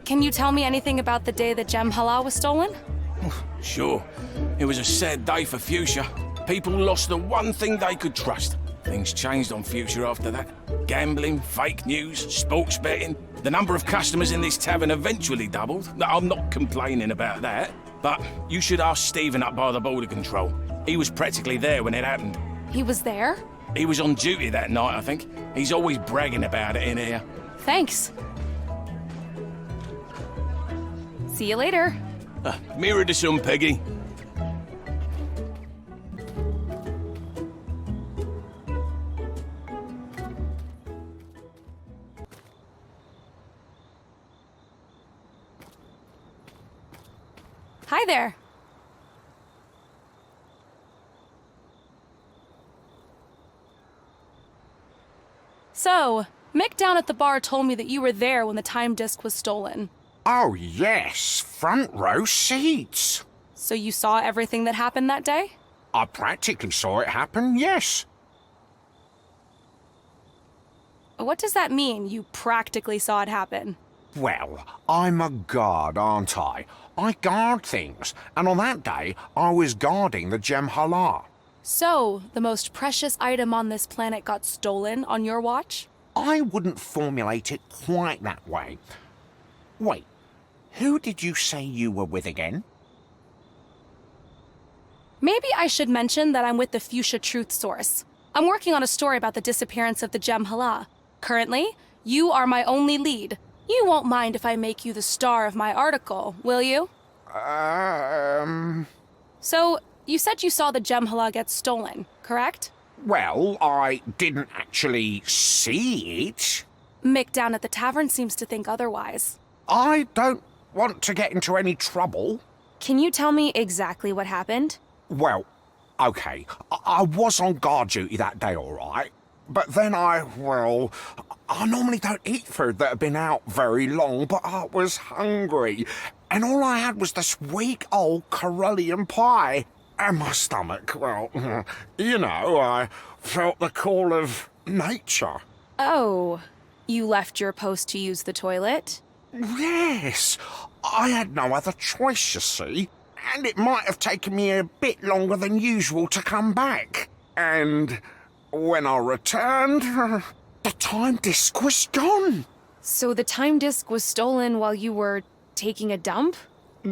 Speaker 1: Can you tell me anything about the day the Gem Hala was stolen?
Speaker 18: Sure. It was a sad day for Fuchsia. People lost the one thing they could trust. Things changed on Fuchsia after that. Gambling, fake news, sports betting. The number of customers in this tavern eventually doubled. I'm not complaining about that. But you should ask Stephen up by the border control. He was practically there when it happened.
Speaker 1: He was there?
Speaker 18: He was on duty that night, I think. He's always bragging about it in here.
Speaker 1: Thanks. See you later.
Speaker 18: Mirror to sun, Peggy.
Speaker 1: Hi there. So, Mick down at the bar told me that you were there when the time disk was stolen.
Speaker 17: Oh, yes. Front row seats.
Speaker 1: So you saw everything that happened that day?
Speaker 17: I practically saw it happen, yes.
Speaker 1: What does that mean, you practically saw it happen?
Speaker 17: Well, I'm a guard, aren't I? I guard things, and on that day, I was guarding the Gem Hala.
Speaker 1: So, the most precious item on this planet got stolen on your watch?
Speaker 17: I wouldn't formulate it quite that way. Wait, who did you say you were with again?
Speaker 1: Maybe I should mention that I'm with the Fuchsia Truth Source. I'm working on a story about the disappearance of the Gem Hala. Currently, you are my only lead. You won't mind if I make you the star of my article, will you? So, you said you saw the Gemhala get stolen, correct?
Speaker 17: Well, I didn't actually see it.
Speaker 1: Mick down at the tavern seems to think otherwise.
Speaker 17: I don't want to get into any trouble.
Speaker 1: Can you tell me exactly what happened?
Speaker 17: Well, okay, I was on guard duty that day, all right. But then I normally don't eat food that had been out very long, but I was hungry. And all I had was this weak old Carolean pie. And my stomach, well, you know, I felt the call of nature.
Speaker 1: Oh, you left your post to use the toilet?
Speaker 17: Yes, I had no other choice, you see. And it might have taken me a bit longer than usual to come back. And when I returned, the time disc was gone.
Speaker 1: So the time disc was stolen while you were taking a dump?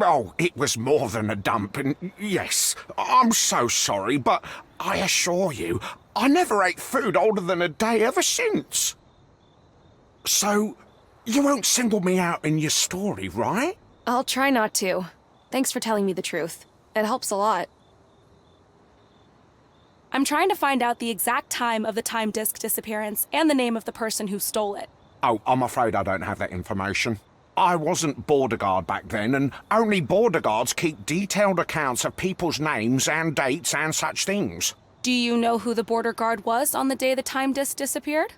Speaker 17: Oh, it was more than a dump, and yes, I'm so sorry, but I assure you, I never ate food older than a day ever since. So, you won't single me out in your story, right?
Speaker 1: I'll try not to. Thanks for telling me the truth. It helps a lot. I'm trying to find out the exact time of the time disc disappearance and the name of the person who stole it.
Speaker 17: Oh, I'm afraid I don't have that information. I wasn't border guard back then, and only border guards keep detailed accounts of people's names and dates and such things.
Speaker 1: Do you know who the border guard was on the day the time disc disappeared?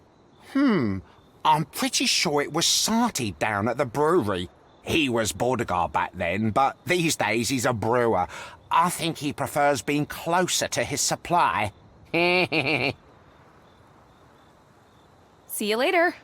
Speaker 17: I'm pretty sure it was Sati down at the brewery. He was border guard back then, but these days he's a brewer. I think he prefers being closer to his supply.
Speaker 1: See you later.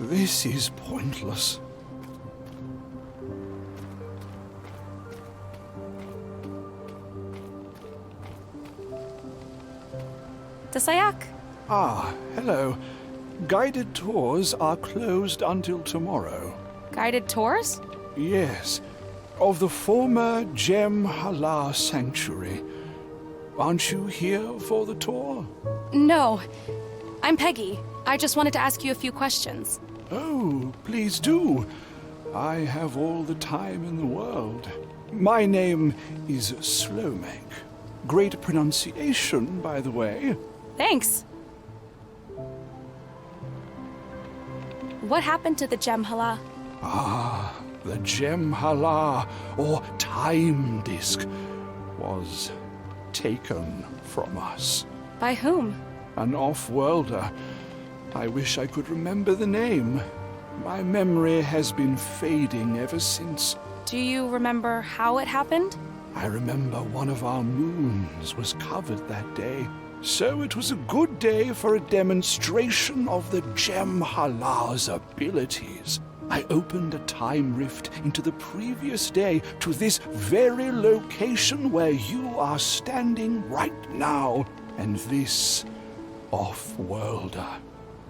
Speaker 7: This is pointless.
Speaker 1: Tasayak.
Speaker 7: Ah, hello. Guided tours are closed until tomorrow.
Speaker 1: Guided tours?
Speaker 7: Yes, of the former Gemhala Sanctuary. Aren't you here for the tour?
Speaker 1: No. I'm Peggy. I just wanted to ask you a few questions.
Speaker 7: Oh, please do. I have all the time in the world. My name is Slomek. Great pronunciation, by the way.
Speaker 1: Thanks. What happened to the Gemhala?
Speaker 7: Ah, the Gemhala, or time disc, was taken from us.
Speaker 1: By whom?
Speaker 7: An off-worlder. I wish I could remember the name. My memory has been fading ever since.
Speaker 1: Do you remember how it happened?
Speaker 7: I remember one of our moons was covered that day. So it was a good day for a demonstration of the Gemhala's abilities. I opened a time rift into the previous day to this very location where you are standing right now. And this off-worlder,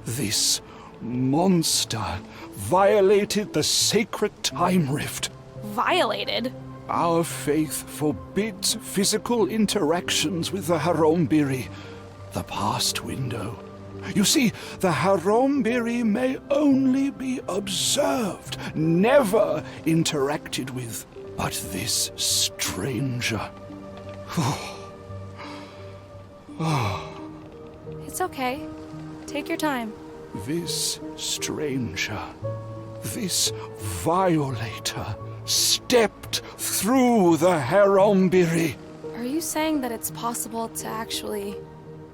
Speaker 7: this monster, violated the sacred time rift.
Speaker 1: Violated?
Speaker 7: Our faith forbids physical interactions with the Harombiri, the past window. You see, the Harombiri may only be observed, never interacted with. But this stranger...
Speaker 1: It's okay. Take your time.
Speaker 7: This stranger, this violator, stepped through the Harombiri.
Speaker 1: Are you saying that it's possible to actually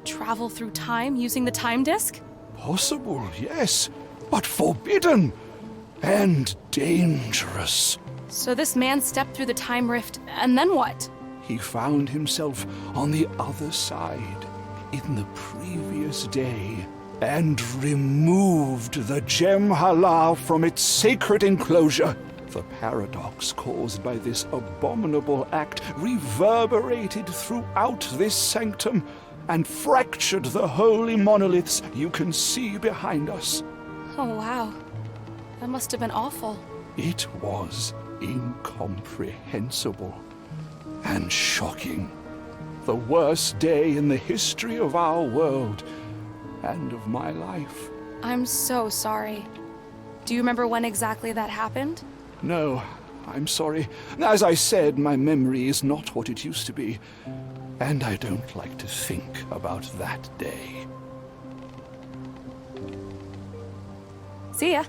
Speaker 1: travel through time using the time disc?
Speaker 7: Possible, yes, but forbidden and dangerous.
Speaker 1: So this man stepped through the time rift, and then what?
Speaker 7: He found himself on the other side in the previous day. and removed the gem halal from its sacred enclosure. The paradox caused by this abominable act reverberated throughout this sanctum and fractured the holy monoliths you can see behind us.
Speaker 1: Oh, wow. That must have been awful.
Speaker 7: It was incomprehensible and shocking. The worst day in the history of our world and of my life.
Speaker 1: I'm so sorry. Do you remember when exactly that happened?
Speaker 7: No, I'm sorry. As I said, my memory is not what it used to be, and I don't like to think about that day.
Speaker 1: See ya.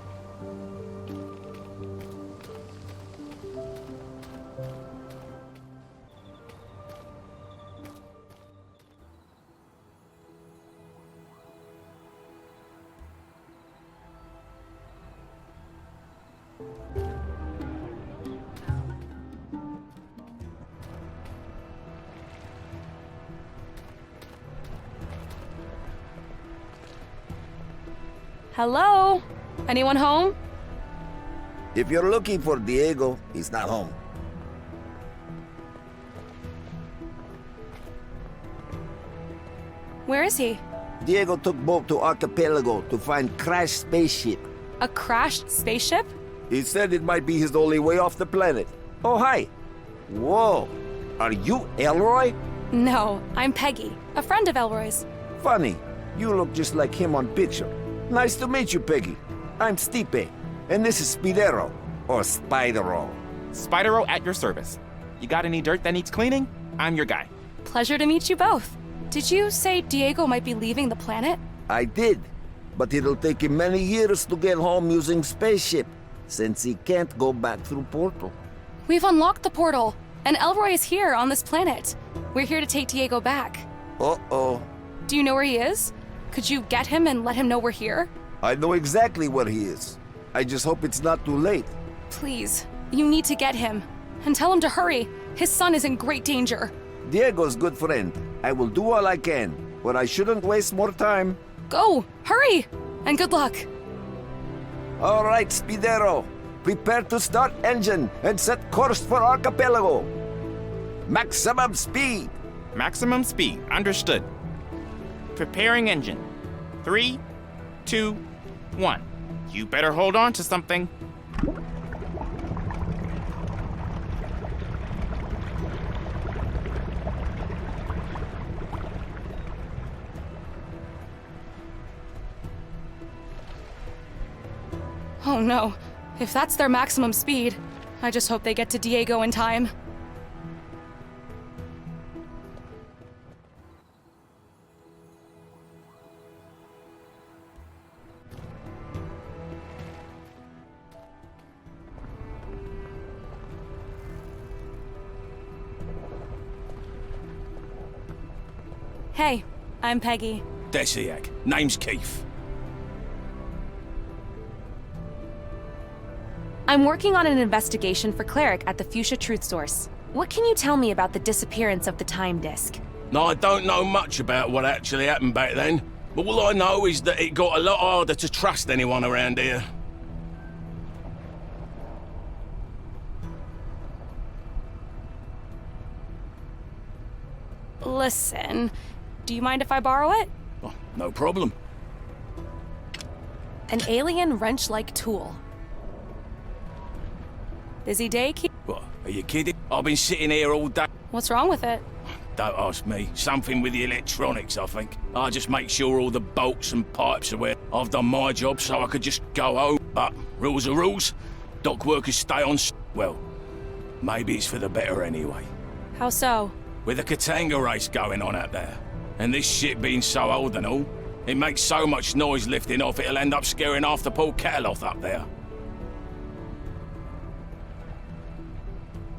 Speaker 1: Hello? Anyone home?
Speaker 19: If you're looking for Diego, he's not home.
Speaker 1: Where is he?
Speaker 19: Diego took boat to Archipelago to find crashed spaceship.
Speaker 1: A crashed spaceship?
Speaker 19: He said it might be his only way off the planet. Oh, hi. Whoa. Are you Elroy?
Speaker 1: No, I'm Peggy, a friend of Elroy's.
Speaker 19: Funny. You look just like him on picture. Nice to meet you, Peggy. I'm Stipe, and this is Spidero, or Spidero.
Speaker 3: Spidero at your service. You got any dirt that needs cleaning? I'm your guy.
Speaker 1: Pleasure to meet you both. Did you say Diego might be leaving the planet?
Speaker 19: I did, but it'll take him many years to get home using spaceship, since he can't go back through portal.
Speaker 1: We've unlocked the portal, and Elroy is here on this planet. We're here to take Diego back.
Speaker 19: Uh-oh.
Speaker 1: Do you know where he is? Could you get him and let him know we're here?
Speaker 19: I know exactly where he is. I just hope it's not too late.
Speaker 1: Please, you need to get him. And tell him to hurry. His son is in great danger.
Speaker 19: Diego's good friend. I will do all I can, but I shouldn't waste more time.
Speaker 1: Go! Hurry! And good luck.
Speaker 19: All right, Spidero. Prepare to start engine and set course for Archipelago. Maximum speed.
Speaker 3: Maximum speed. Understood. Preparing engine. 3, 2, 1. You better hold on to something.
Speaker 1: Oh no. If that's their maximum speed, I just hope they get to Diego in time. Hey, I'm Peggy.
Speaker 18: Desiak. Name's Keith.
Speaker 1: I'm working on an investigation for Cleric at the Fuchsia Truth Source. What can you tell me about the disappearance of the time disk?
Speaker 18: Now, I don't know much about what actually happened back then, but all I know is that it got a lot harder to trust anyone around here.
Speaker 1: Listen, do you mind if I borrow it?
Speaker 18: Oh, no problem.
Speaker 1: An alien wrench-like tool. Busy day, Keith?
Speaker 18: What, are you kidding? I've been sitting here all day.
Speaker 1: What's wrong with it?
Speaker 18: Don't ask me. Something with the electronics, I think. I just make sure all the bolts and pipes are where I've done my job so I could just go home. But rules are rules. Dock workers stay on well, maybe it's for the better anyway.
Speaker 1: How so?
Speaker 18: With a Katanga race going on out there, and this shit being so old and all, it makes so much noise lifting off it'll end up scaring half the Port Cataloth up there.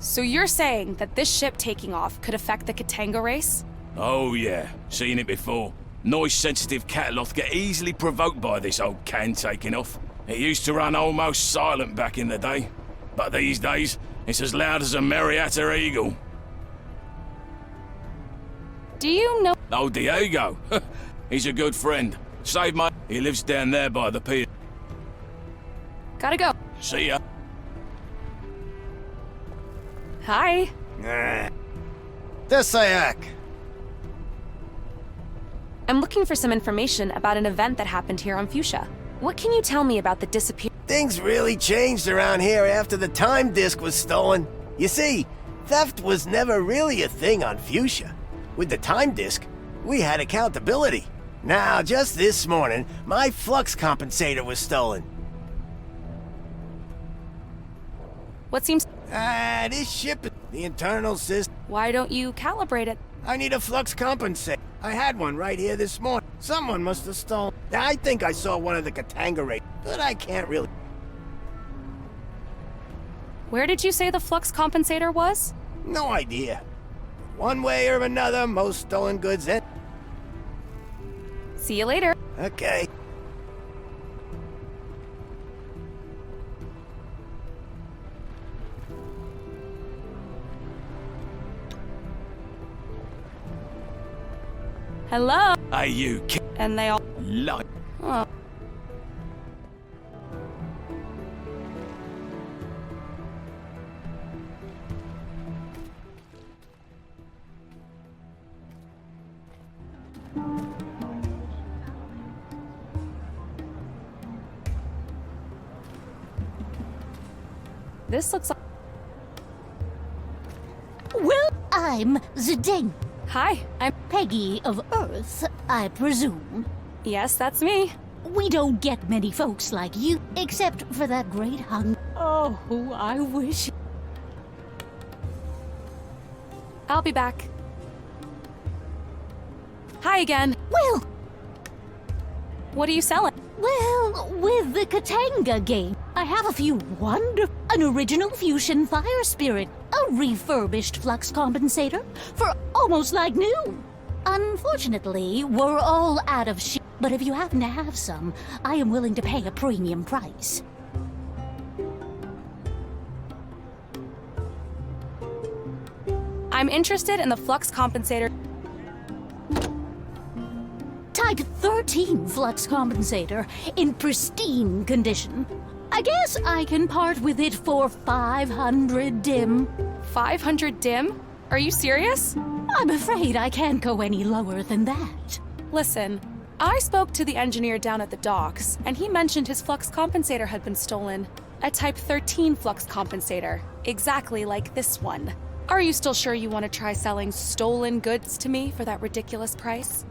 Speaker 1: So you're saying that this ship taking off could affect the Katanga race?
Speaker 18: Oh yeah, seen it before. Noise-sensitive Cataloth get easily provoked by this old can taking off. It used to run almost silent back in the day, but these days, it's as loud as a Marietta eagle.
Speaker 1: Do you know—
Speaker 18: Oh, Diego. He's a good friend. Saved my— He lives down there by the pier.
Speaker 1: Gotta go.
Speaker 18: See ya.
Speaker 1: Hi.
Speaker 10: Desayak.
Speaker 1: I'm looking for some information about an event that happened here on Fuchsia. What can you tell me about the disappearance?
Speaker 2: Things really changed around here after the time disk was stolen. You see, theft was never really a thing on Fuchsia. With the time disk, we had accountability. Now, just this morning, my flux compensator was stolen.
Speaker 1: What seems...
Speaker 2: This ship, the internal system.
Speaker 1: Why don't you calibrate it?
Speaker 2: I need a flux compensator. I had one right here this morning. Someone must have stolen. I think I saw one of the Katanga raiders, but I can't really...
Speaker 1: Where did you say the flux compensator was?
Speaker 2: No idea. One way or another, most stolen goods end.
Speaker 1: See you later.
Speaker 2: Okay.
Speaker 1: Hello?
Speaker 18: Hey, you
Speaker 1: And they all...
Speaker 18: like.
Speaker 1: Oh. This looks like...
Speaker 16: Well, I'm Zidane.
Speaker 1: Hi, I'm
Speaker 16: Peggy of Earth, I presume.
Speaker 1: Yes, that's me.
Speaker 16: We don't get many folks like you, except for that great hung... Oh, I wish...
Speaker 1: I'll be back. Hi again.
Speaker 16: Well...
Speaker 1: What are you selling?
Speaker 16: Well, with the Katanga game, I have a few an original fusion fire spirit, a refurbished flux compensator for almost like new. Unfortunately, we're all out of shit, but if you happen to have some, I am willing to pay a premium price.
Speaker 1: I'm interested in the flux compensator.
Speaker 16: Type 13 flux compensator in pristine condition. I guess I can part with it for 500 dim.
Speaker 1: 500 dim? Are you serious?
Speaker 16: I'm afraid I can't go any lower than that.
Speaker 1: Listen, I spoke to the engineer down at the docks, and he mentioned his flux compensator had been stolen. A Type 13 flux compensator, exactly like this one. Are you still sure you want to try selling stolen goods to me for that ridiculous price?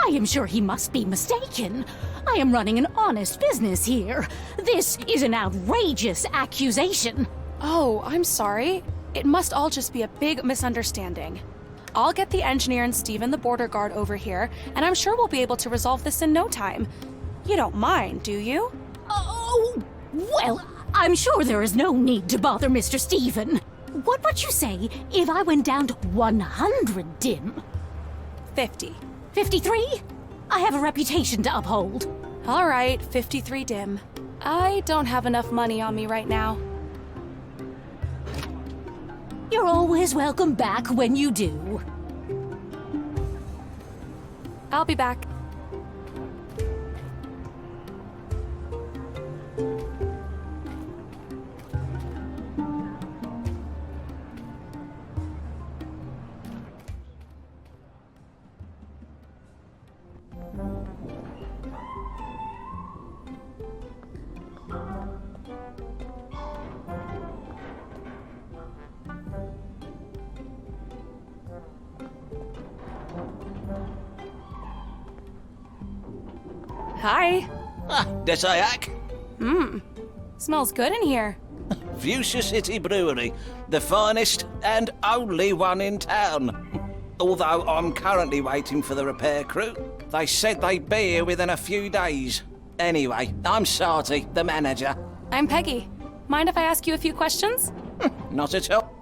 Speaker 16: I am sure he must be mistaken. I am running an honest business here. This is an outrageous accusation.
Speaker 1: Oh, I'm sorry. It must all just be a big misunderstanding. I'll get the engineer and Steven, the border guard, over here, and I'm sure we'll be able to resolve this in no time. You don't mind, do you?
Speaker 16: Oh, well, I'm sure there is no need to bother Mr. Steven. What would you say if I went down to 100 dim?
Speaker 1: 50.
Speaker 16: 53? I have a reputation to uphold.
Speaker 1: All right, 53 dim. I don't have enough money on me right now.
Speaker 16: You're always welcome back when you do.
Speaker 1: I'll be back. Hi.
Speaker 20: Desayak?
Speaker 1: Smells good in here.
Speaker 20: Fuchsia City Brewery, the finest and only one in town. Although I'm currently waiting for the repair crew. They said they'd be here within a few days. Anyway, I'm Sarty, the manager.
Speaker 1: I'm Peggy. Mind if I ask you a few questions?
Speaker 20: Not at all.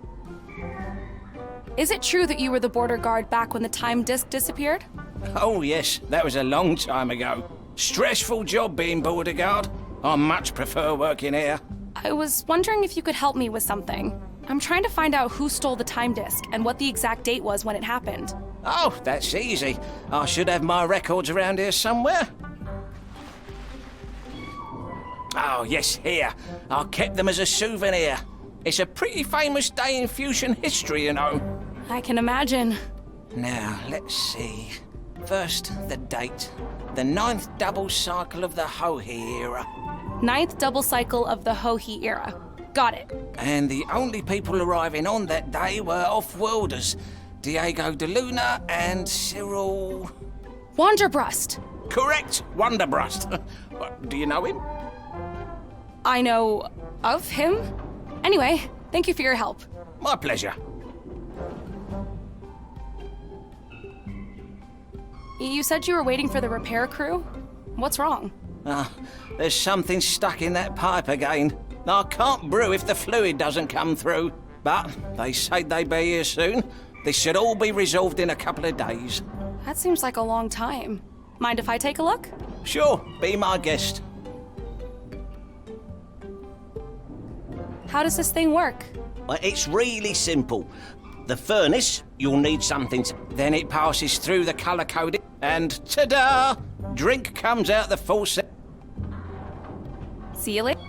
Speaker 1: Is it true that you were the border guard back when the time disk disappeared?
Speaker 20: Oh yes, that was a long time ago. Stressful job being border guard. I much prefer working here.
Speaker 1: I was wondering if you could help me with something. I'm trying to find out who stole the time disk and what the exact date was when it happened.
Speaker 20: Oh, that's easy. I should have my records around here somewhere. Oh, yes, here. I kept them as a souvenir. It's a pretty famous day in fusion history, you know.
Speaker 1: I can imagine.
Speaker 20: Now, let's see. First, the date. The 9th double cycle of the Hohi era.
Speaker 1: 9th double cycle of the Hohi era. Got it.
Speaker 20: And the only people arriving on that day were off-worlders. Diego de Luna and Cyril...
Speaker 1: Wanderbrust.
Speaker 20: Correct, Wanderbrust. Do you know him?
Speaker 1: I know of him. Anyway, thank you for your help.
Speaker 20: My pleasure.
Speaker 1: You said you were waiting for the repair crew? What's wrong?
Speaker 20: There's something stuck in that pipe again. I can't brew if the fluid doesn't come through. But they say they'll be here soon. This should all be resolved in a couple of days.
Speaker 1: That seems like a long time. Mind if I take a look?
Speaker 20: Sure, be my guest.
Speaker 1: How does this thing work?
Speaker 20: Well, it's really simple. The furnace, you'll need something. Then it passes through the color-coded, and ta-da! Drink comes out the faucet.
Speaker 1: See you later.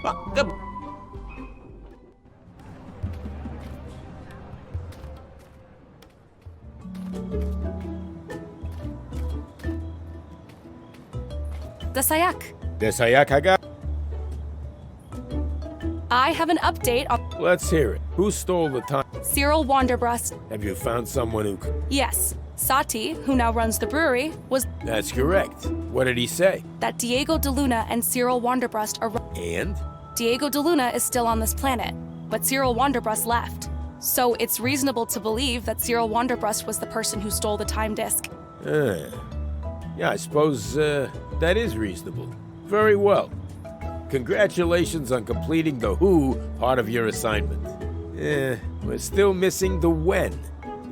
Speaker 12: Desayak.
Speaker 1: I have an update on...
Speaker 12: Let's hear it. Who stole the time?
Speaker 1: Cyril Wanderbrust.
Speaker 12: Have you found someone who...
Speaker 1: Yes. Sati, who now runs the brewery, was...
Speaker 12: That's correct. What did he say?
Speaker 1: That Diego de Luna and Cyril Wanderbrust are...
Speaker 12: And?
Speaker 1: Diego de Luna is still on this planet, but Cyril Wanderbrust left. So it's reasonable to believe that Cyril Wanderbrust was the person who stole the time disk.
Speaker 12: Yeah, I suppose that is reasonable. Very well. Congratulations on completing the who part of your assignment. We're still missing the when.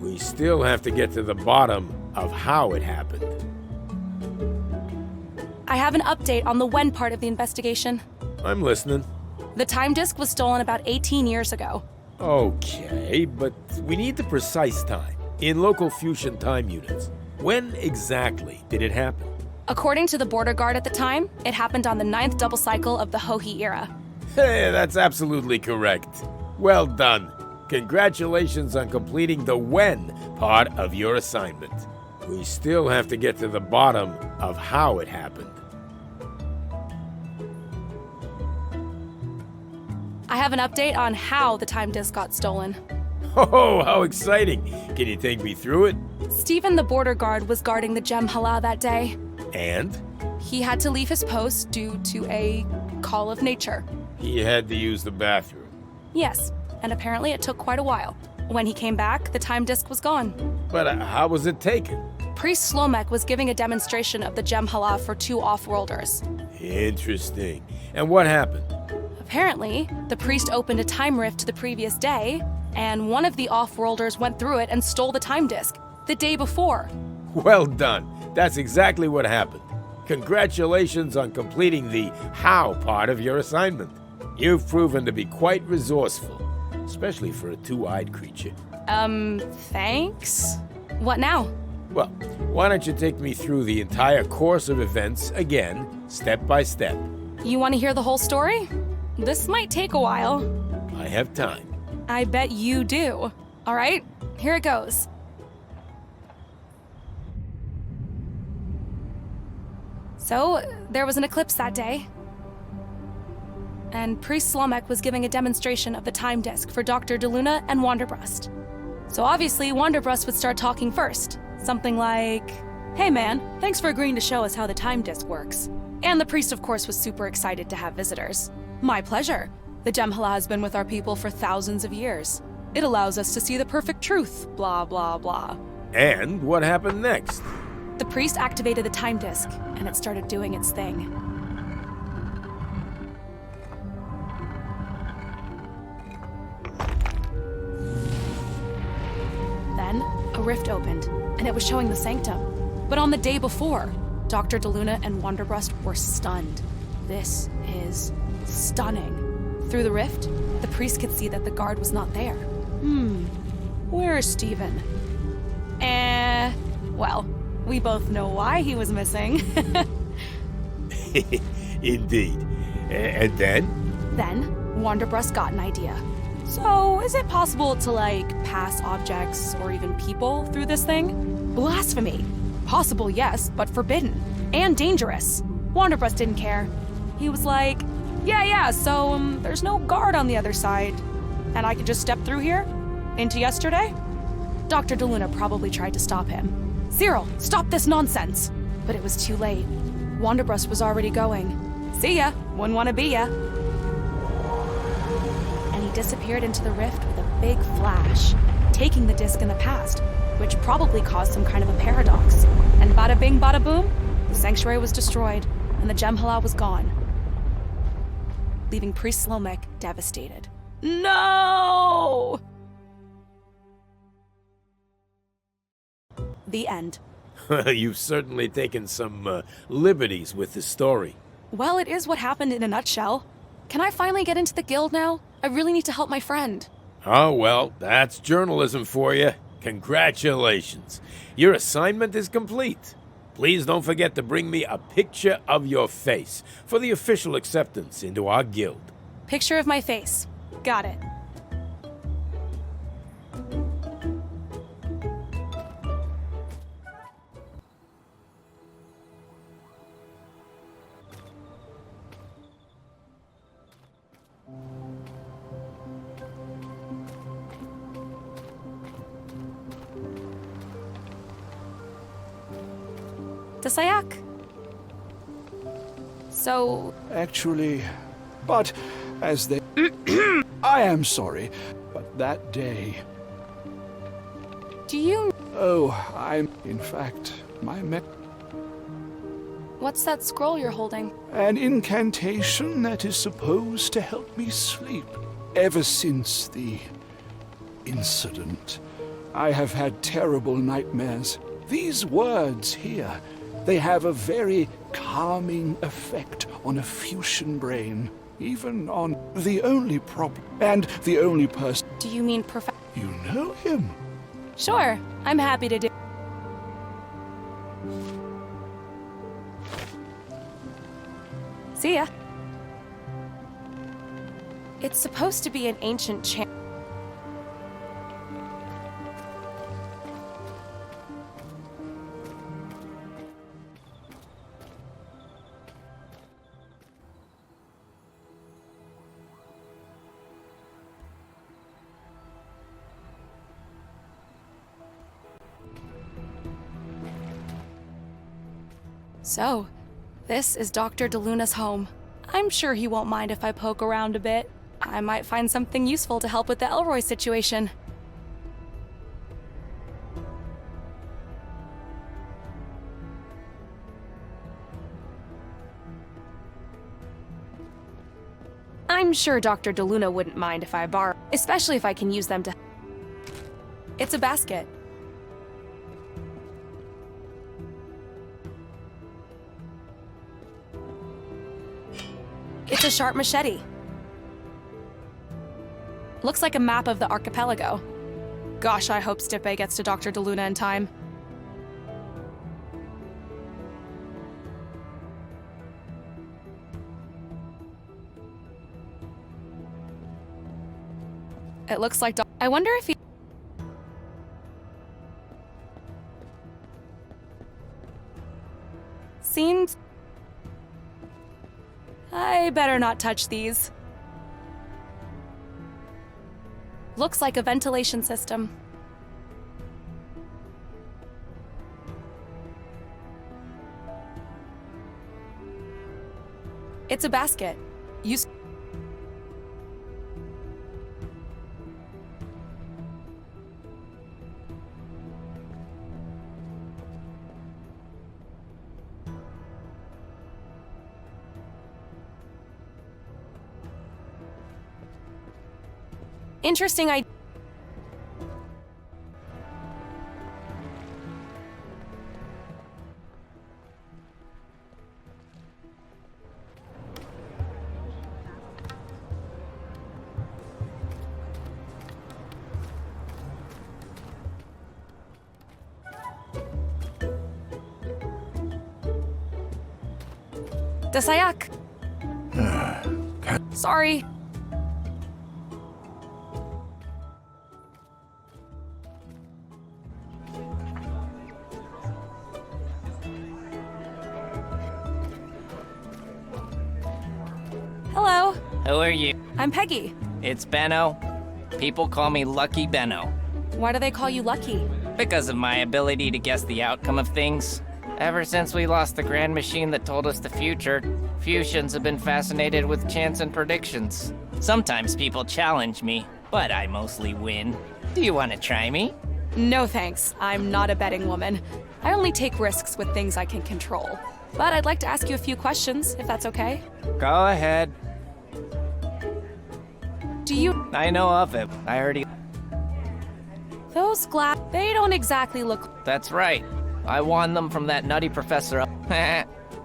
Speaker 12: We still have to get to the bottom of how it happened.
Speaker 1: I have an update on the when part of the investigation.
Speaker 12: I'm listening.
Speaker 1: The time disk was stolen about 18 years ago.
Speaker 12: Okay, but we need the precise time, in local fusion time units. When exactly did it happen?
Speaker 1: According to the border guard at the time, it happened on the 9th double cycle of the Hohi era.
Speaker 12: Hey, that's absolutely correct. Well done. Congratulations on completing the when part of your assignment. We still have to get to the bottom of how it happened.
Speaker 1: I have an update on how the time disk got stolen.
Speaker 12: Oh, how exciting. Can you take me through it?
Speaker 1: Stephen the border guard was guarding the Gem Hala that day.
Speaker 12: And?
Speaker 1: He had to leave his post due to a call of nature.
Speaker 12: He had to use the bathroom.
Speaker 1: Yes, and apparently it took quite a while. When he came back, the time disk was gone.
Speaker 12: But how was it taken?
Speaker 1: Priest Slomek was giving a demonstration of the Gem Hala for 2 off-worlders.
Speaker 12: Interesting. And what happened?
Speaker 1: Apparently, the priest opened a time rift the previous day, and one of the off-worlders went through it and stole the time disk the day before.
Speaker 12: Well done. That's exactly what happened. Congratulations on completing the how part of your assignment. You've proven to be quite resourceful, especially for a two-eyed creature.
Speaker 1: Thanks? What now?
Speaker 12: Well, why don't you take me through the entire course of events again, step by step?
Speaker 1: You want to hear the whole story? This might take a while.
Speaker 12: I have time.
Speaker 1: I bet you do. All right, here it goes. So, there was an eclipse that day. And Priest Slomek was giving a demonstration of the time disk for Dr. de Luna and Wanderbrust. So obviously, Wanderbrust would start talking first. Something like, "Hey man, thanks for agreeing to show us how the time disk works." And the priest, of course, was super excited to have visitors. "My pleasure. The Gem Hala has been with our people for thousands of years. It allows us to see the perfect truth, blah, blah, blah."
Speaker 12: And what happened next?
Speaker 1: The priest activated the time disk, and it started doing its thing. Then, a rift opened, and it was showing the sanctum. But on the day before, Dr. de Luna and Wanderbrust were stunned. This is stunning. Through the rift, the priest could see that the guard was not there. Where is Stephen? Well, we both know why he was missing.
Speaker 9: Indeed. And then?
Speaker 1: Then, Wanderbrust got an idea. So, is it possible to, like, pass objects or even people through this thing? Blasphemy. Possible, yes, but forbidden. And dangerous. Wanderbrust didn't care. He was like, yeah, so, there's no guard on the other side. And I could just step through here? Into yesterday? Dr. DeLuna probably tried to stop him. Cyril, stop this nonsense! But it was too late. Wanderbrust was already going. See ya, wouldn't want to be ya. And he disappeared into the rift with a big flash, taking the disc in the past, which probably caused some kind of a paradox. And bada bing, bada boom, the sanctuary was destroyed, and the gem halal was gone, leaving Priest Slomek devastated. No! The end.
Speaker 9: You've certainly taken some liberties with the story.
Speaker 1: Well, it is what happened in a nutshell. Can I finally get into the guild now? I really need to help my friend.
Speaker 9: Oh, well, that's journalism for you. Congratulations. Your assignment is complete. Please don't forget to bring me a picture of your face for the official acceptance into our guild.
Speaker 1: Picture of my face. Got it. Sayak. So...
Speaker 7: Actually, but as they... I am sorry, but that day...
Speaker 1: Do you...
Speaker 7: Oh, I'm... In fact, my
Speaker 1: What's that scroll you're holding?
Speaker 7: An incantation that is supposed to help me sleep. Ever since the incident, I have had terrible nightmares. These words here, they have a very calming effect on a Fuchsian brain, even on the only problem and the only person.
Speaker 1: Do you mean
Speaker 7: You know him?
Speaker 1: Sure, I'm happy to do. See ya. It's supposed to be an ancient chant. So, this is Dr. DeLuna's home. I'm sure he won't mind if I poke around a bit. I might find something useful to help with the Elroy situation. I'm sure Dr. DeLuna wouldn't mind if I borrow, especially if I can use them to... It's a basket. It's a sharp machete. Looks like a map of the archipelago. Gosh, I hope Stipe gets to Dr. DeLuna in time. It looks like I wonder if he... Seems... I better not touch these. Looks like a ventilation system. It's a basket. Interesting idea. Desayak! Sorry. Hello.
Speaker 6: Who are you?
Speaker 1: I'm Peggy.
Speaker 6: It's Benno. People call me Lucky Benno.
Speaker 1: Why do they call you Lucky?
Speaker 6: Because of my ability to guess the outcome of things. Ever since we lost the grand machine that told us the future, Fuchsians have been fascinated with chance and predictions. Sometimes people challenge me, but I mostly win. Do you want to try me?
Speaker 1: No thanks. I'm not a betting woman. I only take risks with things I can control. But I'd like to ask you a few questions, if that's okay.
Speaker 6: Go ahead.
Speaker 1: Do you...
Speaker 6: I know of it. I already...
Speaker 1: Those glass... They don't exactly look...
Speaker 6: That's right. I won them from that nutty professor.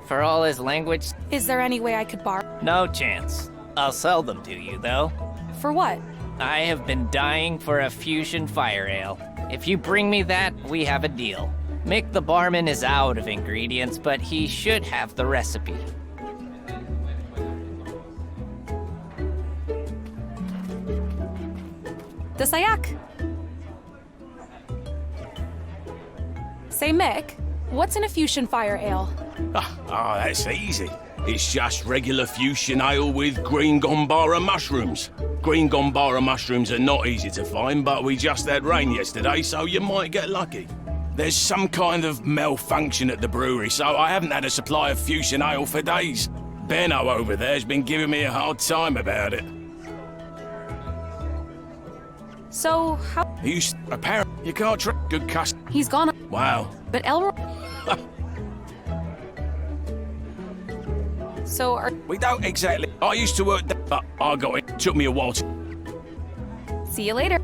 Speaker 6: For all his language.
Speaker 1: Is there any way I could borrow?
Speaker 6: No chance. I'll sell them to you, though.
Speaker 1: For what?
Speaker 6: I have been dying for a fusion fire ale. If you bring me that, we have a deal. Mick the barman is out of ingredients, but he should have the recipe.
Speaker 1: Desayak! Say, Mick, what's in a fusion fire ale?
Speaker 18: Oh, that's easy. It's just regular fusion ale with green gombara mushrooms. Green gombara mushrooms are not easy to find, but we just had rain yesterday, so you might get lucky. There's some kind of malfunction at the brewery, so I haven't had a supply of fusion ale for days. Benno over there's been giving me a hard time about it.
Speaker 1: So, how...
Speaker 18: Apparently, you can't trust good customer.
Speaker 1: He's gone...
Speaker 18: Wow.
Speaker 1: But Elroy... So are...
Speaker 18: We don't exactly... I used to work there, but I got it. Took me a while to...
Speaker 1: See you later.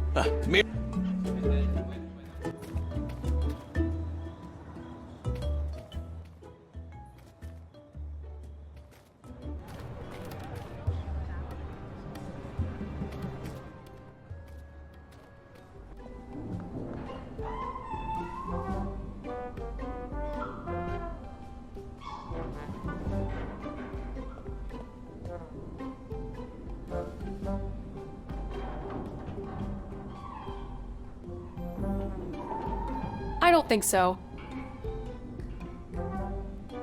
Speaker 1: I don't think so.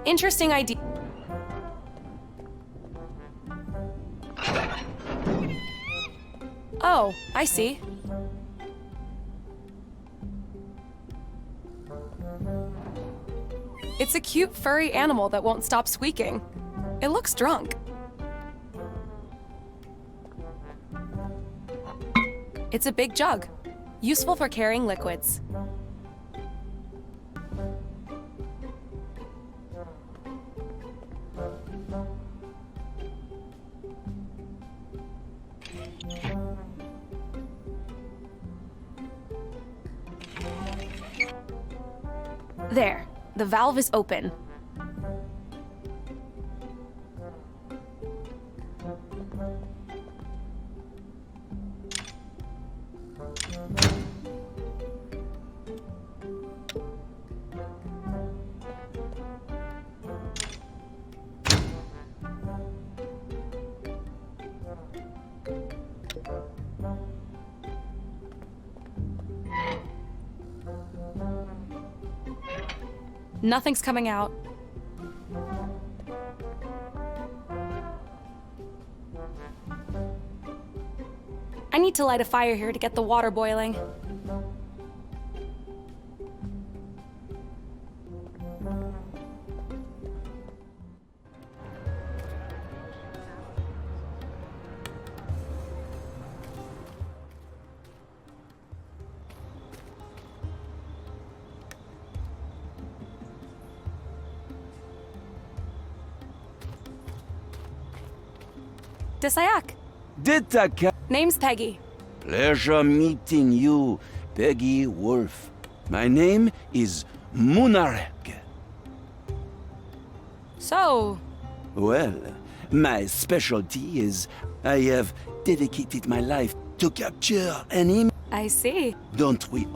Speaker 1: Interesting idea. Oh, I see. It's a cute furry animal that won't stop squeaking. It looks drunk. It's a big jug, useful for carrying liquids. There, the valve is open. Nothing's coming out. I need to light a fire here to get the water boiling. Desayak.
Speaker 10: Ditaka.
Speaker 1: Name's Peggy.
Speaker 10: Pleasure meeting you, Peggy Wolf. My name is Munarek.
Speaker 1: So...
Speaker 10: Well, my specialty is I have dedicated my life to capture an image.
Speaker 1: I see.
Speaker 10: Don't we?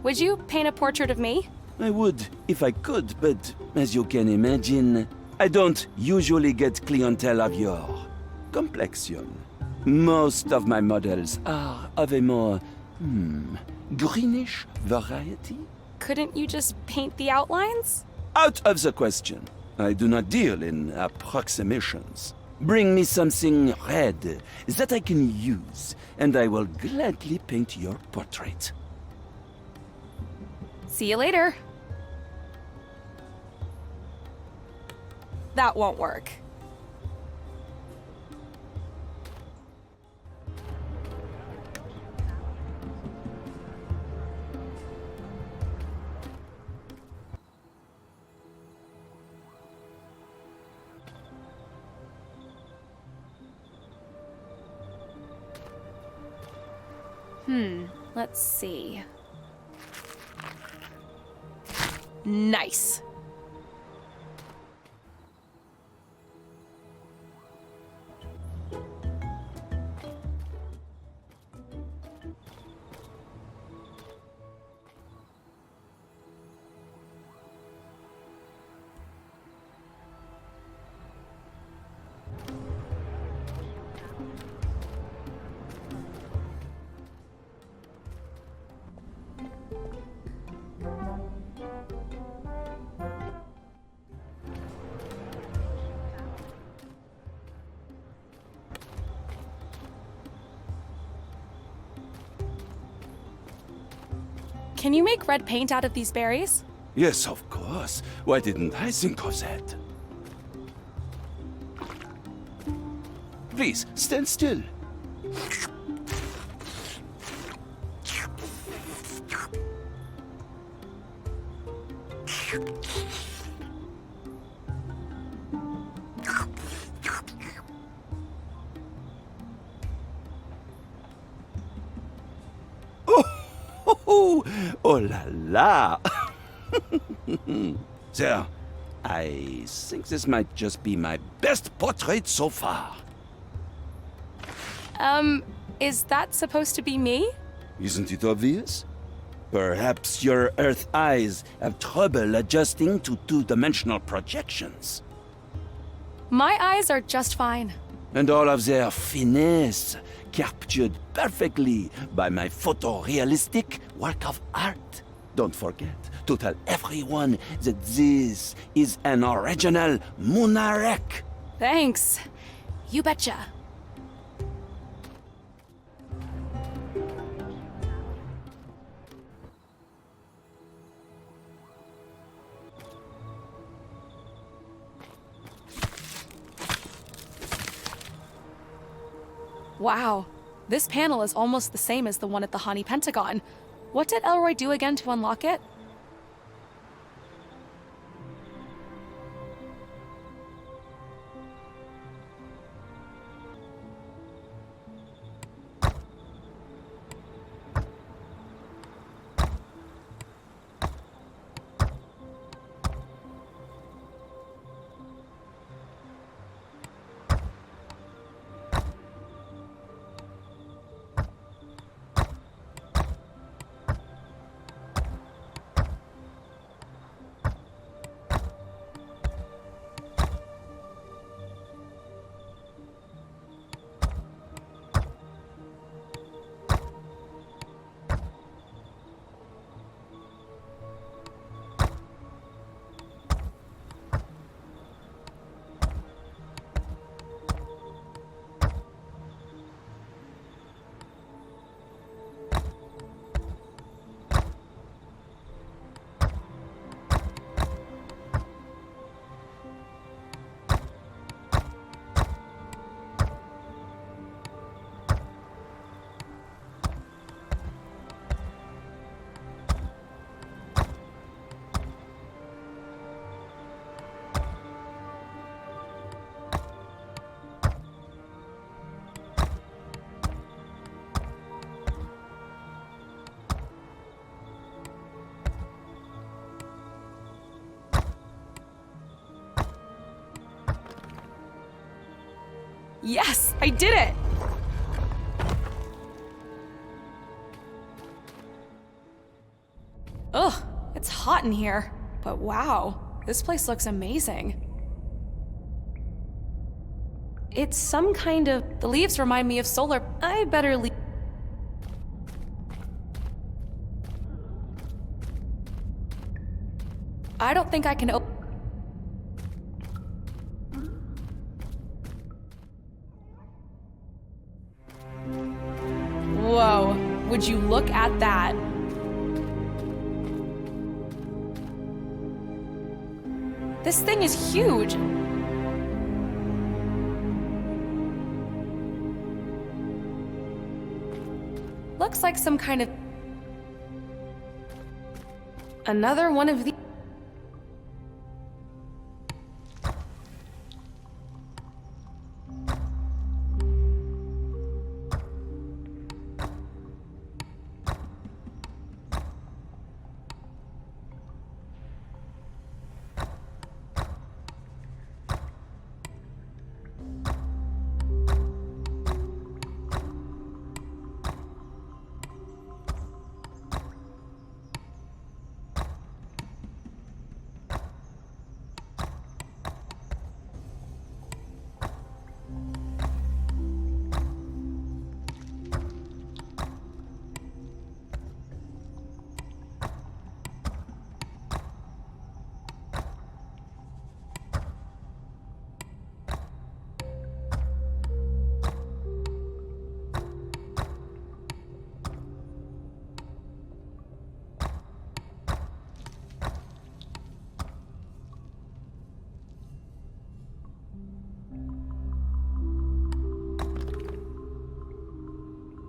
Speaker 1: Would you paint a portrait of me?
Speaker 14: I would if I could, but as you can imagine, I don't usually get clientele of your complexion. Most of my models are of a more, greenish variety.
Speaker 1: Couldn't you just paint the outlines?
Speaker 14: Out of the question. I do not deal in approximations. Bring me something red that I can use, and I will gladly paint your portrait.
Speaker 1: See you later. That won't work. Let's see. Nice. Can you make red paint out of these berries?
Speaker 14: Yes, of course. Why didn't I think of that? Please, stand still. Oh la la! There, I think this might just be my best portrait so far.
Speaker 1: Is that supposed to be me?
Speaker 14: Isn't it obvious? Perhaps your Earth eyes have trouble adjusting to two-dimensional projections.
Speaker 1: My eyes are just fine.
Speaker 14: And all of their finesse captured perfectly by my photorealistic work of art. Don't forget to tell everyone that this is an original Munarek.
Speaker 1: Thanks. You betcha. Wow, this panel is almost the same as the one at the Hani Pentagon. What did Elroy do again to unlock it? Yes, I did it! Ugh, it's hot. lot in here, but wow, this place looks amazing. It's some kind of... The leaves remind me of solar... I better leave... I don't think I can open... Whoa, would you look at that? This thing is huge. Looks like some kind of... Another one of the...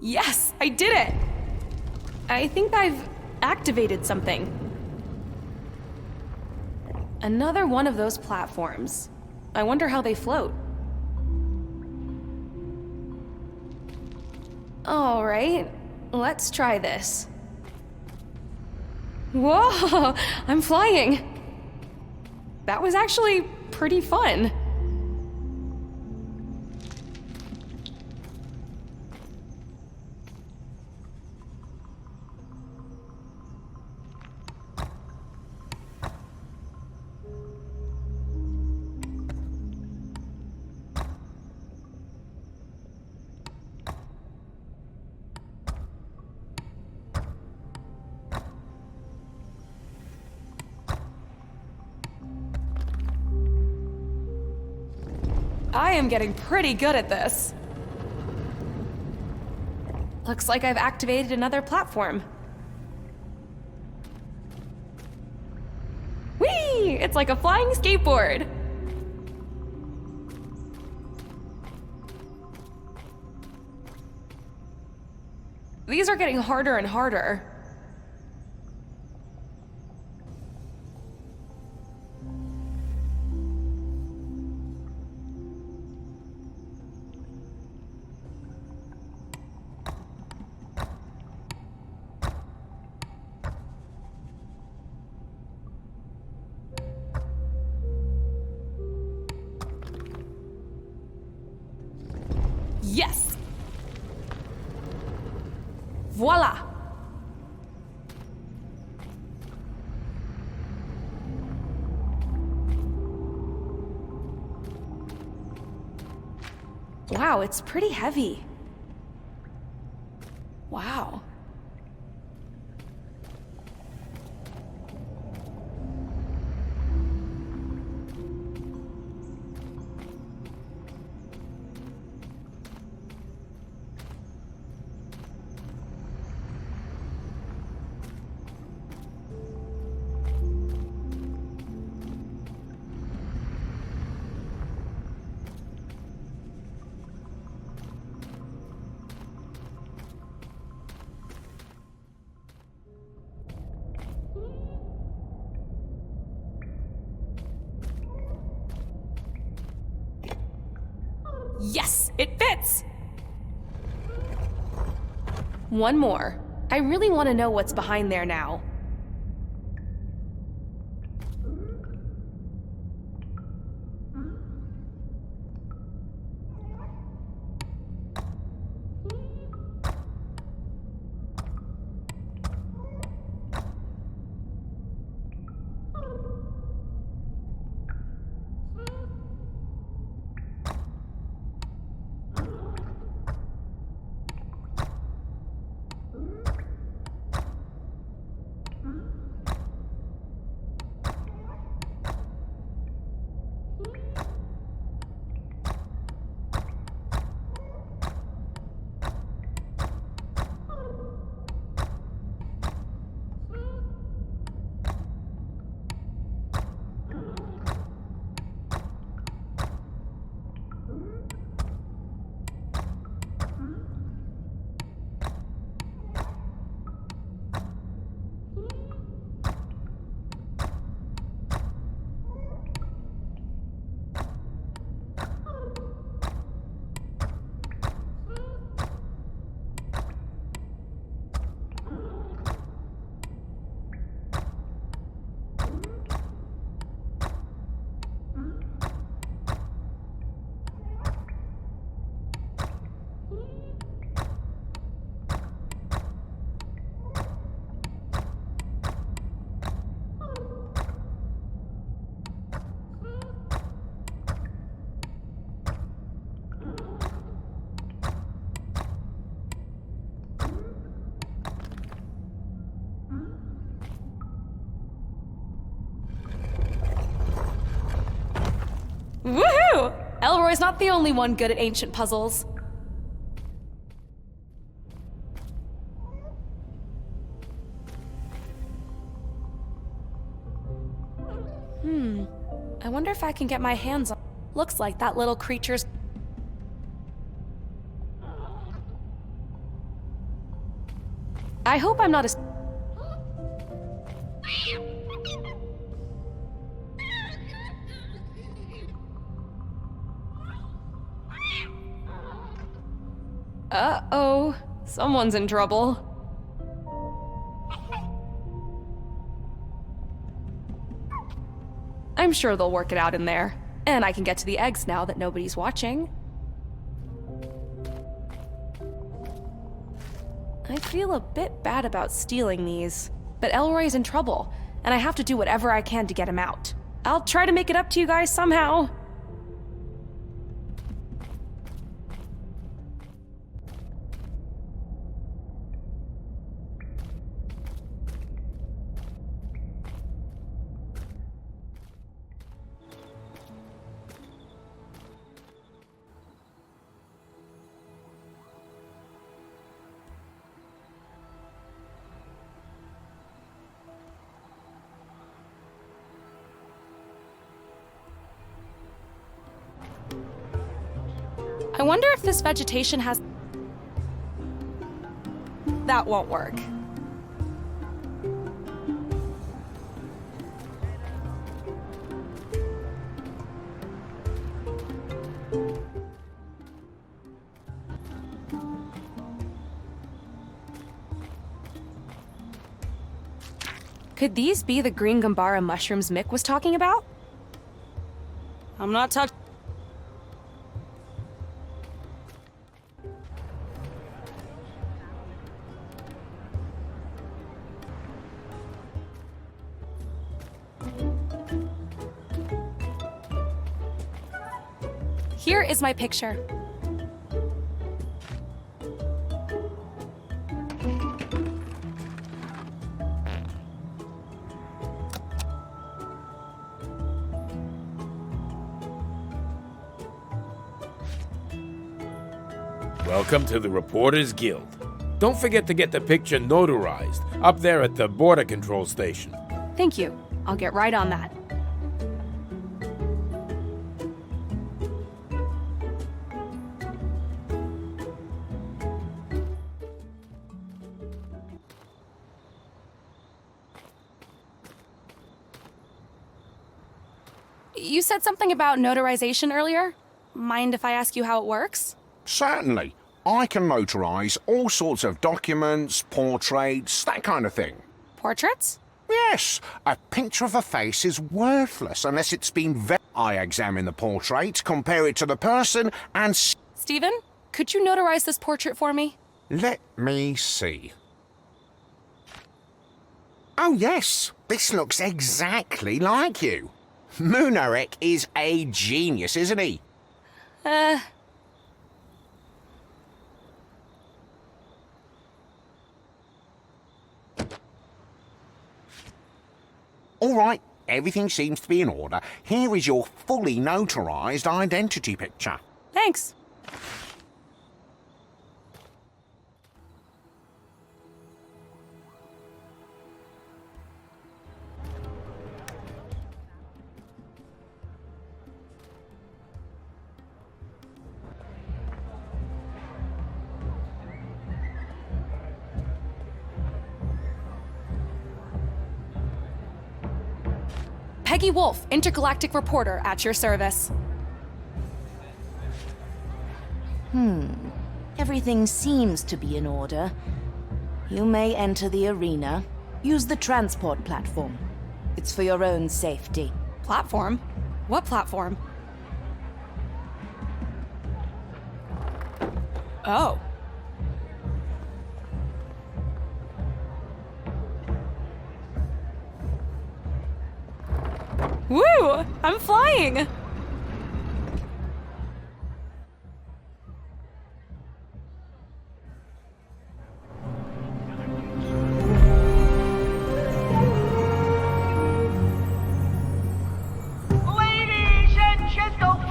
Speaker 1: Yes, I did it! I think I've activated something. Another one of those platforms. I wonder how they float. All right, let's try this. Whoa, I'm flying. That was actually pretty fun. I am getting pretty good at this. Looks like I've activated another platform. Whee! It's like a flying skateboard. These are getting harder and harder. Yes! Voila! Wow, it's pretty heavy. Wow. Yes, it fits! One more. I really want to know what's behind there now. Woohoo! Elroy's not the only one good at ancient puzzles. I wonder if I can get my hands on... Looks like that little creature's... I hope I'm not as... Uh-oh. Someone's in trouble. I'm sure they'll work it out in there. And I can get to the eggs now that nobody's watching. I feel a bit bad about stealing these, but Elroy's in trouble, and I have to do whatever I can to get him out. I'll try to make it up to you guys somehow. I wonder if this vegetation has... That won't work. Could these be the green gambara mushrooms Mick was talking about? I'm not touching... Here is my picture.
Speaker 9: Welcome to the Reporters Guild. Don't forget to get the picture notarized up there at the border control station.
Speaker 1: Thank you. I'll get right on that. You said something about notarization earlier. Mind if I ask you how it works?
Speaker 23: Certainly. I can notarize all sorts of documents, portraits, that kind of thing.
Speaker 1: Portraits?
Speaker 23: Yes. A picture of a face is worthless unless it's been I examine the portrait, compare it to the person, and...
Speaker 1: Stephen, could you notarize this portrait for me?
Speaker 23: Let me see. Oh, yes. This looks exactly like you. Munarek is a genius, isn't he? All right, everything seems to be in order. Here is your fully notarized identity picture.
Speaker 1: Thanks. Peggy Wolf, intergalactic reporter, at your service.
Speaker 13: Everything seems to be in order. You may enter the arena. Use the transport platform. It's for your own safety.
Speaker 1: Platform? What platform? Oh. Woo! I'm flying!
Speaker 11: Ladies and gentlemen,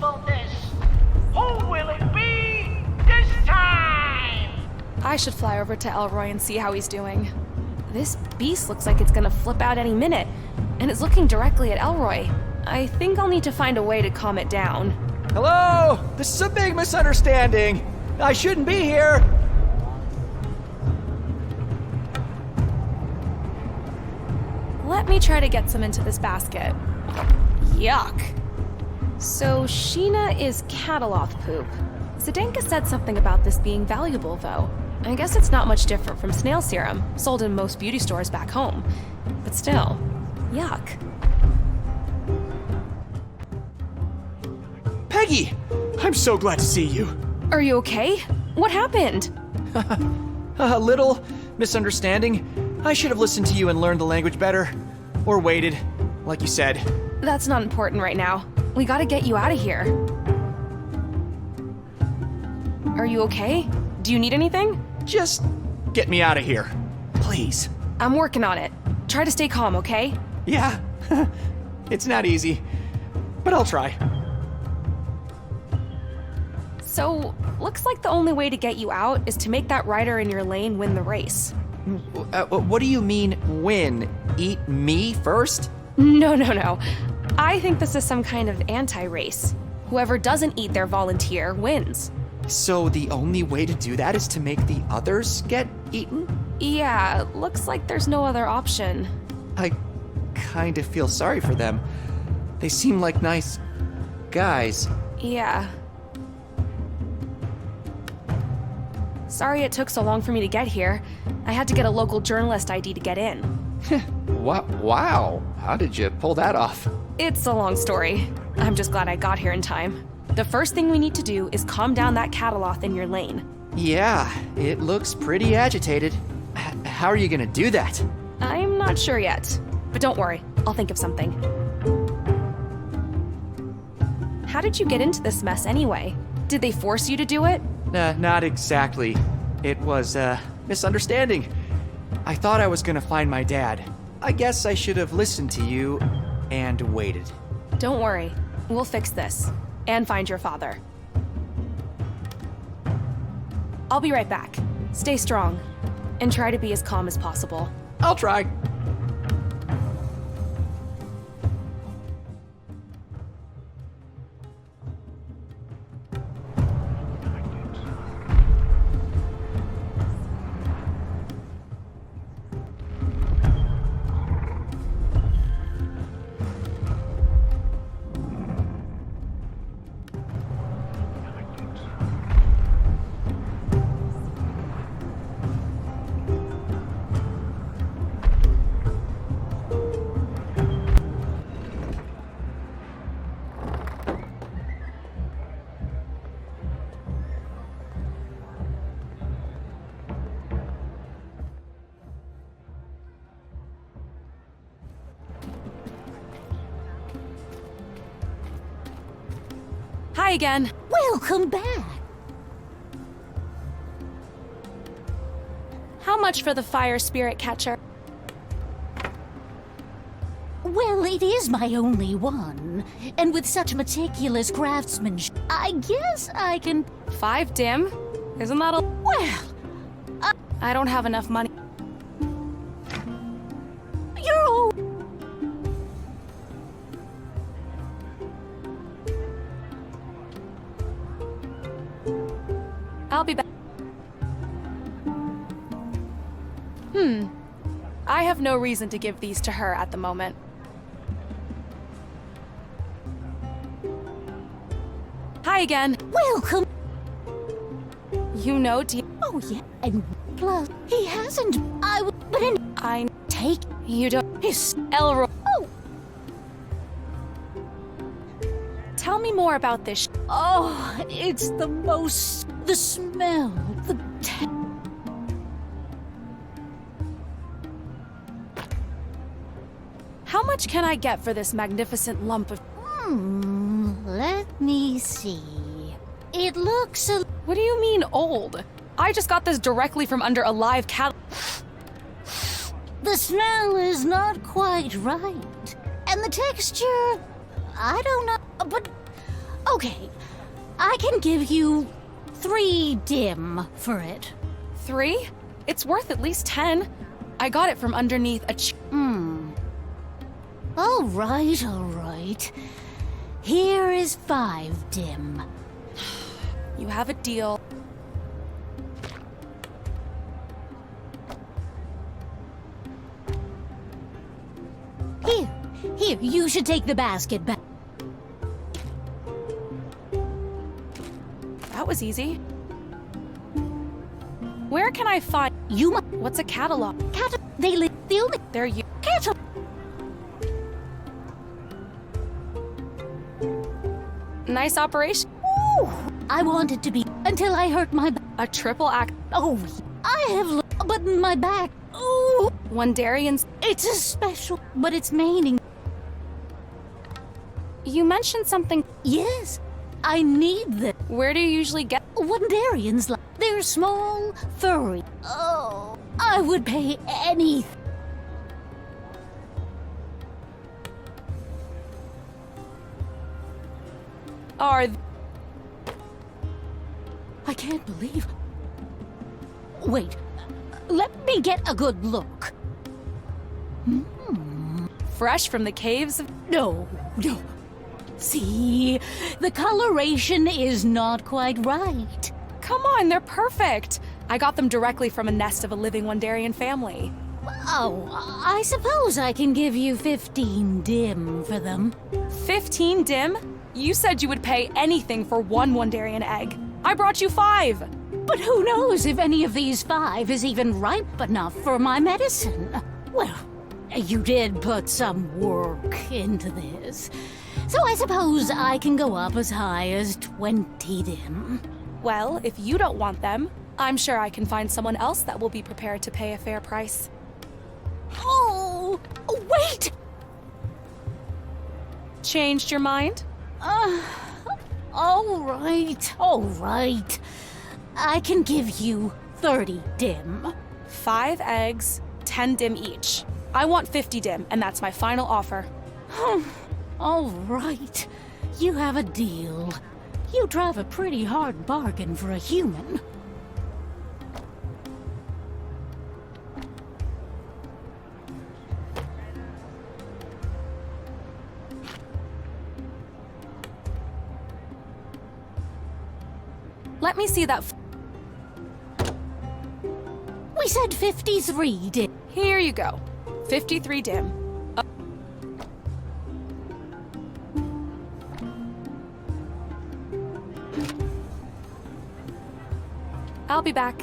Speaker 11: usefulness. Who will it be this time?
Speaker 1: I should fly over to Elroy and see how he's doing. This beast looks like it's gonna flip out any minute, and it's looking directly at Elroy. I think I'll need to find a way to calm it down.
Speaker 4: Hello? This is a big misunderstanding. I shouldn't be here.
Speaker 1: Let me try to get some into this basket. Yuck. So Sheena is cataloth poop. Zdenka said something about this being valuable, though. I guess it's not much different from snail serum, sold in most beauty stores back home. But still, yuck.
Speaker 4: Peggy! I'm so glad to see you.
Speaker 1: Are you okay? What happened?
Speaker 4: A little misunderstanding. I should have listened to you and learned the language better. Or waited, like you said.
Speaker 1: That's not important right now. We gotta get you out of here. Are you okay? Do you need anything?
Speaker 4: Just get me out of here, please.
Speaker 1: I'm working on it. Try to stay calm, okay?
Speaker 4: Yeah, it's not easy, but I'll try.
Speaker 1: So, looks like the only way to get you out is to make that rider in your lane win the race.
Speaker 4: What do you mean, win? Eat me first?
Speaker 1: No. I think this is some kind of anti-race. Whoever doesn't eat their volunteer wins.
Speaker 4: So the only way to do that is to make the others get eaten?
Speaker 1: Yeah, looks like there's no other option.
Speaker 4: I kind of feel sorry for them. They seem like nice guys.
Speaker 1: Yeah. Sorry it took so long for me to get here. I had to get a local journalist ID to get in.
Speaker 4: Wow, how did you pull that off?
Speaker 1: It's a long story. I'm just glad I got here in time. The first thing we need to do is calm down that cataloth in your lane.
Speaker 4: Yeah, it looks pretty agitated. How are you gonna do that?
Speaker 1: I'm not sure yet, but don't worry, I'll think of something. How did you get into this mess anyway? Did they force you to do it?
Speaker 4: Not exactly. It was a misunderstanding. I thought I was gonna find my dad. I guess I should have listened to you and waited.
Speaker 1: Don't worry, we'll fix this. And find your father. I'll be right back. Stay strong, and try to be as calm as possible.
Speaker 4: I'll try.
Speaker 1: Hi again.
Speaker 16: Welcome back.
Speaker 1: How much for the fire spirit catcher?
Speaker 16: Well, it is my only one. And with such meticulous craftsmanship, I guess I can...
Speaker 1: 5 dim? Isn't that a...
Speaker 16: Well...
Speaker 1: I don't have enough money.
Speaker 16: You're all...
Speaker 1: I'll be back. I have no reason to give these to her at the moment. Hi again.
Speaker 16: Welcome.
Speaker 1: You know,
Speaker 16: Oh, yeah. And plus, he hasn't...
Speaker 1: I
Speaker 16: take...
Speaker 1: You don't...
Speaker 16: His...
Speaker 1: Elroy.
Speaker 16: Oh.
Speaker 1: Tell me more about this.
Speaker 16: Oh, it's the most... The smell, the...
Speaker 1: How much can I get for this magnificent lump of...
Speaker 16: Let me see. It looks a...
Speaker 1: What do you mean, old? I just got this directly from under a live cat...
Speaker 16: The smell is not quite right. And the texture... I don't know, but... Okay, I can give you 3 dim for it.
Speaker 1: 3? It's worth at least 10. I got it from underneath a
Speaker 16: All right. Here is 5 dim.
Speaker 1: You have a deal.
Speaker 16: Here, you should take the basket back.
Speaker 1: That was easy. Where can I find... What's a catalog?
Speaker 16: They're you. Catalog.
Speaker 1: Nice operation.
Speaker 16: Ooh, I wanted to be until I hurt my back.
Speaker 1: A triple act.
Speaker 16: Oh, I have but my back. Ooh.
Speaker 1: Wondarians.
Speaker 16: It's a special, but it's meaning.
Speaker 1: You mentioned something.
Speaker 16: Yes, I need them.
Speaker 1: Where do you usually get
Speaker 16: Wondarians? They're small, furry. Oh, I would pay anything. I can't believe... Wait, let me get a good look.
Speaker 1: Fresh from the caves of...
Speaker 16: No. See, the coloration is not quite right.
Speaker 1: Come on, they're perfect. I got them directly from a nest of a living Wondarian family.
Speaker 16: Oh, I suppose I can give you 15 dim for them.
Speaker 1: 15 dim? You said you would pay anything for 1 Wondarian egg. I brought you 5.
Speaker 16: But who knows if any of these 5 is even ripe enough for my medicine? Well, you did put some work into this. So I suppose I can go up as high as 20 dim.
Speaker 1: Well, if you don't want them, I'm sure I can find someone else that will be prepared to pay a fair price.
Speaker 16: Oh, wait!
Speaker 1: Changed your mind?
Speaker 16: All right. I can give you 30 dim.
Speaker 1: 5 eggs, 10 dim each. I want 50 dim, and that's my final offer.
Speaker 16: All right. You have a deal. You drive a pretty hard bargain for a human.
Speaker 1: Let me see that.
Speaker 16: We said 53 dim.
Speaker 1: Here you go. 53 dim. I'll be back.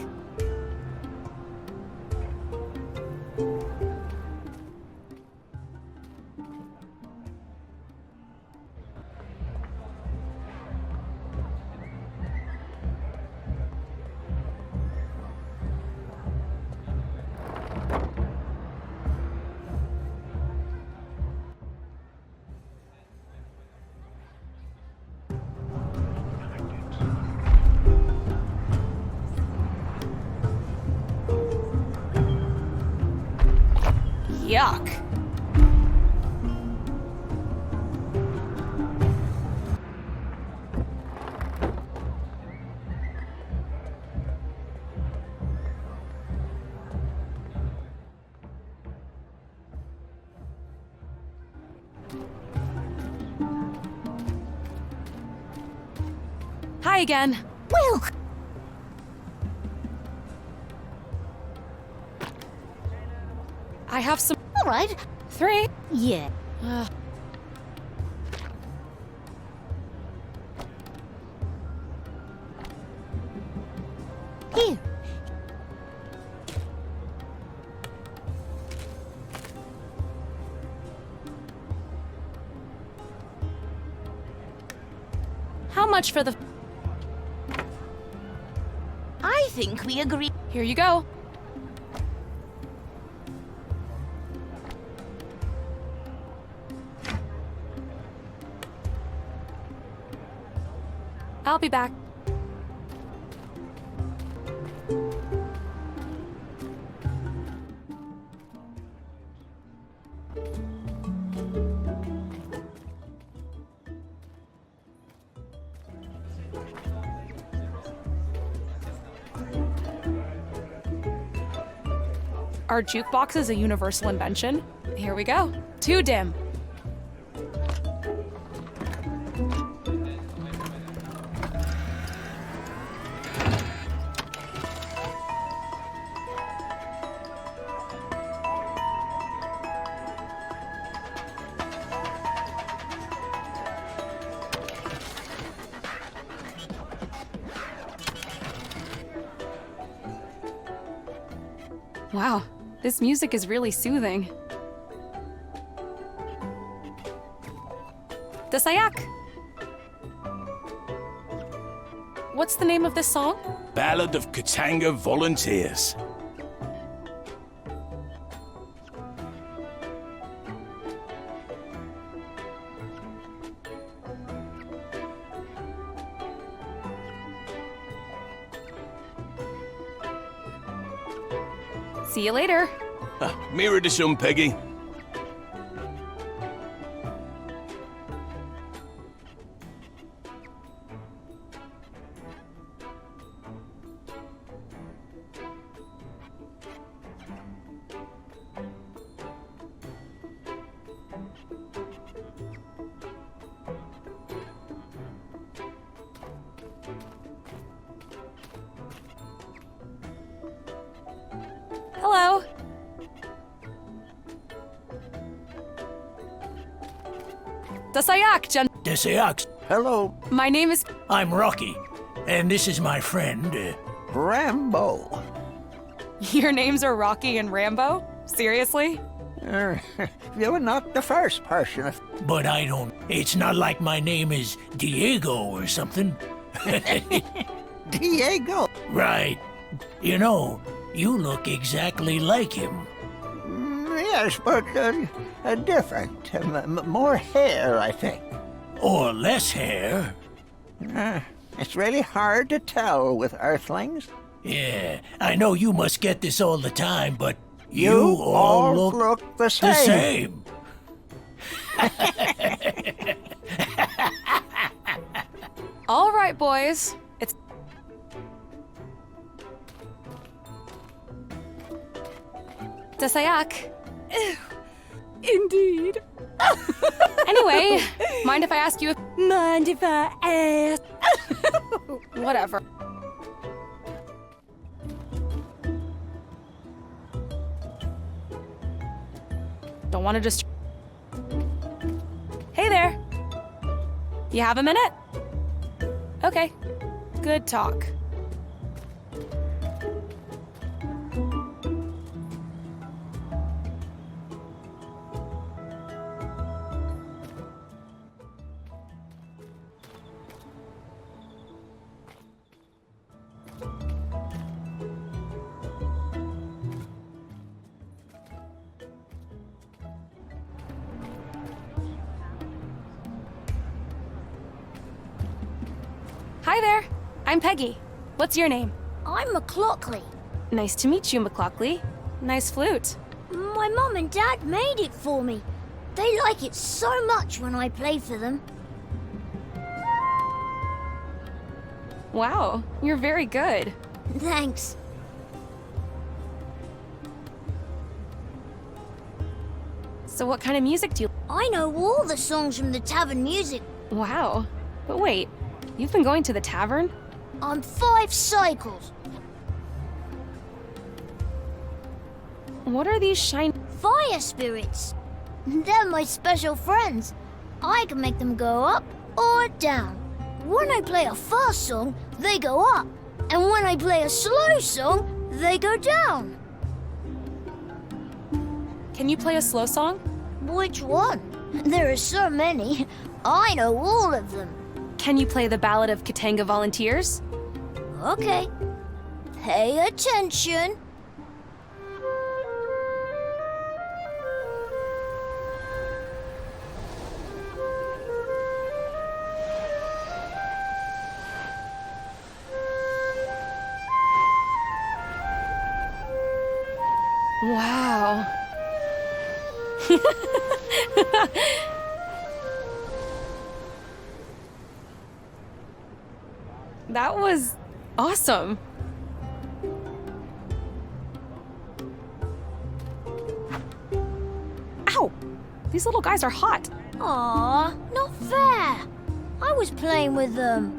Speaker 1: Yuck. Hi again.
Speaker 16: Well,
Speaker 1: I have some.
Speaker 16: All right.
Speaker 1: 3?
Speaker 16: Yeah. Here.
Speaker 1: How much for the...
Speaker 16: I think we agree.
Speaker 1: Here you go. I'll be back. Are jukeboxes a universal invention? Here we go. Too dim. Wow, this music is really soothing. Dasayak! What's the name of this song?
Speaker 18: Ballad of Katanga Volunteers.
Speaker 1: See you later.
Speaker 18: Mirror to some, Peggy.
Speaker 1: Hello. Dasayak,
Speaker 5: Dasayak.
Speaker 19: Hello.
Speaker 1: My name is...
Speaker 5: I'm Rocky, and this is my friend,
Speaker 19: Rambo.
Speaker 1: Your names are Rocky and Rambo? Seriously?
Speaker 19: You're not the first person.
Speaker 5: But I don't... It's not like my name is Diego or something.
Speaker 19: Diego?
Speaker 5: Right. You know, you look exactly like him.
Speaker 19: Yes, but different. More hair, I think.
Speaker 5: Or less hair.
Speaker 19: It's really hard to tell with Earthlings.
Speaker 5: Yeah, I know you must get this all the time, but
Speaker 19: You
Speaker 5: all
Speaker 19: look the same.
Speaker 5: The same.
Speaker 1: All right, boys. It's... Dasayak.
Speaker 16: Indeed.
Speaker 1: Anyway, mind if I ask you if...
Speaker 16: Mind if I ask?
Speaker 1: Whatever. Don't want to just... Hey there. You have a minute? Okay. Good talk. Hi there. I'm Peggy. What's your name?
Speaker 16: I'm McLaughlin.
Speaker 1: Nice to meet you, McLaughlin. Nice flute.
Speaker 16: My mum and dad made it for me. They like it so much when I play for them.
Speaker 1: Wow, you're very good.
Speaker 16: Thanks.
Speaker 1: So what kind of music do you...
Speaker 16: I know all the songs from the tavern music.
Speaker 1: Wow. But wait, you've been going to the tavern?
Speaker 16: I'm 5 cycles.
Speaker 1: What are these shiny...
Speaker 16: Fire spirits. They're my special friends. I can make them go up or down. When I play a fast song, they go up. And when I play a slow song, they go down.
Speaker 1: Can you play a slow song?
Speaker 16: Which one? There are so many. I know all of them.
Speaker 1: Can you play the Ballad of Katanga Volunteers?
Speaker 16: Okay. Pay attention.
Speaker 1: Wow. That was awesome. Ow! These little guys are hot.
Speaker 16: Aw, not fair. I was playing with them.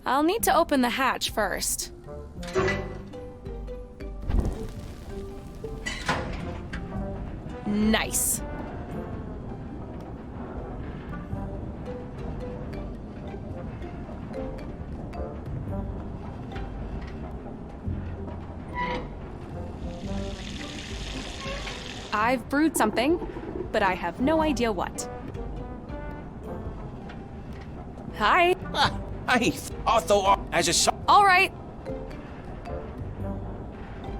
Speaker 1: I'll need to open the hatch first. Nice. I've brewed something, but I have no idea what. Hi.
Speaker 20: Hey, I thought as a...
Speaker 1: All right.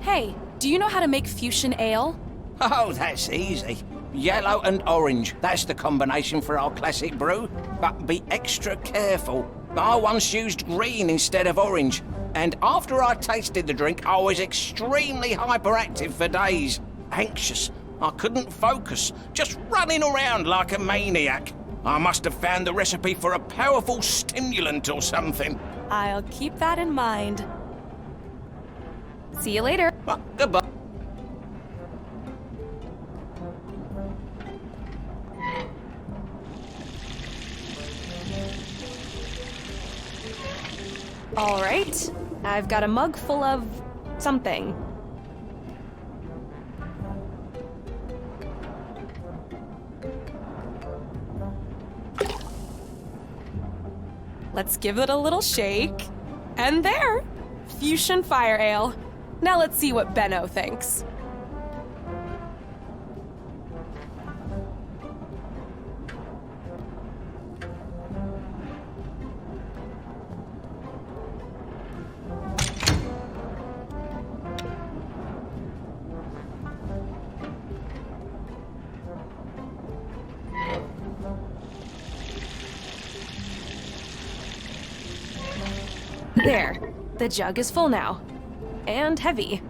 Speaker 1: Hey, do you know how to make fuchsia ale?
Speaker 20: Oh, that's easy. Yellow and orange. That's the combination for our classic brew. But be extra careful. I once used green instead of orange. And after I tasted the drink, I was extremely hyperactive for days. Anxious. I couldn't focus. Just running around like a maniac. I must have found the recipe for a powerful stimulant or something.
Speaker 1: I'll keep that in mind. See you later.
Speaker 20: Goodbye.
Speaker 1: All right. I've got a mug full of something. Let's give it a little shake. And there! Fuchsia Fire Ale. Now let's see what Benno thinks. There. The jug is full now. And heavy.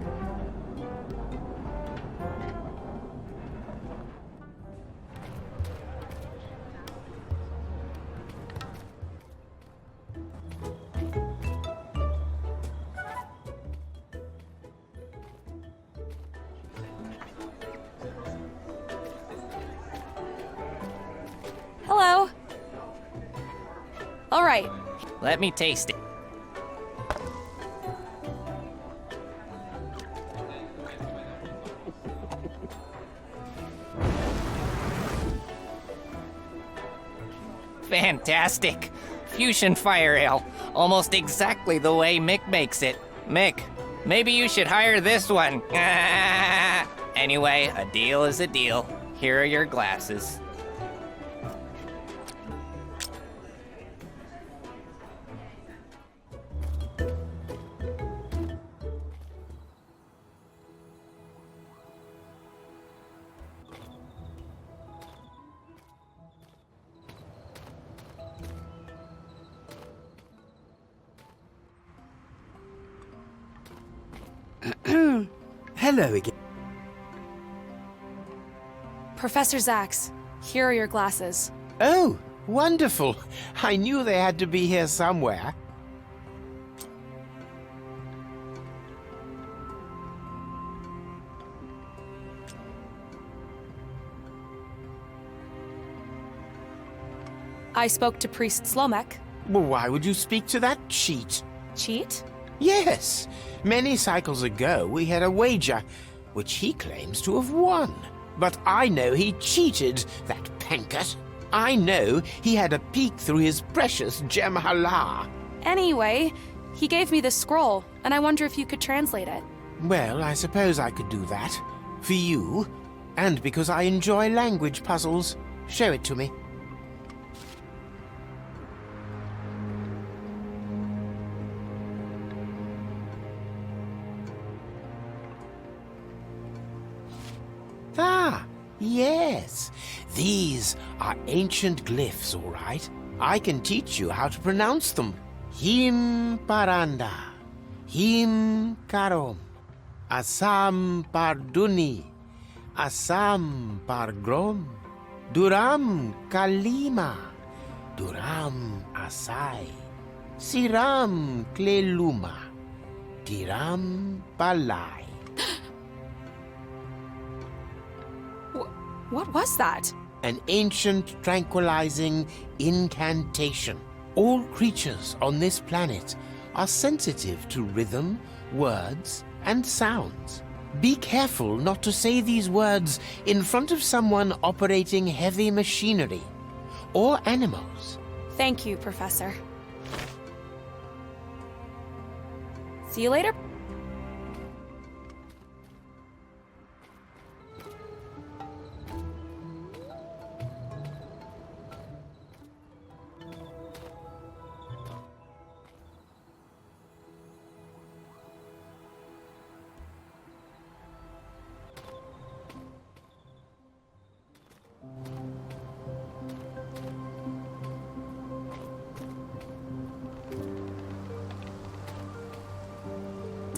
Speaker 1: Hello. All right.
Speaker 6: Let me taste it. Fantastic! Fuchsia Fire Ale. Almost exactly the way Mick makes it. Mick, maybe you should hire this one. Anyway, a deal is a deal. Here are your glasses.
Speaker 8: Hello again.
Speaker 1: Professor Zax, here are your glasses.
Speaker 24: Oh, wonderful. I knew they had to be here somewhere.
Speaker 1: I spoke to Priest Slomek.
Speaker 24: Well, why would you speak to that cheat?
Speaker 1: Cheat?
Speaker 24: Yes. Many cycles ago, we had a wager, which he claims to have won. But I know he cheated, that Penkert. I know he had a peek through his precious gem hala.
Speaker 1: Anyway, he gave me this scroll, and I wonder if you could translate it.
Speaker 24: Well, I suppose I could do that. For you, and because I enjoy language puzzles. Show it to me. Ah, yes. These are ancient glyphs, all right. I can teach you how to pronounce them. Him paranda, him karom, asam parduni, asam pargrom, duram kalima, duram asai, siram kleluma, tiram balai.
Speaker 1: What was that?
Speaker 24: An ancient tranquilizing incantation. All creatures on this planet are sensitive to rhythm, words, and sounds. Be careful not to say these words in front of someone operating heavy machinery or animals.
Speaker 1: Thank you, Professor. See you later.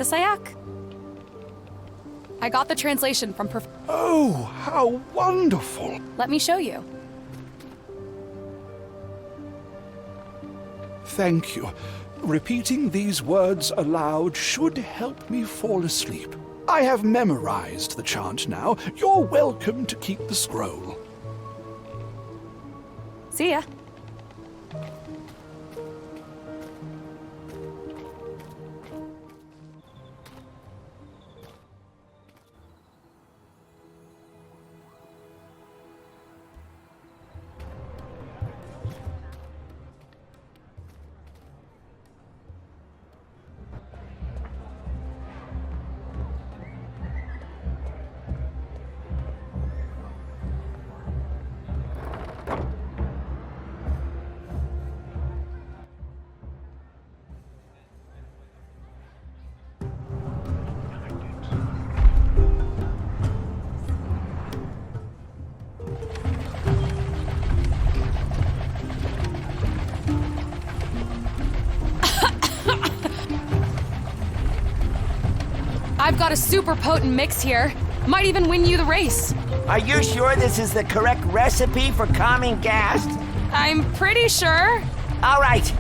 Speaker 1: Sayak. I got the translation from
Speaker 7: Oh, how wonderful!
Speaker 1: Let me show you.
Speaker 7: Thank you. Repeating these words aloud should help me fall asleep. I have memorized the chant now. You're welcome to keep the scroll.
Speaker 1: See ya. I've got a super potent mix here. Might even win you the race.
Speaker 8: Are you sure this is the correct recipe for calming gas?
Speaker 1: I'm pretty sure.
Speaker 8: All right.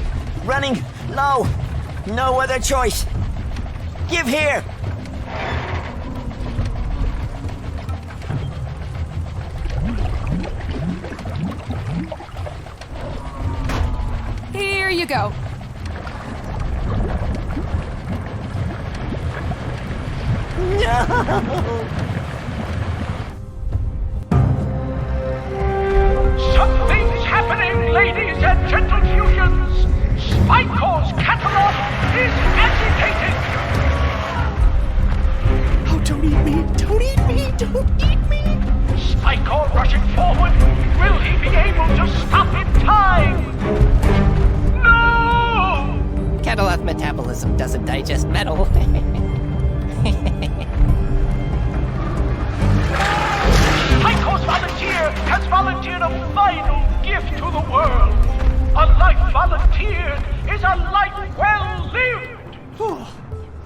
Speaker 8: Running low. No other choice. Give here.
Speaker 1: Here you go.
Speaker 8: No!
Speaker 11: Something's happening, ladies and gentle fusions! Spycore's catalog is agitated!
Speaker 4: Oh, don't eat me! Don't eat me! Don't eat me!
Speaker 11: Spycore rushing forward! Will he be able to stop in time? No!
Speaker 6: Catalog metabolism doesn't digest metal.
Speaker 11: Spycore's volunteer has volunteered a final gift to the world. A life volunteered is a life well lived.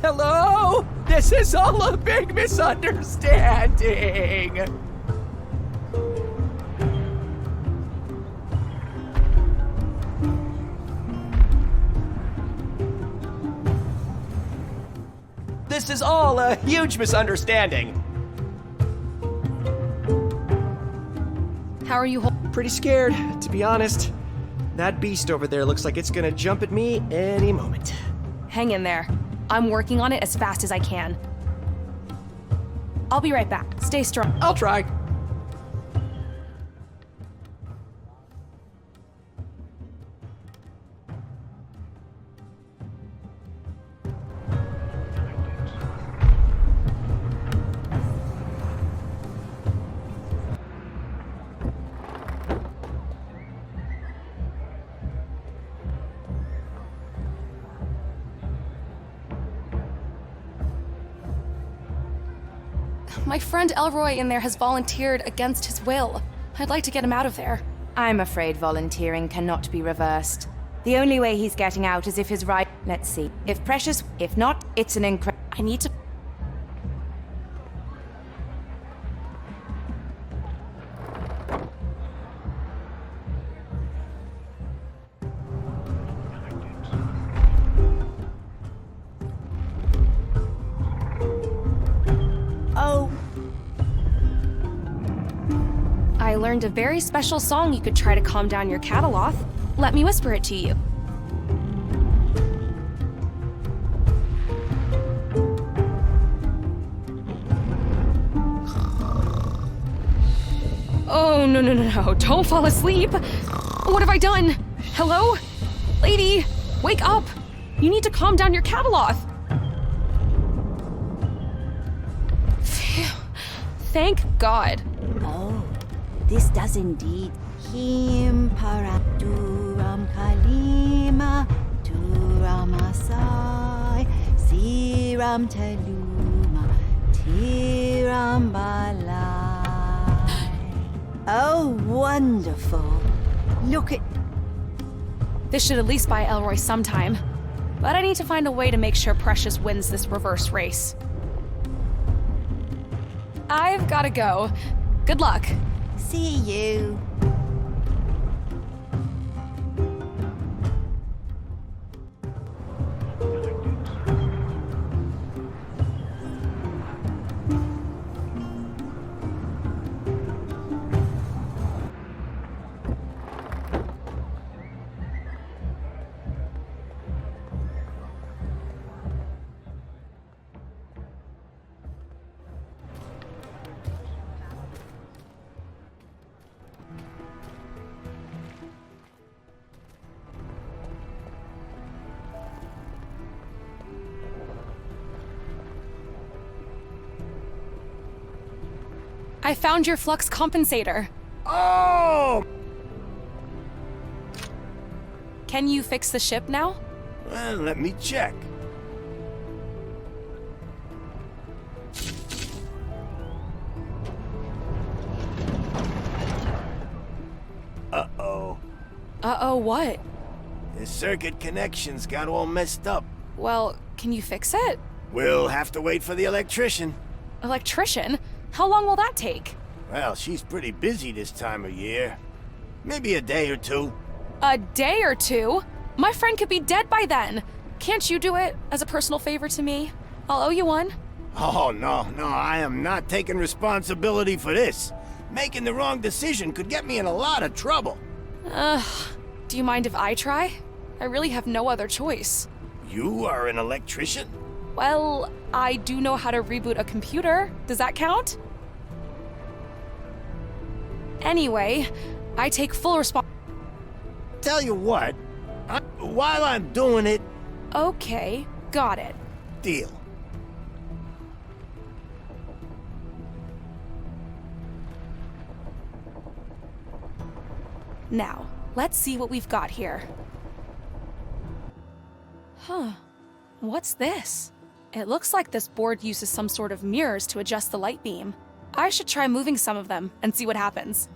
Speaker 4: Hello? This is all a big misunderstanding. This is all a huge misunderstanding.
Speaker 1: How are you?
Speaker 4: Pretty scared, to be honest. That beast over there looks like it's gonna jump at me any moment.
Speaker 1: Hang in there. I'm working on it as fast as I can. I'll be right back. Stay strong.
Speaker 4: I'll try.
Speaker 1: My friend Elroy in there has volunteered against his will. I'd like to get him out of there.
Speaker 13: I'm afraid volunteering cannot be reversed. The only way he's getting out is if his right. Let's see. If Precious. If not, it's an
Speaker 1: I need to.
Speaker 13: Oh.
Speaker 1: I learned a very special song you could try to calm down your cataloth. Let me whisper it to you. Oh, no. Don't fall asleep. What have I done? Hello? Lady, wake up. You need to calm down your cataloth. Phew. Thank God.
Speaker 16: Oh, this does indeed. Him paraturam kalima turamasai siram teluma tiram balai. Oh, wonderful. Look at...
Speaker 1: This should at least buy Elroy some time. But I need to find a way to make sure Precious wins this reverse race. I've gotta go. Good luck.
Speaker 16: See you.
Speaker 1: I found your flux compensator.
Speaker 2: Oh!
Speaker 1: Can you fix the ship now?
Speaker 2: Well, let me check. Uh-oh.
Speaker 1: Uh-oh, what?
Speaker 2: The circuit connections got all messed up.
Speaker 1: Well, can you fix it?
Speaker 2: We'll have to wait for the electrician.
Speaker 1: Electrician? How long will that take?
Speaker 2: Well, she's pretty busy this time of year. Maybe a day or two.
Speaker 1: A day or two? My friend could be dead by then. Can't you do it as a personal favor to me? I'll owe you one.
Speaker 2: Oh, no, I am not taking responsibility for this. Making the wrong decision could get me in a lot of trouble.
Speaker 1: Do you mind if I try? I really have no other choice.
Speaker 2: You are an electrician?
Speaker 1: Well, I do know how to reboot a computer. Does that count? Anyway, I take full
Speaker 2: Tell you what, while I'm doing it...
Speaker 1: Okay, got it.
Speaker 2: Deal.
Speaker 1: Now, let's see what we've got here. Huh. What's this? It looks like this board uses some sort of mirrors to adjust the light beam. I should try moving some of them and see what happens.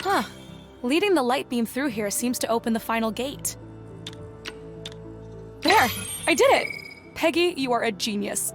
Speaker 1: Huh. Leading the light beam through here seems to open the final gate. There! I did it! Peggy, you are a genius.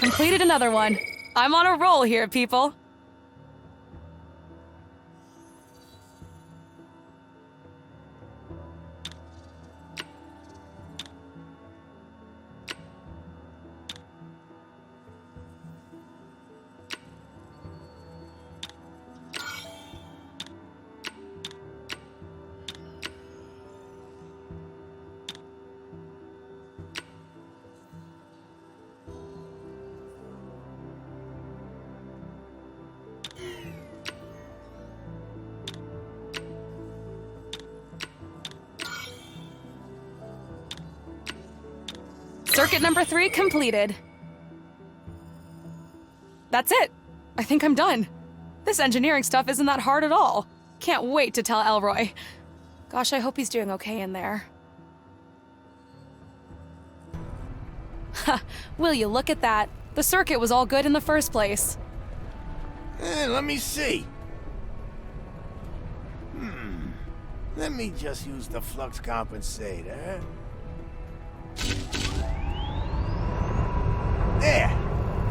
Speaker 1: Completed another one. I'm on a roll here, people. Circuit number 3 completed. That's it. I think I'm done. This engineering stuff isn't that hard at all. Can't wait to tell Elroy. Gosh, I hope he's doing okay in there. Ha! Will you look at that? The circuit was all good in the first place.
Speaker 2: Let me see. Let me just use the flux compensator. There!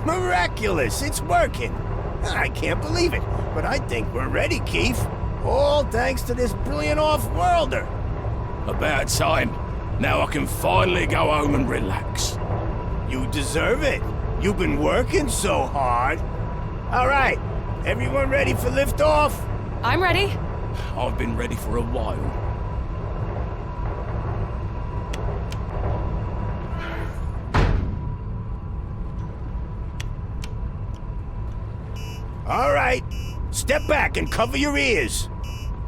Speaker 2: Miraculous! It's working! I can't believe it, but I think we're ready, Keith. All thanks to this brilliant off-worlder.
Speaker 18: About time. Now I can finally go home and relax.
Speaker 2: You deserve it. You've been working so hard. All right, everyone ready for liftoff?
Speaker 1: I'm ready.
Speaker 18: I've been ready for a while.
Speaker 2: All right, step back and cover your ears.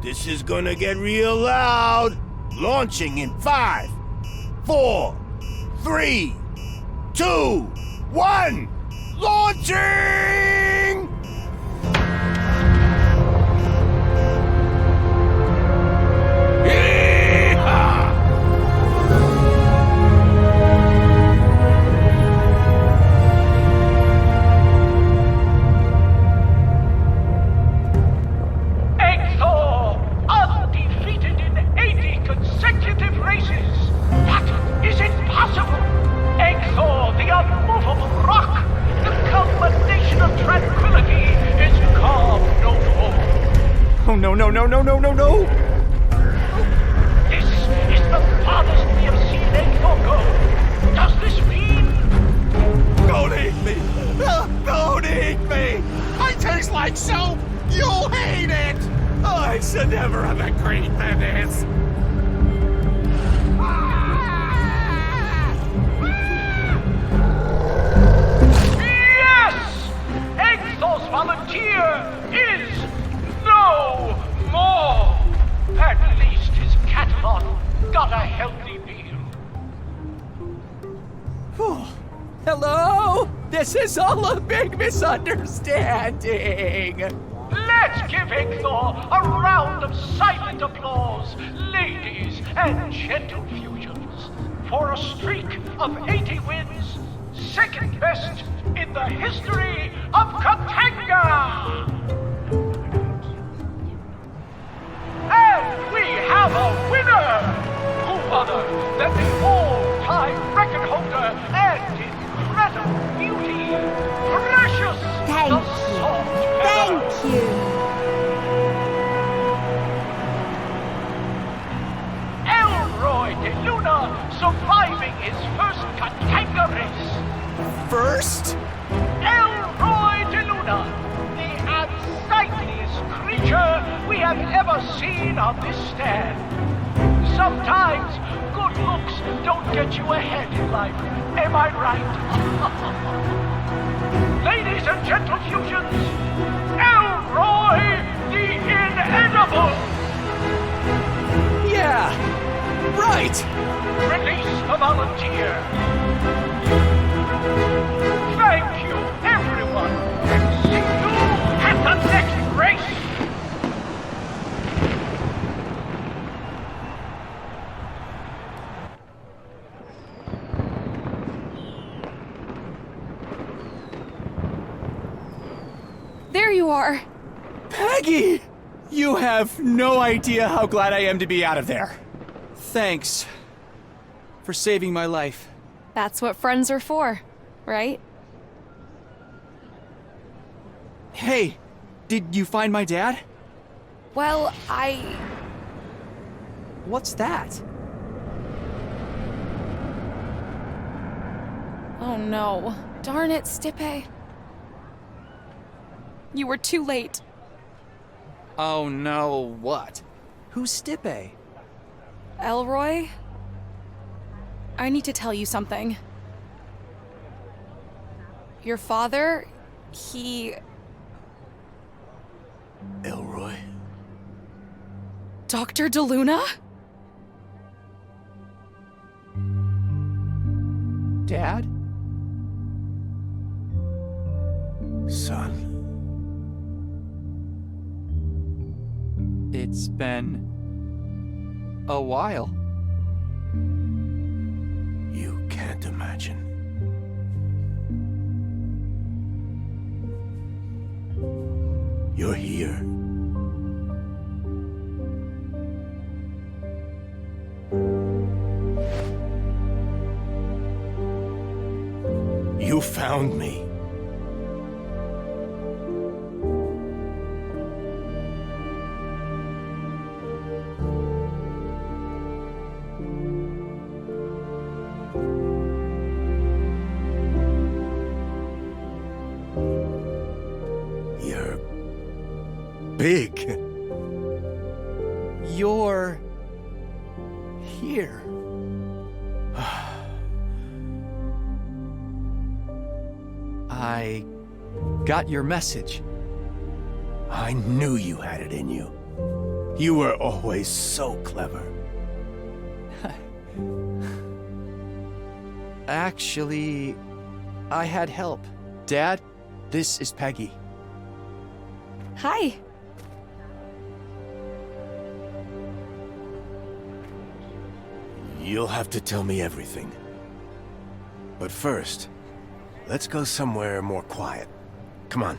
Speaker 2: This is gonna get real loud. Launching in 5, 4, 3, 2, 1. Launching!
Speaker 11: No! This is the farthest we have seen Elroy go. Does this mean...
Speaker 23: Don't eat me! Don't eat me! I taste like soap! You'll hate it! I should never have agreed to this!
Speaker 11: Yes! Exos volunteer is no more! At least his catalog got a healthy meal.
Speaker 4: Hello? This is all a big misunderstanding.
Speaker 11: Let's give Hector a round of silent applause, ladies and gentle fusions, for a streak of 80 wins, second best in the history of Katanga! And we have a winner! Who other than the all-time record holder and incredible beauty, Precious
Speaker 13: Thank
Speaker 11: the
Speaker 13: you.
Speaker 11: Saltpeter.
Speaker 13: Thank you.
Speaker 11: Elroy de Luna surviving his first Katanga race.
Speaker 4: First?
Speaker 11: Elroy de Luna, the unsightliest creature we have ever seen on this stand. Sometimes good looks don't get you ahead in life. Am I right? Ladies and gentle fusions, Elroy the Inedible!
Speaker 4: Yeah, right!
Speaker 11: Release the volunteer. Thank you, everyone, and see you at the next race!
Speaker 1: There you are.
Speaker 4: Peggy! You have no idea how glad I am to be out of there. Thanks for saving my life.
Speaker 1: That's what friends are for, right?
Speaker 15: Hey, did you find my dad?
Speaker 1: Well,
Speaker 15: What's that?
Speaker 1: Oh no. Darn it, Stipe. You were too late.
Speaker 15: Oh no, what? Who's Stipe?
Speaker 1: Elroy? I need to tell you something. Your father, he...
Speaker 2: Elroy?
Speaker 1: Dr. DeLuna?
Speaker 15: Dad?
Speaker 2: Son.
Speaker 15: It's been a while.
Speaker 2: You can't imagine. You're here. You found me. You're big.
Speaker 15: You're here. I got your message.
Speaker 2: I knew you had it in you. You were always so clever.
Speaker 15: Actually, I had help. Dad, this is Peggy.
Speaker 1: Hi.
Speaker 2: You'll have to tell me everything. But first, let's go somewhere more quiet. Come on.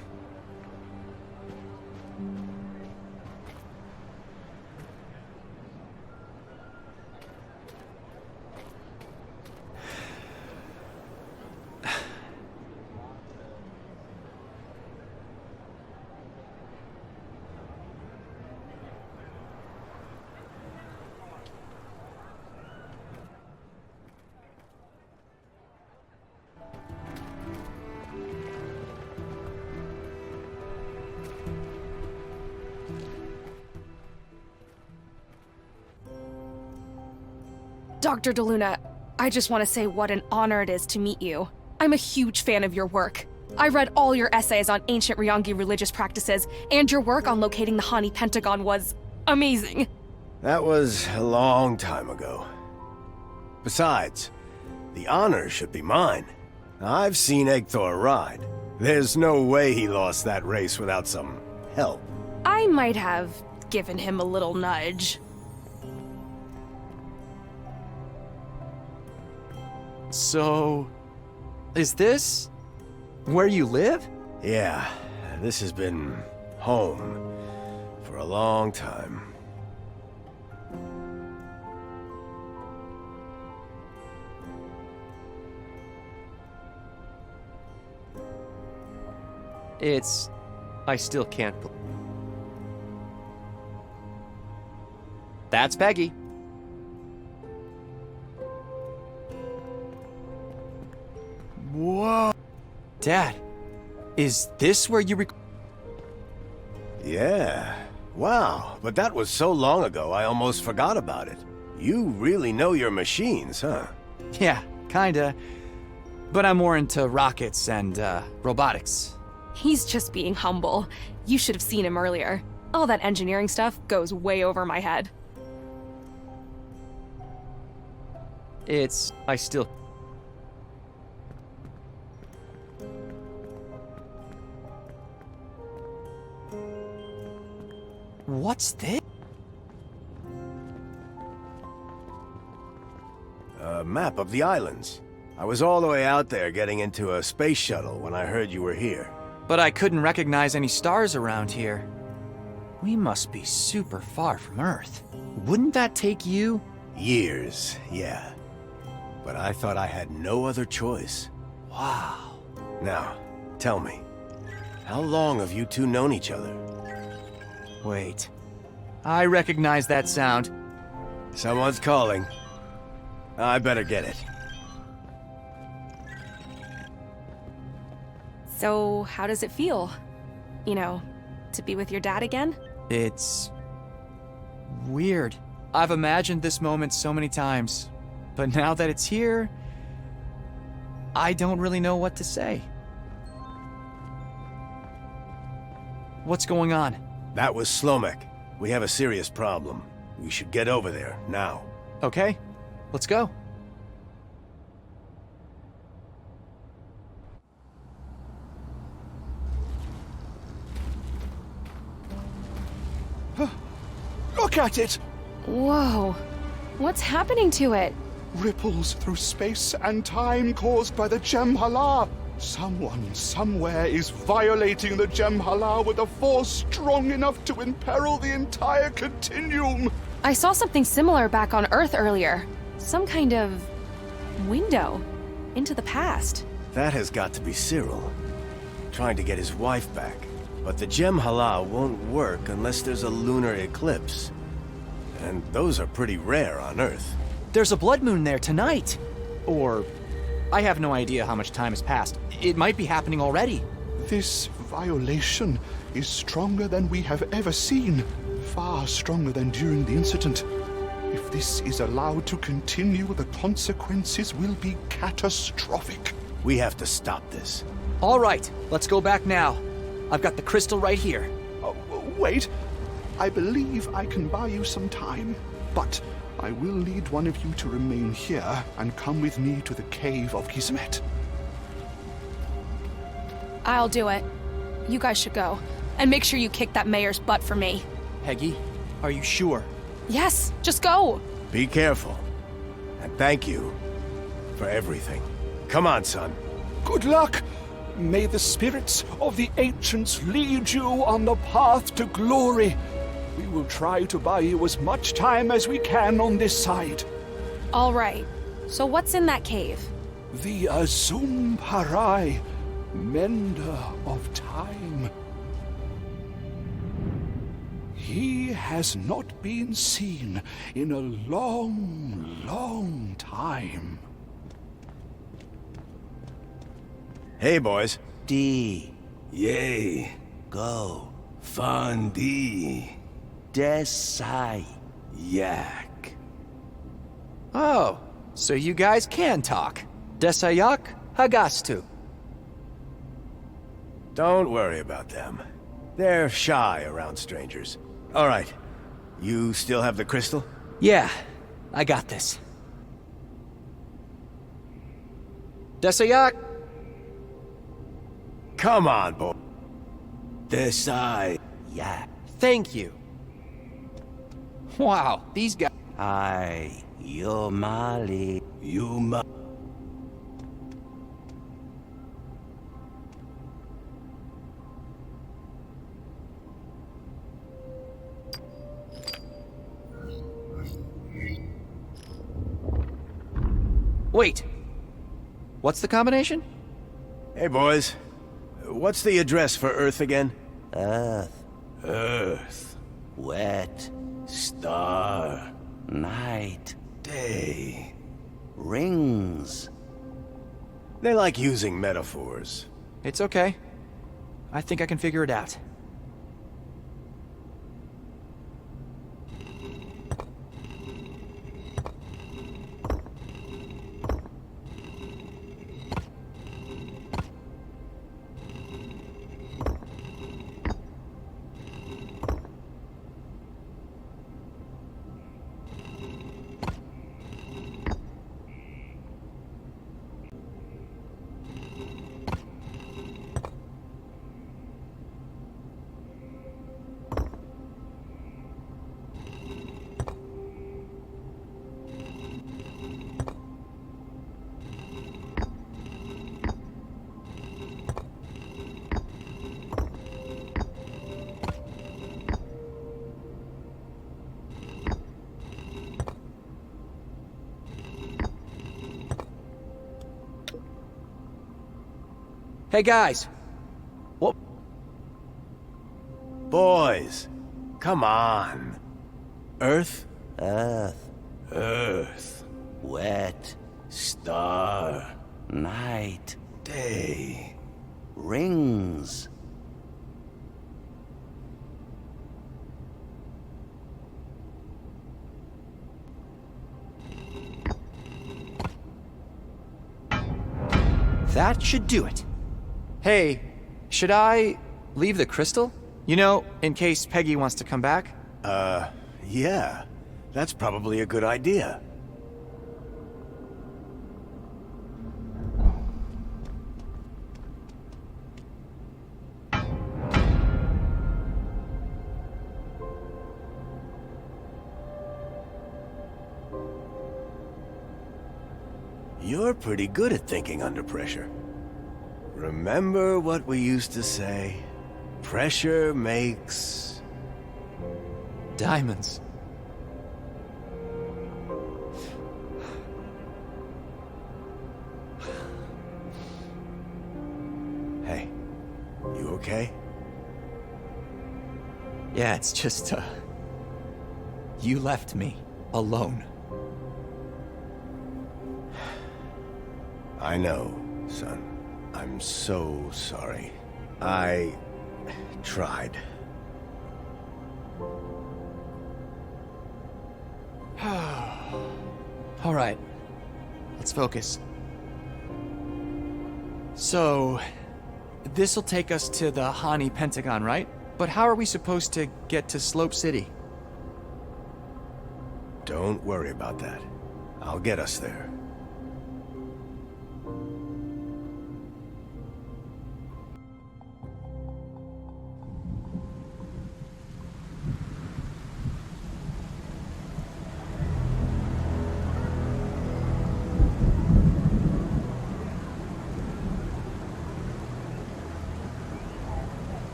Speaker 1: Dr. DeLuna, I just want to say what an honor it is to meet you. I'm a huge fan of your work. I read all your essays on ancient Ryongi religious practices, and your work on locating the Hani Pentagon was amazing.
Speaker 2: That was a long time ago. Besides, the honor should be mine. I've seen Egthor ride. There's no way he lost that race without some help.
Speaker 1: I might have given him a little nudge.
Speaker 15: So, is this where you live?
Speaker 2: Yeah, this has been home for a long time.
Speaker 15: I still can't. That's Peggy.
Speaker 2: Whoa.
Speaker 15: Dad, is this where you
Speaker 2: Yeah. Wow, but that was so long ago I almost forgot about it. You really know your machines, huh?
Speaker 15: Yeah, kinda. But I'm more into rockets and robotics.
Speaker 1: He's just being humble. You should have seen him earlier. All that engineering stuff goes way over my head.
Speaker 15: I still... What's this?
Speaker 2: A map of the islands. I was all the way out there getting into a space shuttle when I heard you were here.
Speaker 15: But I couldn't recognize any stars around here. We must be super far from Earth. Wouldn't that take you?
Speaker 2: Years, yeah. But I thought I had no other choice.
Speaker 15: Wow.
Speaker 2: Now, tell me, How long have you two known each other?
Speaker 15: Wait. I recognize that sound.
Speaker 2: Someone's calling. I better get it.
Speaker 1: So, how does it feel? You know, to be with your dad again?
Speaker 15: It's weird. I've imagined this moment so many times, but now that it's here, I don't really know what to say. What's going on?
Speaker 2: That was Slomek. We have a serious problem. We should get over there, now.
Speaker 15: Okay, let's go.
Speaker 7: Look at it!
Speaker 1: Whoa. What's happening to it?
Speaker 7: Ripples through space and time caused by the Jem'Hala. Someone, somewhere is violating the Jem'Hala with a force strong enough to imperil the entire continuum.
Speaker 1: I saw something similar back on Earth earlier. Some kind of window into the past.
Speaker 2: That has got to be Cyril, trying to get his wife back. But the Jem'Hala won't work unless there's a lunar eclipse. And those are pretty rare on Earth.
Speaker 15: There's a blood moon there tonight. Or, I have no idea how much time has passed. It might be happening already.
Speaker 7: This violation is stronger than we have ever seen. Far stronger than during the incident. If this is allowed to continue, the consequences will be catastrophic.
Speaker 2: We have to stop this.
Speaker 15: All right, let's go back now. I've got the crystal right here.
Speaker 7: Wait. I believe I can buy you some time. But I will need one of you to remain here and come with me to the cave of Kismet.
Speaker 1: I'll do it. You guys should go. And make sure you kick that mayor's butt for me.
Speaker 15: Peggy, are you sure?
Speaker 1: Yes, just go.
Speaker 2: Be careful. And thank you for everything. Come on, son.
Speaker 7: Good luck! May the spirits of the ancients lead you on the path to glory. We will try to buy you as much time as we can on this side.
Speaker 1: All right. So what's in that cave?
Speaker 7: The Azum Parai, mender of time. He has not been seen in a long, long time.
Speaker 2: Hey, boys.
Speaker 10: D.
Speaker 18: Yay.
Speaker 10: Go.
Speaker 18: Fun D.
Speaker 10: Desai.
Speaker 18: Yak.
Speaker 15: Oh, so you guys can talk. Desayak Hagastu.
Speaker 2: Don't worry about them. They're shy around strangers. All right. You still have the crystal?
Speaker 15: Yeah, I got this. Desayak.
Speaker 2: Come on, boy.
Speaker 18: Desai.
Speaker 10: Yeah.
Speaker 15: Thank you. Wow, these guys.
Speaker 10: Ay, Yomali.
Speaker 18: Yuma.
Speaker 15: Wait. What's the combination?
Speaker 2: Hey, boys. What's the address for Earth again?
Speaker 10: Earth.
Speaker 18: Earth.
Speaker 10: Wet.
Speaker 18: Star.
Speaker 10: Night.
Speaker 18: Day.
Speaker 10: Rings.
Speaker 2: They like using metaphors.
Speaker 15: It's okay. I think I can figure it out. Hey guys,
Speaker 2: Boys, come on. Earth?
Speaker 8: Earth.
Speaker 2: Earth.
Speaker 8: Wet.
Speaker 2: Star.
Speaker 8: Night.
Speaker 2: Day.
Speaker 8: Rings.
Speaker 15: That should do it. Hey, should I leave the crystal? You know, in case Peggy wants to come back?
Speaker 2: Yeah. That's probably a good idea. You're pretty good at thinking under pressure. Remember what we used to say? Pressure makes...
Speaker 15: diamonds.
Speaker 2: Hey, you okay?
Speaker 15: Yeah, it's just, you left me alone.
Speaker 2: I know, son. I'm so sorry. I tried.
Speaker 15: All right, let's focus. So, this'll take us to the Hani Pentagon, right? But how are we supposed to get to Slope City?
Speaker 2: Don't worry about that. I'll get us there.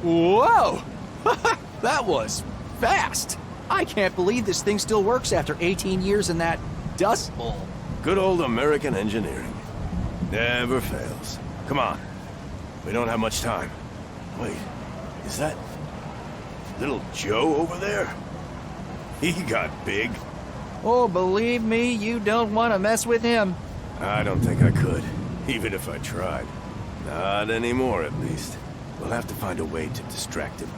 Speaker 15: Whoa! That was fast! I can't believe this thing still works after 18 years in that dust bowl.
Speaker 2: Good old American engineering. Never fails. Come on. We don't have much time. Wait, is that little Joe over there? He got big.
Speaker 15: Oh, believe me, you don't want to mess with him.
Speaker 2: I don't think I could, even if I tried. Not anymore, at least. We'll have to find a way to distract him.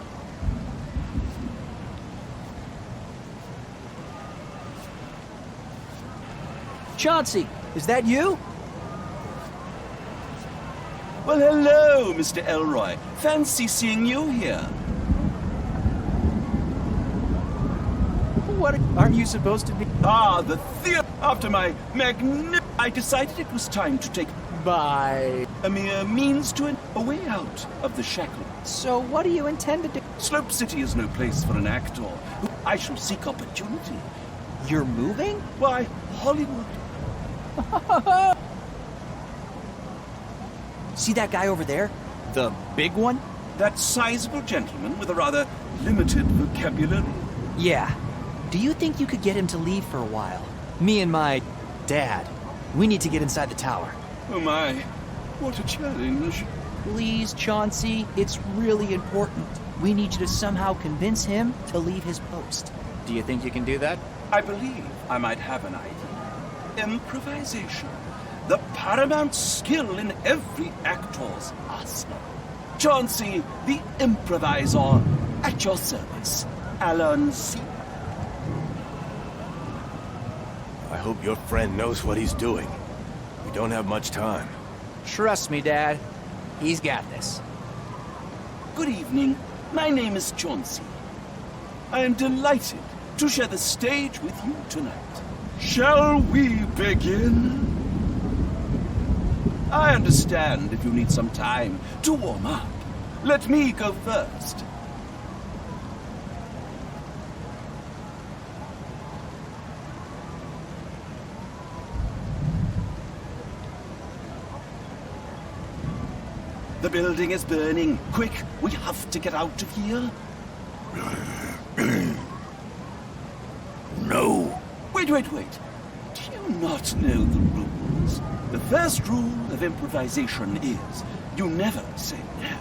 Speaker 15: Chauncey, is that you?
Speaker 14: Well, hello, Mr. Elroy. Fancy seeing you here.
Speaker 15: What? Aren't you supposed to be?
Speaker 14: Ah, the theater. After my I decided it was time to take...
Speaker 15: Bye.
Speaker 14: A mere means to a way out of the shackle.
Speaker 15: So what do you intend to do?
Speaker 14: Slope City is no place for an actor. I shall seek opportunity.
Speaker 15: You're moving?
Speaker 14: Why, Hollywood.
Speaker 15: See that guy over there? The big one?
Speaker 14: That sizable gentleman with a rather limited vocabulary?
Speaker 15: Yeah. Do you think you could get him to leave for a while? Me and my dad. We need to get inside the tower.
Speaker 14: Oh my, what a challenge.
Speaker 15: Please, Chauncey, it's really important. We need you to somehow convince him to leave his post. Do you think you can do that?
Speaker 14: I believe I might have an idea. Improvisation. The paramount skill in every actor's arsenal. Chauncey, the improviser, at your service. Alan C.
Speaker 2: I hope your friend knows what he's doing. We don't have much time.
Speaker 15: Trust me, Dad. He's got this.
Speaker 14: Good evening. My name is Chauncey. I am delighted to share the stage with you tonight. Shall we begin? I understand if you need some time to warm up. Let me go first. The building is burning. Quick, we have to get out of here.
Speaker 5: No.
Speaker 14: Wait. Do you not know the rules? The first rule of improvisation is you never say no.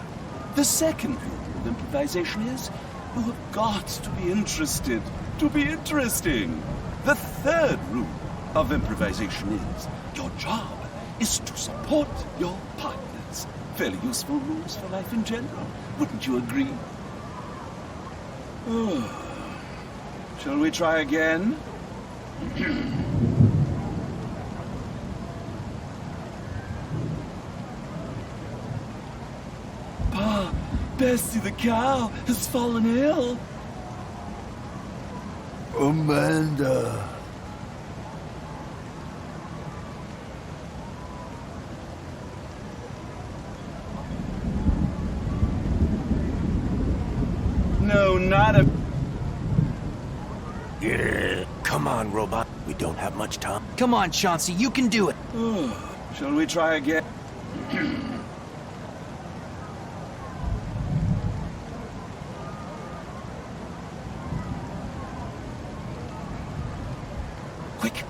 Speaker 14: The second rule of improvisation is you have got to be interested to be interesting. The third rule of improvisation is your job is to support your partners. Fairly useful rules for life in general. Wouldn't you agree? Shall we try again? Pa, Bessie the cow has fallen ill.
Speaker 5: Amanda.
Speaker 14: No, not a...
Speaker 2: Yeah. Come on, robot. We don't have much time.
Speaker 15: Come on, Chauncey, you can do it.
Speaker 14: Shall we try again? Quick!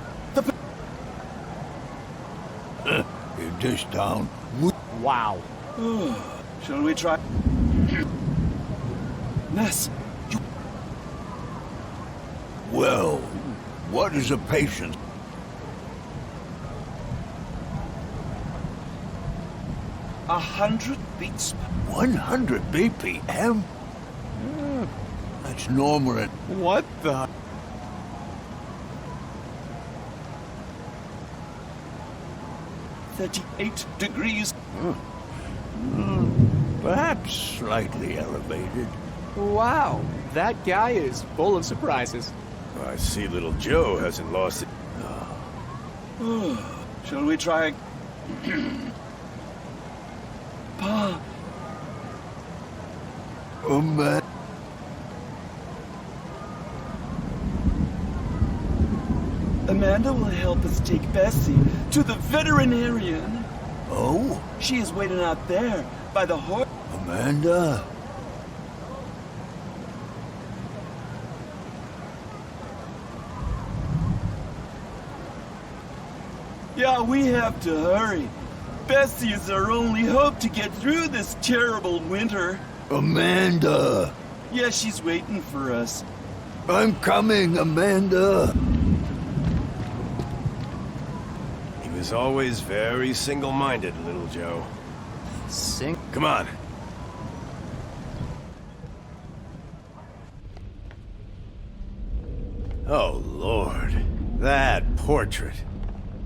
Speaker 5: In this town.
Speaker 15: Wow.
Speaker 14: Shall we try? Ness, you...
Speaker 5: Well, what is a patient?
Speaker 14: 100 beats.
Speaker 5: 100 BPM? That's normal at...
Speaker 15: What the...
Speaker 14: 38 degrees.
Speaker 5: Perhaps slightly elevated.
Speaker 15: Wow, that guy is full of surprises.
Speaker 2: I see little Joe hasn't lost it.
Speaker 14: Shall we try? Pa.
Speaker 5: Man.
Speaker 14: Amanda will help us take Bessie to the veterinarian.
Speaker 5: Oh?
Speaker 14: She is waiting out there by the horse.
Speaker 5: Amanda?
Speaker 14: Yeah, we have to hurry. Bessie is our only hope to get through this terrible winter.
Speaker 5: Amanda!
Speaker 14: Yeah, she's waiting for us.
Speaker 5: I'm coming, Amanda!
Speaker 2: He was always very single-minded, little Joe. Come on. Oh, Lord. That portrait.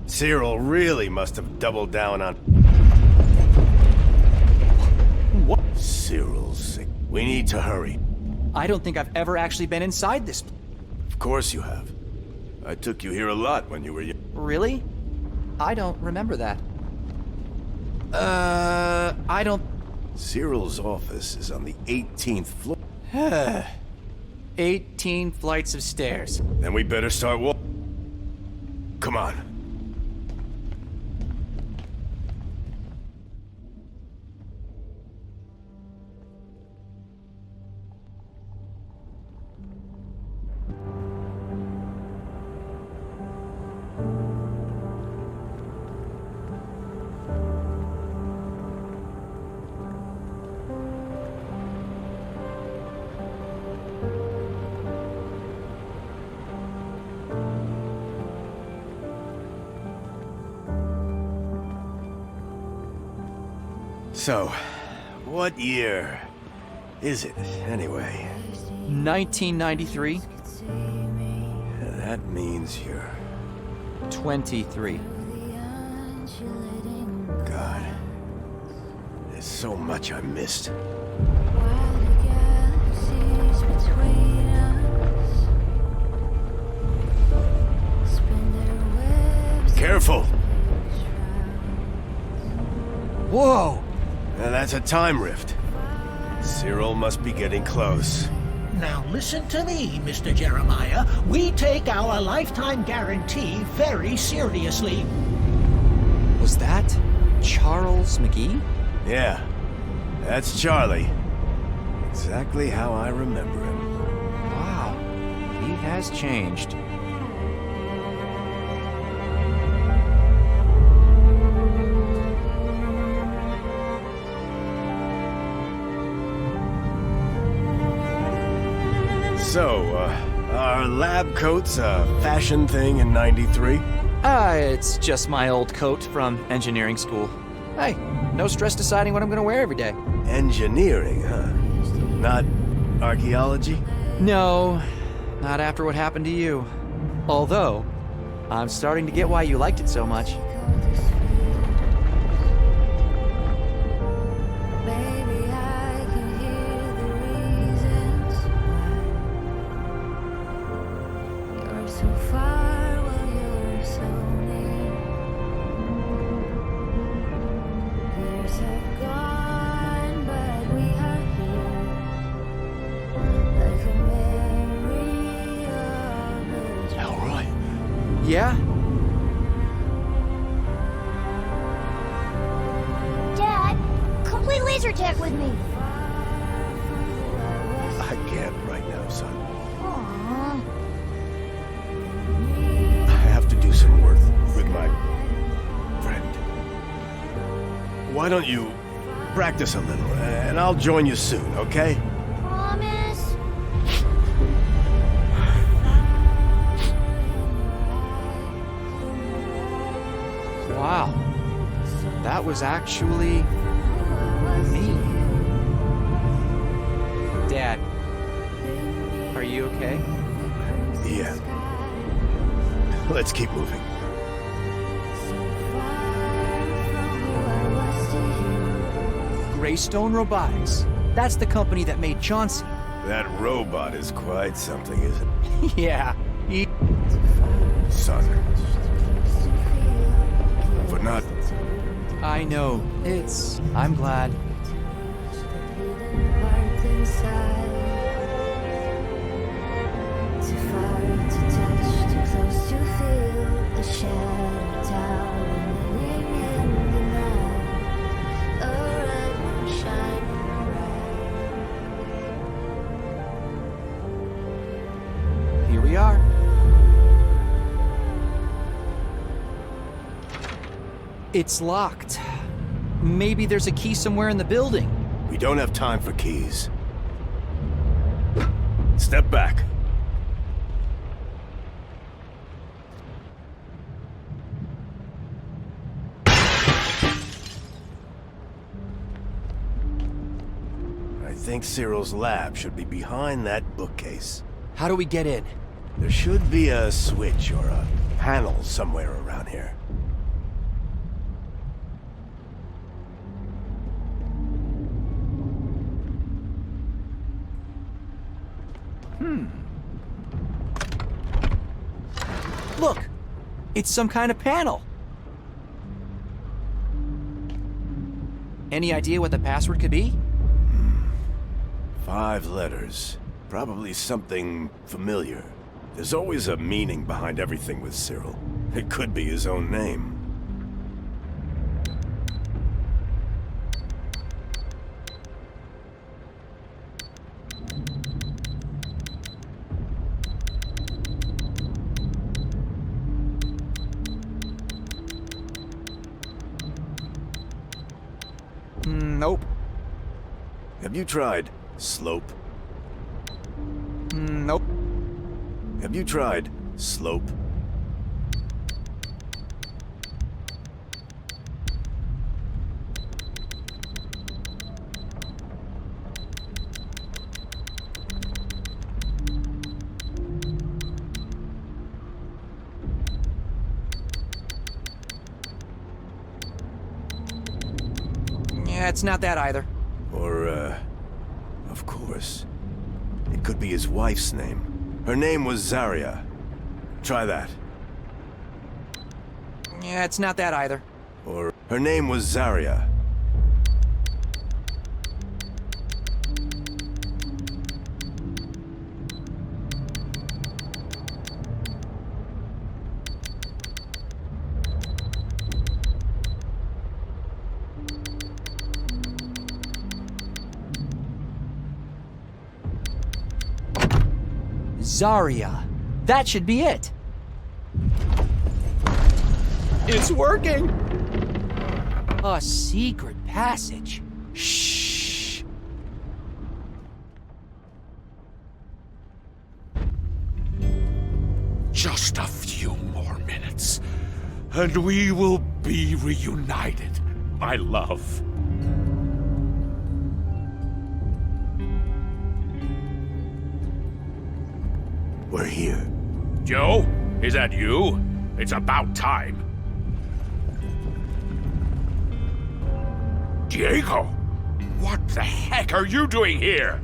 Speaker 2: Cyril really must have doubled down on...
Speaker 15: What?
Speaker 2: Cyril's sick. We need to hurry.
Speaker 15: I don't think I've ever actually been inside this...
Speaker 2: Of course you have. I took you here a lot when you were young.
Speaker 15: Really? I don't remember that. I don't...
Speaker 2: Cyril's office is on the 18th floor.
Speaker 15: 18 flights of stairs.
Speaker 2: Then we better start walking. Come on. So, what year is it, anyway?
Speaker 15: 1993.
Speaker 2: That means you're...
Speaker 15: 23.
Speaker 2: God. There's so much I missed. Careful!
Speaker 15: Whoa!
Speaker 2: That's a time rift. Cyril must be getting close.
Speaker 5: Now listen to me, Mr. Jeremiah. We take our lifetime guarantee very seriously.
Speaker 15: Was that Charles McGee?
Speaker 2: Yeah, That's Charlie. Exactly how I remember him.
Speaker 15: Wow, he has changed.
Speaker 2: So, are lab coats a fashion thing in '93?
Speaker 15: It's just my old coat from engineering school. Hey, no stress deciding what I'm gonna wear every day.
Speaker 2: Engineering, huh? Not archaeology?
Speaker 15: No, not after what happened to you. Although, I'm starting to get why you liked it so much.
Speaker 2: Elroy?
Speaker 15: Yeah?
Speaker 3: Dad, complete laser tag with me.
Speaker 2: I can't right now, son.
Speaker 3: Aww.
Speaker 2: I have to do some work with my friend. Why don't you practice a little, and I'll join you soon, okay?
Speaker 3: Promise?
Speaker 15: Wow. That was actually me. Dad, are you okay?
Speaker 2: Yeah. Let's keep moving.
Speaker 15: Greystone Robotics. That's the company that made Chauncey.
Speaker 2: That robot is quite something, isn't it?
Speaker 15: Yeah, he...
Speaker 2: Son. But not...
Speaker 15: I know. I'm glad. Here we are. It's locked. Maybe there's a key somewhere in the building.
Speaker 2: We don't have time for keys. Step back. I think Cyril's lab should be behind that bookcase.
Speaker 15: How do we get in?
Speaker 2: There should be a switch or a panel somewhere around here.
Speaker 15: Look! It's some kind of panel. Any idea what the password could be?
Speaker 2: 5 letters. Probably something familiar. There's always a meaning behind everything with Cyril. It could be his own name.
Speaker 15: Nope.
Speaker 2: Have you tried slope?
Speaker 15: Nope.
Speaker 2: Have you tried slope?
Speaker 15: Yeah, it's not that either.
Speaker 2: Or, of course. It could be his wife's name. Her name was Zarya. Try that.
Speaker 15: Yeah, it's not that either.
Speaker 2: Or, her name was Zarya.
Speaker 15: Zarya. That should be it. It's working! A secret passage. Shh.
Speaker 7: Just a few more minutes, and we will be reunited, my love.
Speaker 2: We're here.
Speaker 18: Joe, is that you? It's about time. Diego, what the heck are you doing here?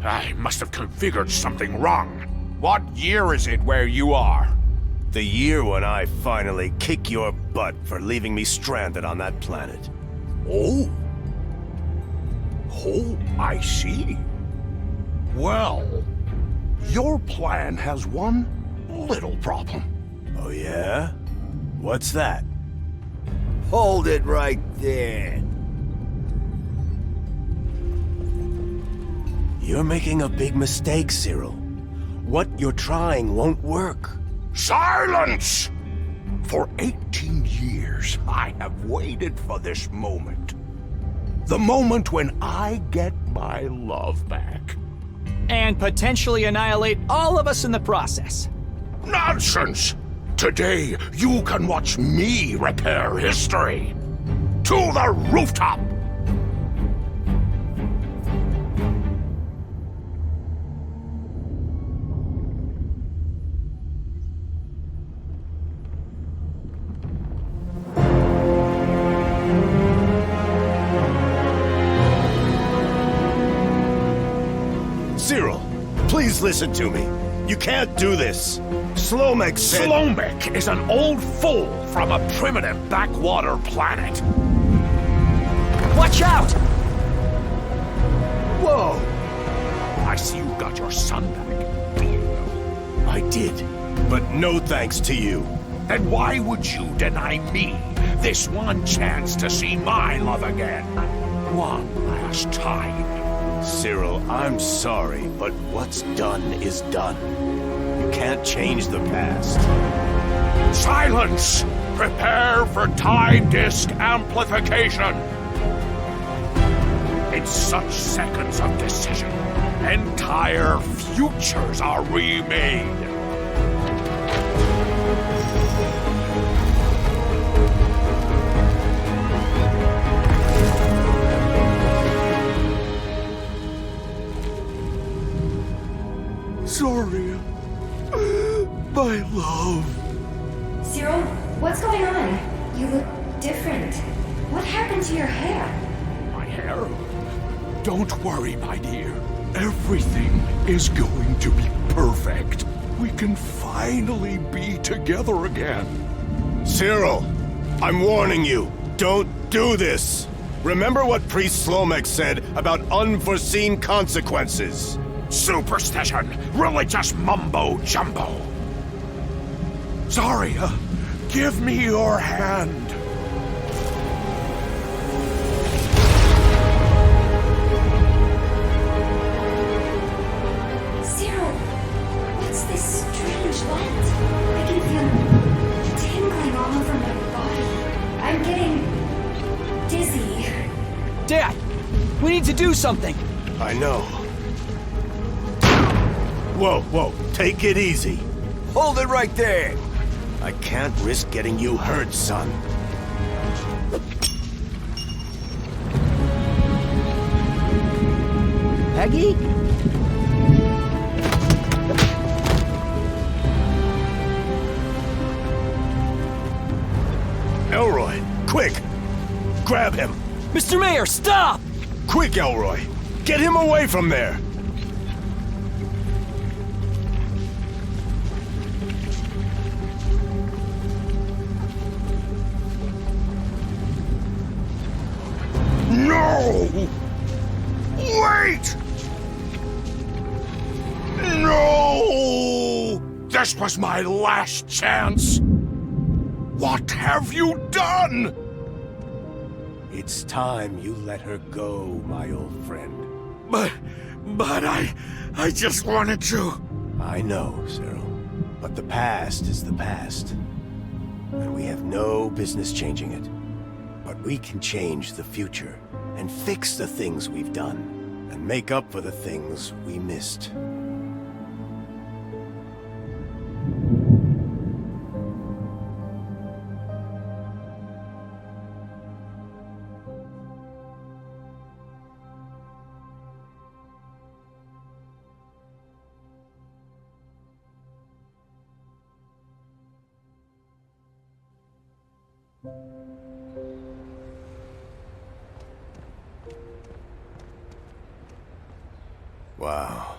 Speaker 18: I must have configured something wrong. What year is it where you are?
Speaker 2: The year when I finally kick your butt for leaving me stranded on that planet.
Speaker 7: Oh. Oh, I see. Well, your plan has one little problem.
Speaker 2: Oh yeah? What's that?
Speaker 19: Hold it right there.
Speaker 2: You're making a big mistake, Cyril. What you're trying won't work.
Speaker 7: Silence! For 18 years, I have waited for this moment. The moment when I get my love back.
Speaker 15: And potentially annihilate all of us in the process.
Speaker 7: Nonsense! Today, you can watch me repair history. To the rooftop!
Speaker 2: Cyril, please listen to me. You can't do this. Slomek said—
Speaker 7: Slomek is an old fool from a primitive backwater planet.
Speaker 15: Watch out!
Speaker 7: Whoa! I see you got your son back, Diego.
Speaker 2: I did, but no thanks to you.
Speaker 7: Then why would you deny me this one chance to see my love again? One last time.
Speaker 2: Cyril, I'm sorry, but what's done is done. You can't change the past.
Speaker 7: Silence! Prepare for time disk amplification! In such seconds of decision, entire futures are remade. Zarya, my love.
Speaker 3: Cyril, what's going on? You look different. What happened to your hair?
Speaker 7: My hair? Don't worry, my dear. Everything is going to be perfect. We can finally be together again.
Speaker 2: Cyril, I'm warning you. Don't do this. Remember what Priest Slomek said about unforeseen consequences.
Speaker 7: Superstition, religious mumbo-jumbo. Zarya, give me your hand.
Speaker 3: Cyril, what's this strange light? I can feel tingling all over my body. I'm getting dizzy.
Speaker 15: Dad, we need to do something.
Speaker 2: I know. Whoa, whoa, take it easy.
Speaker 19: Hold it right there.
Speaker 2: I can't risk getting you hurt, son.
Speaker 15: Peggy?
Speaker 2: Elroy, quick! Grab him!
Speaker 15: Mr. Mayor, stop!
Speaker 2: Quick, Elroy! Get him away from there!
Speaker 7: No! Wait! No! This was my last chance! What have you done?
Speaker 2: It's time you let her go, my old friend.
Speaker 7: But I just wanted to.
Speaker 2: I know, Cyril. But the past is the past. And we have no business changing it. But we can change the future and fix the things we've done and make up for the things we missed. Wow.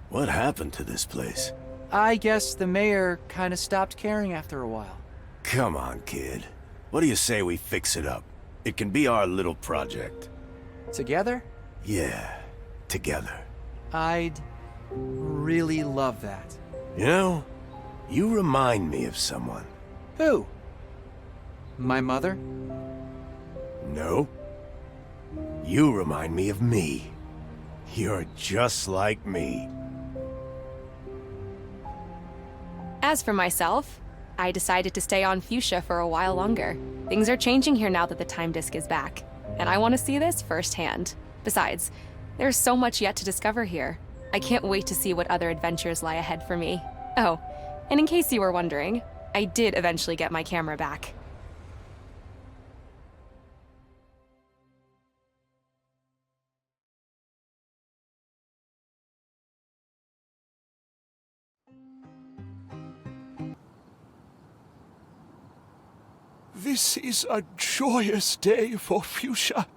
Speaker 2: What happened to this place?
Speaker 15: I guess the mayor kind of stopped caring after a while.
Speaker 2: Come on, kid. What do you say we fix it up? It can be our little project.
Speaker 15: Together?
Speaker 2: Yeah, together.
Speaker 15: I'd really love that.
Speaker 2: You know, you remind me of someone.
Speaker 15: Who? My mother?
Speaker 2: No. You remind me of me. You're just like me.
Speaker 1: As for myself, I decided to stay on Fuchsia for a while longer. Things are changing here now that the time disk is back, and I want to see this firsthand. Besides, there's so much yet to discover here. I can't wait to see what other adventures lie ahead for me. Oh, and in case you were wondering, I did eventually get my camera back.
Speaker 7: This is a joyous day for Fuchsia.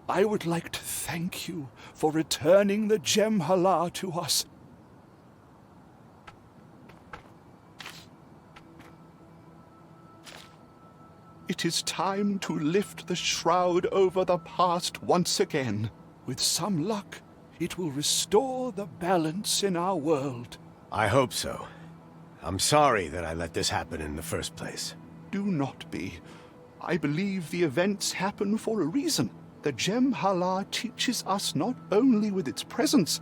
Speaker 7: I would like to thank you for returning the gem hala to us. It is time to lift the shroud over the past once again. With some luck, it will restore the balance in our world.
Speaker 2: I hope so. I'm sorry that I let this happen in the first place.
Speaker 7: Do not be. I believe the events happen for a reason. The gem hala teaches us not only with its presence,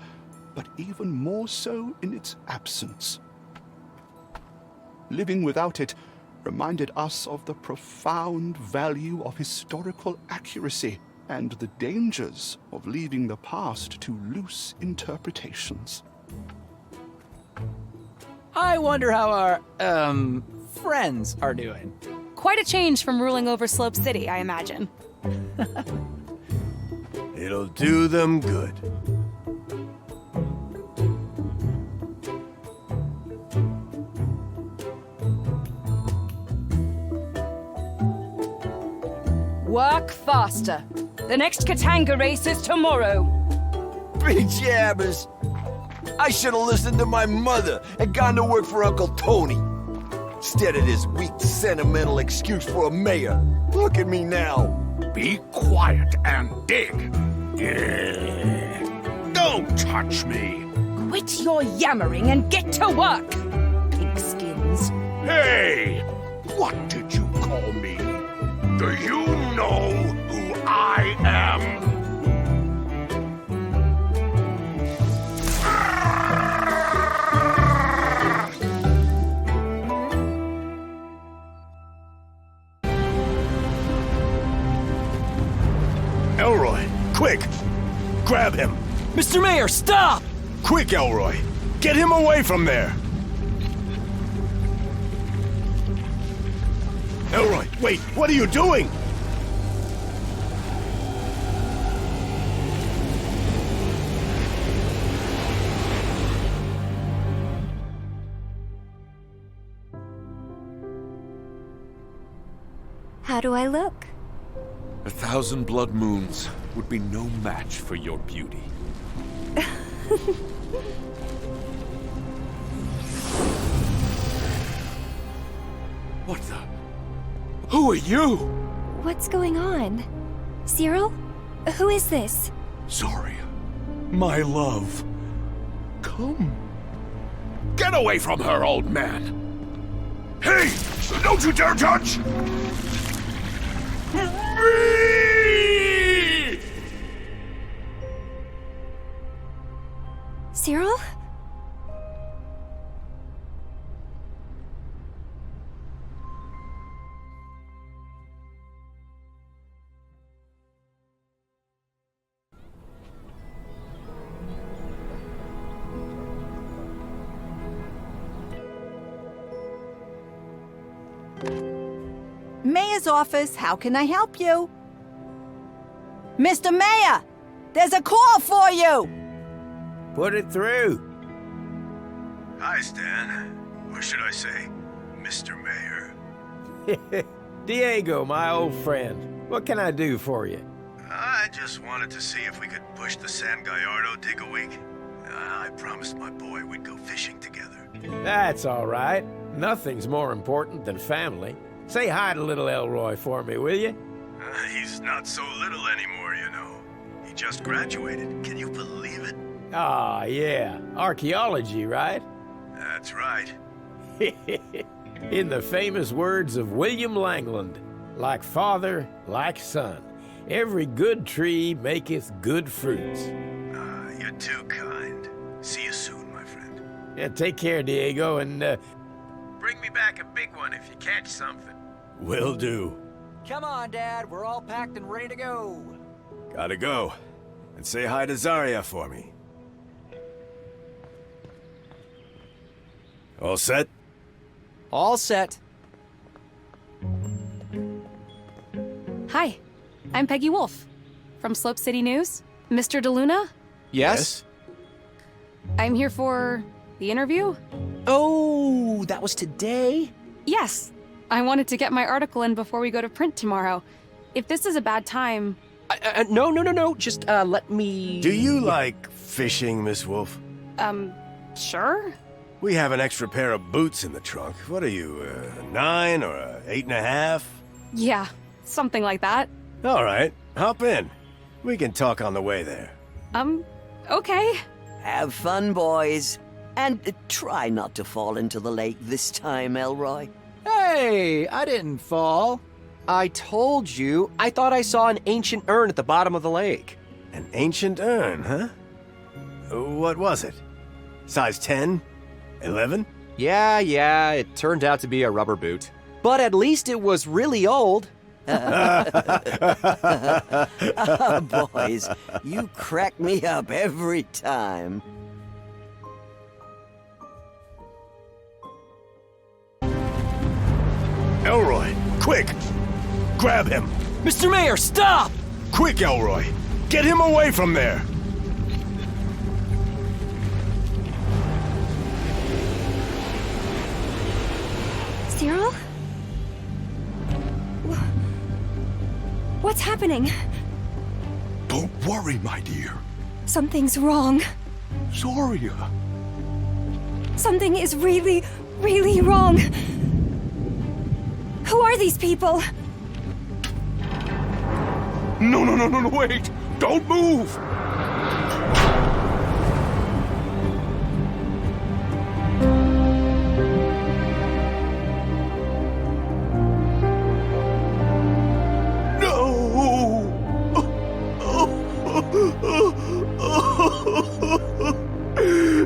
Speaker 7: but even more so in its absence. Living without it reminded us of the profound value of historical accuracy and the dangers of leaving the past to loose interpretations.
Speaker 15: I wonder how our, friends are doing.
Speaker 1: Quite a change from ruling over Slope City, I imagine.
Speaker 2: It'll do them good.
Speaker 12: Work faster. The next Katanga race is tomorrow.
Speaker 19: Jabbers! I should have listened to my mother and gone to work for Uncle Tony. Instead of this weak, sentimental excuse for a mayor. Look at me now.
Speaker 17: Be quiet and dig. Don't touch me.
Speaker 12: Quit your yammering and get to work, pigskins.
Speaker 17: Hey! What did you call me? Do you know who I am?
Speaker 2: Elroy, quick! Grab him!
Speaker 4: Mr. Mayor, stop!
Speaker 2: Quick, Elroy! Get him away from there! Elroy, wait! What are you doing?
Speaker 3: How do I look?
Speaker 17: 1,000 blood moons would be no match for your beauty. What the? Who are you?
Speaker 3: What's going on? Cyril? Who is this?
Speaker 17: Sorry, my love. Come. Get away from her, old man. Hey! Don't you dare touch!
Speaker 3: Cyril?
Speaker 12: Mayor's office, how can I help you? Mr. Mayor, there's a call for you!
Speaker 9: Put it through.
Speaker 2: Hi, Stan. Or should I say, Mr. Mayor?
Speaker 9: Diego, my old friend. What can I do for you?
Speaker 2: I just wanted to see if we could push the San Gallardo dig a week. I promised my boy we'd go fishing together.
Speaker 9: That's all right. Nothing's more important than family. Say hi to little Elroy for me, will you?
Speaker 2: He's not so little anymore, you know. He just graduated. Can you believe it?
Speaker 9: Ah, yeah. Archaeology, right?
Speaker 2: That's right.
Speaker 9: In the famous words of William Langland, like father, like son, every good tree maketh good fruits.
Speaker 2: You're too kind. See you soon, my friend.
Speaker 9: Yeah, take care, Diego, and bring me back a big one if you catch something.
Speaker 2: Will do.
Speaker 4: Come on, Dad. We're all packed and ready to go.
Speaker 2: Gotta go. And say hi to Zarya for me. All set?
Speaker 4: All set.
Speaker 1: Hi, I'm Peggy Wolf from Slope City News. Mr. DeLuna?
Speaker 4: Yes?
Speaker 1: I'm here for the interview.
Speaker 4: Oh, that was today?
Speaker 1: Yes. I wanted to get my article in before we go to print tomorrow. If this is a bad time...
Speaker 4: No. Just, let me...
Speaker 2: Do you like fishing, Miss Wolf?
Speaker 1: Sure.
Speaker 2: We have an extra pair of boots in the trunk. What are you, 9 or 8.5?
Speaker 1: Yeah, something like that.
Speaker 2: All right, hop in. We can talk on the way there.
Speaker 1: Okay.
Speaker 8: Have fun, boys. And try not to fall into the lake this time, Elroy.
Speaker 4: Hey, I didn't fall. I told you, I thought I saw an ancient urn at the bottom of the lake.
Speaker 2: An ancient urn, huh? What was it? Size 10? 11?
Speaker 4: Yeah, it turned out to be a rubber boot. But at least it was really old.
Speaker 8: Boys, you crack me up every time.
Speaker 2: Elroy, quick! Grab him!
Speaker 4: Mr. Mayor, stop!
Speaker 2: Quick, Elroy! Get him away from there!
Speaker 3: Cyril? What's happening?
Speaker 17: Don't worry, my dear.
Speaker 3: Something's wrong.
Speaker 17: Zarya.
Speaker 3: Something is really, really wrong. Who are these people?
Speaker 17: No, wait! Don't move!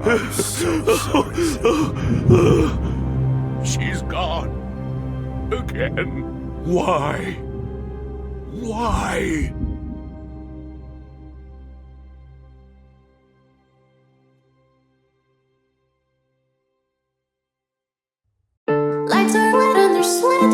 Speaker 2: I'm so sorry,
Speaker 17: She's gone. Again. Why? Why?
Speaker 3: Lights are red and they're sweating.